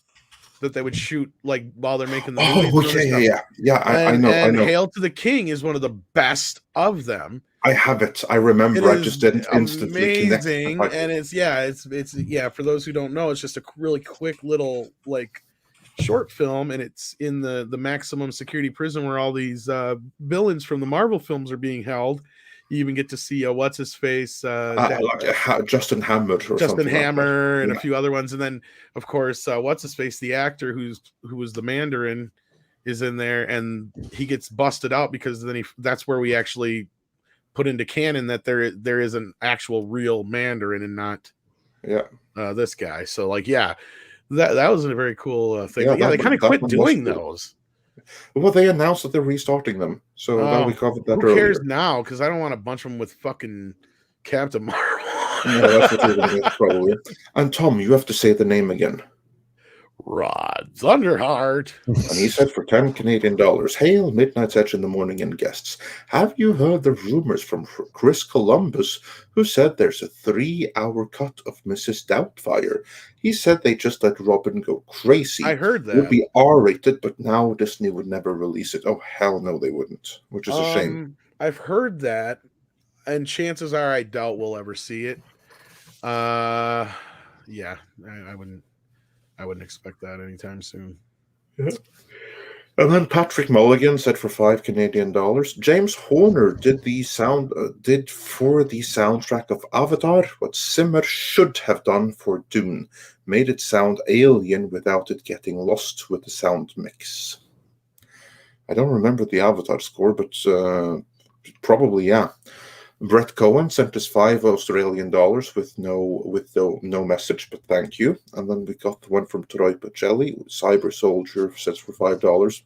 Speaker 1: that they would shoot like while they're making the movie.
Speaker 3: I know.
Speaker 1: Hail to the King is one of the best of them.
Speaker 3: I have it. I remember. I just didn't instantly connect.
Speaker 1: Amazing, and it's for those who don't know, it's just a really quick little like short film, and it's in the maximum security prison where all these villains from the Marvel films are being held. You even get to see what's his face,
Speaker 3: Justin Hammer,
Speaker 1: and a few other ones, and then of course what's his face, the actor who was the Mandarin, is in there, and he gets busted out because then that's where we actually put into canon that there is an actual real Mandarin and not this guy. So like that was a very cool thing. They kind of quit doing those.
Speaker 3: Well, they announced that they're restarting them, so now we covered that earlier.
Speaker 1: Who cares now? Because I don't want a bunch of them with fucking Captain Marvel.
Speaker 3: No, that's what you're going to get, probably. And Tom, you have to say the name again.
Speaker 1: Rod Thunderheart.
Speaker 3: And he said for $10 Canadian, Hail Midnight's Edge in the Morning and guests. Have you heard the rumors from Chris Columbus, who said there's a 3-hour cut of Mrs. Doubtfire? He said they just let Robin go crazy.
Speaker 1: I heard that.
Speaker 3: It would be R-rated, but now Disney would never release it. Oh, hell no, they wouldn't, which is a shame.
Speaker 1: I've heard that, and chances are I doubt we'll ever see it. I wouldn't expect that anytime soon.
Speaker 3: And then Patrick Mulligan said for $5 Canadian, James Horner did for the soundtrack of Avatar what Zimmer should have done for Dune, made it sound alien without it getting lost with the sound mix. I don't remember the Avatar score, but probably yeah. Brett Cohen sent us $5 Australian with no message, but thank you. And then we got one from Troy Pacelli. Cyber Soldier says for $5.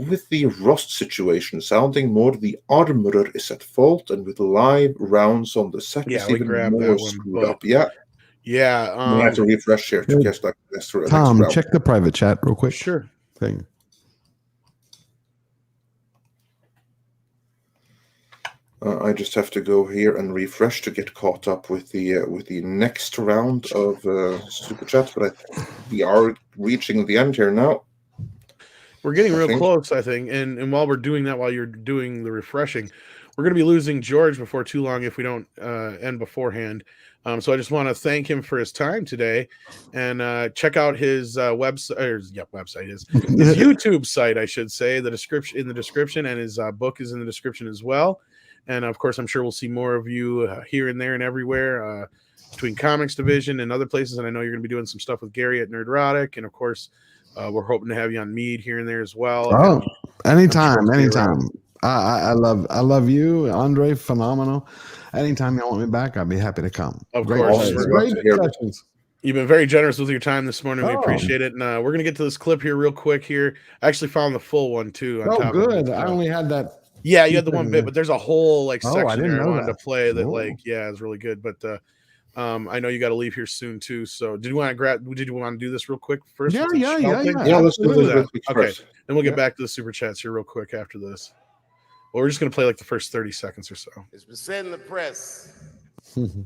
Speaker 3: With the Rust situation sounding more the armorer is at fault, and with live rounds on the set,
Speaker 1: Yeah,
Speaker 3: is
Speaker 1: we
Speaker 3: even
Speaker 1: grabbed
Speaker 3: more
Speaker 1: that one,
Speaker 3: screwed
Speaker 1: but
Speaker 3: up. Yeah.
Speaker 1: Yeah.
Speaker 3: I have to refresh here to get next
Speaker 2: Tom,
Speaker 3: round.
Speaker 2: check the private chat real quick.
Speaker 1: Sure.
Speaker 2: Thing.
Speaker 3: I just have to go here and refresh to get caught up with the next round of Super Chats, but we are reaching the end here now.
Speaker 1: We're getting real close, I think. And while we're doing that, while you're doing the refreshing, we're going to be losing George before too long if we don't end beforehand. So I just want to thank him for his time today, and check out his website, his YouTube site, I should say, in the description, and his book is in the description as well. And of course, I'm sure we'll see more of you here and there and everywhere between Comics Division and other places. And I know you're going to be doing some stuff with Gary at Nerdrotic, and of course, we're hoping to have you on Mead here and there as well.
Speaker 2: Oh, anytime.
Speaker 1: Sure
Speaker 2: I love you, Andre. Phenomenal. Anytime you want me back, I'd be happy to come.
Speaker 1: Of course.
Speaker 2: Great discussions.
Speaker 1: You've been very generous with your time this morning. We appreciate it. And we're going to get to this clip here real quick here. I actually found the full one too.
Speaker 2: Oh, good. I only had that.
Speaker 1: Yeah, you had the one bit, but there's a whole section
Speaker 2: I
Speaker 1: wanted to play that it's really good. But I know you got to leave here soon too. So did you want to do this real quick first?
Speaker 2: Yeah.
Speaker 3: Let's do that.
Speaker 1: Okay. Then we'll get back to the Super Chats here real quick after this. Well, we're just going to play like the first 30 seconds or so.
Speaker 8: It's been said in the press that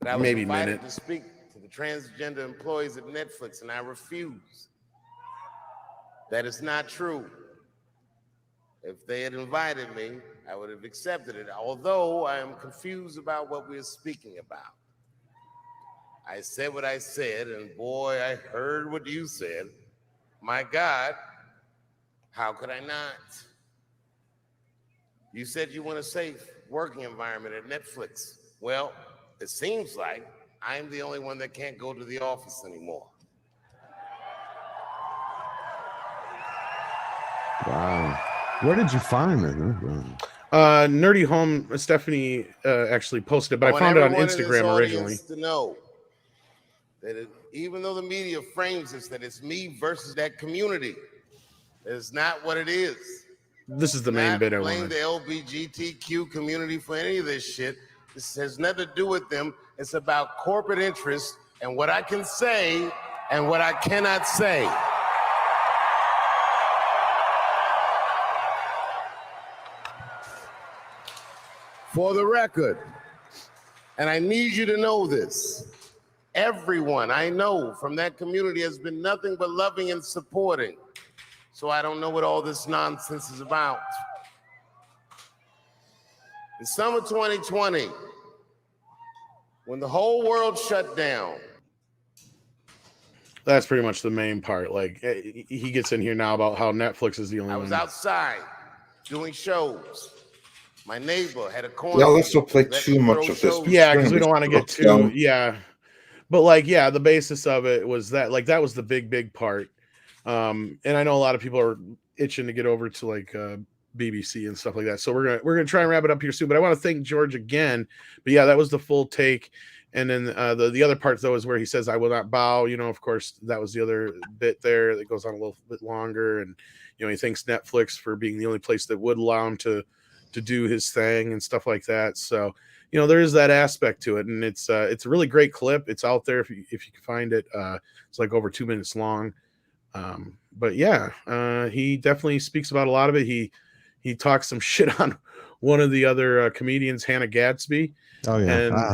Speaker 8: I was
Speaker 1: Maybe
Speaker 8: invited to speak to the transgender employees at Netflix, and I refused. That is not true. If they had invited me, I would have accepted it, although I am confused about what we're speaking about. I said what I said, and boy, I heard what you said. My God, how could I not? You said you want a safe working environment at Netflix. Well, it seems like I'm the only one that can't go to the office anymore.
Speaker 2: Wow. Where did you find it?
Speaker 1: Nerdy Home, Stephanie actually posted it, but I found it on Instagram originally.
Speaker 8: To know that even though the media frames this, that it's me versus that community, it's not what it is.
Speaker 1: This is the main bit I
Speaker 8: blame
Speaker 1: wanted.
Speaker 8: the LGBTQ community for any of this shit. This has nothing to do with them. It's about corporate interests and what I can say and what I cannot say. For the record, and I need you to know this, everyone I know from that community has been nothing but loving and supporting. So I don't know what all this nonsense is about. In summer 2020, when the whole world shut down.
Speaker 1: That's pretty much the main part. Like, he gets in here now about how Netflix is the only one.
Speaker 8: I was outside doing shows. My neighbor had a corner.
Speaker 3: Yeah, let's not play too much of this.
Speaker 1: Yeah, because we don't want to get too. Yeah, but the basis of it was that that was the big part. And I know a lot of people are itching to get over to BBC and stuff like that. So we're gonna try and wrap it up here soon. But I want to thank George again. But yeah, that was the full take. And then the other part though is where he says, "I will not bow." Of course, that was the other bit there that goes on a little bit longer. And he thanks Netflix for being the only place that would allow him to do his thing and stuff like that. So there is that aspect to it, and it's a really great clip. It's out there if you can find it. It's like over 2 minutes long. But yeah, he definitely speaks about a lot of it. He talks some shit on one of the other comedians, Hannah Gadsby.
Speaker 2: Oh yeah,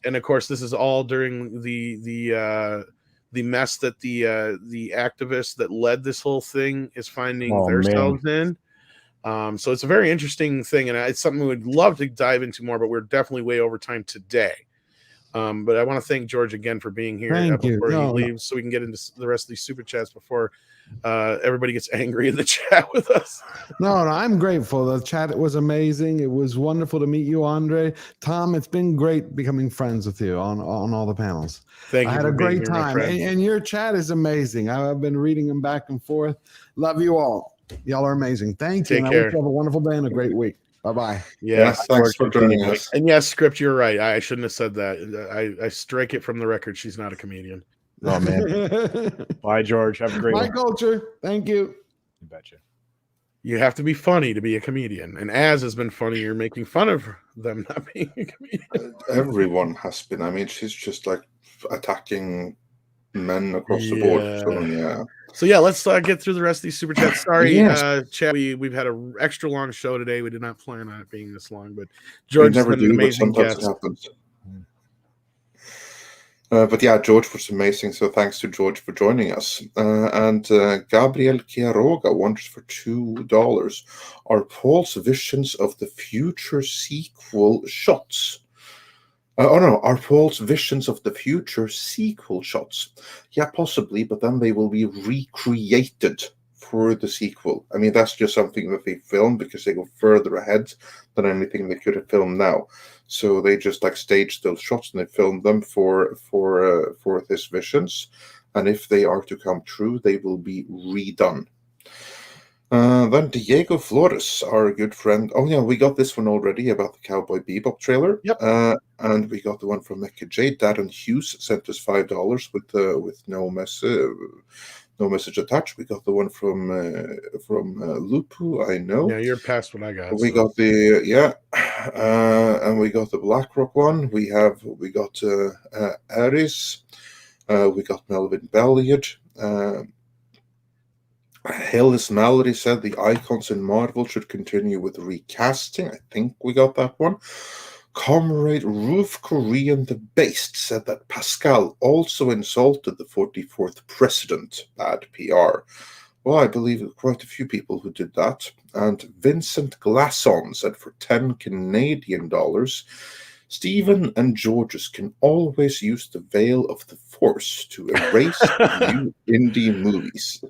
Speaker 1: and of course this is all during the mess that the activists that led this whole thing is finding themselves in. So it's a very interesting thing, and it's something we would love to dive into more, but we're definitely way over time today. But I want to thank George again for being here before he leaves, so we can get into the rest of these super chats before everybody gets angry in the chat with us.
Speaker 2: No, I'm grateful. The chat was amazing. It was wonderful to meet you, Andre. Tom, it's been great becoming friends with you on all the panels.
Speaker 1: Thank you.
Speaker 2: I had a great time. And your chat is amazing. I've been reading them back and forth. Love you all. Y'all are amazing. Thank you.
Speaker 1: Take
Speaker 2: and
Speaker 1: care.
Speaker 2: I wish you have a wonderful day and a great week. Bye-bye.
Speaker 3: Yes, thanks for joining us.
Speaker 1: And yes, Script, you're right. I shouldn't have said that. I strike it from the record. She's not a comedian.
Speaker 4: Oh, man. Bye, George. Have a great
Speaker 2: My
Speaker 4: one.
Speaker 2: culture. Thank you.
Speaker 4: You betcha.
Speaker 1: You have to be funny to be a comedian. And Az has been funny. You're making fun of them not being a comedian.
Speaker 3: Everyone has been. I mean, she's just like attacking men across the board. So, yeah.
Speaker 1: So yeah, let's get through the rest of these super chats. Sorry, chat. We've had an extra long show today. We did not plan on it being this long, but George has been an amazing guest.
Speaker 3: It happens. But yeah, George was amazing. So thanks to George for joining us. And Gabriel Quiroga wonders for $2: Are Paul's visions of the future sequel shots? Are Paul's visions of the future sequel shots? Yeah, possibly, but then they will be recreated for the sequel. I mean, that's just something that they film because they go further ahead than anything they could have filmed now. So they just like staged those shots and they filmed them for his visions. And if they are to come true, they will be redone. Then Diego Flores, our good friend. Oh yeah, we got this one already about the Cowboy Bebop trailer.
Speaker 1: Yep.
Speaker 3: And we got the one from Mecca J. Darren Hughes sent us $5 with no message attached. We got the one from Lupu. I know.
Speaker 1: Yeah, you're past what I got.
Speaker 3: We got the and we got the BlackRock one. We got Ares. We got Melvin Belliard. Hillis Mallory said the icons in Marvel should continue with recasting. I think we got that one. Comrade Roof Korean the Based said that Pascal also insulted the 44th president. Bad PR. Well, I believe quite a few people who did that. And Vincent Glasson said for $10 Canadian, Stephen and Georges can always use the veil of the Force to erase new indie movies.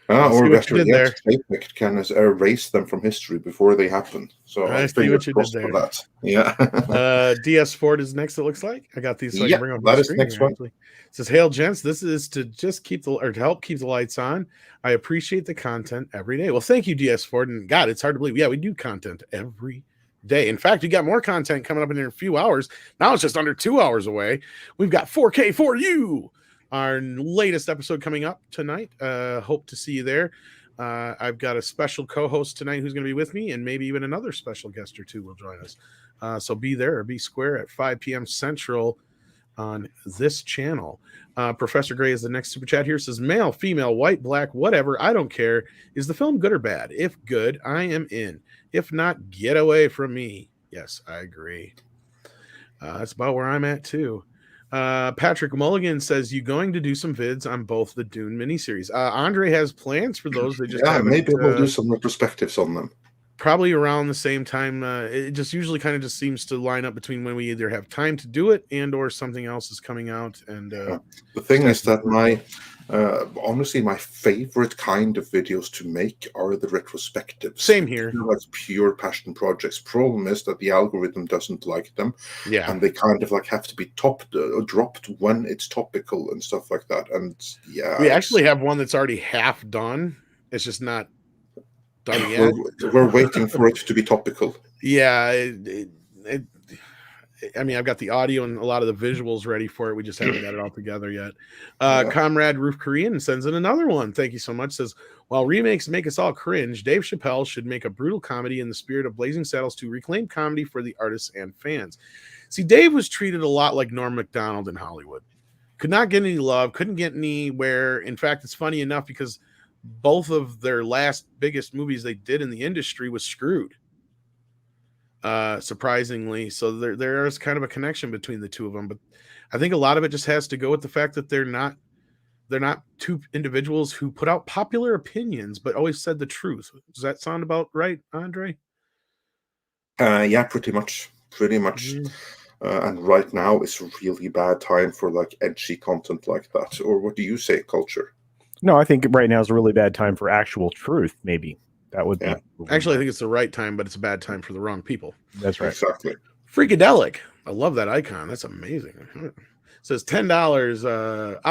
Speaker 3: Or better yet, Timecodes can erase them from history before they happen. So
Speaker 1: I see what you did there.
Speaker 3: That. Yeah.
Speaker 1: DS Ford is next. It looks like I got these. So I can bring up
Speaker 3: that
Speaker 1: the
Speaker 3: is
Speaker 1: screen
Speaker 3: next
Speaker 1: here,
Speaker 3: one.
Speaker 1: actually. It says, "Hail, gents! This is to just to help keep the lights on. I appreciate the content every day." Well, thank you, DS Ford. And God, it's hard to believe. Yeah, we do content every day. In fact, we got more content coming up in a few hours. Now it's just under 2 hours away. We've got 4K for you. Our latest episode coming up tonight. Hope to see you there. I've got a special co-host tonight who's going to be with me, and maybe even another special guest or two will join us. So be there or be square at 5 p.m. Central on this channel. Professor Gray is the next super chat here. Says, male, female, white, black, whatever, I don't care. Is the film good or bad? If good, I am in. If not, get away from me. Yes, I agree. That's about where I'm at too. Patrick Mulligan says, you going to do some vids on both the Dune miniseries? Andre has plans for those. They just
Speaker 3: maybe we'll do some retrospectives on them.
Speaker 1: Probably around the same time. It just usually kind of just seems to line up between when we either have time to do it and or something else is coming out. And
Speaker 3: the thing is that honestly, my favorite kind of videos to make are the retrospectives.
Speaker 1: Same here.
Speaker 3: Like pure passion projects. Problem is that the algorithm doesn't like them.
Speaker 1: Yeah.
Speaker 3: And they kind of like have to be dropped when it's topical and stuff like that. And yeah.
Speaker 1: We actually have one that's already half done. It's just not done yet.
Speaker 3: We're waiting for it to be topical.
Speaker 1: Yeah. I mean, I've got the audio and a lot of the visuals ready for it. We just haven't got it all together yet. Comrade Roof Korean sends in another one. Thank you so much. Says, while remakes make us all cringe, Dave Chappelle should make a brutal comedy in the spirit of Blazing Saddles to reclaim comedy for the artists and fans. See, Dave was treated a lot like Norm Macdonald in Hollywood. Could not get any love, couldn't get anywhere. In fact, it's funny enough because both of their last biggest movies they did in the industry was Screwed. Surprisingly, so there is kind of a connection between the two of them, but I think a lot of it just has to go with the fact that they're not two individuals who put out popular opinions but always said the truth. Does that sound about right, Andre?
Speaker 3: Yeah, pretty much. And right now is a really bad time for like edgy content like that. Or what do you say, Culture?
Speaker 4: No, I think right now is a really bad time for actual truth. Maybe that would be.
Speaker 1: Actually, I think it's the right time, but it's a bad time for the wrong people.
Speaker 4: That's right.
Speaker 3: Exactly.
Speaker 1: Freakadelic. I love that icon. That's amazing. It says $10.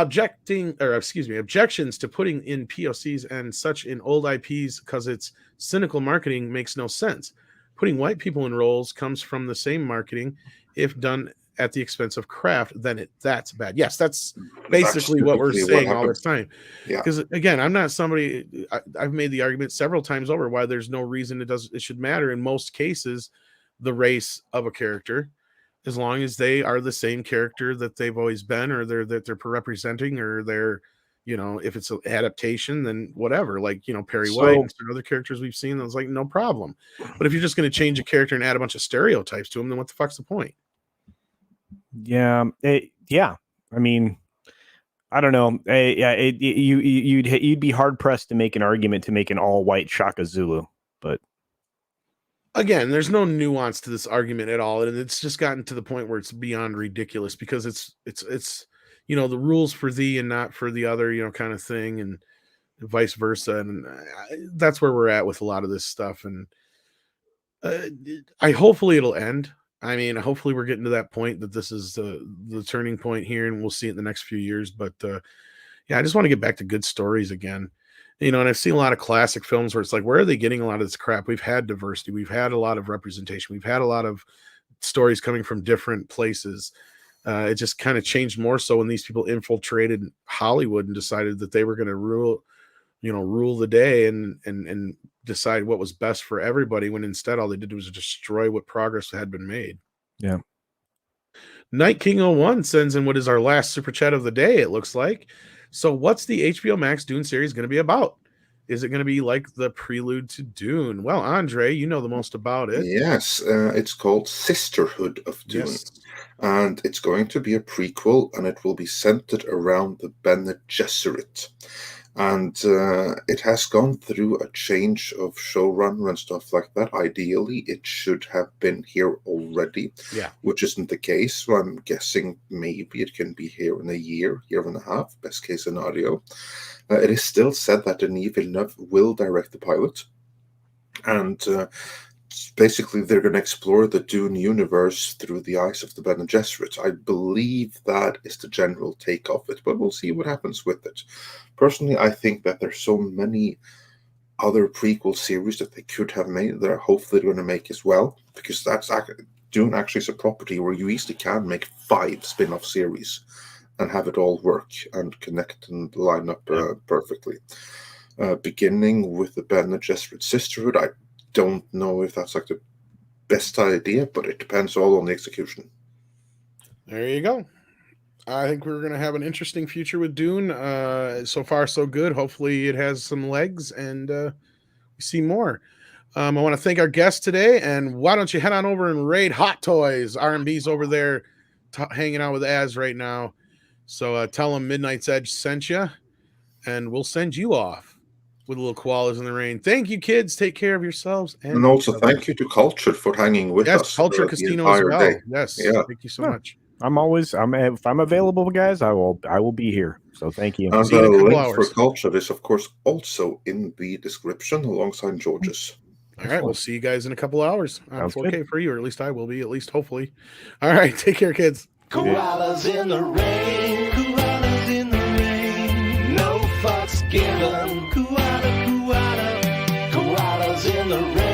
Speaker 1: Objections to putting in POCs and such in old IPs because it's cynical marketing makes no sense. Putting white people in roles comes from the same marketing. If done at the expense of craft, then that's bad. Yes, that's basically what we're saying all this time. Because again, I'm not somebody. I've made the argument several times over why there's no reason it should matter in most cases, the race of a character, as long as they are the same character that they've always been, or they're representing, or they're, if it's an adaptation, then whatever. Like, Perry White and some other characters we've seen, that's like no problem. But if you're just going to change a character and add a bunch of stereotypes to him, then what the fuck's the point?
Speaker 4: Yeah. I mean, I don't know. You'd be hard pressed to make an argument to make an all white Shaka Zulu, but
Speaker 1: again, there's no nuance to this argument at all, and it's just gotten to the point where it's beyond ridiculous because it's the rules for thee and not for the other, kind of thing, and vice versa, and that's where we're at with a lot of this stuff. And hopefully it'll end. I mean, hopefully we're getting to that point that this is the turning point here, and we'll see it in the next few years. But I just want to get back to good stories again. And I've seen a lot of classic films where it's like, where are they getting a lot of this crap? We've had diversity. We've had a lot of representation. We've had a lot of stories coming from different places. It just kind of changed more so when these people infiltrated Hollywood and decided that they were going to rule the day and decide what was best for everybody, when instead all they did was destroy what progress had been made.
Speaker 4: Yeah.
Speaker 1: Night King 01 sends in what is our last super chat of the day, it looks like. So what's the HBO Max Dune series going to be about? Is it going to be like the prelude to Dune? Well, Andre, you know the most about it.
Speaker 3: Yes, it's called Sisterhood of Dune. Yes. And it's going to be a prequel, and it will be centered around the Bene Gesserit. And it has gone through a change of showrunner and stuff like that. Ideally, it should have been here already, which isn't the case. So I'm guessing maybe it can be here in a year and a half, best case scenario. It is still said that Denis Villeneuve will direct the pilot. And basically, they're going to explore the Dune universe through the eyes of the Bene Gesserit. I believe that is the general take of it, but we'll see what happens with it. Personally, I think that there's so many other prequel series that they could have made that I hope they're going to make as well, because Dune actually is a property where you easily can make 5 spin-off series and have it all work and connect and line up perfectly. Beginning with the Bene Gesserit Sisterhood, I don't know if that's like the best idea, but it depends all on the execution.
Speaker 1: There you go. I think we're going to have an interesting future with Dune. So far, so good. Hopefully it has some legs and we see more. I want to thank our guest today, and why don't you head on over and raid Hot Toys. R&B's over there hanging out with Az right now. So tell them Midnight's Edge sent you, and we'll send you off with a little koalas in the rain. Thank you, kids. Take care of yourselves.
Speaker 3: And also thank you to Culture for hanging with us.
Speaker 1: Yes, Culture Casino as well.
Speaker 3: Day.
Speaker 1: Yes, thank you so much.
Speaker 4: If I'm available, guys, I will be here. So thank you.
Speaker 3: And the link for Culture is, of course, also in the description alongside George's.
Speaker 1: All right, we'll see you guys in a couple hours on 4K good. For you, or at least I will be, at least hopefully. All right, take care, kids.
Speaker 5: Koalas in the rain, koalas in the rain, no fucks given. Koalas in the rain.